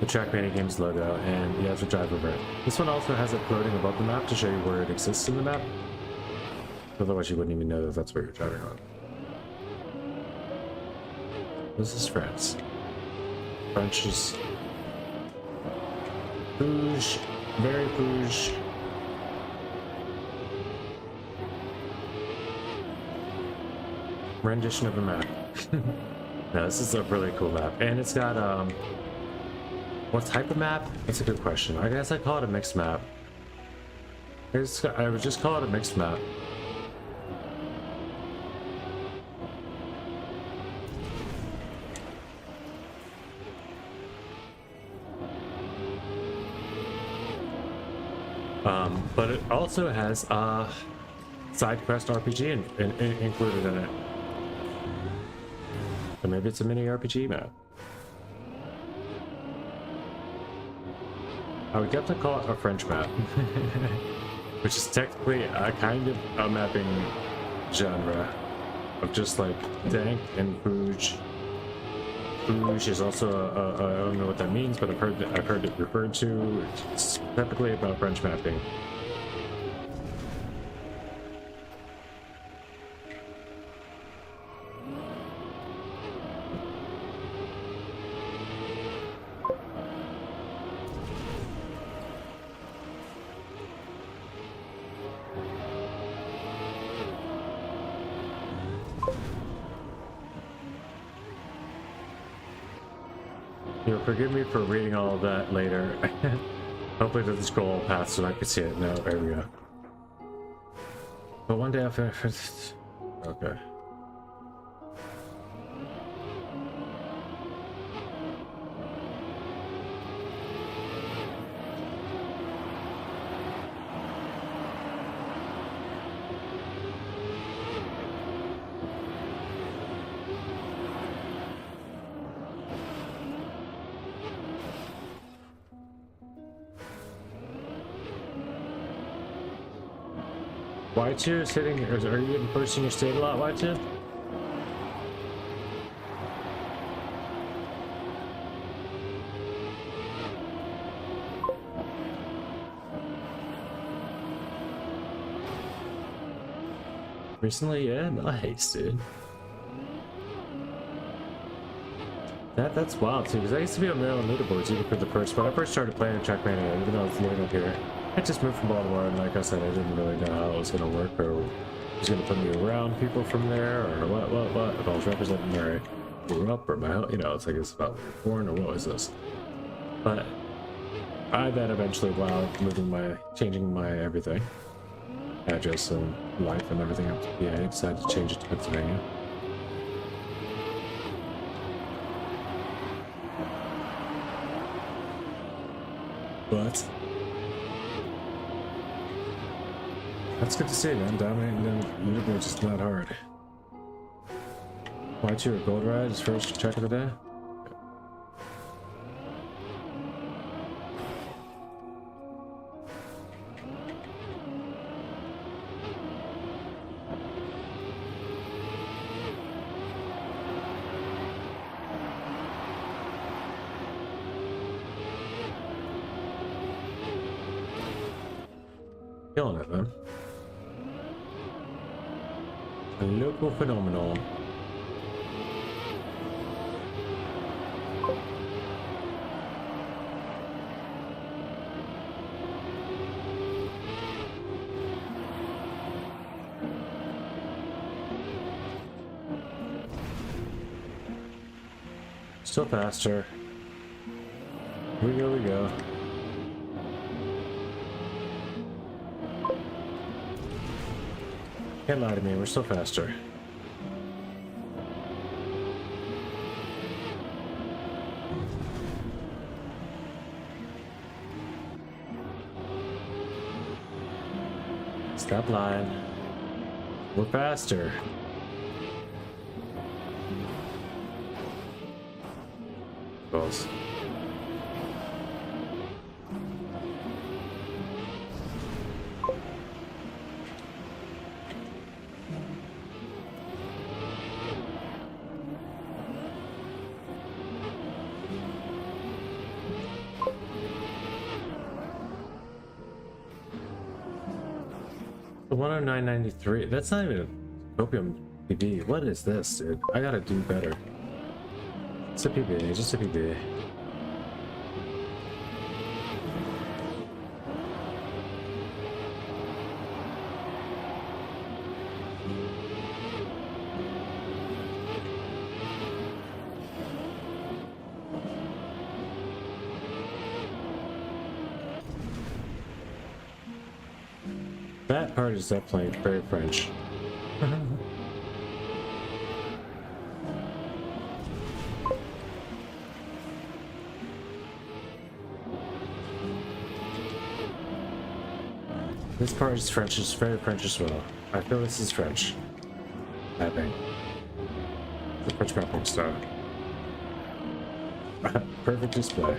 the Trackmania Games logo, and you have to drive over it. This one also has it floating above the map to show you where it exists in the map. Otherwise, you wouldn't even know that that's where you're driving on. This is France. French is Rouge, very Rouge. Rendition of a map. No, this is a really cool map, and it's got what type of map? That's a good question. I guess I call it a mixed map. I would just call it a mixed map. But it also has side quest RPG included in it. So maybe it's a mini RPG map. I would definitely call it a French map, which is technically a kind of a mapping genre of just like dank and Rouge. Rouge is also I don't know what that means, but I've heard it referred to specifically about French mapping. You'll forgive me for reading all of that later. Hopefully that this scroll path so I can see it. No, there we go. But one day I'll finish. Okay. Y2 sitting, or are you getting pushed in your state a lot, Y2? Recently, yeah, nice, dude. That's wild too, because I used to be on Maryland leaderboards even for the first. When I first started playing Trackmania, even though I was living up here, I just moved from Baltimore, and like I said, I didn't really know how it was going to work or He's gonna put me around people from there, or what? If I was representing where I grew up, or my, you know, it's like it's about born, or what was this? But I then eventually, while changing my everything, address and life and everything up to PA, I decided to change it to Pennsylvania. But that's good to see, man. Dominating them universe is just not hard. Y2 or Gold Ride is first check of the day. Killing it, man. A local phenomenon. Still faster. We go. Can't lie to me, we're still faster. Stop lying. We're faster. Balls. The 109.93. That's not even a copium PB. What is this, dude? I gotta do better. It's a PB, just a PB. That part is definitely very French. This part is French, it's very French as well. I feel this is French. I think. The French mapping style. Perfect display.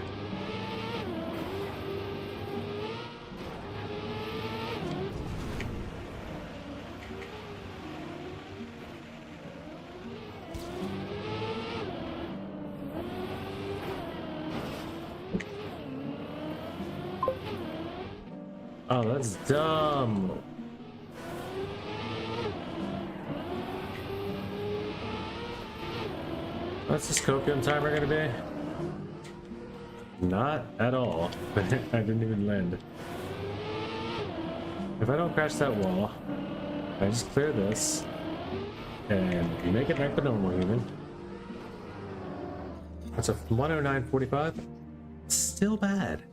Oh, that's dumb. What's this copium timer gonna be? Not at all. I didn't even land. If I don't crash that wall, I just clear this and make it like the normal human. That's a 109.45. It's still bad.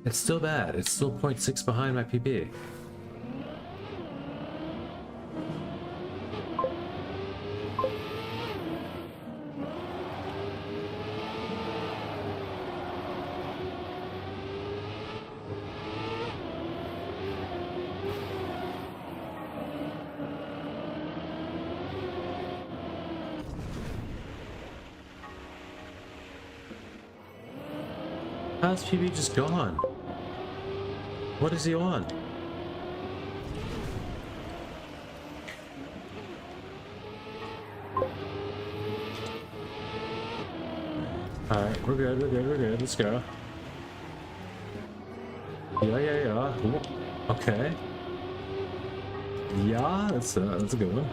It's still bad. It's still 0.6 behind my PB. How's PB just gone? What is he on? Alright, we're good, let's go. Yeah. Ooh, okay. Yeah, that's a good one.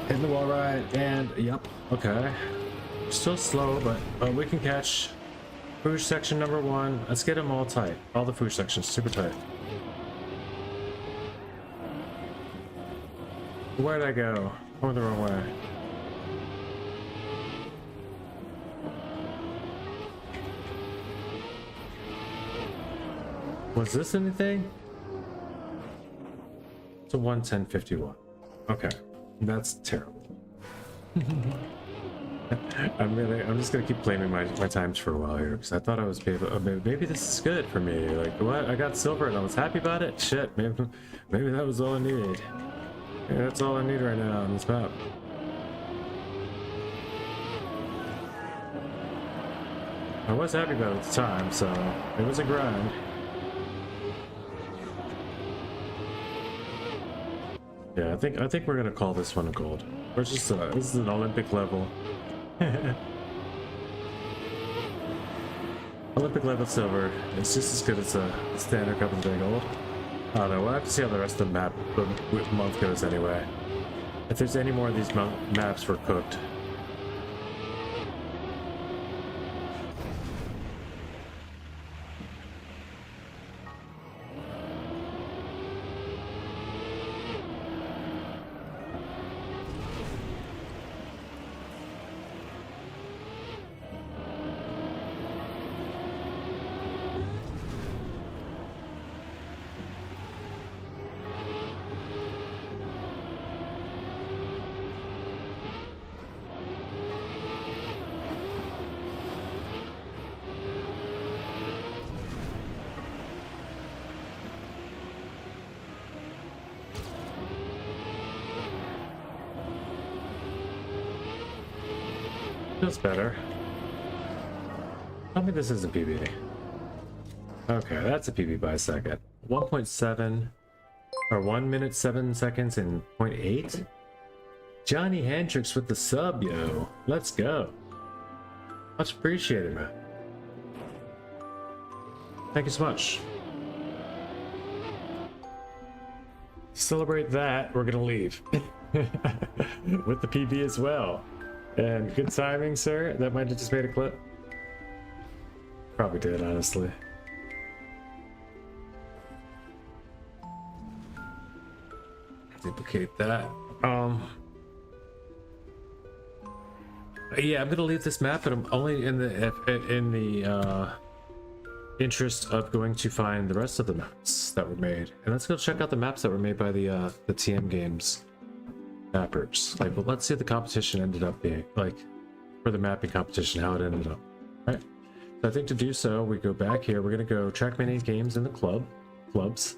Hitting the wall right, and yep, okay. Still slow, but we can catch. Foosh section number 1. Let's get them all tight. All the foosh sections super tight. Where'd I go? I went the wrong way. Was this anything? It's a 110.51. Okay, that's terrible. I'm just gonna keep claiming my times for a while here because I thought I was maybe this is good for me. Like what? I got silver and I was happy about it. Shit, maybe that was all I needed. Yeah, that's all I need right now on this map. I was happy about it at the time, so it was a grind. Yeah, I think we're gonna call this one a gold. We're just this is an Olympic level. Olympic level silver. It's just as good as a standard cup of the day gold. I don't know. We'll have to see how the rest of the month goes anyway. If there's any more of these maps, we're cooked. Feels better. Tell me this is a PB. Okay, that's a PB by second. 1.7 or 1 minute 7 seconds and 0.8. Johnny Hendricks with the sub, yo. Let's go. Much appreciated, man. Thank you so much. Celebrate that, we're gonna leave. With the PB as well. And good timing, sir. That might have just made a clip. Probably did, honestly. Duplicate that. Yeah, I'm gonna leave this map, but I'm only in the interest of going to find the rest of the maps that were made. And let's go check out the maps that were made by the TM Games mappers. Like, well, let's see what the competition ended up being like for the mapping competition, how it ended up. Right. So I think to do so, we go back here. We're gonna go trackmaniac games in the clubs.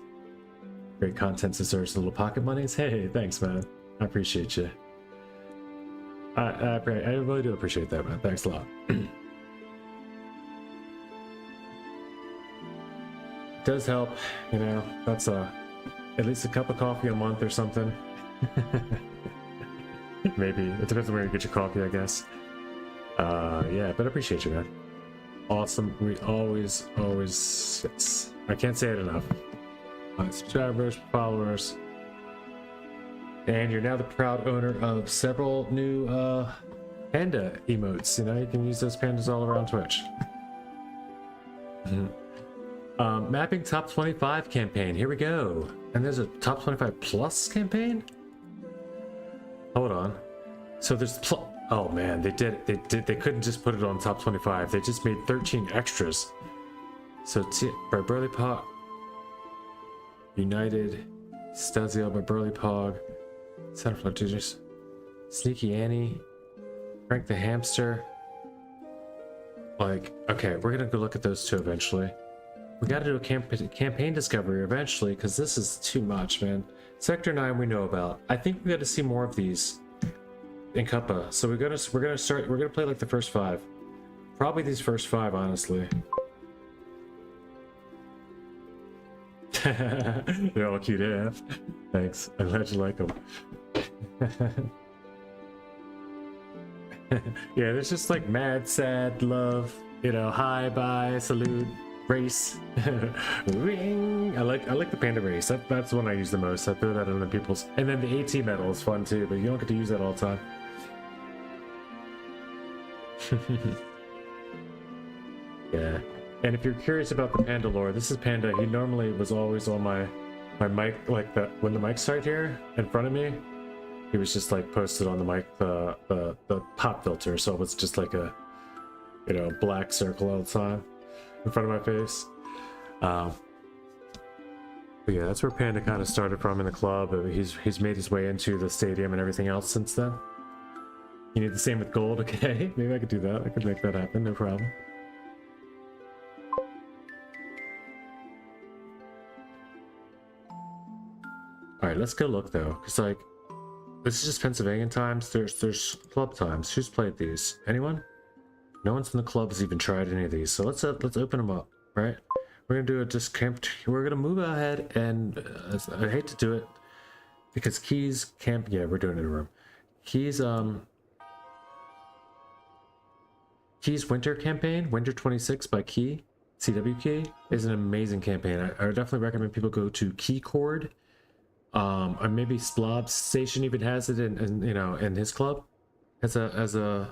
Great content deserves little pocket monies. Hey, thanks, man. I appreciate you. I really do appreciate that, man. Thanks a lot. Does help, you know. That's at least a cup of coffee a month or something. Maybe it depends on where you get your coffee, I guess. Yeah, but I appreciate you, man. Awesome. We always yes. I can't say it enough. Subscribers, followers, and you're now the proud owner of several new panda emotes. You know, you can use those pandas all around Twitch. Mapping top 25 campaign. Here we go. And there's a top 25 plus campaign. Hold on. So there's oh man, they couldn't just put it on top 25. They just made 13 extras. So by Burly Pog, United, Stazio by Burly Pog, Center for Teachers, Sneaky Annie, Frank the Hamster. Like, okay, we're gonna go look at those two eventually. We gotta do a campaign discovery eventually, because this is too much, man. Sector 9 we know about. I think we gotta see more of these in Cuppa. So we're gonna play like the first 5. Probably these first 5, honestly. They're all cute AF. Thanks. I'm glad you like them. Yeah, there's just like mad, sad, love, you know, hi, bye, salute, race. Ring. I like the panda race. That's the one I use the most. I throw that in the people's. And then the AT medal is fun too, but you don't get to use that all the time. Yeah. And if you're curious about the panda lore, this is Panda. He normally was always on my mic, like when the mic's right here in front of me. He was just like posted on the mic, the pop filter, so it was just like a, you know, black circle all the time in front of my face. But yeah, that's where Panda kind of started from in the club. He's made his way into the stadium and everything else since then. You need the same with gold, okay? Maybe I could do that. I could make that happen, no problem. All right, let's go look though, because like this is just Pennsylvania times. There's club times. Who's played these? Anyone? No one's in the club has even tried any of these. So let's open them up, right? We're gonna do a just camp. We're gonna move ahead, and I hate to do it because Keys camp. Yeah, we're doing it in a room. Keys Winter Campaign, Winter 26 by Key, CW Key, is an amazing campaign. I would definitely recommend people go to Keycord. Or maybe Splob's Station even has it in you know, in his club as a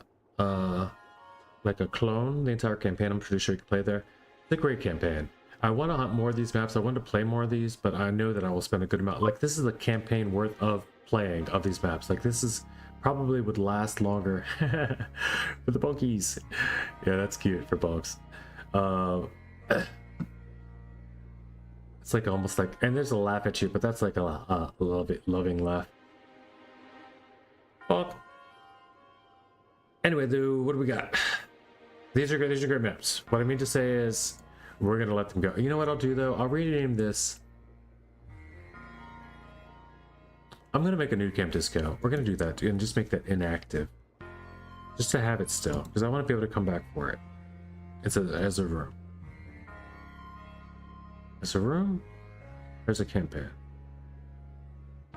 like a clone. The entire campaign, I'm pretty sure you can play there. It's a great campaign. I want to hunt more of these maps. I want to play more of these, but I know that I will spend a good amount. Like, this is a campaign worth of playing of these maps. Like, this is probably would last longer for the bunkies. Yeah, that's cute for bugs. It's like almost like, and there's a laugh at you, but that's like a loving laugh. Fuck. Anyway, dude, what do we got? These are great maps. What I mean to say is, we're gonna let them go. You know what I'll do though? I'll rename this. I'm gonna make a new Camp Disco. We're gonna do that and just make that inactive, just to have it still, because I want to be able to come back for it. It's as a room. As a room. There's a campaign.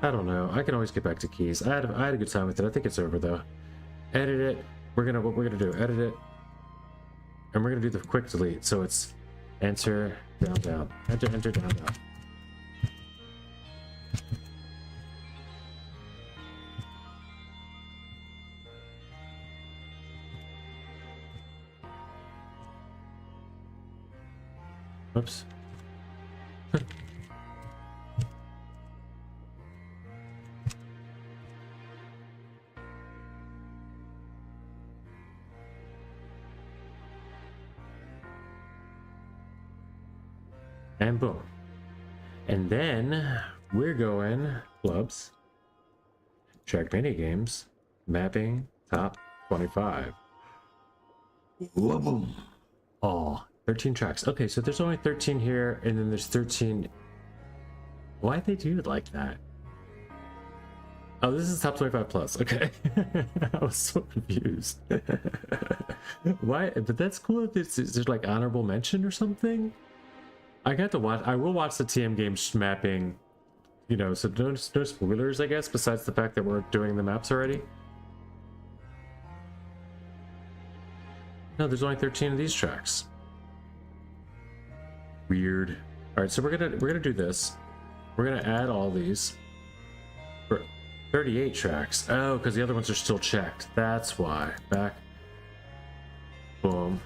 I don't know. I can always get back to Keys. I had a good time with it. I think it's over though. Edit it. What we're gonna do? Edit it, and we're gonna do the quick delete. So it's enter down down. Enter down down. Oops. And boom. And then we're going clubs, trackmania games, mapping, top 25. Boom. Oh, 13 tracks. Okay, so there's only 13 here, and then there's 13. Why'd they do it like that? Oh, this is top 25 plus. Okay. I was so confused. Why? But that's cool if there's like honorable mention or something. I got to watch. I will watch the TM games mapping, you know, so no spoilers, I guess, besides the fact that we're doing the maps already. No, there's only 13 of these tracks. Weird. All right, so we're gonna do this. We're gonna add all these for 38 tracks. Oh, because the other ones are still checked. That's why. Back. Boom.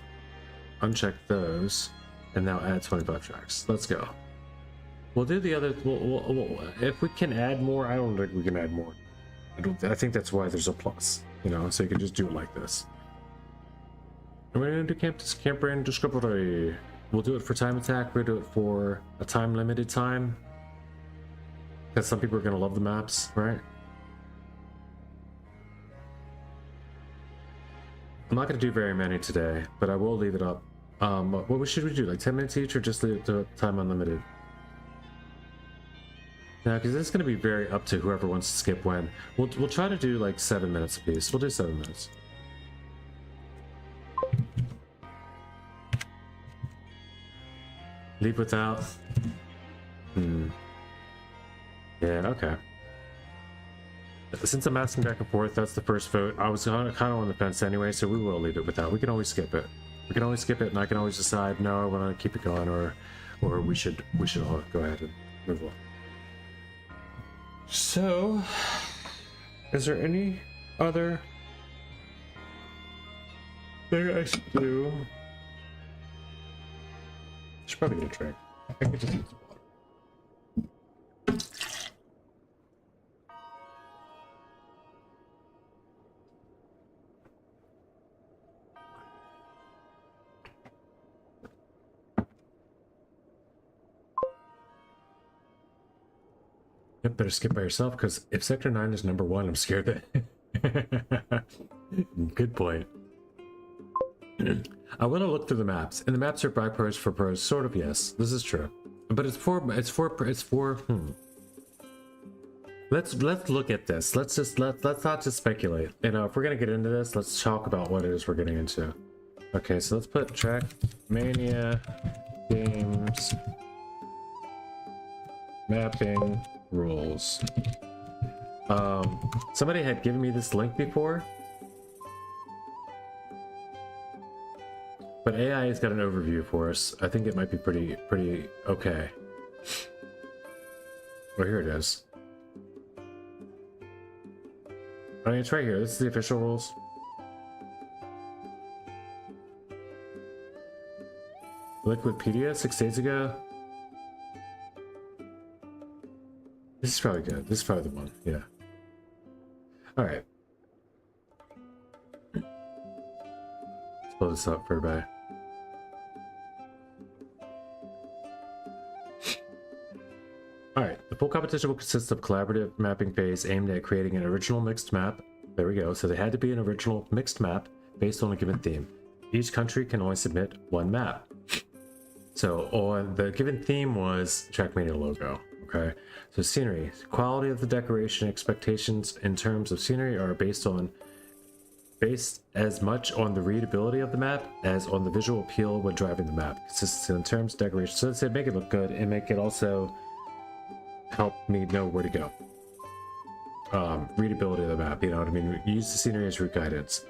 Uncheck those. And now add 25 tracks. Let's go. We'll do the other. If we can add more, I don't think we can add more. I think that's why there's a plus. You know, so you can just do it like this. And we're gonna do Camp Brand Discovery. We'll do it for time attack. We'll do it for a time limited time. Because some people are gonna love the maps, right? I'm not gonna do very many today, but I will leave it up. What should we do? Like 10 minutes each, or just leave the time unlimited? Now, because this is going to be very up to whoever wants to skip when. We'll try to do like 7 minutes a piece. We'll do 7 minutes. Leave without. Yeah. Okay. Since I'm asking back and forth, that's the first vote. I was kind of on the fence anyway, so we will leave it without. We can always skip it. We can always skip it, and I can always decide, no, I want to keep it going, or we should all go ahead and move on. So, is there any other thing I should do? I should probably get a drink. I could just use some water. Better skip by yourself, because if Sector 9 is number 1, I'm scared that... Good point. I want to look through the maps, and the maps are by pros for pros. Sort of, yes. This is true. But it's for... Let's look at this. Let's not just speculate. You know, if we're gonna get into this, let's talk about what it is we're getting into. Okay, so let's put Trackmania games mapping rules. Somebody had given me this link before, but AI has got an overview for us. I think it might be pretty okay. Well, here it is. I mean, it's right here. This is the official rules. Liquipedia 6 days ago. This is probably good. This is probably the one. Yeah. All right. Let's pull this up for everybody. All right. The full competition will consist of collaborative mapping phase aimed at creating an original mixed map. There we go. So they had to be an original mixed map based on a given theme. Each country can only submit one map. So on the given theme was Trackmania logo. Okay. So scenery, quality of the decoration, expectations in terms of scenery are based as much on the readability of the map as on the visual appeal when driving the map. Consistency in terms of decoration. So let's say make it look good and make it also help me know where to go. Readability of the map, you know what I mean? Use the scenery as route guidance.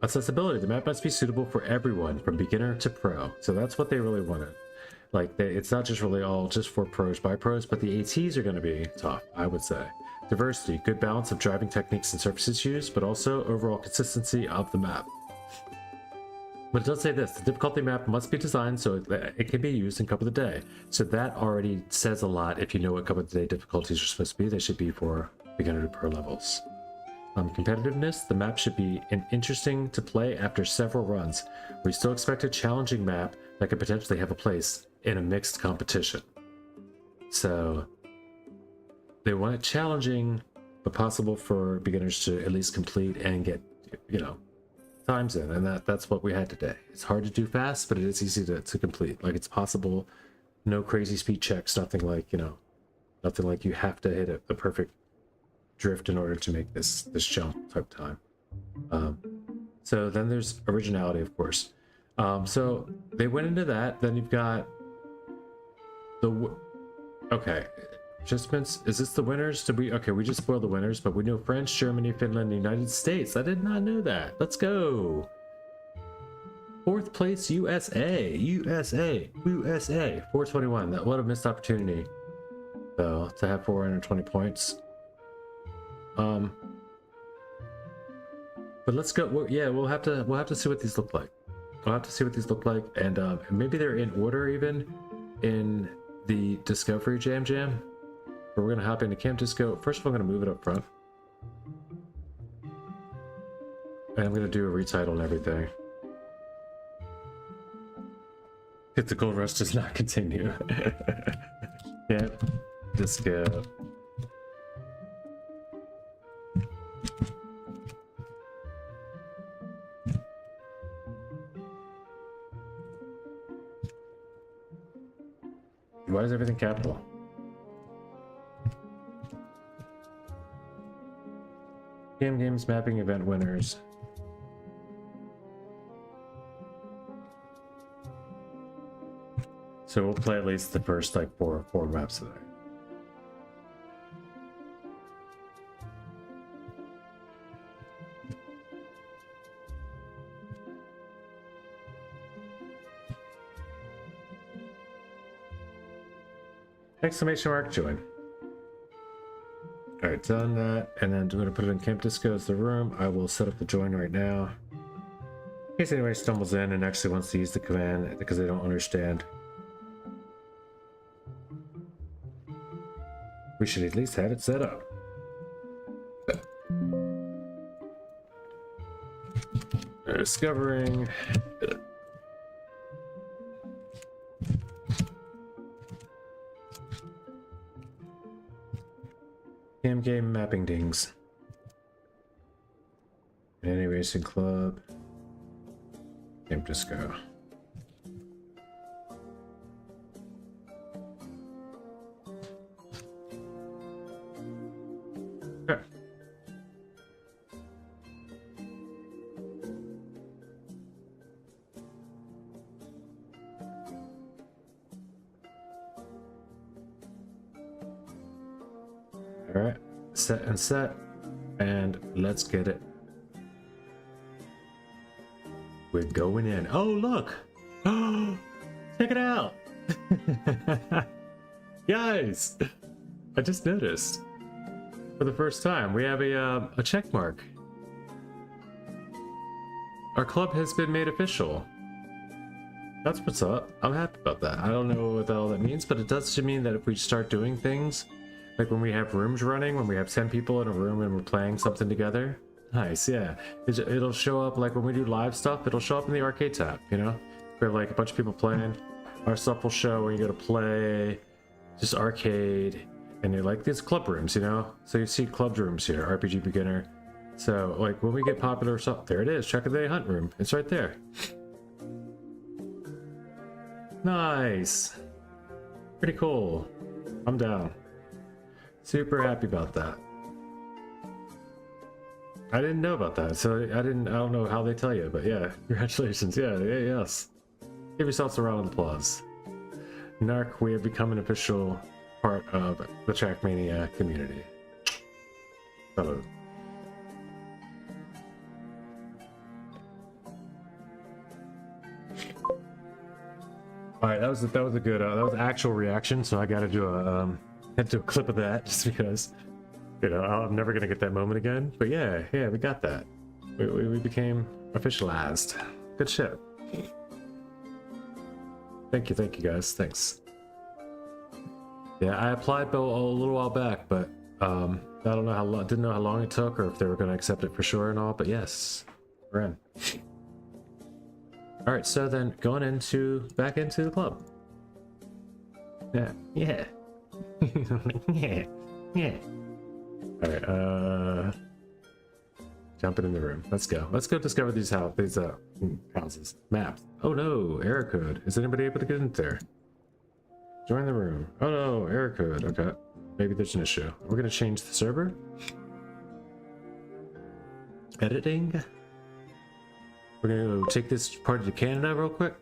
Accessibility, the map must be suitable for everyone from beginner to pro. So that's what they really wanted. Like, it's not just really all just for pros by pros, but the ATs are going to be tough, I would say. Diversity, good balance of driving techniques and surfaces used, but also overall consistency of the map. But it does say this, the difficulty map must be designed so that it can be used in Cup of the Day. So that already says a lot. If you know what Cup of the Day difficulties are supposed to be, they should be for beginner to pro levels. Competitiveness, the map should be interesting to play after several runs. We still expect a challenging map that could potentially have a place in a mixed competition. So they want it challenging, but possible for beginners to at least complete and get, you know, times in, and that's what we had today. It's hard to do fast, but it is easy to complete. Like, it's possible, no crazy speed checks, nothing like, you know, nothing like you have to hit the perfect drift in order to make this jump type time. So then there's originality, of course. So they went into that. Then you've got okay, participants. Is this the winners? Okay, we just spoiled the winners, but we know France, Germany, Finland, the United States. I did not know that. Let's go. 4th place, USA. 421. What a missed opportunity, though, to have 420 points. But let's go. Yeah, we'll have to see what these look like. We'll have to see what these look like, and maybe they're in order even in the Discovery Jam. But we're gonna hop into Camp Disco. First of all, I'm gonna move it up front, and I'm gonna do a retitle and everything. If the gold rush does not continue. Camp Disco. Why is everything capital? Games mapping event winners. So we'll play at least the first like four maps today. Exclamation mark join. All right, done that, and then I'm going to put it in Camp Disco as the room. I will set up the join right now, in case anybody stumbles in and actually wants to use the command because they don't understand. We should at least have it set up. Discovering. game mapping dings. Any racing club. Game disco. Okay. All right, set and set, and let's get it. We're going in. Oh, look! Oh, check it out! Guys, I just noticed for the first time we have a check mark. Our club has been made official. That's what's up. I'm happy about that. I don't know what all that means, but it does mean that if we start doing things, like when we have rooms running, when we have 10 people in a room and we're playing something together. Nice, yeah. It'll show up, like when we do live stuff, it'll show up in the arcade tab, you know? We have like a bunch of people playing. Our stuff will show when you go to play, just arcade, and you're like, these club rooms, you know? So you see club rooms here, RPG beginner. So like when we get popular stuff, there it is, check the hunt room. It's right there. Nice. Pretty cool. I'm down. Super happy about that. I didn't know about that, so I don't know how they tell you, but yeah, congratulations. Yeah, yes. Give yourselves a round of applause. Narc, we have become an official part of the Trackmania community. Hello. All right, that was a good that was actual reaction. So I got to do a clip of that just because, you know, I'm never gonna get that moment again. But yeah, we got that. We became officialized. Good shit. Thank you guys. Thanks. Yeah, I applied a little while back, but I don't know how long. Didn't know how long it took, or if they were gonna accept it for sure and all. But yes, we're in. All right, so then going back into the club. Yeah. Yeah. All right, jumping in the room. Let's go discover these houses. Maps. Oh no, error code. Is anybody able to get in there? Join the room. Oh no, error code. Okay, maybe there's an issue. We're gonna change the server. Editing. We're gonna go take this party to Canada real quick.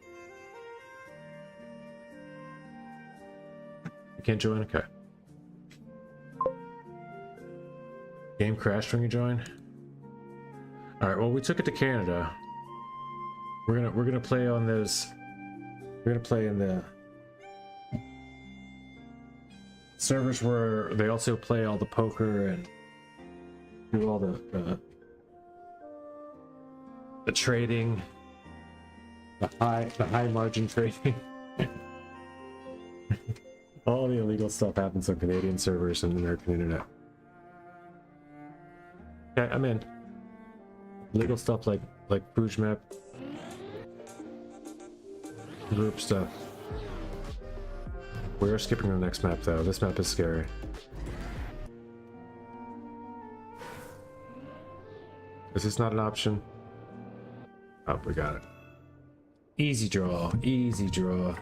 You can't join? Okay. Game crashed when you join. All right. Well, we took it to Canada. We're gonna play on those. We're gonna play in the servers where they also play all the poker and do all the trading, the high margin trading. All the illegal stuff happens on Canadian servers and American internet. Okay, I'm in. Legal stuff like Bruges map, group stuff. We're skipping the next map though. This map is scary. Is this not an option? Oh, we got it. Easy draw. Easy draw.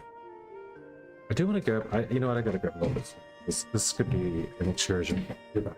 I do want to grab. You know what? I gotta grab a little bit. This could be an excursion. Goodbye.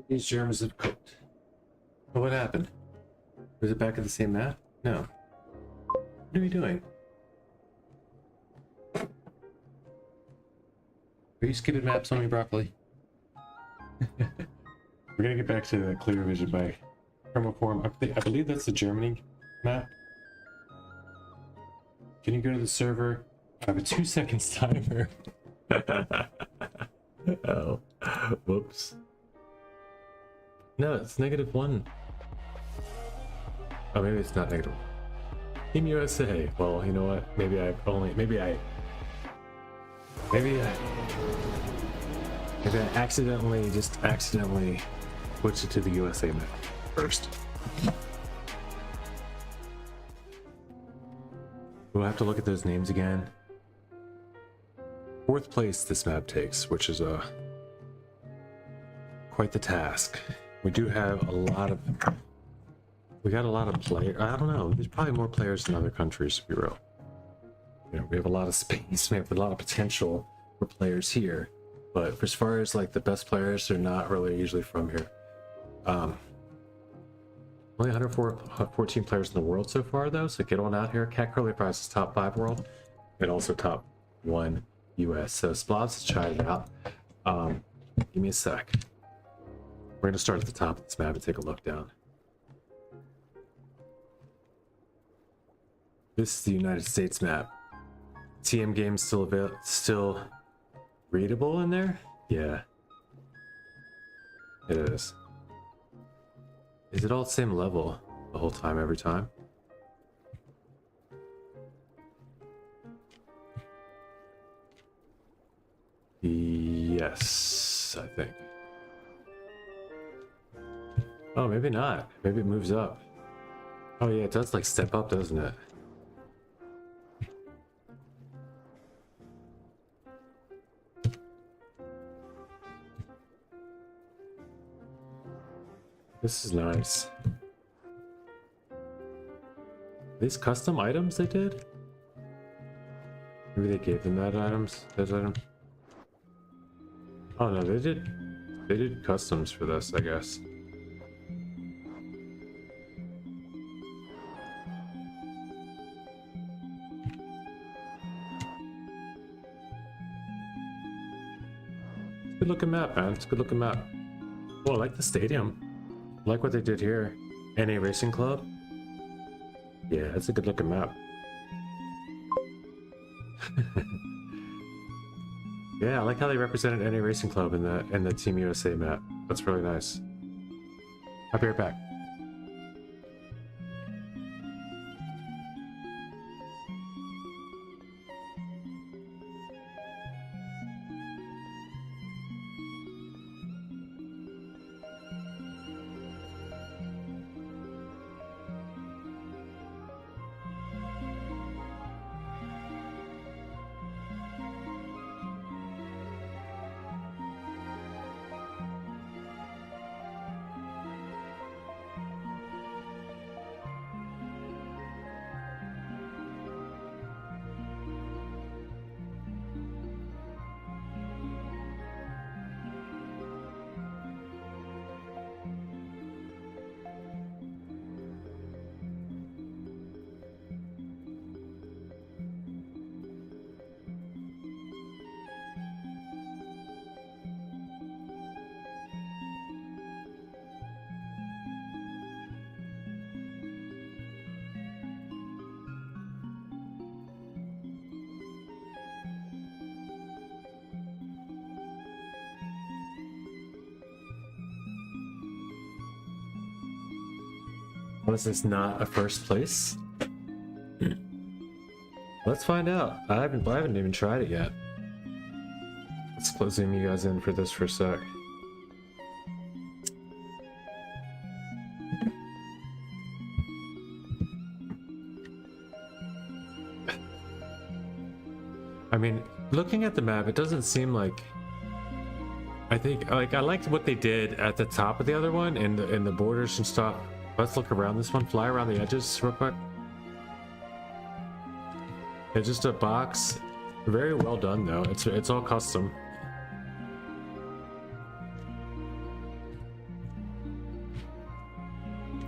These germs have cooked. Oh, what happened? Was it back at the same map? No. What are we doing? Are you skipping maps on me, Broccoli? We're gonna get back to the clear vision by chromoform. I believe that's the Germany map. Can you go to the server? I have a 2 seconds timer. Oh, whoops. No, it's -1. Oh, maybe it's not negative. Team USA. Well, you know what? Maybe I accidentally switched it to the USA map first. We'll have to look at those names again. 4th place this map takes, which is quite the task. We do have a lot of players. I don't know, there's probably more players than other countries, to be real. You know, we have a lot of space, we have a lot of potential for players here, but as far as like the best players, they're not really usually from here. Only 114 players in the world so far though, so get on out here. Cat Curly Fries is top 5 world and also top 1 US. So Splobs has tried it out. Give me a sec. We're gonna start at the top of this map and take a look down. This is the United States map. TM games still readable in there? Yeah. It is. Is it all the same level the whole time, every time? Yes, I think. Oh, maybe not. Maybe it moves up. Oh yeah, it does like step up, doesn't it? This is nice. These custom items they did? Maybe they gave them those items. Oh no, they did customs for this, I guess. Good looking map, man. It's a good looking map. Oh, I like the stadium. I like what they did here. NA Racing Club. Yeah, that's a good looking map. Yeah, I like how they represented NA Racing Club in the Team USA map. That's really nice. I'll be right back. Was this not a first place? Let's find out. I haven't even tried it yet. Let's zoom you guys in for this for a sec. I mean, looking at the map, it doesn't seem like. I think like I liked what they did at the top of the other one and the borders and stuff. Let's look around this one. Fly around the edges real quick. It's just a box. Very well done though. It's all custom.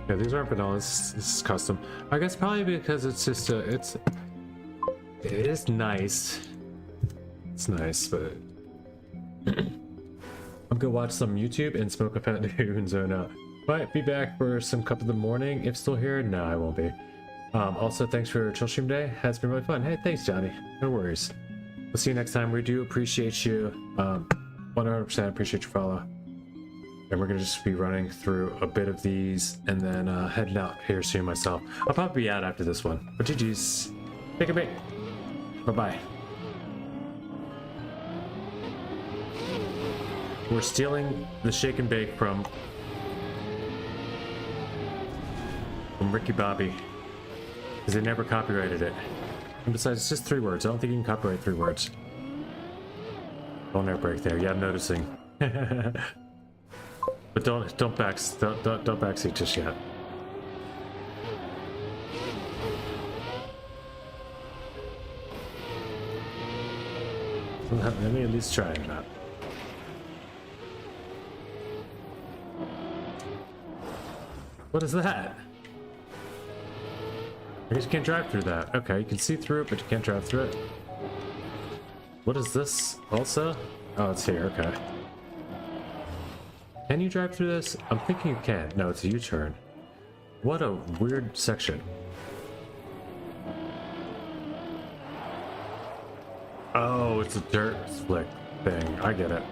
Yeah, these aren't vanilla. This is custom. I guess probably because it's just it is nice. It's nice, but I'm gonna watch some YouTube and smoke a Fountain Dew and zone out. Might be back for some cup of the morning if still here. No, I won't be. Also, thanks for your chill stream day. Has been really fun. Hey, thanks, Johnny. No worries. We'll see you next time. We do appreciate you. 100% appreciate your follow. And we're gonna just be running through a bit of these and then heading out here soon myself. I'll probably be out after this one. But GG's. Take a break. Bye-bye. We're stealing the shake and bake from Ricky Bobby. Because they never copyrighted it. And besides, it's just 3 words. I don't think you can copyright 3 words. Don't air break there. Yeah, I'm noticing. But don't backseat just yet. Let me at least try that. What is that? I guess you can't drive through that. Okay, you can see through it, but you can't drive through it. What is this also? Oh, it's here, okay. Can you drive through this? I'm thinking you can. No, it's a U-turn. What a weird section. Oh, it's a dirt slick thing. I get it.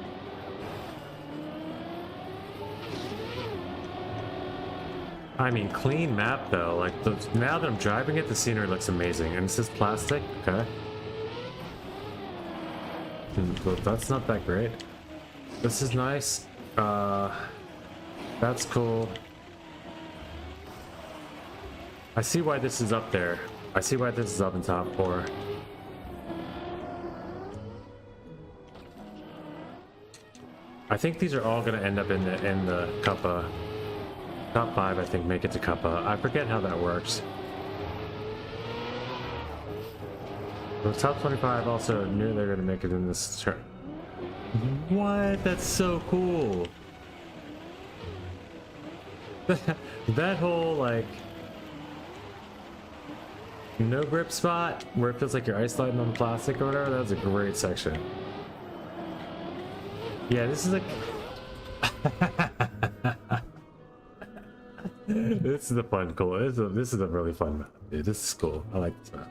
I mean, clean map though. Like, now that I'm driving it, the scenery looks amazing. And it says plastic. Okay. But that's not that great. This is nice. That's cool. I see why this is up there. I see why this is up in top 4. I think these are all gonna end up in the Cuppa. Top 5, I think, make it to Cuppa. I forget how that works. The top 25 also knew they're gonna make it in this turn. What? That's so cool. That whole, like, no grip spot where it feels like you're ice sliding on the plastic or whatever, that's a great section. Yeah, this is like... This is a fun, cool. This is a really fun map, dude. This is cool. I like this map.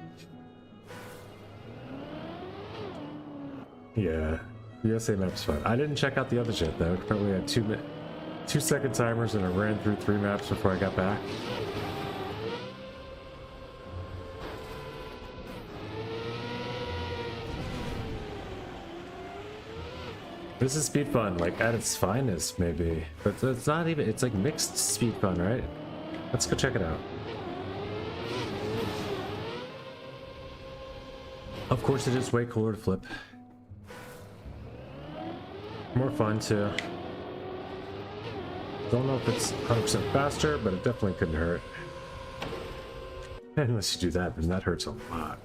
Yeah, the USA map's fun. I didn't check out the other shit though. Apparently, I had 2-second timers and I ran through 3 maps before I got back. This is speed fun, like at its finest, maybe. But it's not even, it's like mixed speed fun, right? Let's go check it out. Of course, it is way cooler to flip. More fun, too. Don't know if it's 100% faster, but it definitely couldn't hurt. Unless you do that, then that hurts a lot.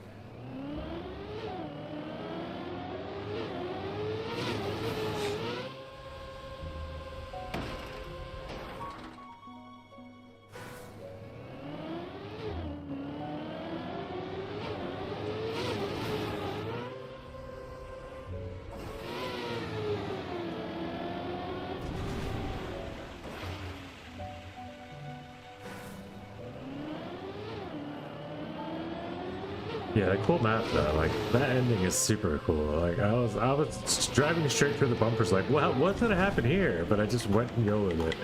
Yeah, cool map though. Like that ending is super cool. Like I was driving straight through the bumpers, like, wow, what's gonna happen here? But I just went and go with it,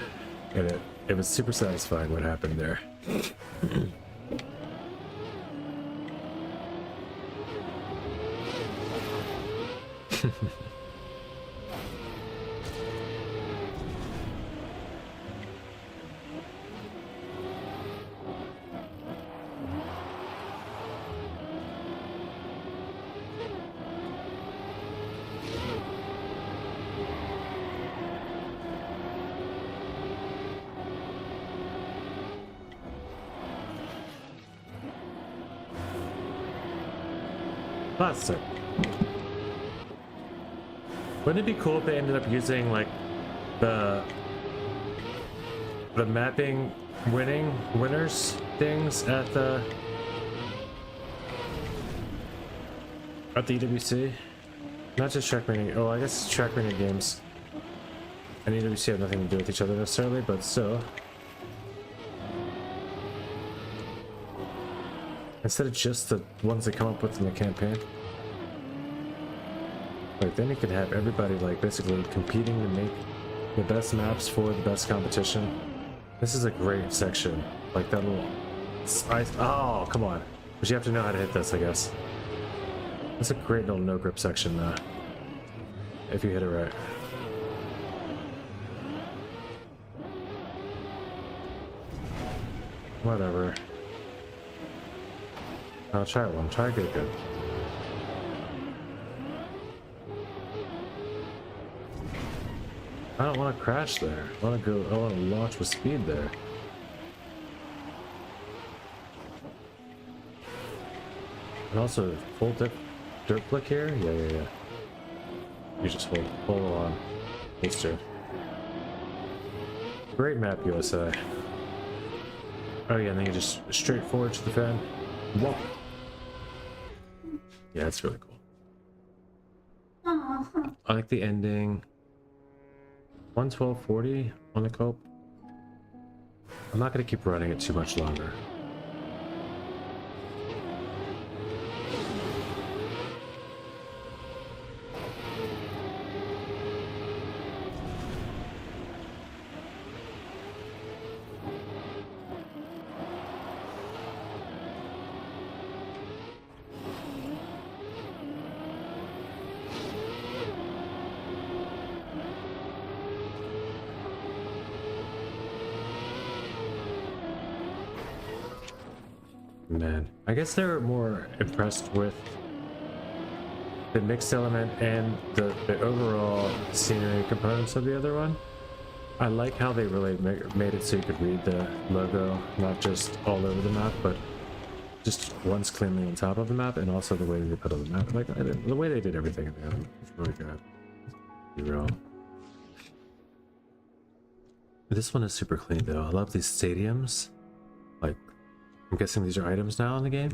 and it was super satisfying what happened there. Plastic. Wouldn't it be cool if they ended up using like the the mapping winners things at the EWC. Not just trackmania. Oh, I guess trackmania games and EWC have nothing to do with each other necessarily, but still. Instead of just the ones that come up with in the campaign. Like then you could have everybody like basically competing to make the best maps for the best competition. This is a great section. Like that little spice. Oh, come on. But you have to know how to hit this, I guess. It's a great little no grip section if you hit it right. Whatever. I'll try one. Try good. I don't want to crash there. I want to launch with speed there. And also full dirt flick here? Yeah. You just hold on. Easter. Great map, USA. Oh yeah, and then you just straight forward to the fan. Whoa. Yeah, that's really cool. I like the ending. 112.40 on the cope. I'm not going to keep running it too much longer. Man, I guess they were more impressed with the mixed element and the overall scenery components of the other one. I like how they really made it so you could read the logo, not just all over the map, but just once cleanly on top of the map, and also the way they put on the map. Like the way they did everything in the other was really good. Be real. This one is super clean though. I love these stadiums. Like, I'm guessing these are items now in the game?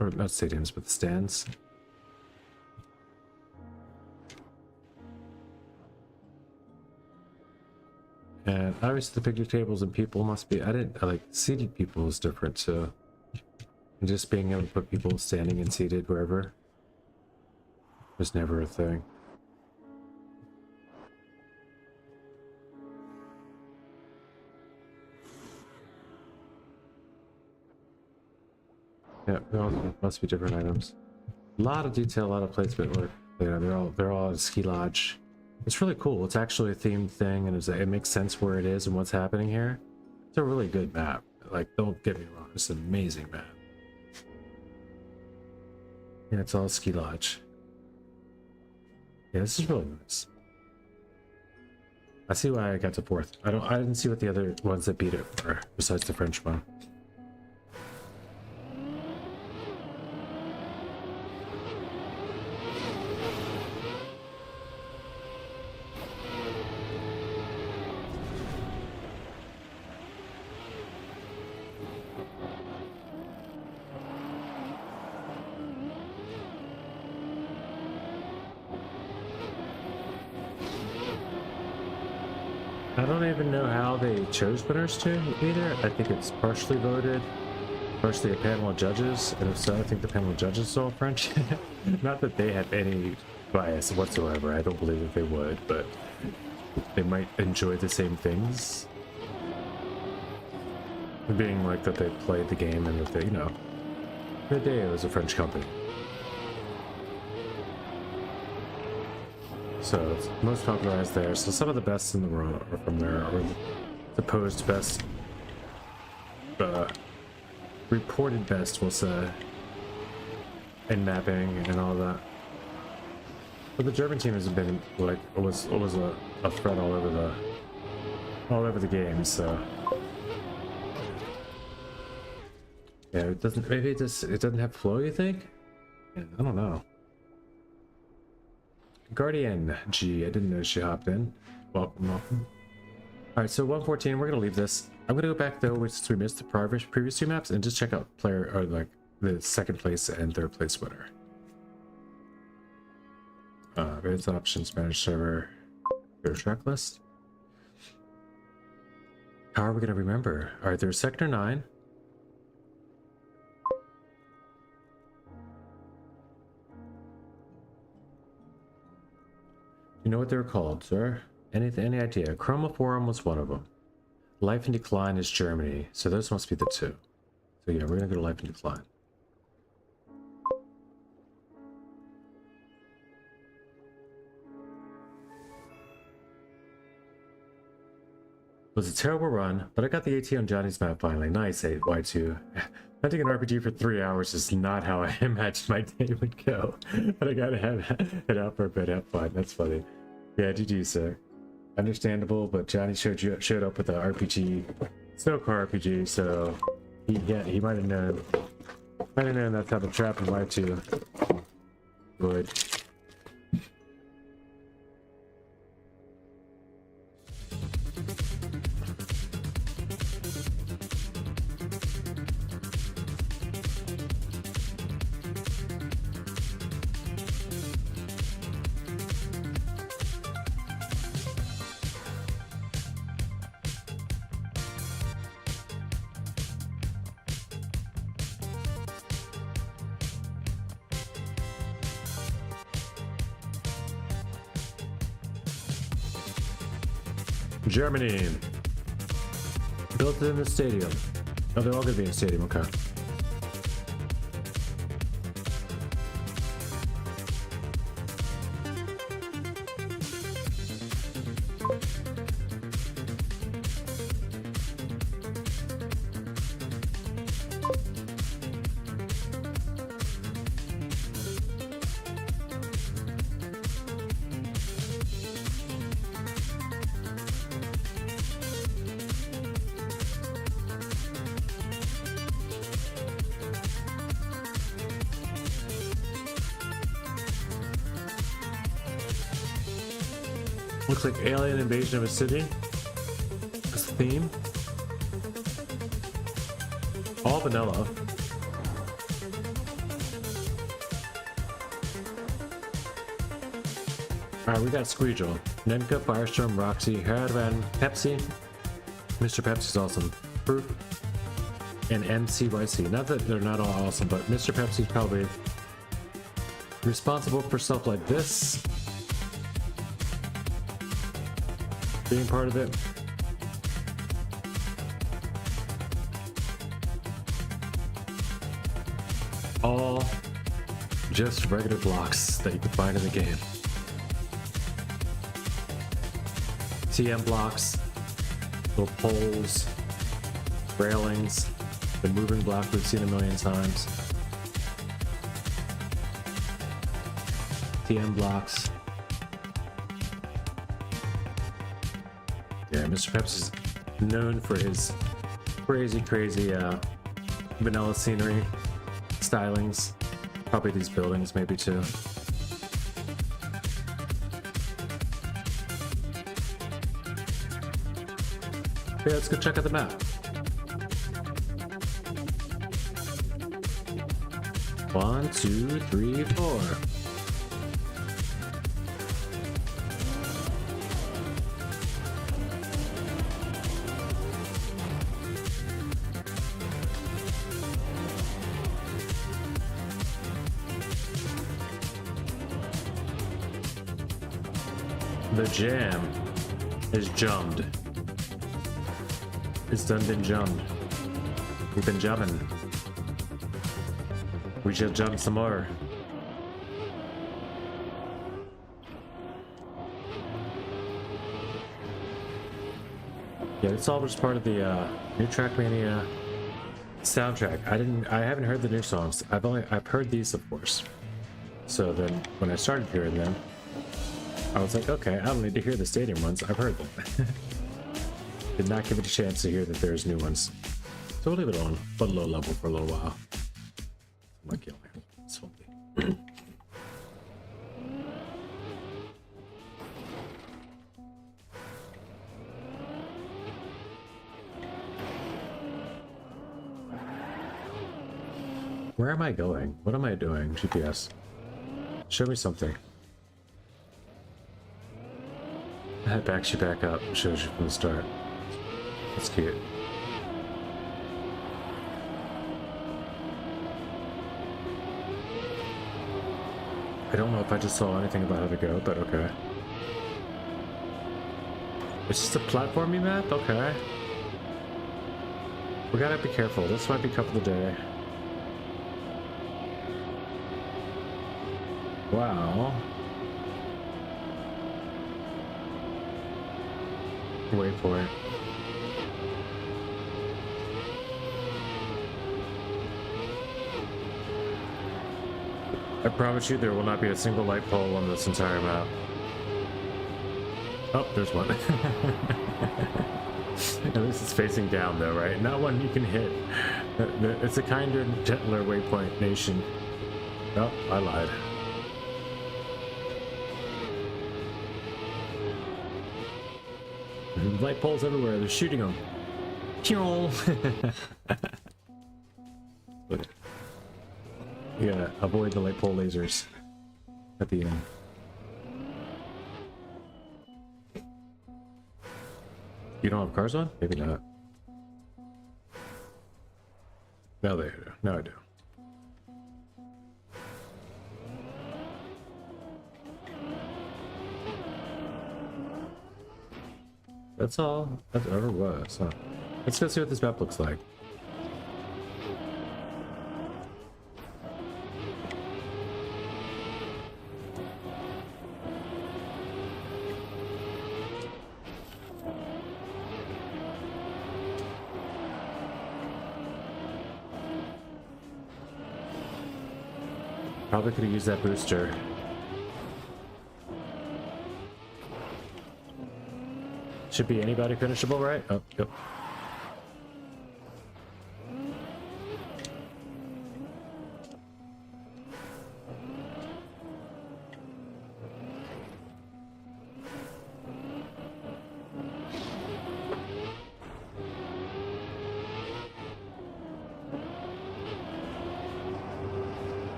Or not stadiums, but the stands. And obviously the picnic tables and people must be, I like seated people is different too. And just being able to put people standing and seated wherever was never a thing. Yeah, they all must be different items. A lot of detail, a lot of placement work. Yeah, they're all at a ski lodge. It's really cool. It's actually a themed thing, and it makes sense where it is and what's happening here. It's a really good map. Like, don't get me wrong, it's an amazing map. Yeah, it's all ski lodge. Yeah, this is really nice. I see why I got to fourth. I didn't see what the other ones that beat it were, besides the French one. I don't even know how they chose winners to either. I think it's partially voted, partially a panel of judges, and if so, I think the panel of judges is all French. Not that they have any bias whatsoever. I don't believe that they would, but they might enjoy the same things. Being like that they played the game and that they, you know, the day it was a French company. So it's most popularized there. So some of the best in the world are from there, or the supposed best, reported best, we'll say, in mapping and all that. But the German team has been like was a threat all over the game. So yeah, it doesn't. Maybe it doesn't have flow. You think? Yeah, I don't know. Guardian G, I didn't know she hopped in. Welcome, welcome. Alright, so 114, we're gonna leave this. I'm gonna go back though, since we missed the previous two maps, and just check out player, or like the second place and third place winner. Various options, manage server, your track list. How are we gonna remember? Alright, there's sector 9. You know what they're called, sir? Any idea? Chromoforum was one of them. Life in Decline is Germany, so those must be the two. So yeah, we're gonna go to Life in Decline. It was a terrible run, but I got the AT on Johnny's map finally. Nice, Y2. Hunting an RPG for 3 hours is not how I imagined my day would go. But I gotta head out for a bit, have fun. That's funny. Yeah, GG, sir. Understandable, but Johnny showed up with an RPG, snow car RPG, so he might have known that's how the trap in Y2 would. Germany. Built in the stadium. Oh, they're all gonna be in the stadium, okay. Looks like alien invasion of a city. That's the theme. All vanilla. Alright, we got Squeegel, Nenka, Firestorm, Roxy, Haravan, Pepsi. Mr. Pepsi's awesome. Fruit, and MCYC. Not that they're not all awesome, but Mr. Pepsi's probably responsible for stuff like this. Being part of it. All just regular blocks that you can find in the game. TM blocks, little poles, railings, the moving block we've seen a million times. TM blocks. Yeah, Mr. Pepsi's known for his crazy vanilla scenery, stylings. Probably these buildings, maybe too. Okay, let's go check out the map. One, two, three, four. The jam is jummed. It's done been jummed. We've been jumping. We should jump some more. Yeah, it's all just part of the new Trackmania soundtrack. I haven't heard the new songs. I've heard these, of course. So then when I started hearing them, I was like, okay, I don't need to hear the stadium ones. I've heard them. Did not give it a chance to hear that there's new ones. So we'll leave it on, but low level for a little while. My kill here. Slowly. Where am I going? What am I doing? GPS. Show me something. That backs you back up. Shows you from the start. That's cute. I don't know if I just saw anything about how to go, but okay. It's just a platformy map? Okay. We gotta be careful. This might be cup of the day. Wow. Waypoint. I promise you there will not be a single light pole on this entire map. Oh, there's one. At least it's facing down though, right? Not one you can hit. It's a kinder, gentler waypoint nation. Oh, I lied. Light poles everywhere, they're shooting them. You gotta avoid the light pole lasers at the end. You don't have cars on? Maybe not. No, they do. No, I do. That's all. That ever was. Huh? Let's go see what this map looks like. Probably could have used that booster. Should be anybody finishable, right? Oh, yep.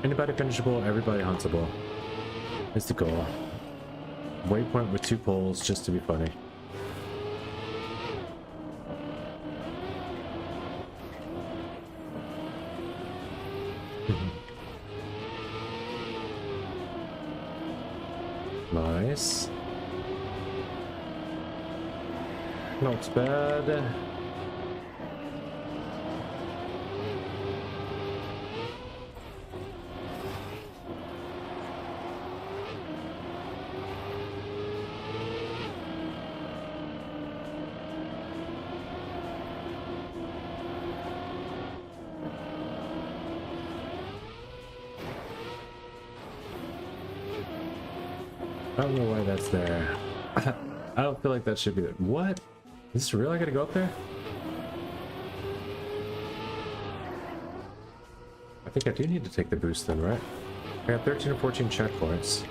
Anybody finishable, everybody huntable. Is the goal. Waypoint with 2 poles just to be funny. Nice. Not bad. I don't know why that's there. I don't feel like that should be there. What? Is this real? I gotta go up there? I think I do need to take the boost then, right? I got 13 or 14 checkpoints.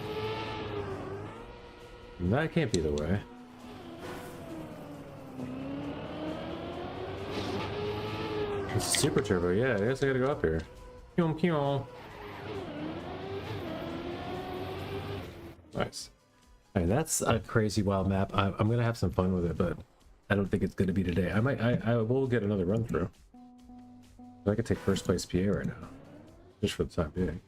That can't be the way. It's super turbo, yeah, I guess I gotta go up here. Pew pew. Nice. Alright, that's a crazy wild map. I'm gonna have some fun with it, but I don't think it's gonna be today. I will get another run through. I could take first place PA right now, just for the time being.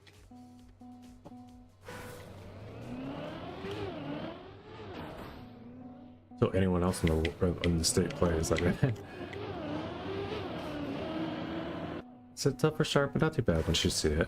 So anyone else in the state plays like that. It's a tougher start, but not too bad once you see it.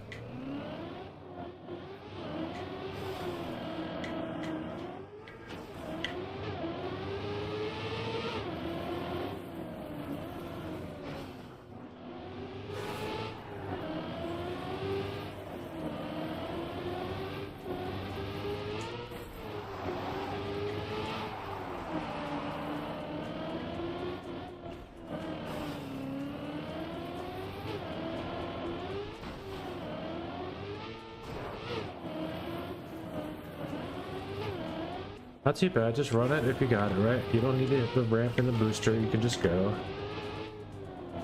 Not too bad, just run it if you got it, right? You don't need the ramp and the booster, you can just go.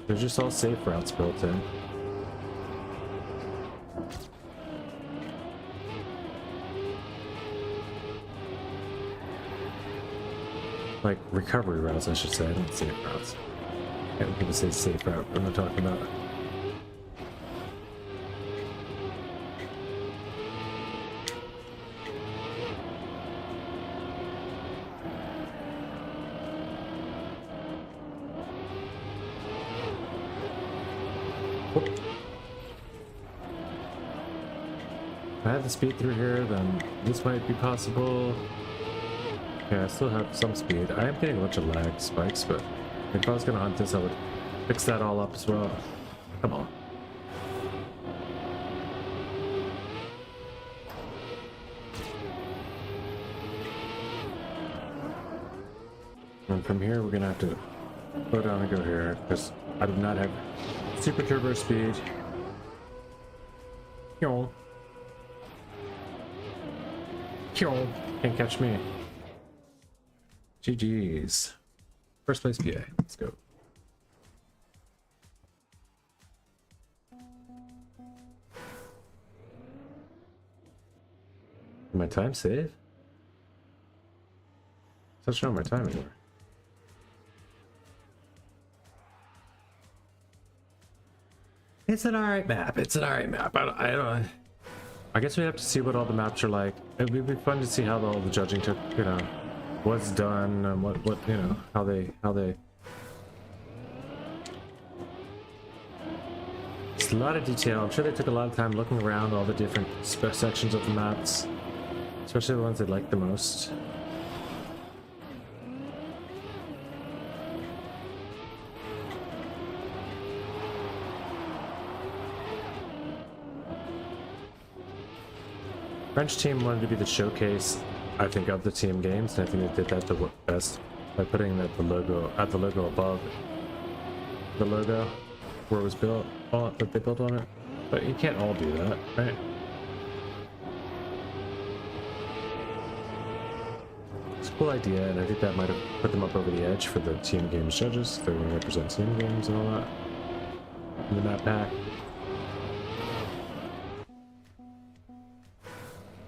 There's just all safe routes built in. Like recovery routes, I should say, not safe routes. Can't people say safe route, what am I talking about? If I had the speed through here, then this might be possible. Yeah, I still have some speed. I am getting a bunch of lag spikes, but if I was gonna hunt this, I would fix that all up as well. Come on. And from here, we're gonna have to slow down and go here, because I do not have super turbo speed. Yo. Yo. Can't catch me. GG's. First place PA. Let's go. My time save? It's not showing my time anymore. It's an alright map. It's an alright map. I don't. I guess we have to see what all the maps are like. It would be fun to see how all the judging took. You know, what's done and what you know, how they. It's a lot of detail. I'm sure they took a lot of time looking around all the different sections of the maps, especially the ones they like the most. French team wanted to be the showcase, I think, of the team games, and I think they did that the best by putting the logo above the logo where it was built, that they built on it. But you can't all do that, right? It's a cool idea, and I think that might have put them up over the edge for the team games judges. They want to represent team games and all that in the map pack.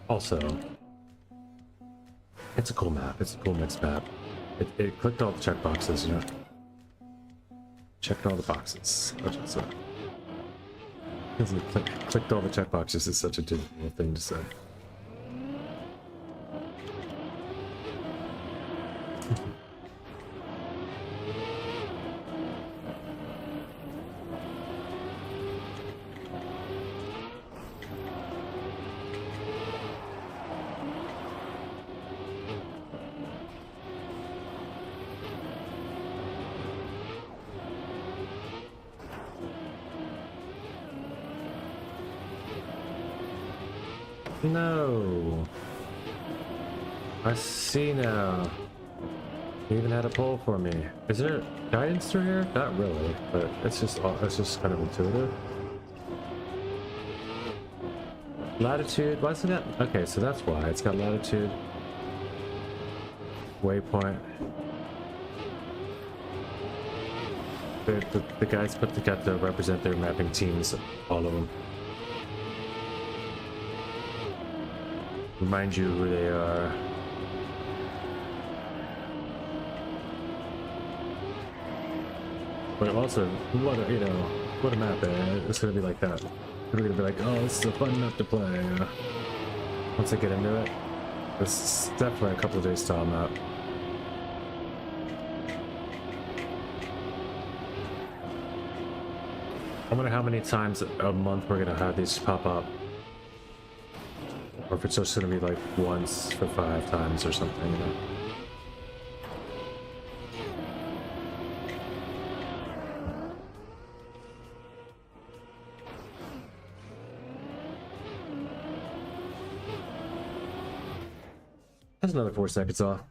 Also, it's a cool map. It's a cool mixed map. It clicked all the check boxes, you know. Checked all the boxes. Clicked all the check boxes is such a difficult thing to say. No. I see now. You even had a poll for me. Is there guidance through here? Not really, but it's just kind of intuitive. Latitude. Why is it that? Okay, so that's why it's got latitude. Waypoint. The guys got to represent their mapping teams, all of them. Remind you who they are. But also, what a map, it's gonna be like that. We're gonna be like, oh, this is a fun map to play. Once I get into it, it's definitely a couple of days style map. I wonder how many times a month we're gonna have these pop up. Or if it's just gonna be like once for 5 times or something, you know. That's another 4 seconds off.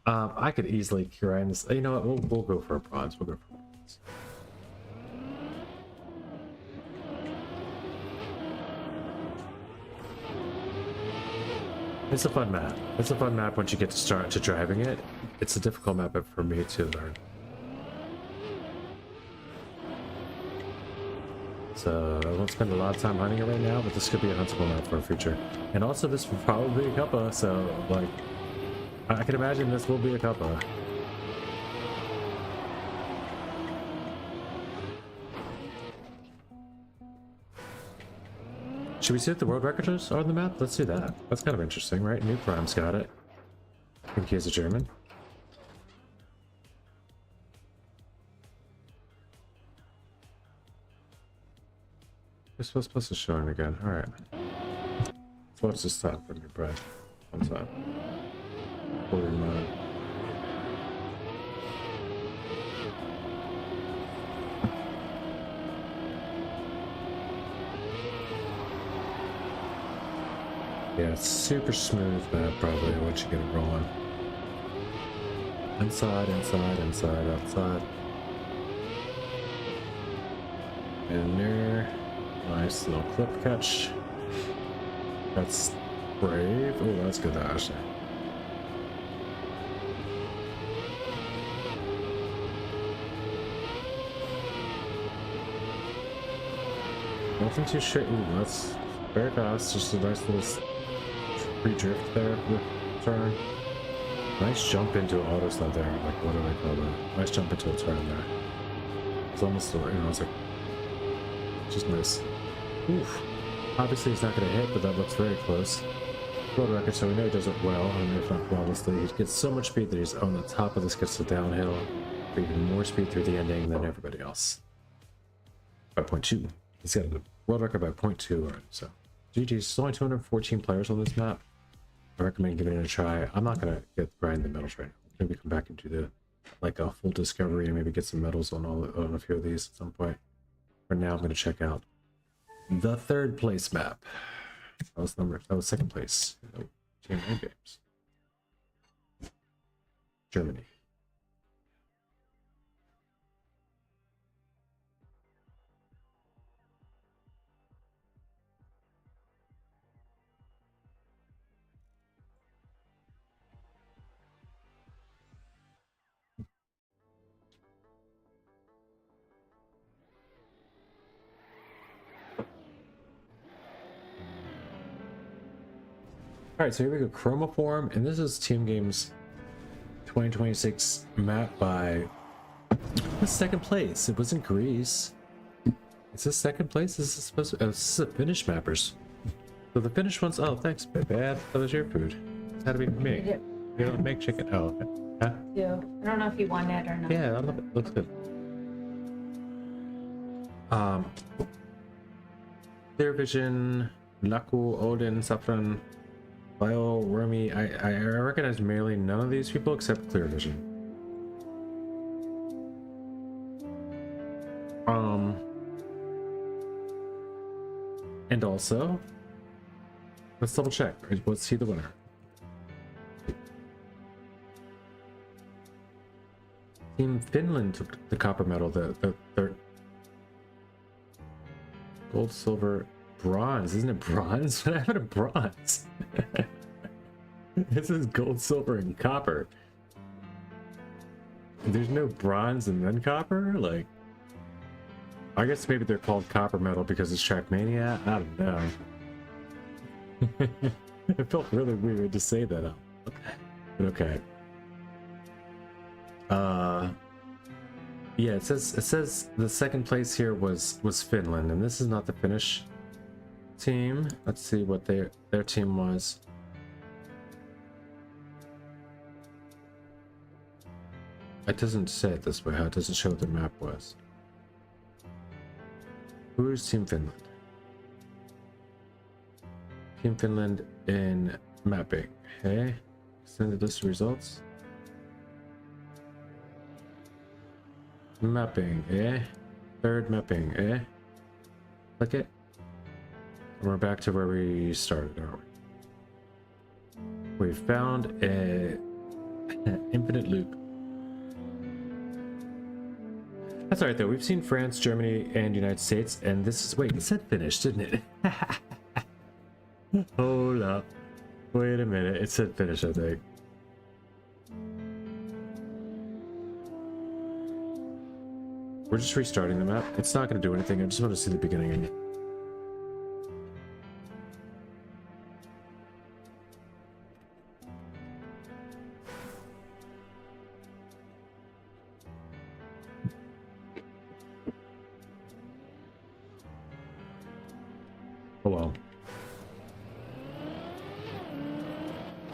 I could easily grind this. You know what? We'll go for a bronze. We'll go for a bronze. It's a fun map. It's a fun map once you get to start to driving it. It's a difficult map for me to learn. So I won't spend a lot of time hunting it right now, but this could be a huntable map for a future. And also this will probably be a cuppa, so like I can imagine this will be a cuppa. Should we see what the world records are on the map? Let's do that. That's kind of interesting, right? New Prime's got it. I think he's a German. You're supposed to show it again. Alright. So let's just stop from your breath. One time. Forward mode. Yeah, it's super smooth map probably once you get it rolling. Inside, inside, inside, outside. In there. Nice little clip catch. That's brave. Oh, that's good actually. Nothing too straight. Ooh, that's very fast. Just a nice little free drift there with turn. Nice jump into auto sled there. Like, what do they call that? Nice jump into a turn there. It's almost, you know, it's like just nice. Oof. Obviously he's not going to hit, but that looks very close. World record, so we know he does it well. I mean, if not flawlessly. He gets so much speed that he's on the top of this, gets the downhill. For even more speed through the ending than everybody else. By 0.2. He's got a world record by 0.2 already, so. GG's. There's only 214 players on this map. I recommend giving it a try. I'm not going to get grind the medals right now. Maybe come back and do the, like a full discovery and maybe get some medals on a few of these at some point. For now, I'm going to check out the third place map. That was second place. Team Home Games. Germany. Alright, so here we go, Chromoform, and this is Team Games 2026 map by second place. It was in Greece. Is this second place? Is this supposed to, this is a Finnish mappers. So the Finnish ones, oh thanks, Bad. That was your food. It's had to be for me. You don't make chicken. Oh, okay. Huh? Yeah. I don't know if you want it or not. Yeah, I love it. Looks good. Clear Vision, Laku, Odin, Safran, Bio, Rumi. I recognize merely none of these people except Clear Vision. And also, let's double check. Let's see the winner. Team Finland took the copper medal. The gold, silver, bronze. Isn't it bronze? What happened to bronze? This is gold, silver, and copper. There's no bronze and then copper? Like, I guess maybe they're called copper medal because it's trackmaniac. I don't know. It felt really weird to say that. But okay. Yeah, it says the second place here was Finland, and this is not the Finnish team. Let's see what their team was. It doesn't say it this way. How it doesn't show what the map was. Who's Team Finland? Team Finland in mapping. Okay. Extended list of results. Mapping, eh? Third mapping, eh? Click it. And we're back to where we started, aren't we? We found a infinite loop. That's alright though. We've seen France, Germany, and United States, and this is, wait, it said Finnish, didn't it? Hold up. Wait a minute, it said finish, I think. We're just restarting the map. It's not going to do anything. I just want to see the beginning. Oh well.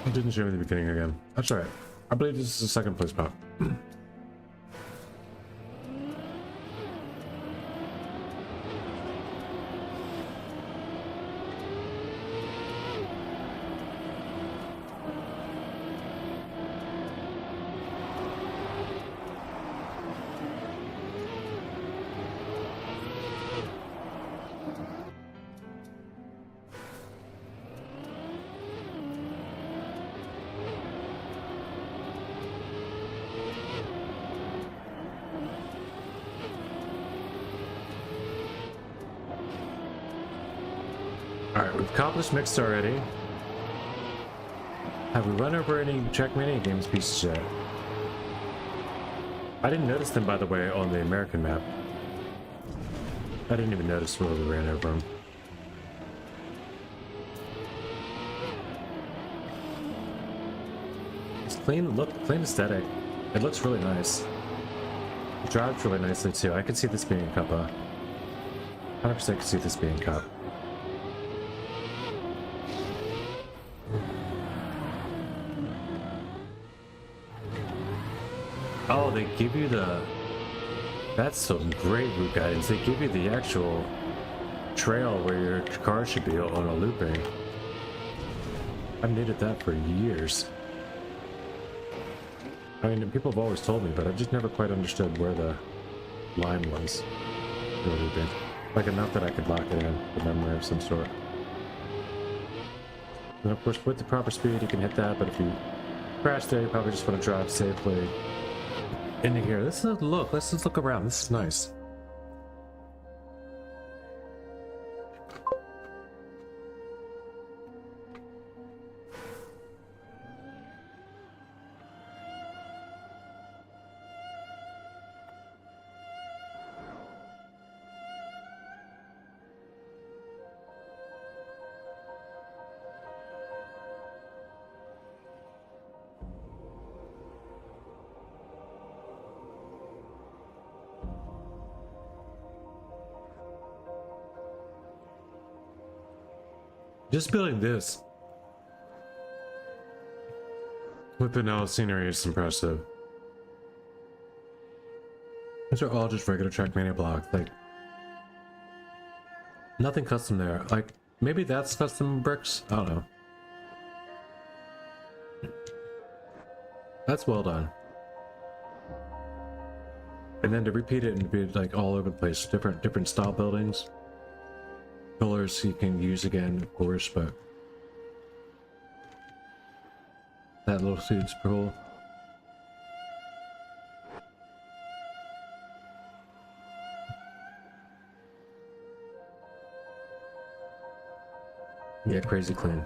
It didn't show me the beginning again. That's alright. I believe this is the second place map. Alright, we've accomplished mixed already. Have we run over any Trackmania games pieces yet? I didn't notice them, by the way, on the American map. I didn't even notice where we ran over them. It's clean look, clean aesthetic. It looks really nice. It drives really nicely too. I could see this being Cuppa. 100% could see this being Cup. Oh, they give you the... That's some great route guidance. They give you the actual trail where your car should be on a looping. I've needed that for years. I mean, people have always told me, but I've just never quite understood where the line was for a looping. Like enough that I could lock it in, a memory of some sort. And of course, with the proper speed, you can hit that, but if you crash there, you probably just want to drive safely into here. Let's look. Let's just look around. This is nice. Just building this with vanilla scenery is impressive. These are all just regular Trackmania blocks, like nothing custom there. Like maybe that's custom bricks. I don't know. That's well done. And then to repeat it and be like all over the place, different style buildings. Colors you can use again, of course, but that little suit's cool. Yeah, crazy clean.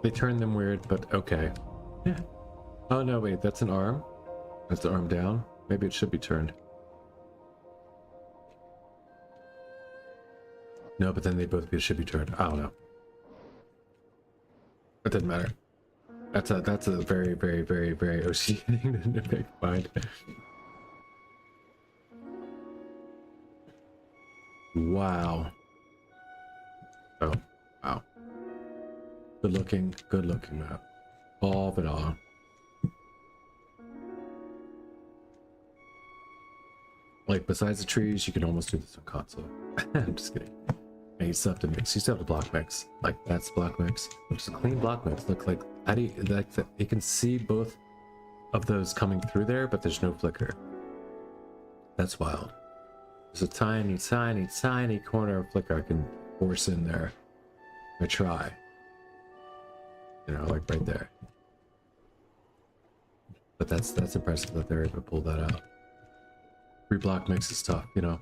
They turned them weird, but okay. Yeah. Oh no, wait, that's an arm. That's the arm down. Maybe it should be turned. No, but then they both should be turned. I don't know. It doesn't matter. That's a very, very, very, very OC thing to make mind. Wow. Oh, wow. Good looking map. All of it all. Like besides the trees, you can almost do this on console. I'm just kidding. And you still have to mix. You still have the block mix. Like that's block mix. Which is a clean block mix. Look like how do you like you can see both of those coming through there, but there's no flicker. That's wild. There's a tiny, tiny, tiny corner of flicker I can force in there. I try. You know, like right there. But that's impressive that they're able to pull that out. Free block mix is tough, you know.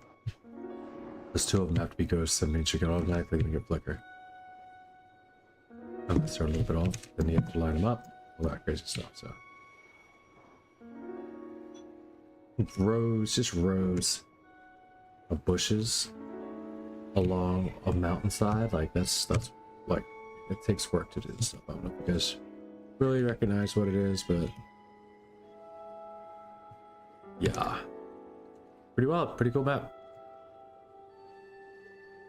Because 2 of them have to be ghosts, that means you can automatically get flicker. Unless they're a little bit off, then you have to line them up. All that crazy stuff, so. Rows, just rows of bushes along a mountainside. Like, that's like, it takes work to do this stuff. I don't know if you guys really recognize what it is, but yeah. Pretty wild, pretty cool map.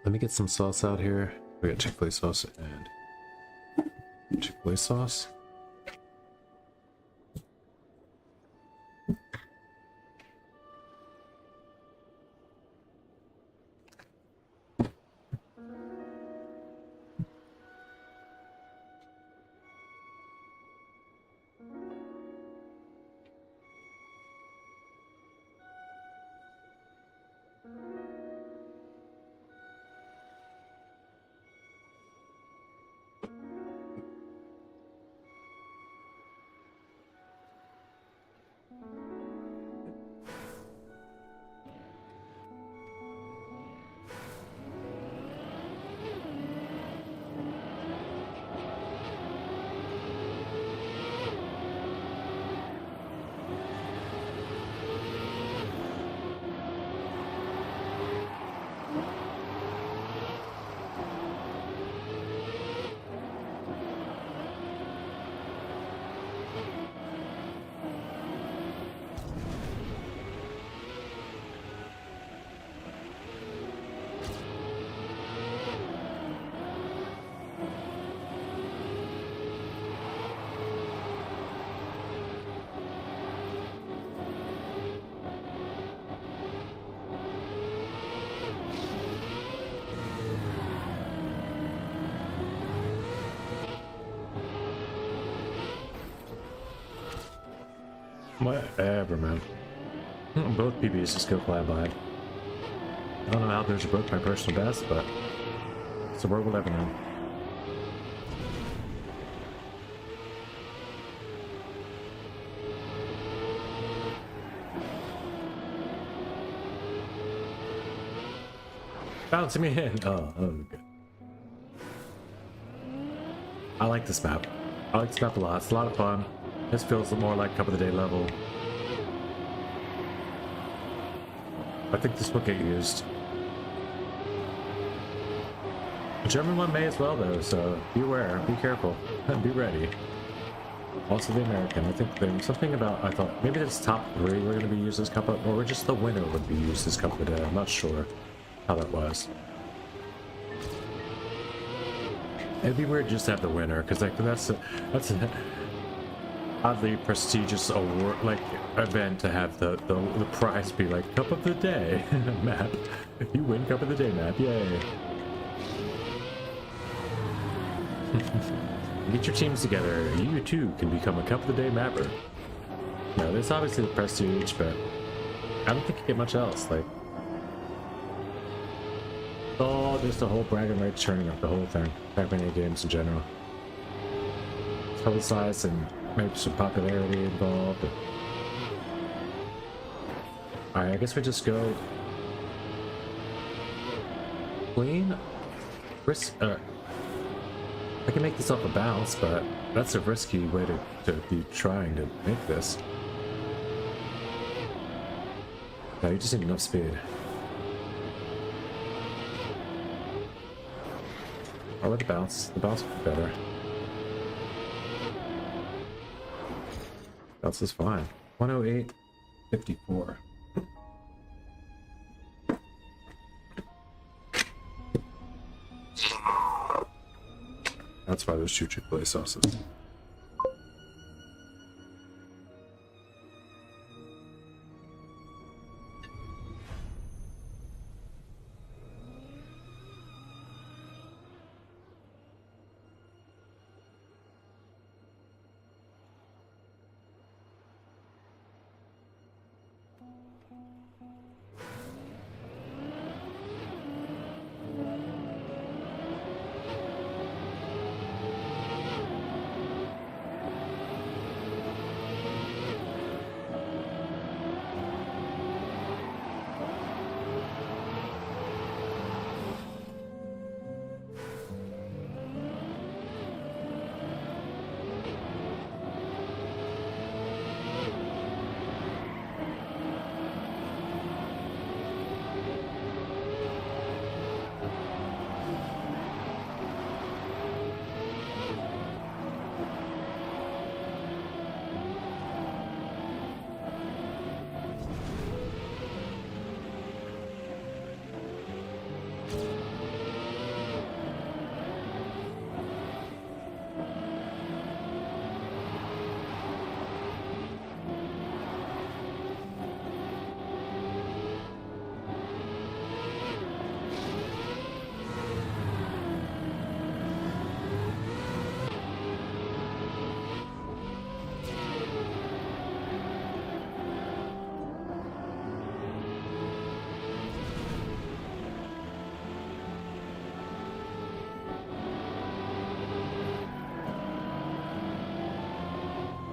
Let me get some sauce out here. We got Chick-fil-A sauce and Chick-fil-A sauce. Whatever, man. Both PBs just go fly by. I don't know how those are both my personal best, but it's the world we'll ever know. Bouncing me in. Oh, good. I like this map. I like this map a lot. It's a lot of fun. This feels more like Cup of the Day level. I think this will get used. The German one may as well though, so be aware, be careful, be ready. Also the American, I think there's something about, I thought maybe this top 3 were going to be used as Cup of, or just the winner would be used as Cup of the Day. I'm not sure how that was. It'd be weird just to have the winner, because like that's a oddly prestigious award, like event to have the prize be like Cup of the Day map. You win Cup of the Day map, yay! Get your teams together. You too can become a Cup of the Day mapper. No, there's obviously the prestige, but I don't think you get much else. Like, oh, just the whole bragging rights turning up the whole thing. Trackmania games in general. Publicized and maybe some popularity involved. Alright, I guess we just go clean. Risk. I can make this off a bounce, but that's a risky way to be trying to make this. No, you just need enough speed. I'll let it bounce. The bounce will be better. Bounce is fine. 108.54. That's why those 2 Chick-fil-A sauces.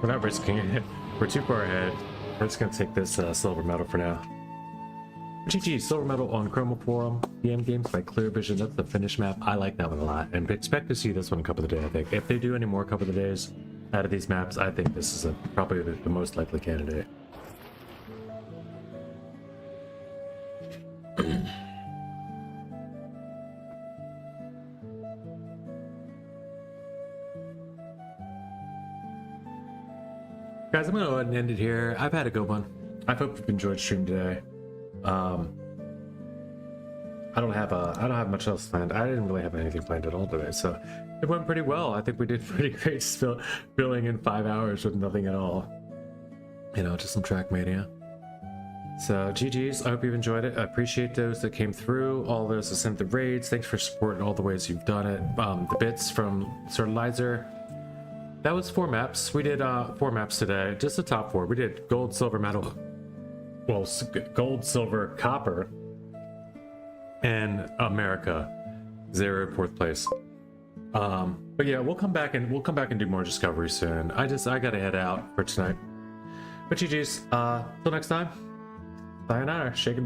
We're not risking it. We're too far ahead. We're just gonna take this silver medal for now. GG, silver medal on Chromoforum. PM Games by Clear Vision. That's the finish map. I like that one a lot, and expect to see this one a couple of days. I think if they do any more couple of days out of these maps, I think this is probably the most likely candidate. Guys, I'm gonna go ahead and end it here. I've had a good one. I hope you've enjoyed stream today. I don't have much else planned. I didn't really have anything planned at all today, so it went pretty well. I think we did pretty great filling in 5 hours with nothing at all. You know, just some Trackmania. So GG's, I hope you've enjoyed it. I appreciate those that came through, all those that sent the raids. Thanks for supporting all the ways you've done it. The bits from Sir Lizer. That was 4 maps. We did 4 maps today, just the top 4. We did gold, silver, metal, well, gold, silver, copper, and America, 0 4th place. But yeah, we'll come back and do more discovery soon. I gotta head out for tonight. But GG's, till next time. Sayonara, shake and bake.